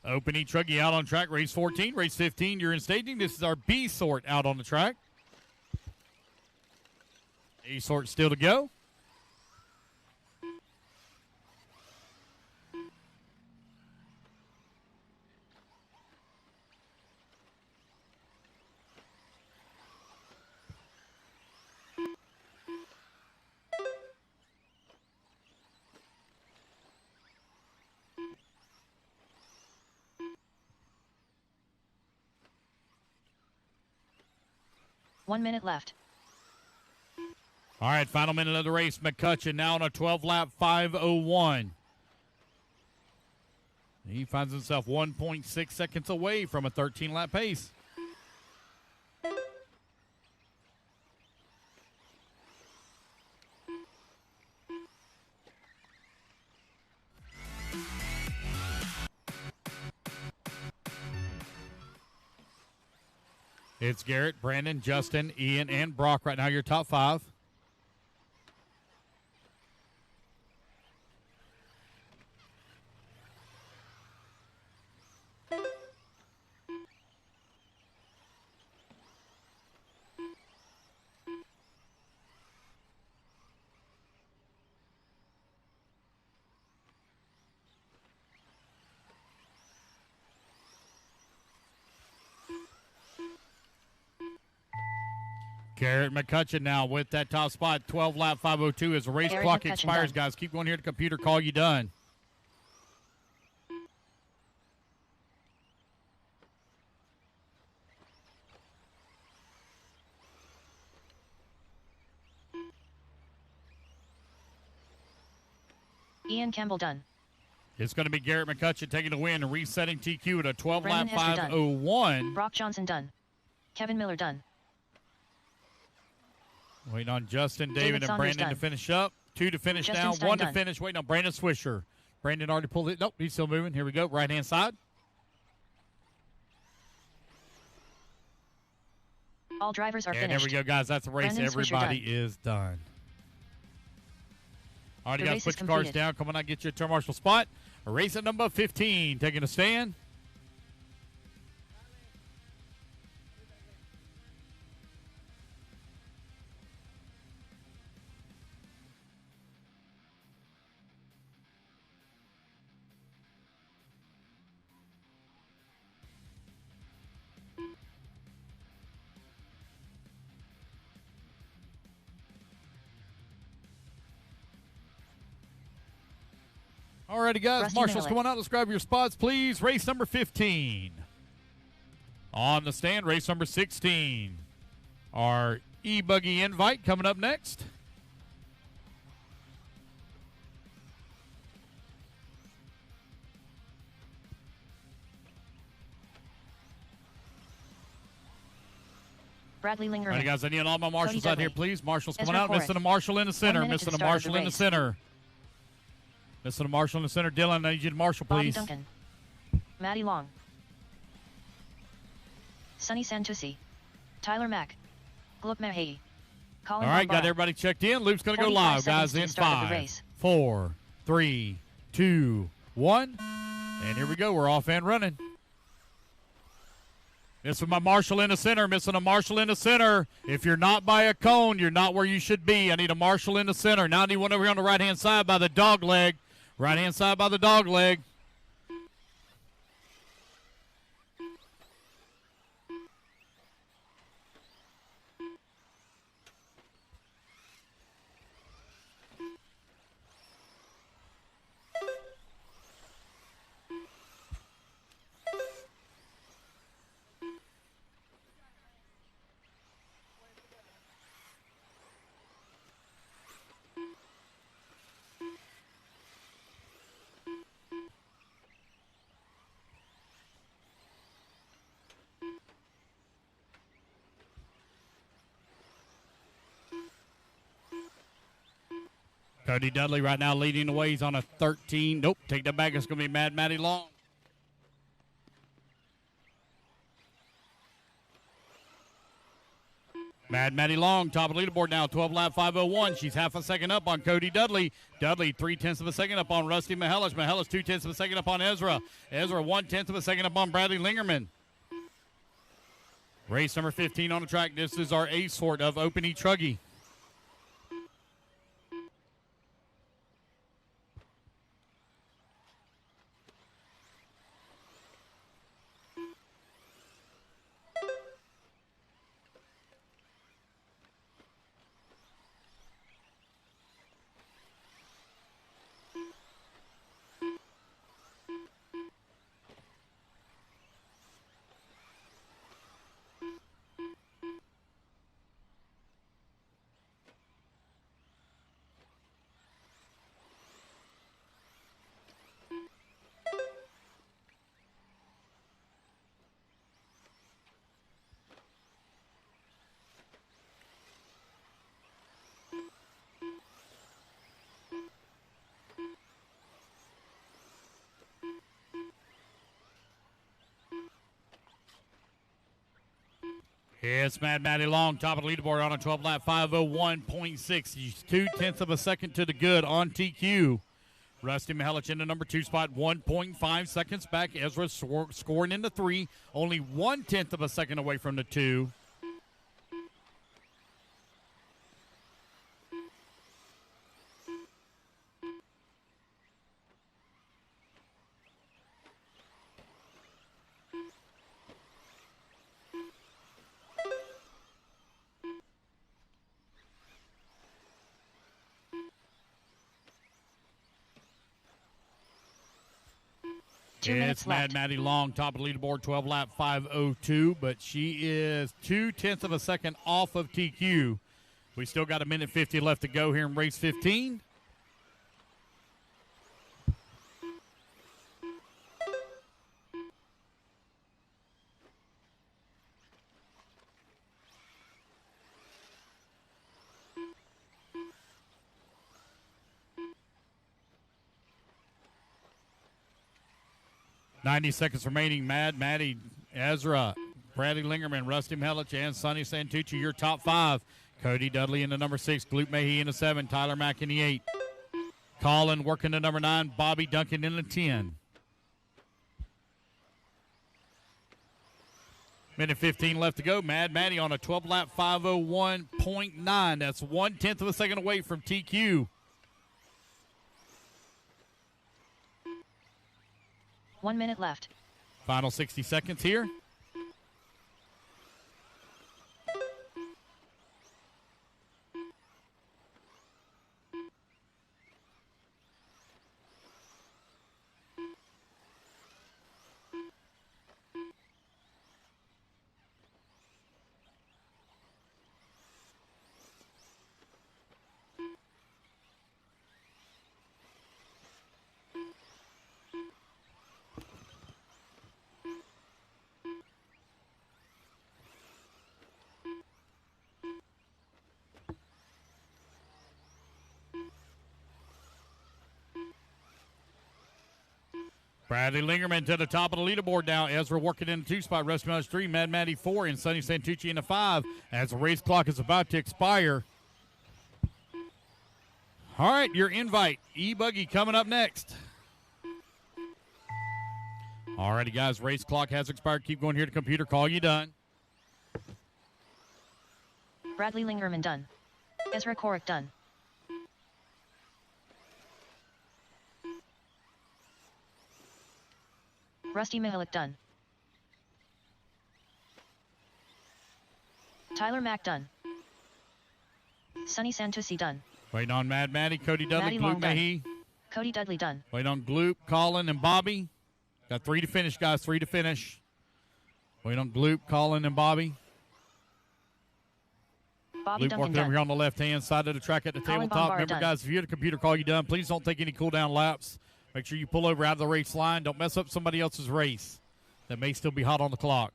Open etruggy out on track, race 14. Race 15, you're in staging. This is our B sort out on the track. A sort still to go. One minute left. All right, final minute of the race. McCutcheon now on a 12-lap 5:01. He finds himself 1.6 seconds away from a 13-lap pace. It's Garrett, Brandon, Justin, Ian, and Brock right now, your top 5. Garrett McCutcheon now with that top spot, 12-lap 5:02 as the race Garrett clock McCutcheon expires, done. guys. Keep going here to the computer, call you done. Ian Campbell done. It's going to be Garrett McCutcheon taking the win and resetting TQ at a 12 lap Brandon Hester done. 5:01. Brock Johnson done. Kevin Miller done. Waiting on Justin, David, David and Saunders Brandon done. to finish up. 2 to finish Justin now. Stein 1 to done. finish. Waiting on Brandon Swisher. Brandon already pulled it. Nope, he's still moving. Here we go. Right-hand side. All drivers are And finished. there we go, guys. That's the race. Brandon Swisher Everybody done. is done. All right, The guys, race put is your cars completed. down. Come on out, get your turn marshal spot. Race at number 15, taking a stand. All righty, guys. Rusty Marshals, Malik. come on out. Let's grab your spots, please. Race number 15. On the stand, race number 16. Our ebuggy invite coming up next. Bradley All Lingerman. right, guys. I need all my marshals out here, Dudley. please. Marshals coming Ezra out. Forrest. Missing a marshal in the center. 1 minute to Missing the a start of the marshal in the race. center. Missing a marshal in the center. Dylan, I need you to marshal, Bobby please. Duncan. Maddie Long. Sonny Santucci. Tyler Mack. Gluck Mahey. Colin All right, got Bombara. everybody checked in. Loop's going to go 45 live, seconds guys, to the in start of the 5, race. 4, 3, 2, 1. And here we go. We're off and running. Missing my marshal in the center. Missing a marshal in the center. If you're not by a cone, you're not where you should be. I need a marshal in the center. Now I need one over here on the right-hand side by the dog leg. Right-hand side by the dog leg. Cody Dudley right now leading the way. He's on a 13. Nope, take that back. It's going to be Mad Matty Long. Mad Matty Long, top of the leaderboard now, 12 lap 5:01. She's half a second up on Cody Dudley. Dudley 3/10 of a second up on Rusty Mihelich. Mihelich 2/10 of a second up on Ezra. Ezra 1/10 of a second up on Bradley Lingerman. Race number 15 on the track. This is our A sort of Open etruggy. It's Mad Matty Long, top of the leaderboard on a 12 lap 5:01.6. He's 2/10 of a second to the good on TQ. Rusty Mihelich in the number 2 spot, 1.5 seconds back. Ezra scoring in the 3, only 1/10 of a second away from the 2. Two minutes It's Mad left. Matty Long, top of the leaderboard, 12 lap 5:02, but she is 2/10 of a second off of TQ. We still got a minute 50 left to go here in race 15. 90 seconds remaining. Maddie, Ezra, Bradley Lingerman, Rusty Melich, and Sonny Santucci, your top 5. Cody Dudley in the number 6, Gloop Mahey in the 7, Tyler Mack in the 8. Colin working the number 9, Bobby Duncan in the 10. Minute 15 left to go. Maddie on a 12-lap 5:01.9. That's 1/10 of a second away from TQ. 1 minute left. Final 60 seconds here. Bradley Lingerman to the top of the leaderboard now. Ezra working in the 2 spot. Rusty Melich 3, Maddie 4, and Sonny Santucci in the 5 as the race clock is about to expire. All right, your invite. E-Buggy coming up next. All righty, guys. Race clock has expired. Keep going here to computer. Call you done. Bradley Lingerman done. Ezra Korek done. Rusty Mihalik done. Tyler Mack done. Sonny Santucci done. Waiting on Maddie, Cody Dudley, Maddie Long Gloop done. Mahey. Cody Dudley done. Waiting on Gloop, Colin, and Bobby. Got 3 to finish, guys. 3 to finish. Waiting on Gloop, Colin, and Bobby. Bobby Gloop Duncan working over done. here on the left-hand side of the track at the Colin tabletop. Bombara Remember, done. guys, if you're at a computer, call you done. Please don't take any cool-down laps. Make sure you pull over out of the race line. Don't mess up somebody else's race that may still be hot on the clock.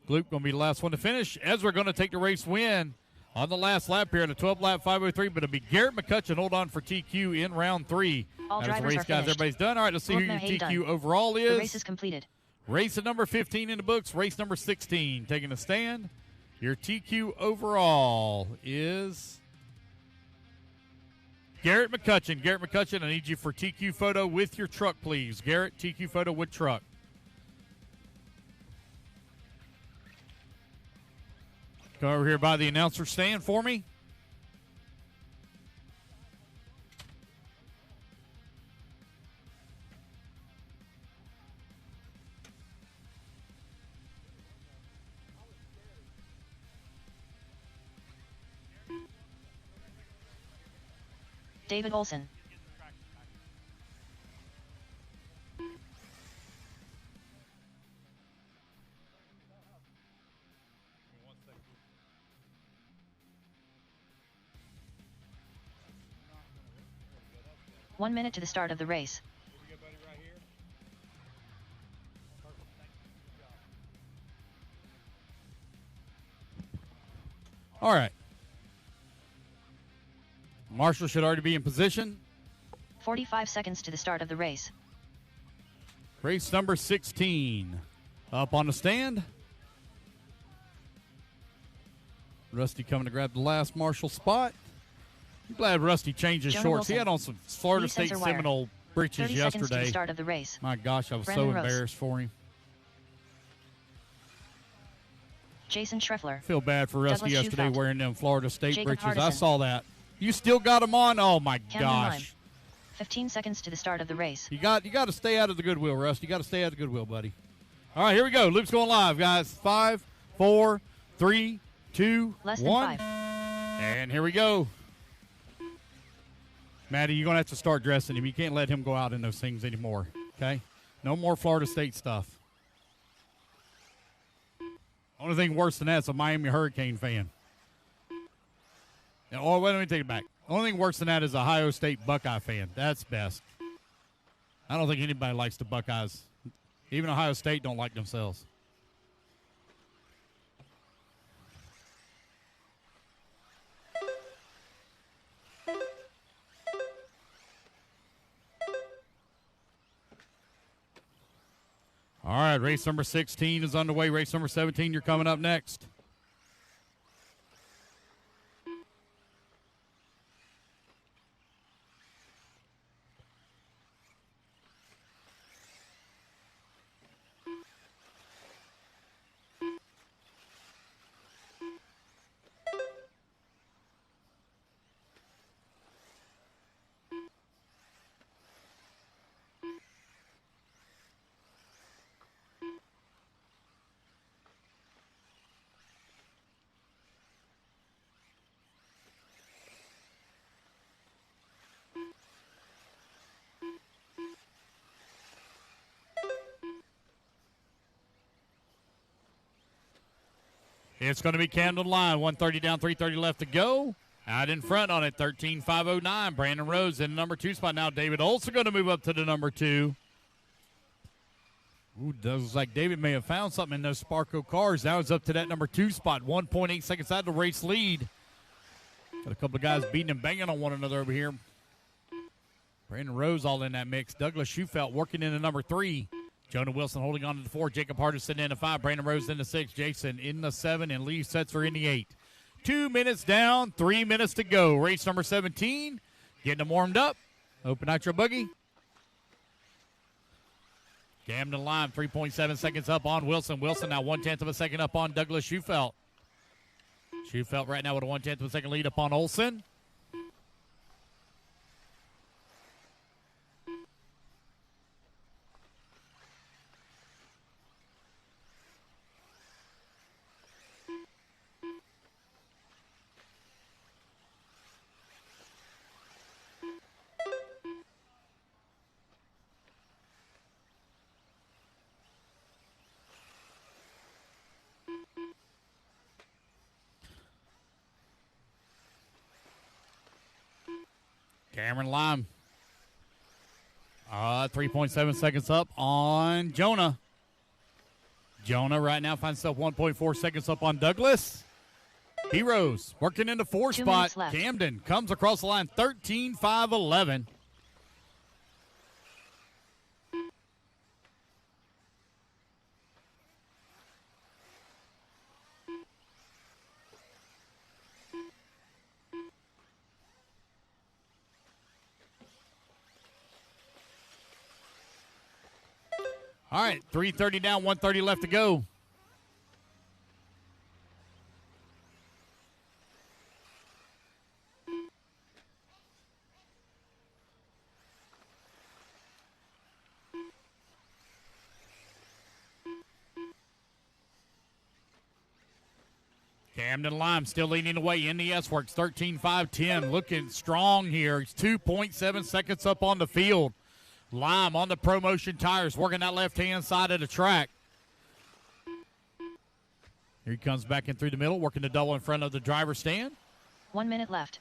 Gloop going to be the last one to finish. Ezra going to take the race win on the last lap here in a 12-lap 5:03, but it'll be Garrett McCutcheon. Hold on for TQ in round 3. All That is the drivers race, are guys. finished. Everybody's done. All right, let's see who your Mahey TQ done. overall The is. race is completed. Race at number 15 in the books. Race number 16 taking a stand. Your TQ overall is Garrett McCutcheon. Garrett McCutcheon, I need you for TQ photo with your truck, please. Garrett, TQ photo with truck. Go over here by the announcer stand for me. David Olson. One minute to the start of the race. All right. Marshall should already be in position. 45 seconds to the start of the race. Race number 16 up on the stand. Rusty coming to grab the last Marshall spot. I'm glad Rusty changed his Jonah shorts. Wilson. He had on some Florida Lee State Sensor Wire. Seminole breeches 30 seconds to yesterday. the start of the race. My gosh, I was Brandon so Rose. embarrassed for him. Jason Schreffler. Feel bad for Rusty Douglas yesterday Schufelt. wearing them Florida State Jacob breeches. I Hardison. saw that. You still got them on? Oh my Camden Lime. gosh. 15 seconds to the start of the race. You got to stay out of the Goodwill, Russ. You got to stay out of the Goodwill, buddy. All right, here we go. Loop's going live, guys. 5, 4, 3, 2, Less than 1. 5. And here we go. Maddie, you're going to have to start dressing him. You can't let him go out in those things anymore, okay? No more Florida State stuff. Only thing worse than that is a Miami Hurricane fan. Oh, wait, let me take it back. Only thing worse than that is a Ohio State Buckeye fan. That's best. I don't think anybody likes the Buckeyes. Even Ohio State don't like themselves. All right, race number 16 is underway. Race number 17, you're coming up next. It's going to be Camden line. 130 down, 330 left to go. Out in front on it, 13,509. Brandon Rose in the number 2 spot. Now David Olson going to move up to the number 2. Ooh, looks like David may have found something in those Sparco cars. Now it's up to that number 2 spot. 1.8 seconds out of the race lead. Got a couple of guys beating and banging on one another over here. Brandon Rose all in that mix. Douglas Schufelt working in the number 3. Jonah Wilson holding on to the 4. Jacob Hardison in the 5. Brandon Rose in the 6. Jason in the 7. And Lee Setzer in the 8. 2 minutes down. 3 minutes to go. Race number 17. Getting them warmed up. Open nitro buggy. Camden line. 3.7 seconds up on Wilson. Wilson now 1/10 of a second up on Douglas Schufelt. Schufelt right now with a 1/10 of a second lead up on Olson. Cameron Lime. 3.7 seconds up on Jonah. Jonah right now finds himself 1.4 seconds up on Douglas. Heroes working into 4 2 spot. minutes left. Camden comes across the line 13,511. All right, 3:30 down, 1:30 left to go. Camden Lime still leading the way in the S-Works, 13,510, looking strong here. He's 2.7 seconds up on the field. Lime on the ProMotion tires, working that left-hand side of the track. Here he comes back in through the middle, working the double in front of the driver's stand. 1 minute left.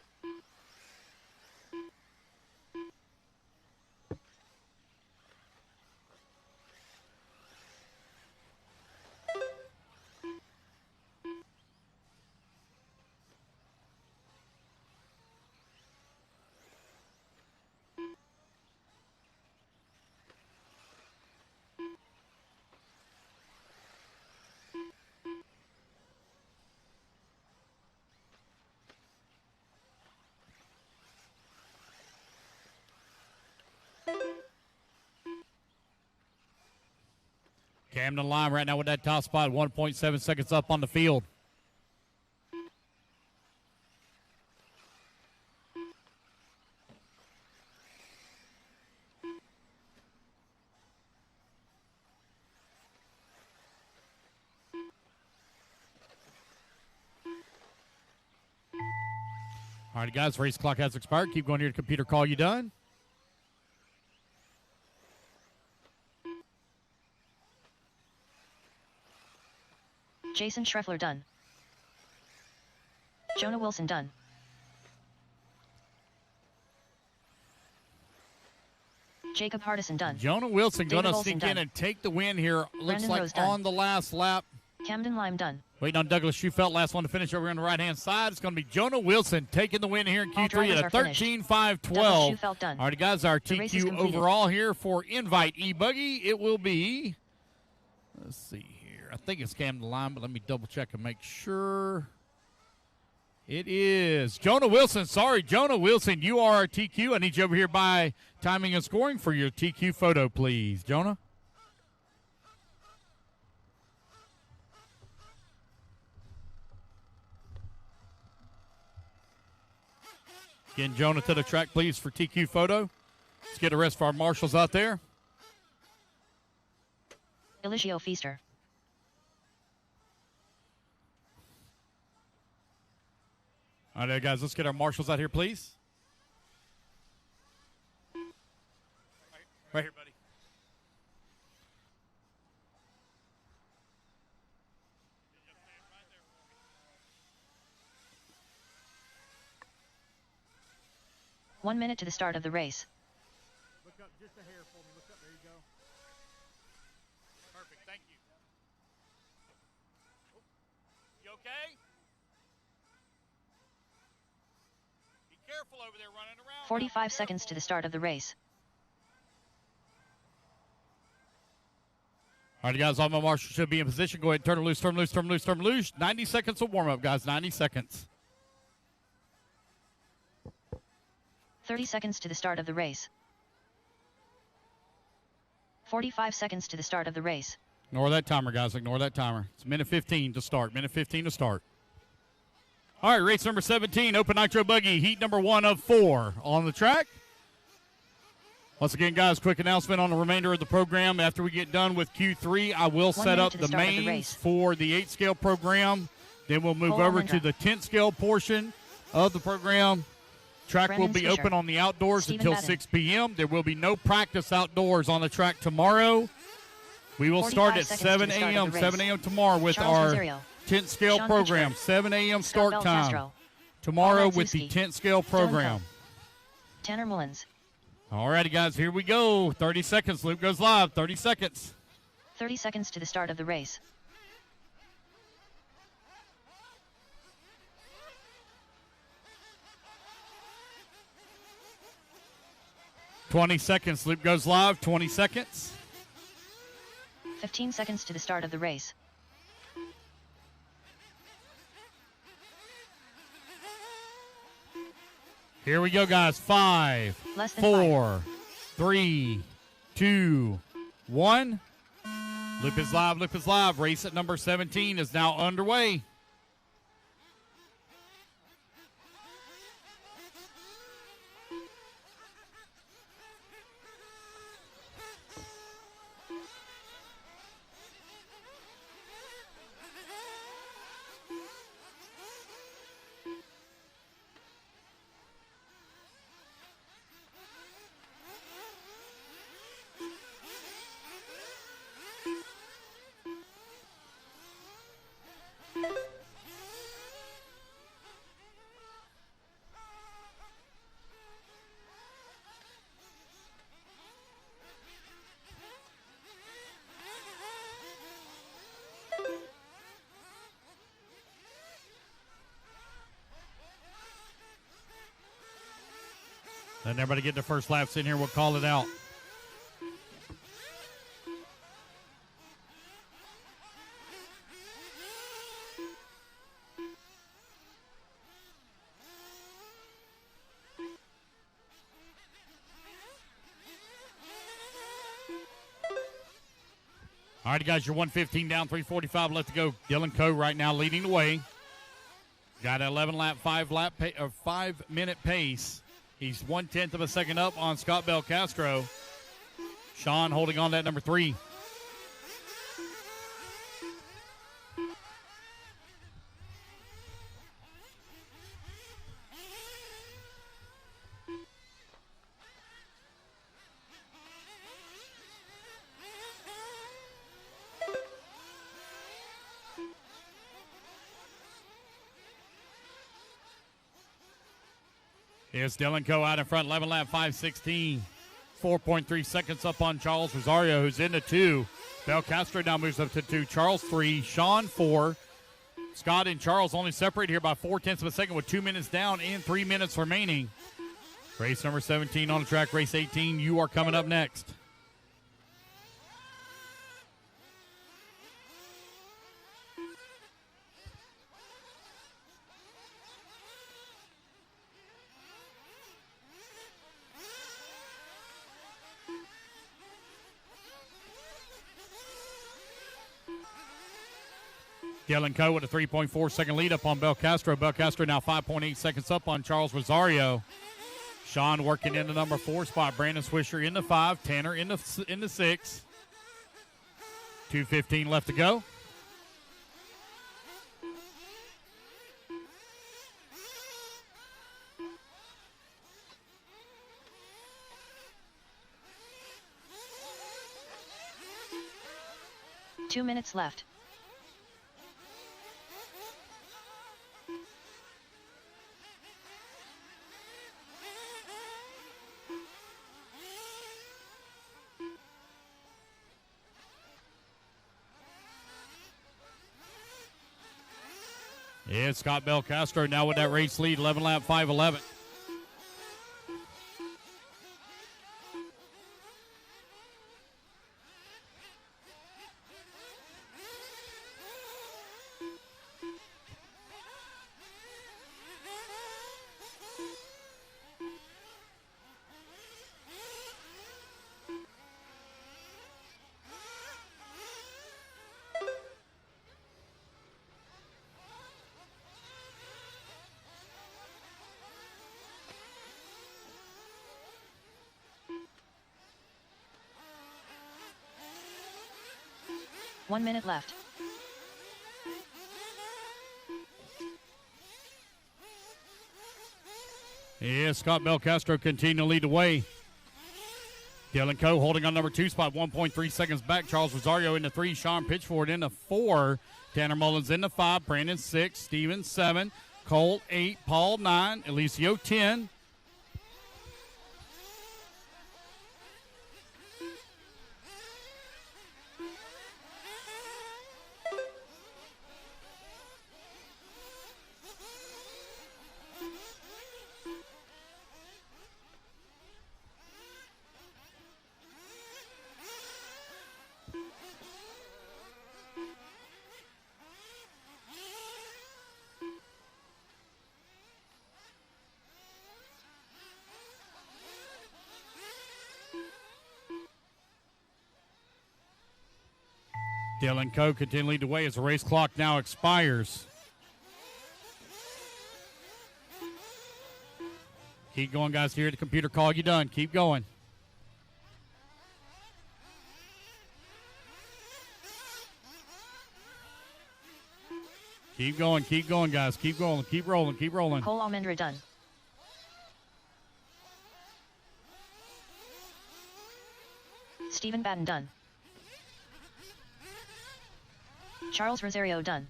Camden Lime right now with that top spot, 1.7 seconds up on the field. All right, guys, race clock has expired. Keep going here to computer call you done. Jason Schreffler done. Jonah Wilson done. Jacob Hardison done. Jonah Wilson going David to Olson sneak done. in and take the win here. Looks Brandon like Rose done. on the last lap. Camden Lime done. Waiting on Douglas Schufelt, last one to finish over on the right-hand side. It's going to be Jonah Wilson taking the win here in All Q3 drivers at are a finished. 13.512. Douglas Schufelt done. All right, guys, our The race is TQ completed. overall here for Invite ebuggy, it will be Let's see here. I think it's Cam the line, but let me double check and make sure. It is Jonah Wilson. Sorry, Jonah Wilson. You are our TQ. I need you over here by timing and scoring for your TQ photo, please. Jonah? Again, Jonah to the track, please, for TQ photo. Let's get the rest of our marshals out there. Eligio Feaster. All right, guys, let's get our marshals out here, please. Right here, buddy. One minute to the start of the race. Look up just a hair for me. Look up. There you go. Perfect. Thank you. You okay? Be careful over there running around. 45 seconds to the start of the race. All right, guys, all my marshals should be in position. Go ahead and turn them loose, turn them loose, turn them loose, turn them loose. 90 seconds of warm-up, guys. 90 seconds. 30 seconds to the start of the race. 45 seconds to the start of the race. Ignore that timer, guys. Ignore that timer. It's minute 15 to start. Minute 15 to start. All right, race number 17, Open Nitro Buggy, heat number 1 of 4 on the track. Once again, guys, quick announcement on the remainder of the program. After we get done with Q3, I will set up the mains for the 8-scale program. Then we'll move over to the 10-scale portion of the program. Track will be open on the outdoors until 6 p.m. There will be no practice outdoors on the track tomorrow. We will start at 7 a.m. 7 a.m. tomorrow with our 10th scale program. 7 a.m. start time tomorrow with the 10th scale program. Tanner Mullins. All righty, guys, here we go. 30 seconds. Loop goes live. 30 seconds. 30 seconds to the start of the race. $20 seconds. Loop goes live. 20 seconds. 15 seconds to the start of the race. Here we go, guys. 5, 4, 3, 2, 1. Loop is live. Loop is live. Race at number 17 is now underway. Letting everybody get their first laps in here. We'll call it out. All right, guys, you're 115 down, 345 left to go. Dylan Coe right now leading the way. Got an 11-lap, 5-minute pace. He's 1/10 of a second up on Scott Bell Castro. Sean holding on to that number 3. Here's Dylan Coe out in front, 11 lap, 5:16. 4.3 seconds up on Charles Rosario, who's into 2. Bel Castro now moves up to 2. Charles 3, Sean 4. Scott and Charles only separate here by 4/10 of a second with 2 minutes down and 3 minutes remaining. Race number 17 on the track, race 18. You are coming up next. Dylan Coe with a 3.4 second lead up on Belcastro. Belcastro now 5.8 seconds up on Charles Rosario. Sean working in the number 4 spot. Brandon Swisher in the 5. Tanner in the 6. 2:15 left to go. Two minutes left. Yeah, Scott Belcastro now with that race lead, 11 lap 5:11. One minute left. Yeah, Scott Belcastro continue to lead the way. Dylan Coe holding on number 2 spot, 1.3 seconds back. Charles Rosario in the 3. Sean Pitchford in the 4. Tanner Mullins in the 5. Brandon 6. Steven 7. Cole 8. Paul 9. Eliseo 10. Dylan Coe continue to lead the way as the race clock now expires. Keep going, guys. Here, the computer call you done. Keep going. Keep going, guys. Keep going. Keep rolling. Cole Almendra done. Stephen Batten done. Charles Rosario done.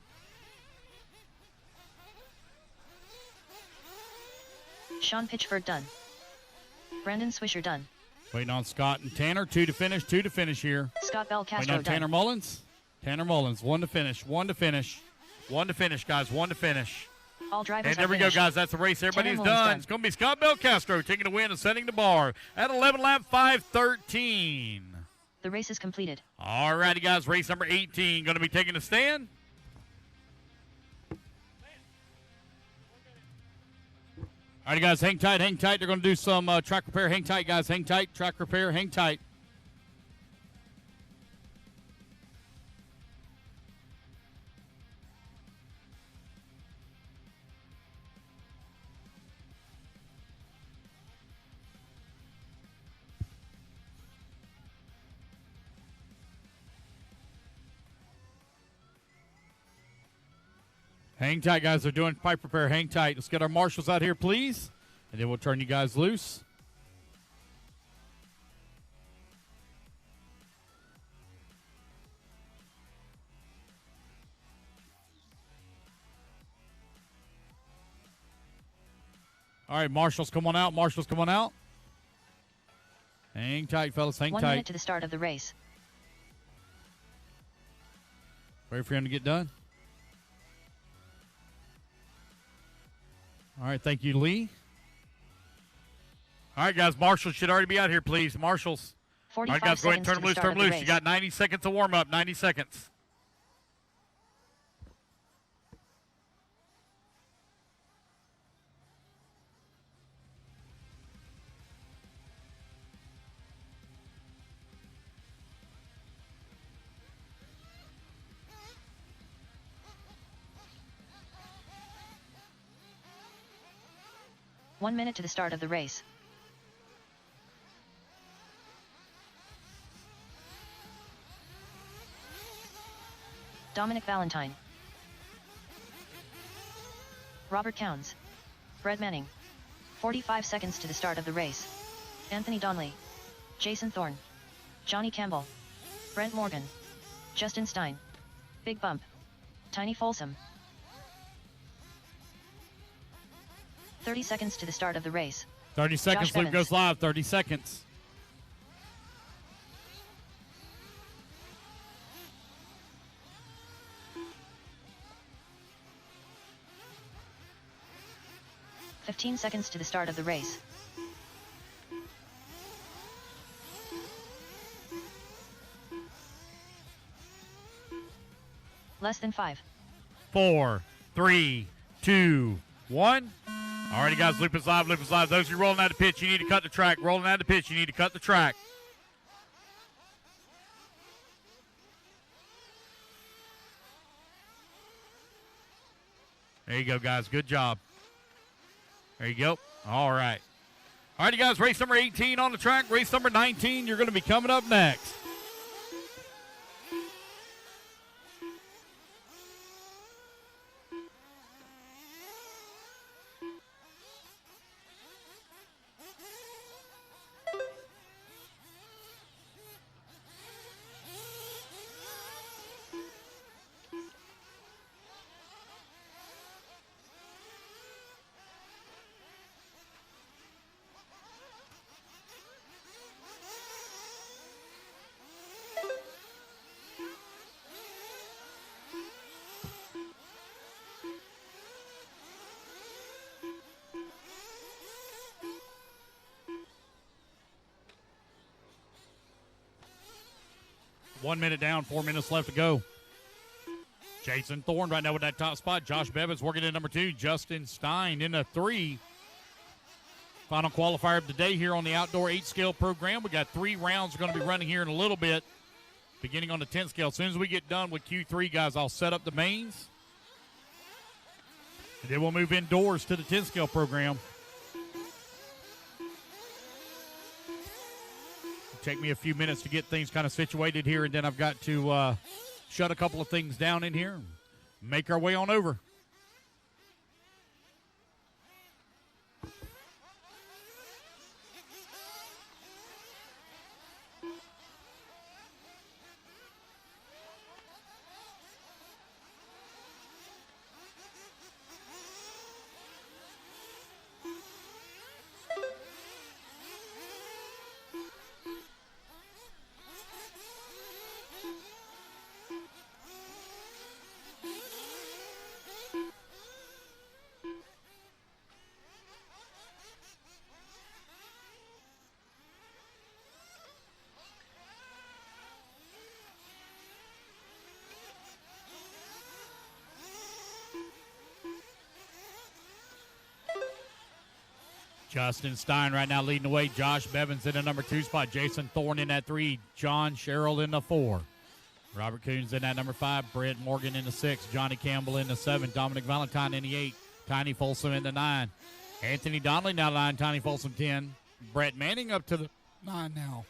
Sean Pitchford done. Brandon Swisher done. Waiting on Scott and Tanner. 2 to finish here. Scott Belcastro Waiting on done. Tanner Mullins. 1 to finish. 1 to finish, guys. 1 to finish. All drivers And there we go, guys. That's the race. Everybody's Mullins done. done. It's going to be Scott Belcastro taking the win and setting the bar at 11 lap 5:13. The race is completed. All righty, guys. Race number 18 going to be taking a stand. All right, guys, hang tight. They're going to do some track repair. Hang tight, guys. Hang tight. Track repair. Hang tight. Hang tight, guys. They're doing pipe repair. Hang tight. Let's get our marshals out here, please. And then we'll turn you guys loose. All right, marshals, come on out. Hang tight, fellas. Hang 1 tight. minute to the start of the race. Wait for him to get done. All right, thank you, Lee. All right, guys, marshals should already be out here, please. Marshals. All 45 right, guys, go ahead and seconds turn to them the loose, start turn of them the loose. You race. got 90 seconds to warm up, 90 seconds. 1 minute to the start of the race. Dominic Valentine. Robert Counts. Brett Manning. 45 seconds to the start of the race. Anthony Donnelly. Jason Thorne. Johnny Campbell. Brent Morgan. Justin Stein. Big Bump. Tiny Folsom. 30 seconds to the start of the race. 30 seconds, Josh Luke Evans. goes live. 30 seconds. "15 seconds to the start of the race. Less than 5. 4, 3, 2, 1. Alrighty, guys, loop is live, loop is live. Those of you rolling out the pitch, you need to cut the track. Rolling out the pitch, you need to cut the track. There you go, guys. Good job. There you go. All right. Alrighty, guys, race number 18 on the track. Race number 19, you're going to be coming up next. One minute down, 4 minutes left to go. Jason Thorne right now with that top spot. Josh Bevins working in number 2. Justin Stein in a 3. Final qualifier of the day here on the outdoor 8-scale program. We got 3 rounds we're going to be running here in a little bit, beginning on the 10 scale. As soon as we get done with Q3, guys, I'll set up the mains. And then we'll move indoors to the 10 scale program. Take me a few minutes to get things kind of situated here, and then I've got to shut a couple of things down in here and make our way on over. Justin Stein right now leading the way. Josh Bevins in the number 2 spot. Jason Thorne in that 3. John Sherrill in the 4. Robert Coons in that number 5. Brett Morgan in the 6. Johnny Campbell in the 7. Dominic Valentine in the 8. Tiny Folsom in the 9. Anthony Donnelly now 9. Tiny Folsom 10. Brett Manning up to the 9 now.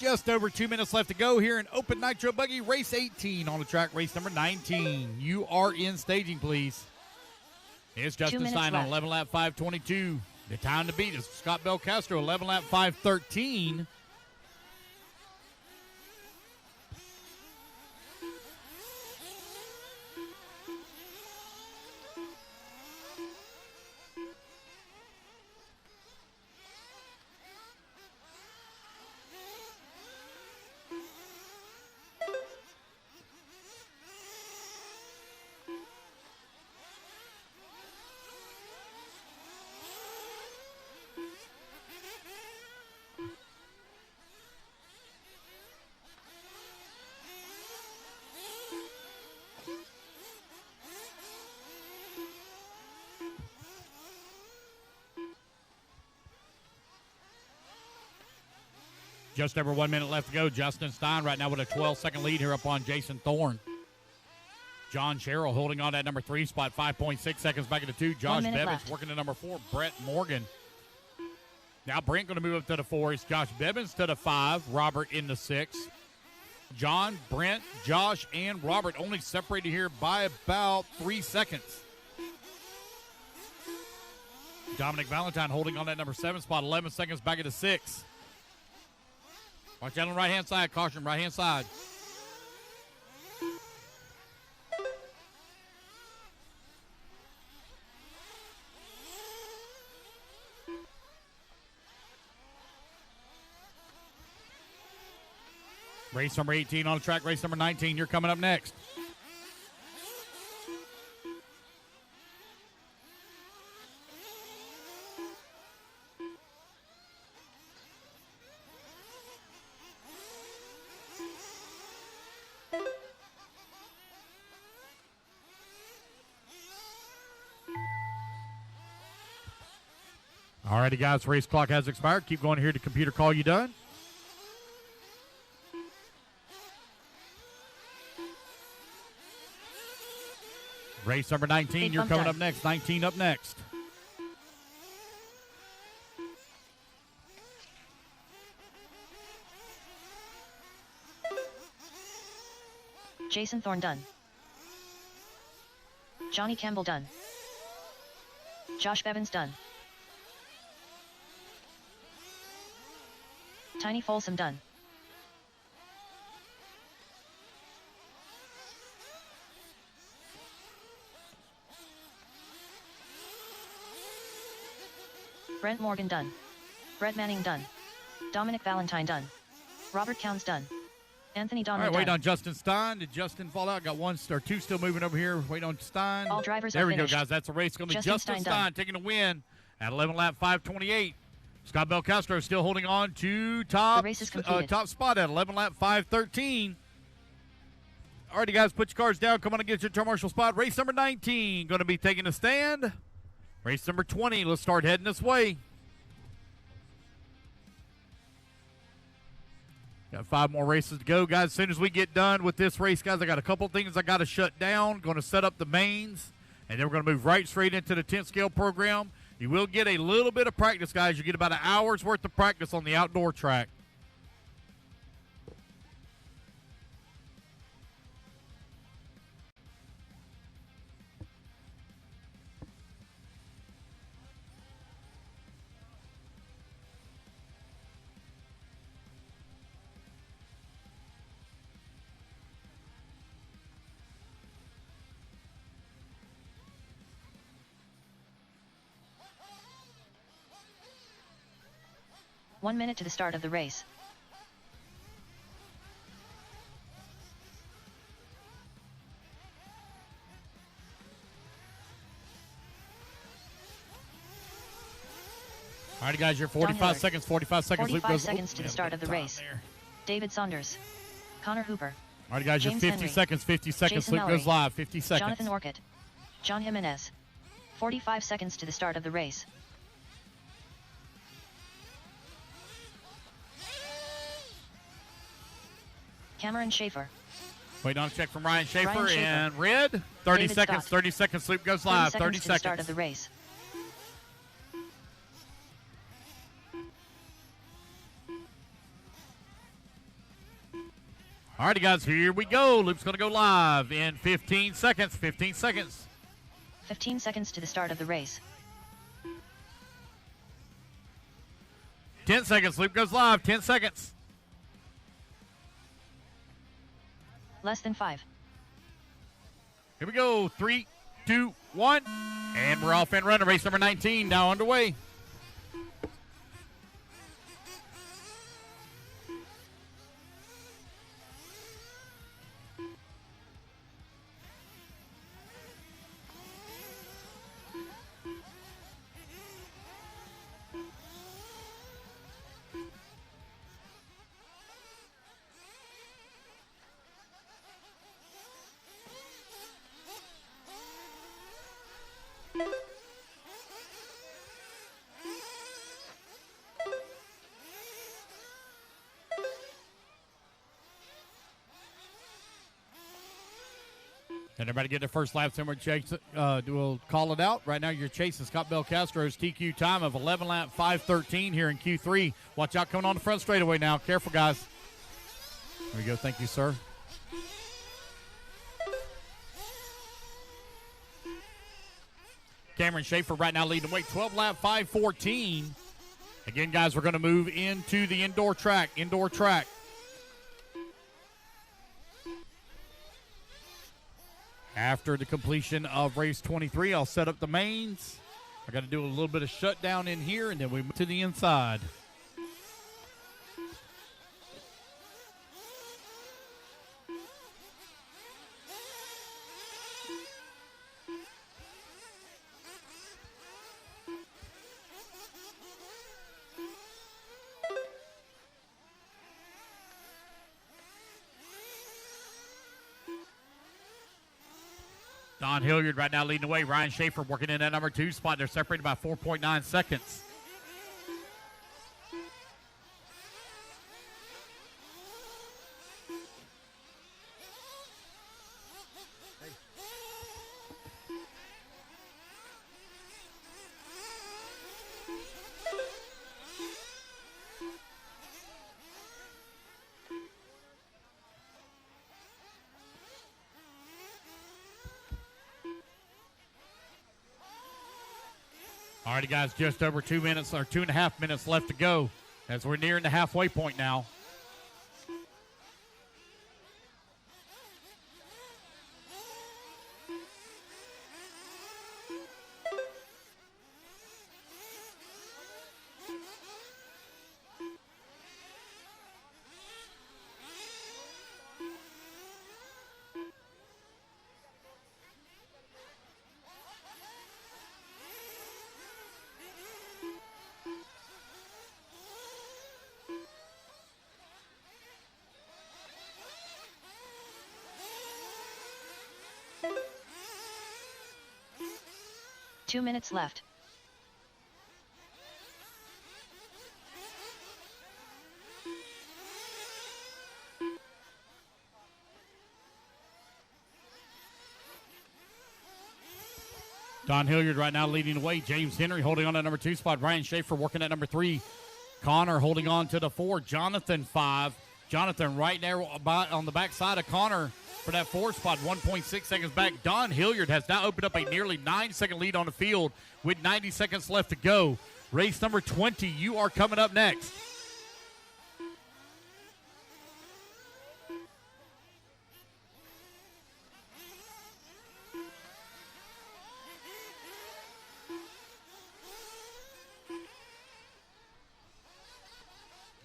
Just over 2 minutes left to go here in Open Nitro Buggy Race 18 on the track. Race number 19. You are in staging, please. Here's Justin Stein on 11 lap 5:22. The time to beat is Scott Bell Castro, 11 lap 5:13. Just over 1 minute left to go. Justin Stein right now with a 12-second lead here up on Jason Thorne. John Sherrill holding on at number 3 spot, 5.6 seconds back into 2. Josh minute Bevins left. working to number 4, Brett Morgan. Now Brent going to move up to the 4. It's Josh Bevins to the 5, Robert in the 6. John, Brent, Josh, and Robert only separated here by about 3 seconds. Dominic Valentine holding on that number 7 spot, 11 seconds back into 6. Watch out on the right-hand side. Caution, right-hand side. Race number 18 on the track. Race number 19, you're coming up next. All righty, guys. Race clock has expired. Keep going here to computer call you done. Race number 19, Big you're bump coming done. up next. 19 up next. Jason Thorne done. Johnny Campbell done. Josh Bevins done. Tiny Folsom done. Brent Morgan done. Brett Manning done. Dominic Valentine done. Robert Counts done. Anthony All Donner right, done. wait on Justin Stein. Did Justin fall out? Got 1 or 2 still moving over here. Wait on Stein. All drivers there are we finished. go, guys. That's a race. Going to be Justin Justin Stein Stein done. taking the win at 11 lap 5:28. Scott Belcastro still holding on to top, The race is completed. top spot at 11 lap 5:13. All righty, guys, put your cars down. Come on and get your turn marshal spot. Race number 19 going to be taking a stand. Race number 20. Let's start heading this way. Got 5 more races to go, guys. As soon as we get done with this race, guys, I got a couple things I got to shut down. Going to set up the mains, and then we're going to move right straight into the 10th scale program. You will get a little bit of practice, guys. You get about an hour's worth of practice on the outdoor track. One minute to the start of the race. All right, guys, you're 45 Hillard. seconds. 45 seconds. Loop 45 goes, seconds to the start of the time race. there. David Saunders. Connor Hooper. All right, guys, you're James 50 Henry. seconds. 50 seconds. Jason Loop goes Mallory. live. 50 seconds. Jonathan Orcutt. John Jimenez. 45 seconds to the start of the race. Cameron Schaefer. Waiting on a check from Ryan Schaefer. Ryan Schaefer. And red. 30 David seconds. Scott. 30 seconds. Loop goes 30 live. seconds 30 to the start of seconds. the race. All righty, guys, here we go. Loop's going to go live in 15 seconds. 15 seconds. 15 seconds to the start of the race. 10 seconds. Loop goes live. 10 seconds. Less than 5. Here we go. 3, 2, 1. And we're off and running. Race number 19 now underway. And everybody get their first laps in. We'll call it out. Right now, you're chasing Scott Bell Castro's TQ time of 11 lap 5:13 here in Q3. Watch out coming on the front straightaway now. Careful, guys. There we go. Thank you, sir. Cameron Schaefer right now leading the way. 12 lap 5:14. Again, guys, we're going to move into the indoor track. After the completion of race 23, I'll set up the mains. I got to do a little bit of shutdown in here, and then we move to the inside. Don Hilliard right now leading the way. Ryan Schaefer working in that number 2 spot. They're separated by 4.9 seconds. All righty, guys, just over 2 minutes or 2.5 minutes left to go as we're nearing the halfway point now. Two minutes left. Don Hilliard right now leading the way. James Henry holding on to number 2 spot. Ryan Schaefer working at number 3. Connor holding on to the 4. Jonathan 5. Jonathan right there on the backside of Connor for that 4 spot, 1.6 seconds back. Don Hilliard has now opened up a nearly 9-second lead on the field with 90 seconds left to go. Race number 20, you are coming up next.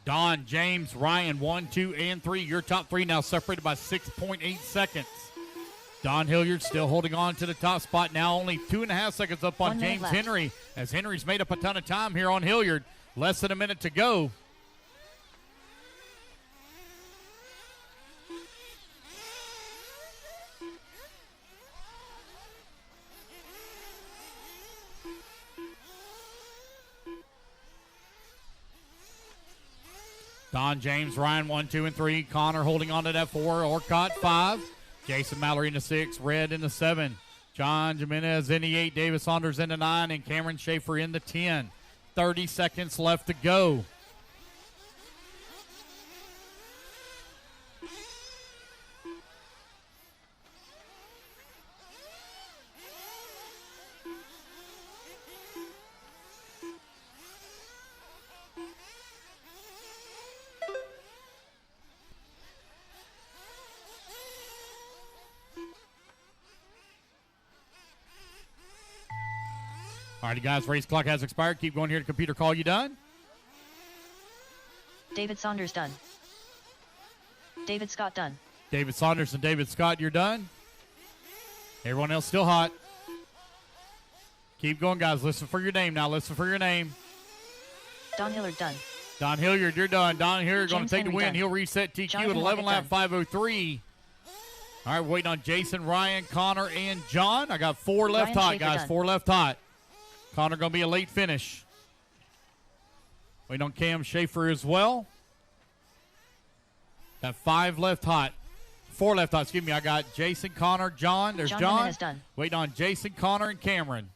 Don, James, Ryan, 1, 2, and 3. Your top 3 now separated by 6.8 seconds. Don Hilliard still holding on to the top spot. Now only 2.5 seconds up on James Henry, as Henry's made up a ton of time here on Hilliard. Less than a minute to go. Don, James, Ryan, 1, 2, and 3. Connor holding on to that 4. Orcott, 5. Jason Mallory in the 6. Red in the 7. John Jimenez in the 8. Davis Saunders in the 9. And Cameron Schaefer in the 10. 30 seconds left to go. All righty, guys, race clock has expired. Keep going here to computer call. You done? David Saunders done. David Scott done. David Saunders and David Scott, you're done. Everyone else still hot. Keep going, guys. Listen for your name now. Listen for your name. Don Hilliard done. Don Hilliard, you're done. Don Hilliard going to take the win. Done. He'll reset TQ Jonathan at 11 lap done. 5:03. All right, waiting on Jason, Ryan, Connor, and John. I got 4 left Ryan hot, Schaefer guys. done. 4 left hot. Connor going to be a late finish. Waiting on Cam Schaefer as well. Got 5 left hot. 4 left. Excuse me. I got Jason, Connor, John. There's John John. Jimenez done. Waiting on Jason, Connor, and Cameron.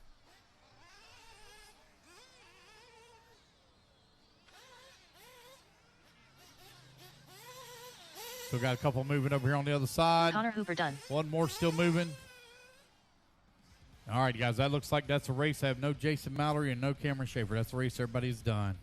Still got a couple moving over here on the other side. Connor Hooper done. One more still moving. All right, guys, that looks like that's a race. I have no Jason Mallory and no Cameron Schaefer. That's the race everybody's done.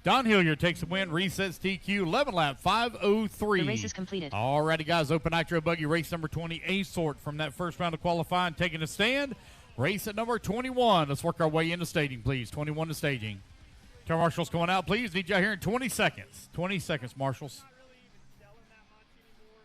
Don Hilliard takes the win, resets TQ, 11 lap, 5:03. The race is completed. All righty, guys, Open Nitro Buggy, race number 20, A-Sort from that first round of qualifying, taking a stand. Race at number 21. Let's work our way into staging, please. 21 to staging. Turn marshals going out, please. Need you out here in 20 seconds. 20 seconds, marshals. Not really even selling that much anymore.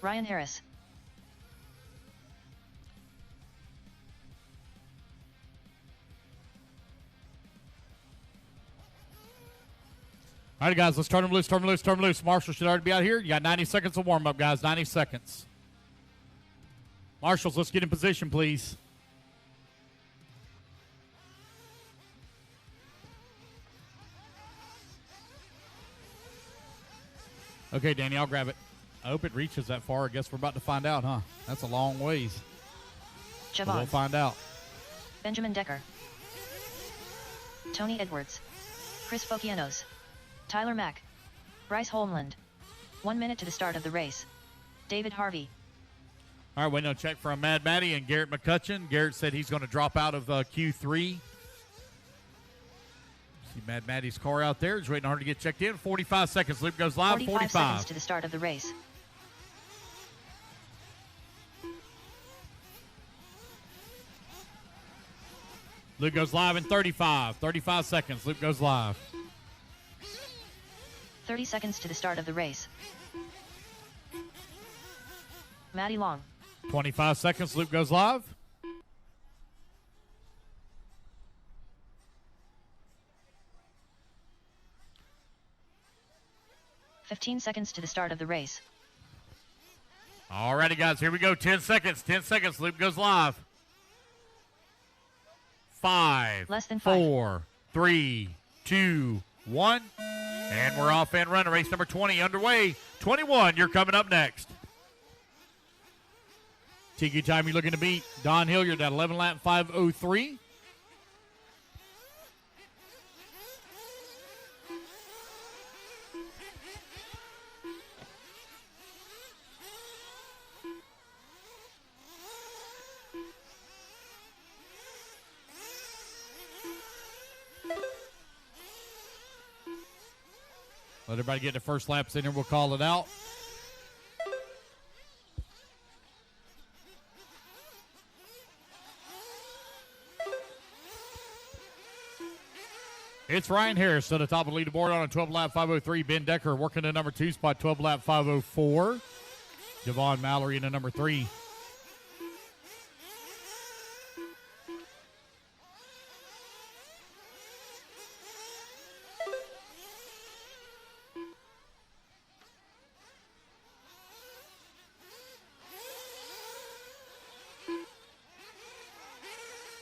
So, Ryan Harris. All right, guys, let's turn them loose, turn them loose, turn them loose. Marshall should already be out here. You got 90 seconds of warm-up, guys, 90 seconds. Marshals, let's get in position, please. Okay, Danny, I'll grab it. I hope it reaches that far. I guess we're about to find out, huh? That's a long ways. But we'll Javon. find out. Benjamin Decker. Tony Edwards. Chris Fokianos. Tyler Mack. Bryce Holmland. 1 minute to the start of the race. David Harvey. All right, waiting on a check from Mad Matty and Garrett McCutcheon. Garrett said he's going to drop out of Q3. See Mad Matty's car out there. He's waiting on her to get checked in. 45 seconds. Loop goes live. 45 seconds to the start of the race. Loop goes live in 35. 35 seconds. Loop goes live. 30 seconds to the start of the race. Maddie Long. 25 seconds. Loop goes live. $15 seconds to the start of the race. All righty, guys. Here we go. 10 seconds. 10 seconds. Loop goes live. 5. Less than 5. 4, 3, 2, 1. And we're off and running. Race number 20 underway. 21, you're coming up next. TQ time you're looking to beat. Don Hilliard at 11 lap 5:03. Let everybody get their first laps in here. We'll call it out. It's Ryan Harris to the top of the leaderboard on a 12-lap 5:03. Ben Decker working the number 2 spot, 12-lap 5:04. Javon Mallory in the number 3.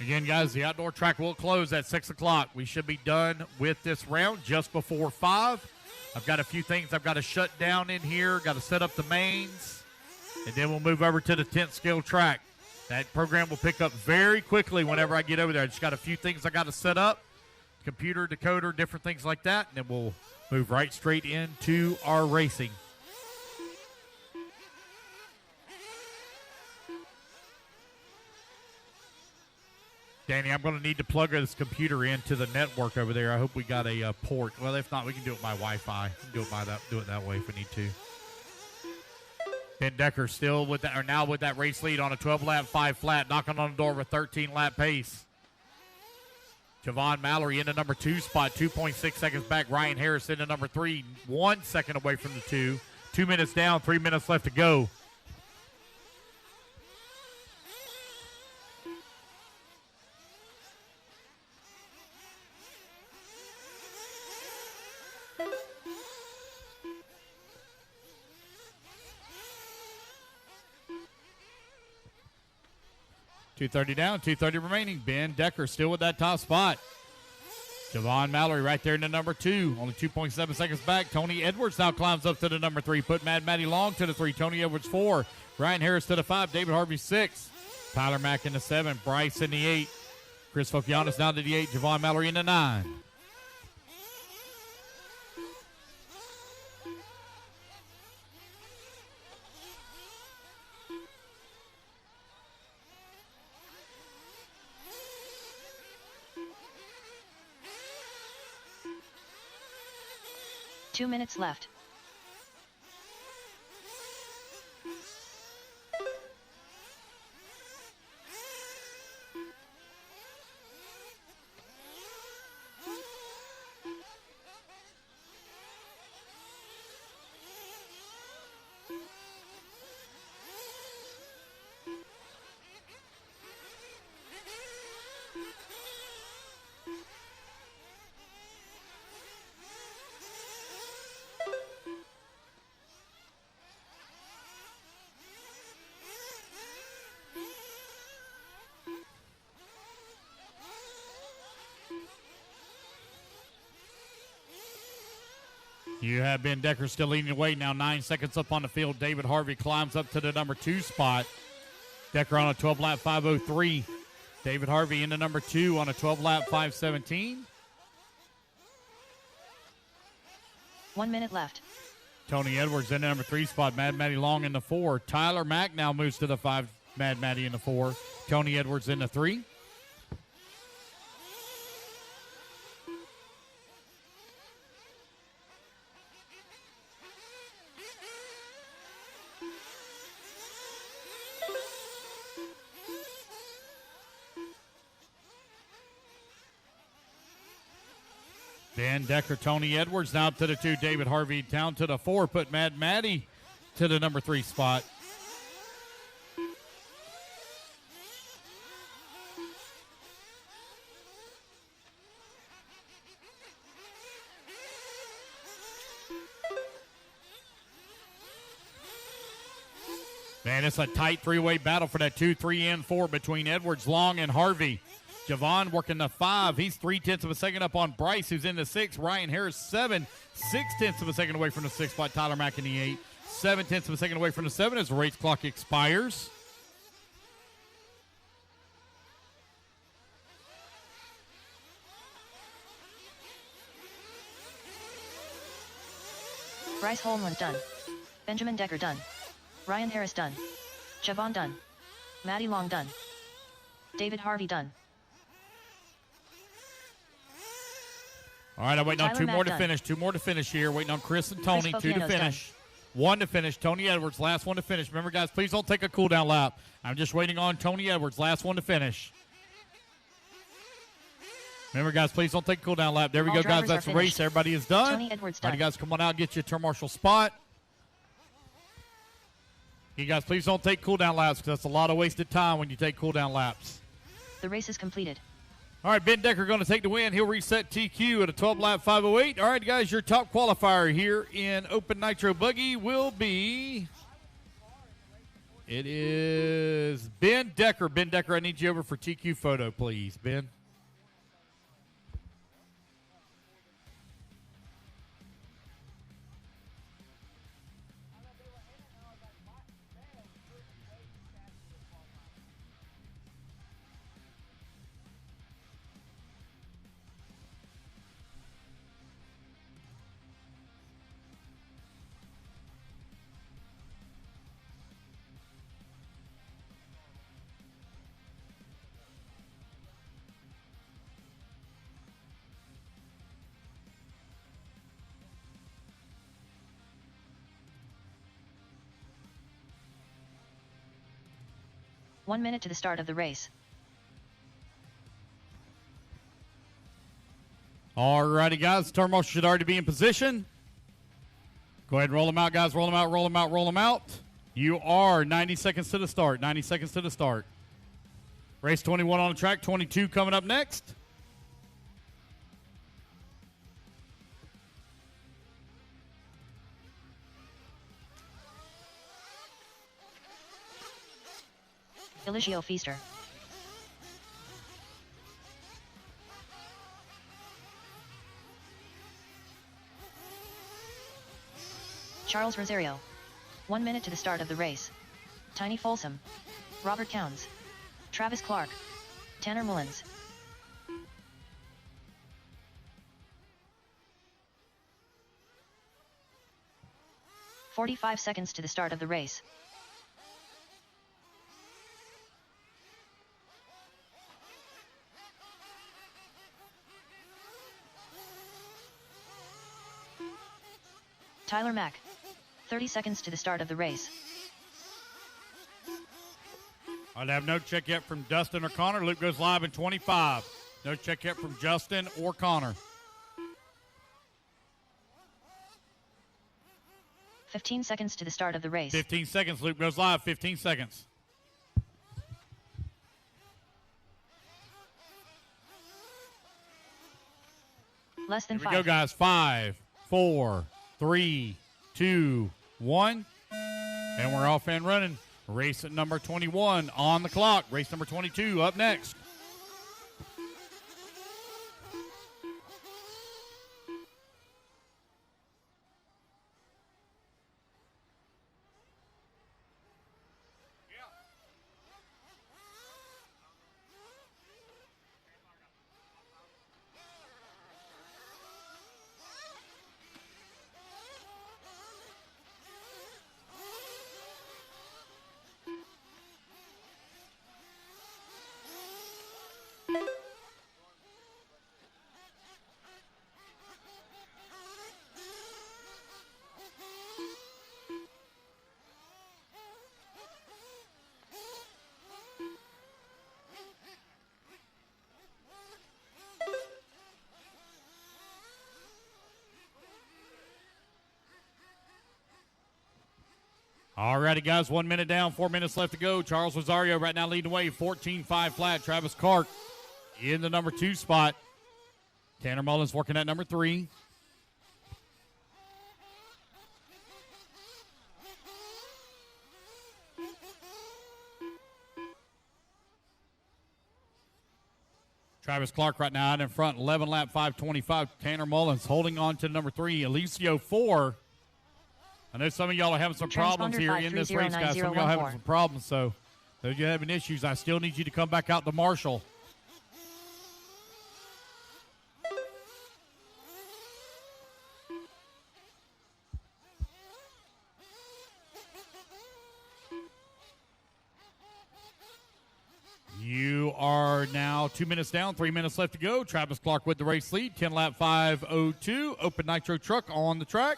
Again, guys, the outdoor track will close at 6 o'clock. We should be done with this round just before 5. I've got a few things I've got to shut down in here, got to set up the mains, and then we'll move over to the 10th scale track. That program will pick up very quickly whenever I get over there. I just got a few things I got to set up, computer, decoder, different things like that, and then we'll move right straight into our racing. Danny, I'm going to need to plug this computer into the network over there. I hope we got a port. Well, if not, we can do it by Wi-Fi. We can do it that way if we need to. Ben Decker still with that, or now with that race lead on a 12-lap 5 flat, knocking on the door of a 13-lap pace. Javon Mallory in the number 2 spot, 2.6 seconds back. Ryan Harris in the number 3, 1 second away from the 2. 2 minutes down, 3 minutes left to go. 2:30 down, 2:30 remaining. Ben Decker still with that top spot. Javon Mallory right there in the number 2. Only 2.7 seconds back. Tony Edwards now climbs up to the number 3. Put Mad Matty Long to the 3. Tony Edwards 4. Ryan Harris to the 5. David Harvey 6. Tyler Mack in the 7. Bryce in the 8. Chris Fokianis down to the 8. Javon Mallory in the 9. Two minutes left. You have Ben Decker still leading the way. Now 9 seconds up on the field. David Harvey climbs up to the number 2 spot. Decker on a 12-lap 5:03. David Harvey in the number 2 on a 12-lap 5:17. 1 minute left. Tony Edwards in the number 3 spot. Mad Matty Long in the 4. Tyler Mack now moves to the 5. Mad Matty in the 4. Tony Edwards in the 3. Ben Decker, Tony Edwards now up to the 2. David Harvey down to the 4. Put Mad Matty to the number 3 spot. Man, it's a tight 3-way battle for that 2, 3, and 4 between Edwards, Long, and Harvey. Javon working the 5. He's 0.3 of a second up on Bryce, who's in the 6. Ryan Harris, 7. 0.6 of a second away from the 6 spot. Tyler Mack in the 8. 0.7 of a second away from the 7 as the race clock expires. Bryce Holmland done. Benjamin Decker done. Ryan Harris done. Javon done. Matty Long done. David Harvey done. All right, I'm waiting on Tyler 2 Mack more to done. finish. 2 more to finish here. Waiting on Chris and Tony. Chris 2 to Fokianos finish. 1 to finish. Tony Edwards, last one to finish. Remember, guys, please don't take a cool down lap. I'm just waiting on Tony Edwards, last one to finish. Remember, guys, please don't take a cool down lap. There we All go, guys. drivers That's are the race. finished. Everybody is done. Tony Edwards All right, done. guys, come on out. Get you a turn marshal spot. You guys, please don't take cool down laps because that's a lot of wasted time when you take cool down laps. The race is completed. All right, Ben Decker going to take the win. He'll reset TQ at a 12-lap 5:08. All right, guys, your top qualifier here in Open Nitro Buggy will be... It is Ben Decker. Ben Decker, I need you over for TQ photo, please. Ben. One minute to the start of the race. All righty, guys. Turn marshal should already be in position. Go ahead and roll them out, guys. Roll them out, roll them out, roll them out. You are 90 seconds to the start. 90 seconds to the start. Race 21 on the track. 22 coming up next. Eligio Feaster. Charles Rosario. 1 minute to the start of the race. Tiny Folsom. Robert Towns. Travis Clark. Tanner Mullins. "45 seconds to the start of the race. Tyler Mack. 30 seconds to the start of the race. I'd have no check yet from Dustin or Connor. Loop goes live in 25. No check yet from Justin or Connor. 15 seconds to the start of the race. 15 seconds. Loop goes live. 15 seconds. Less than Here we 5. go, guys. 5, 4, 3, 2, 1. And we're off and running. Race at number 21 on the clock. Race number 22 up next. All righty, guys, 1 minute down, 4 minutes left to go. Charles Rosario right now leading the way, 14-5 flat. Travis Clark in the number 2 spot. Tanner Mullins working at number 3. Travis Clark right now out in front, 11 lap, 5:25. Tanner Mullins holding on to number 3. Alicio 4. I know some of y'all are having some problems here in this race, guys. Some of y'all are having some problems, so those of you having issues, I still need you to come back out to Marshall. You are now 2 minutes down, 3 minutes left to go. Travis Clark with the race lead, 10 lap 5:02. Open nitro truck on the track.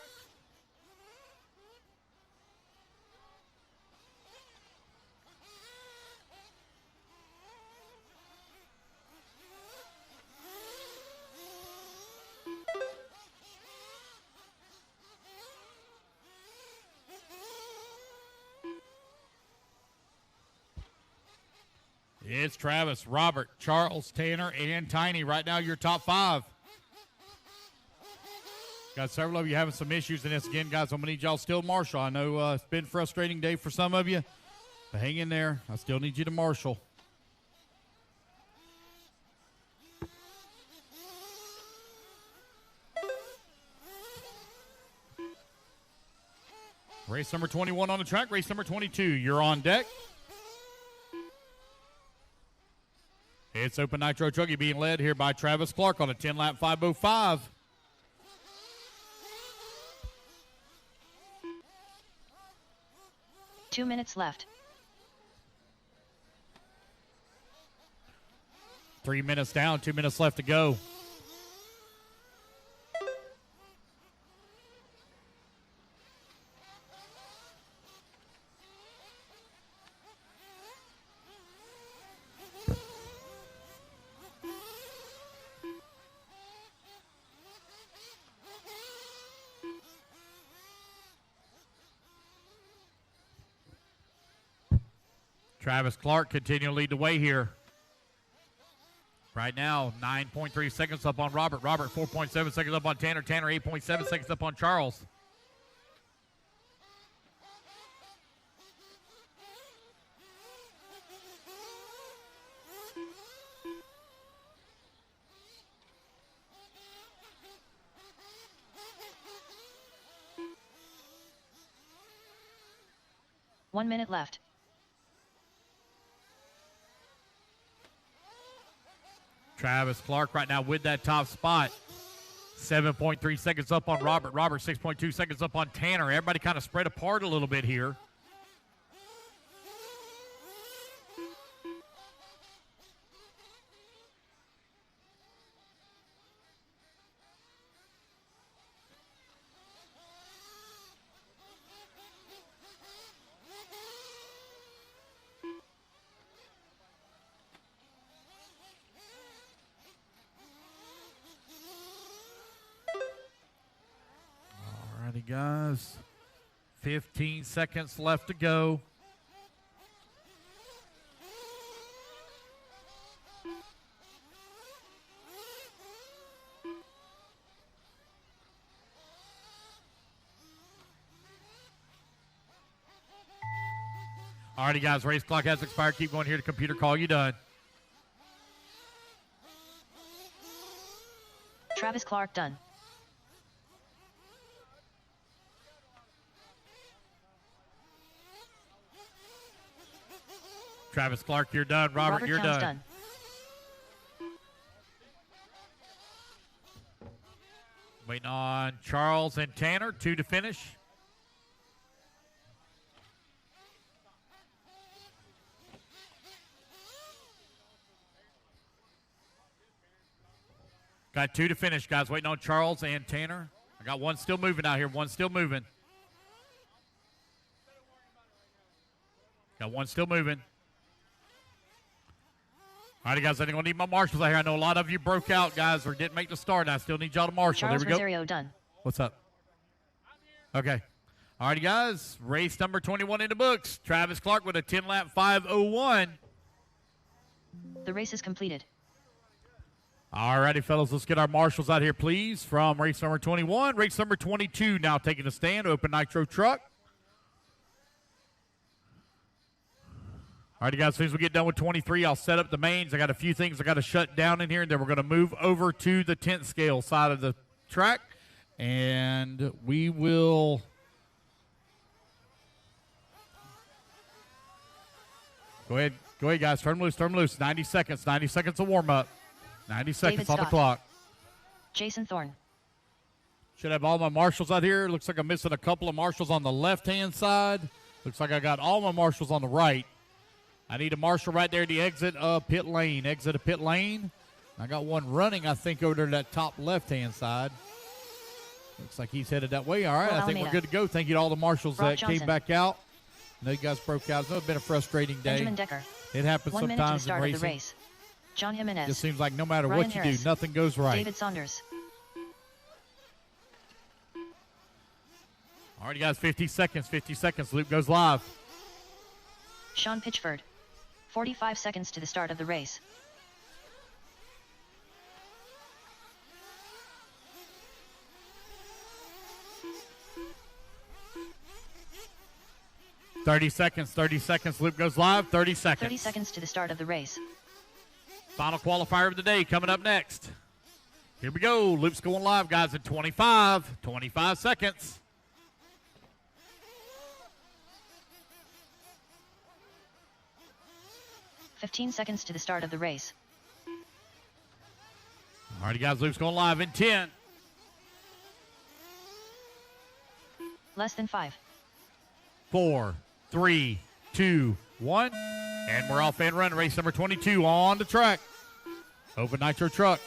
It's Travis, Robert, Charles, Tanner, and Tiny. Right now, your top 5. Got several of you having some issues in this. Again, guys, I'm going to need y'all still Marshall. I know it's been a frustrating day for some of you, but hang in there. I still need you to Marshall. Race number 21 on the track. Race number 22, you're on deck. It's Open Nitro Truggy being led here by Travis Clark on a 10-lap 5:05. Two minutes left. 3 minutes down, 2 minutes left to go. Travis Clark continuing to lead the way here. Right now, 9.3 seconds up on Robert. Robert, 4.7 seconds up on Tanner. Tanner, 8.7 seconds up on Charles. 1 minute left. Travis Clark right now with that top spot. 7.3 seconds up on Robert. Robert 6.2 seconds up on Tanner. Everybody kind of spread apart a little bit here. Alrighty, guys. 15 seconds left to go. Alrighty, guys. Race clock has expired. Keep going here to computer call you done. Travis Clark done. Travis Clark, you're done. Robert, you're Towns done. Waiting on Charles and Tanner, 2 to finish. Got 2 to finish, guys. Waiting on Charles and Tanner. I got one still moving out here. One still moving. Got one still moving. All right, guys, I think I'll need my marshals out here. I know a lot of you broke out, guys, or didn't make the start. I still need y'all to marshal. Charles There we go. Rosario done. What's up? Okay. All righty, guys. Race number 21 in the books. Travis Clark with a 10-lap 5:01. The race is completed. All righty, fellas, let's get our marshals out here, please, from race number 21. Race number 22 now taking a stand, open nitro truck. All right, guys, as soon as we get done with 23, I'll set up the mains. I got a few things I got to shut down in here, and then we're going to move over to the 10th scale side of the track, and we will go ahead, guys. Turn them loose. 90 seconds. 90 seconds of warm-up. 90 seconds David on the Scott. clock. Jason Thorne. Should have all my marshals out here. Looks like I'm missing a couple of marshals on the left-hand side. Looks like I got all my marshals on the right. I need a marshal right there at the exit of pit lane. Exit of pit lane. I got one running, I think, over there to that top left-hand side. Looks like he's headed that way. All right, I think we're good to go. Thank you to all the marshals Brock that Johnson. came back out. I know you guys broke out. It's been a frustrating day. Benjamin Decker. It happens 1 minute to the sometimes in start of the racing. race. John It Jimenez. just seems like no matter Ryan what you Harris. do, nothing goes right. David Saunders. All right, guys, 50 seconds. 50 seconds. Loop goes live. Sean Pitchford. 45 seconds to the start of the race. Thirty seconds. 30 seconds. Loop goes live. 30 seconds. 30 seconds to the start of the race. Final qualifier of the day coming up next. Here we go. Loop's going live, guys, in 25 seconds. $15 seconds to the start of the race. All righty, guys, Loop's going live in 10. Less than 5. 4, 3, 2, 1. And we're off and running. Race number 22 on the track. Open nitro truck.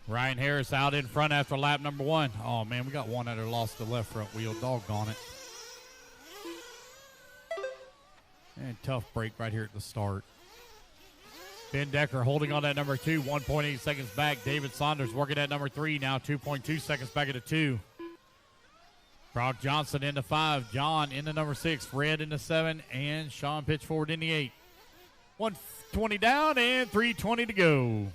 Ryan Harris out in front after lap number 1. Oh, man, we got one that lost the left front wheel. Doggone it. And tough break right here at the start. Ben Decker holding on that number 2, 1.8 seconds back. David Saunders working at number 3, now 2.2 seconds back at the 2. Brock Johnson into 5. John into number 6. Fred into 7. And Sean Pitchford in the 8. 120 down and 320 to go.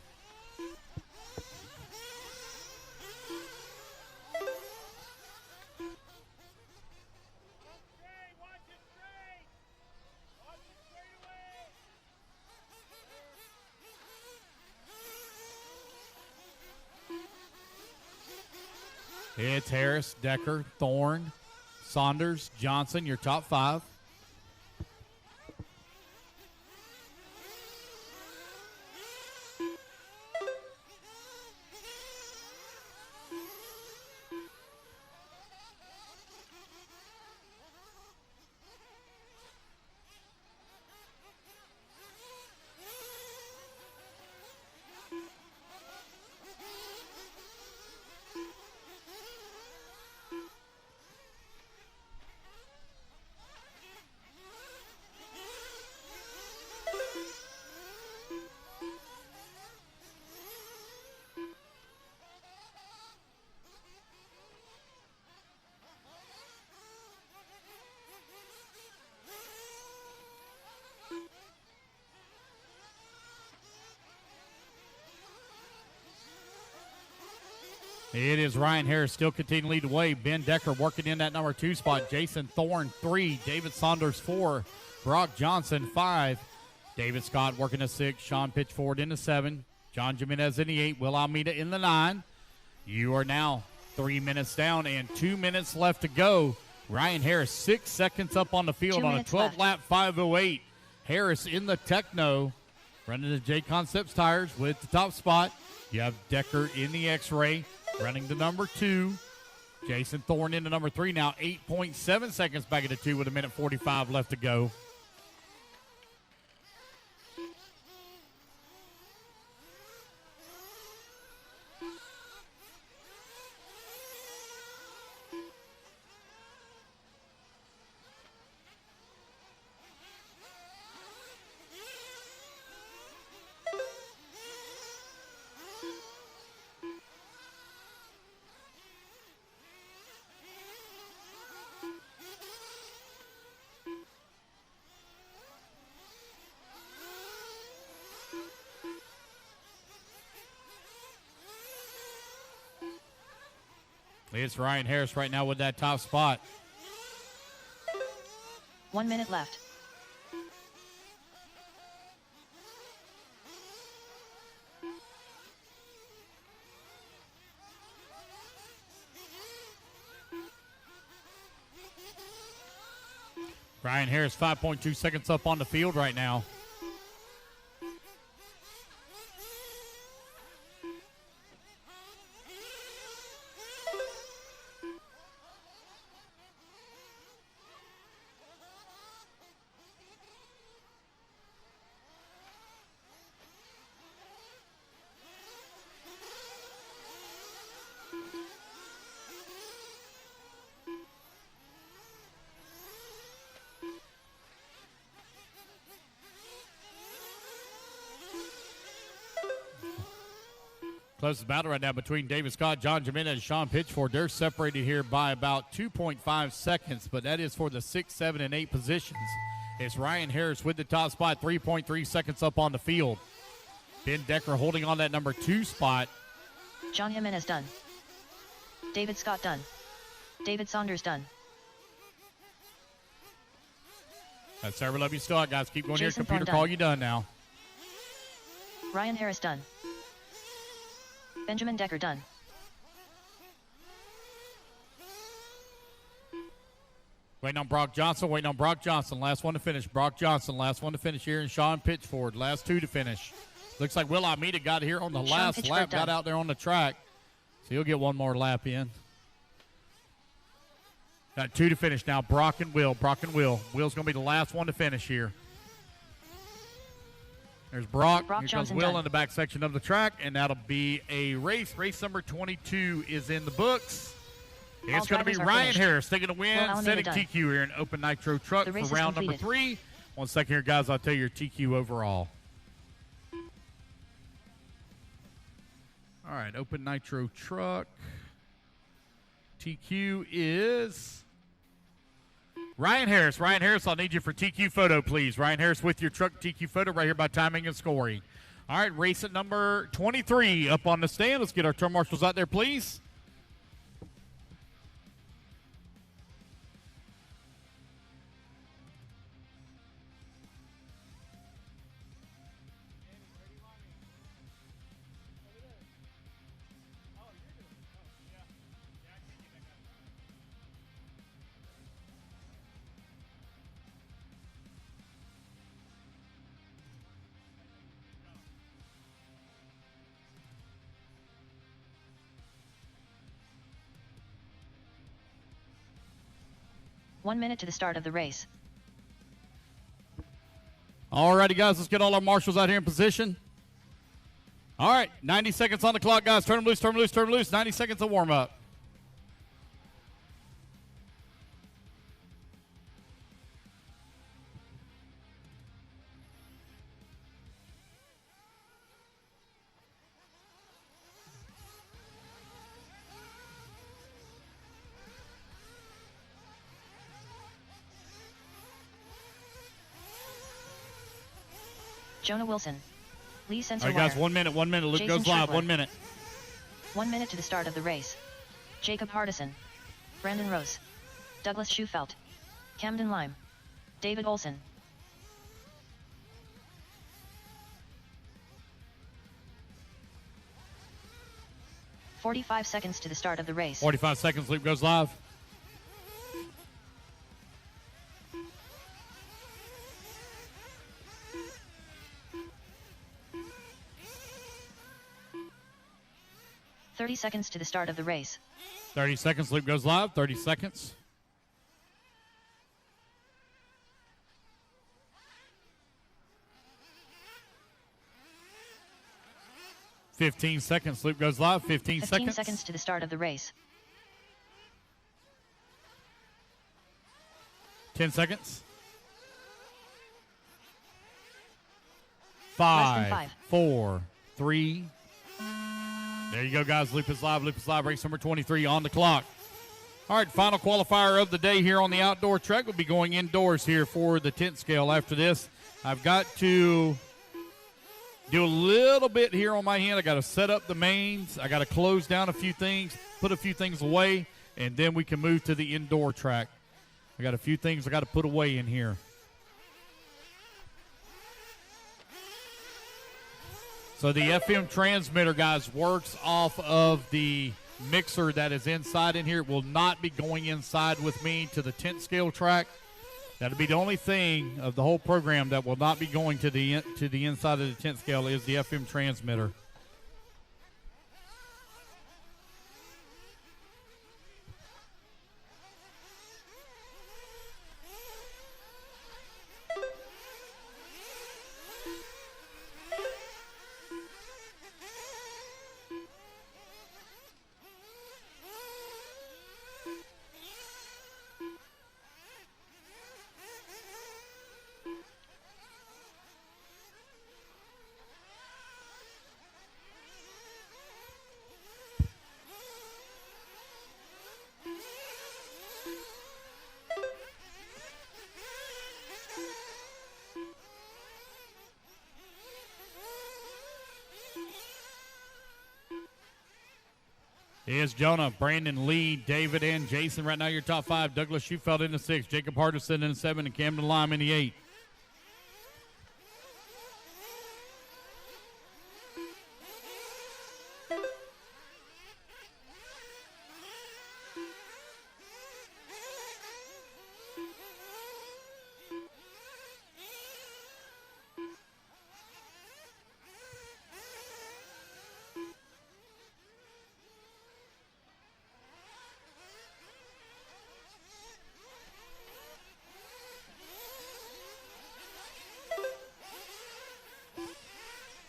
It's Harris, Decker, Thorne, Saunders, Johnson, your top 5. It is Ryan Harris still continuing to lead the way. Ben Decker working in that number 2 spot. Jason Thorne 3. David Saunders 4. Brock Johnson 5. David Scott working the 6. Sean Pitchford in the 7. John Jimenez in the 8. Will Almeida in the 9. You are now 3 minutes down and 2 minutes left to go. Ryan Harris 6 seconds up on the field on a 12-lap 5:08. Harris in the Techno, running the J Concepts tires with the top spot. You have Decker in the X-Ray, running the number 2. Jason Thorne in the number 3, now 8.7 seconds back at the 2 with 1:45 left to go. It's Ryan Harris right now with that top spot. 1 minute left. Ryan Harris 5.2 seconds up on the field right now. Closest battle right now between David Scott, John Jimenez, and Sean Pitchford. They're separated here by about 2.5 seconds, but that is for the 6, 7, and 8 positions. It's Ryan Harris with the top spot, 3.3 seconds up on the field. Ben Decker holding on that number 2 spot. John Jimenez done. David Scott done. David Saunders done. That's Sarah Love you start, guys. Keep going Jason here. Computer Thorne call done. you done now. Ryan Harris done. Benjamin Decker done. Waiting on Brock Johnson. Last one to finish. Brock Johnson, last one to finish here. And Sean Pitchford, last 2 to finish. Looks like Will Almeida got here on the last lap, got out there on the track. So he'll get one more lap in. Got 2 to finish now. Brock and Will. Will's going to be the last one to finish here. There's Brock. Brock Here Johnson comes Will done. in the back section of the track, and that'll be a race. Race number 22 is in the books. It's going to be drivers are Ryan finished. Harris taking the win, Will Alameda setting done. TQ here in Open Nitro Truck The for race is round number completed. 3. 1 second here, guys. I'll tell you your TQ overall. All right, Open Nitro Truck. TQ is Ryan Harris. Ryan Harris, I'll need you for TQ photo, please. Ryan Harris with your truck TQ photo right here by timing and scoring. All right, race at number 23 up on the stand. Let's get our turn marshals out there, please. One minute to the start of the race. All righty, guys, let's get all our marshals out here in position. All right, 90 seconds on the clock, guys. Turn them loose, turn them loose, turn them loose. 90 seconds of warm-up. Jonah Wilson. Lee All Sensor right, guys, Wire. 1 minute, 1 minute. Luke Jason goes live, Scheffler. 1 minute. 1 minute to the start of the race. Jacob Hardison. Brandon Rose. Douglas Schufelt. Camden Lime. David Olson. "45 seconds to the start of the race. 45 seconds, Luke goes live. "30 seconds to the start of the race. 30 seconds, Luke goes live. 30 seconds. "15 seconds, Luke goes live. 15 15 seconds. seconds to the start of the race. 10 seconds. Less than 5, five. 4, 3. There you go, guys. Loop is live. Loop is live. Race number 23 on the clock. All right, final qualifier of the day here on the outdoor track. We'll be going indoors here for the tent scale after this. I've got to do a little bit here on my hand. I got to set up the mains. I got to close down a few things, put a few things away, and then we can move to the indoor track. I got a few things I got to put away in here. So the FM transmitter, guys, works off of the mixer that is inside in here. It will not be going inside with me to the tent scale track. That'll be the only thing of the whole program that will not be going to the inside of the tent scale is the FM transmitter. Here's Jonah, Brandon, Lee, David, and Jason. Right now, your top 5. Douglas Schufelt in the 6, Jacob Hardison in the 7, and Camden Lime in the 8.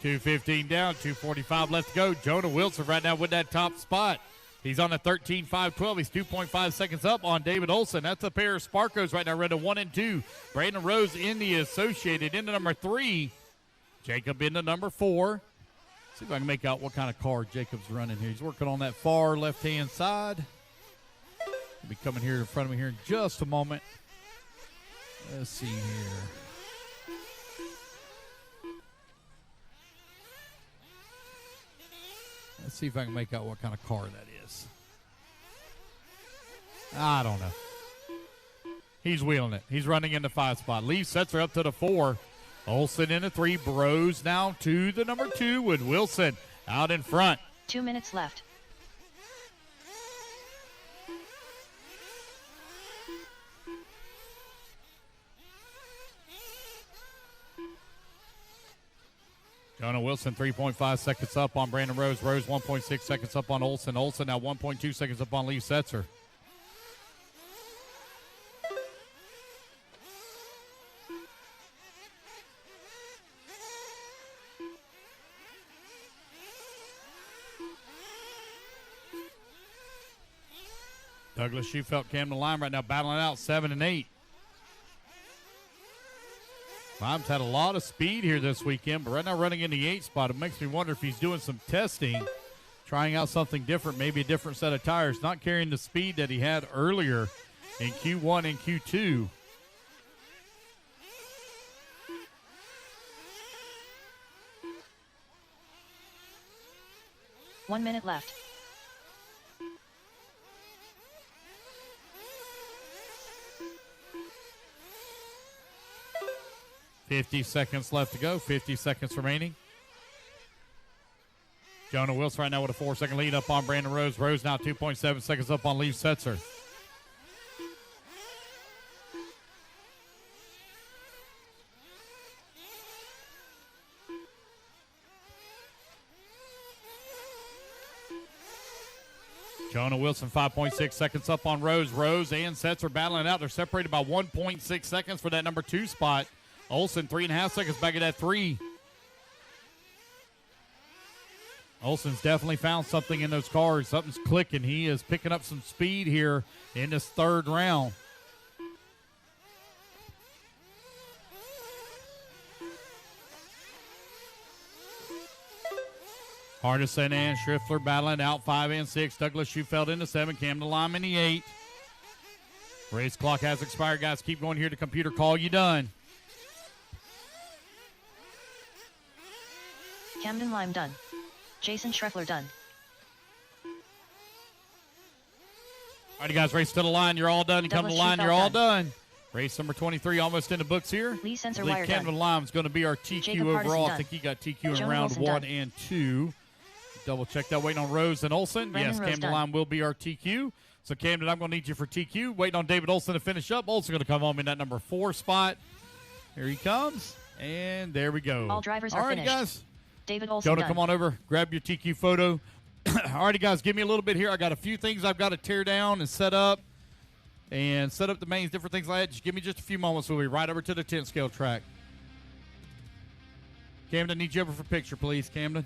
2:15 down, 2:45 left to go. Jonah Wilson right now with that top spot. He's on a 13.512. He's 2.5 seconds up on David Olson. That's a pair of Sparkos right now, running 1 and 2. Brandon Rose in the associated into number 3. Jacob into number 4. See if I can make out what kind of car Jacob's running here. He's working on that far left-hand side. He'll be coming here in front of me here in just a moment. Let's see here. Let's see if I can make out what kind of car that is. I don't know. He's wheeling it. He's running in the 5 spot. Lee sets her up to the 4. Olson in the 3. Bros now to the number 2 with Wilson out in front. 2 minutes left. Jonah Wilson, 3.5 seconds up on Brandon Rose. Rose, 1.6 seconds up on Olson. Olson now 1.2 seconds up on Lee Setzer. Douglas Shufelt, Camden Lime right now battling out 7 and 8. Lime's had a lot of speed here this weekend, but right now running in the 8 spot. It makes me wonder if he's doing some testing, trying out something different, maybe a different set of tires, not carrying the speed that he had earlier in Q1 and Q2. One minute left. $50 seconds left to go. 50 seconds remaining. Jonah Wilson right now with a 4-second lead up on Brandon Rose. Rose now 2.7 seconds up on Lee Setzer. Jonah Wilson 5.6 seconds up on Rose. Rose and Setzer battling it out. They're separated by 1.6 seconds for that number 2 spot. Olson 3.5 seconds back at that 3. Olson's definitely found something in those cars. Something's clicking. He is picking up some speed here in this 3rd round. Hardison and Schriffler battling out 5 and 6. Douglas Shufelt into 7. Camden Lime in the 8. Race clock has expired, guys. Keep going here to computer. Call you done. Camden Lime done. Jason Schreffler done. All right, guys, race to the line. You're all done. You come to the line. You're all done. Race number 23 almost in the books here. Lee Sensor I believe Wire Camden done. Lime's going to be our TQ Jacob overall. Hardison I think he got TQ in Jonah round Wilson 1 done. and 2. Double check that. Waiting on Rose and Olson. Brandon Yes, Rose Camden done. Lime will be our TQ. So, Camden, I'm going to need you for TQ. Waiting on David Olson to finish up. Olson going to come home in that number 4 spot. Here he comes. And there we go. All drivers all are right, finished. guys. David Olson Jonah, done. come on over. Grab your TQ photo. All righty, guys, give me a little bit here. I got a few things I've got to tear down and set up. And set up the mains, different things like that. Just give me just a few moments. We'll be right over to the 10 scale track. Camden, need you over for picture, please, Camden.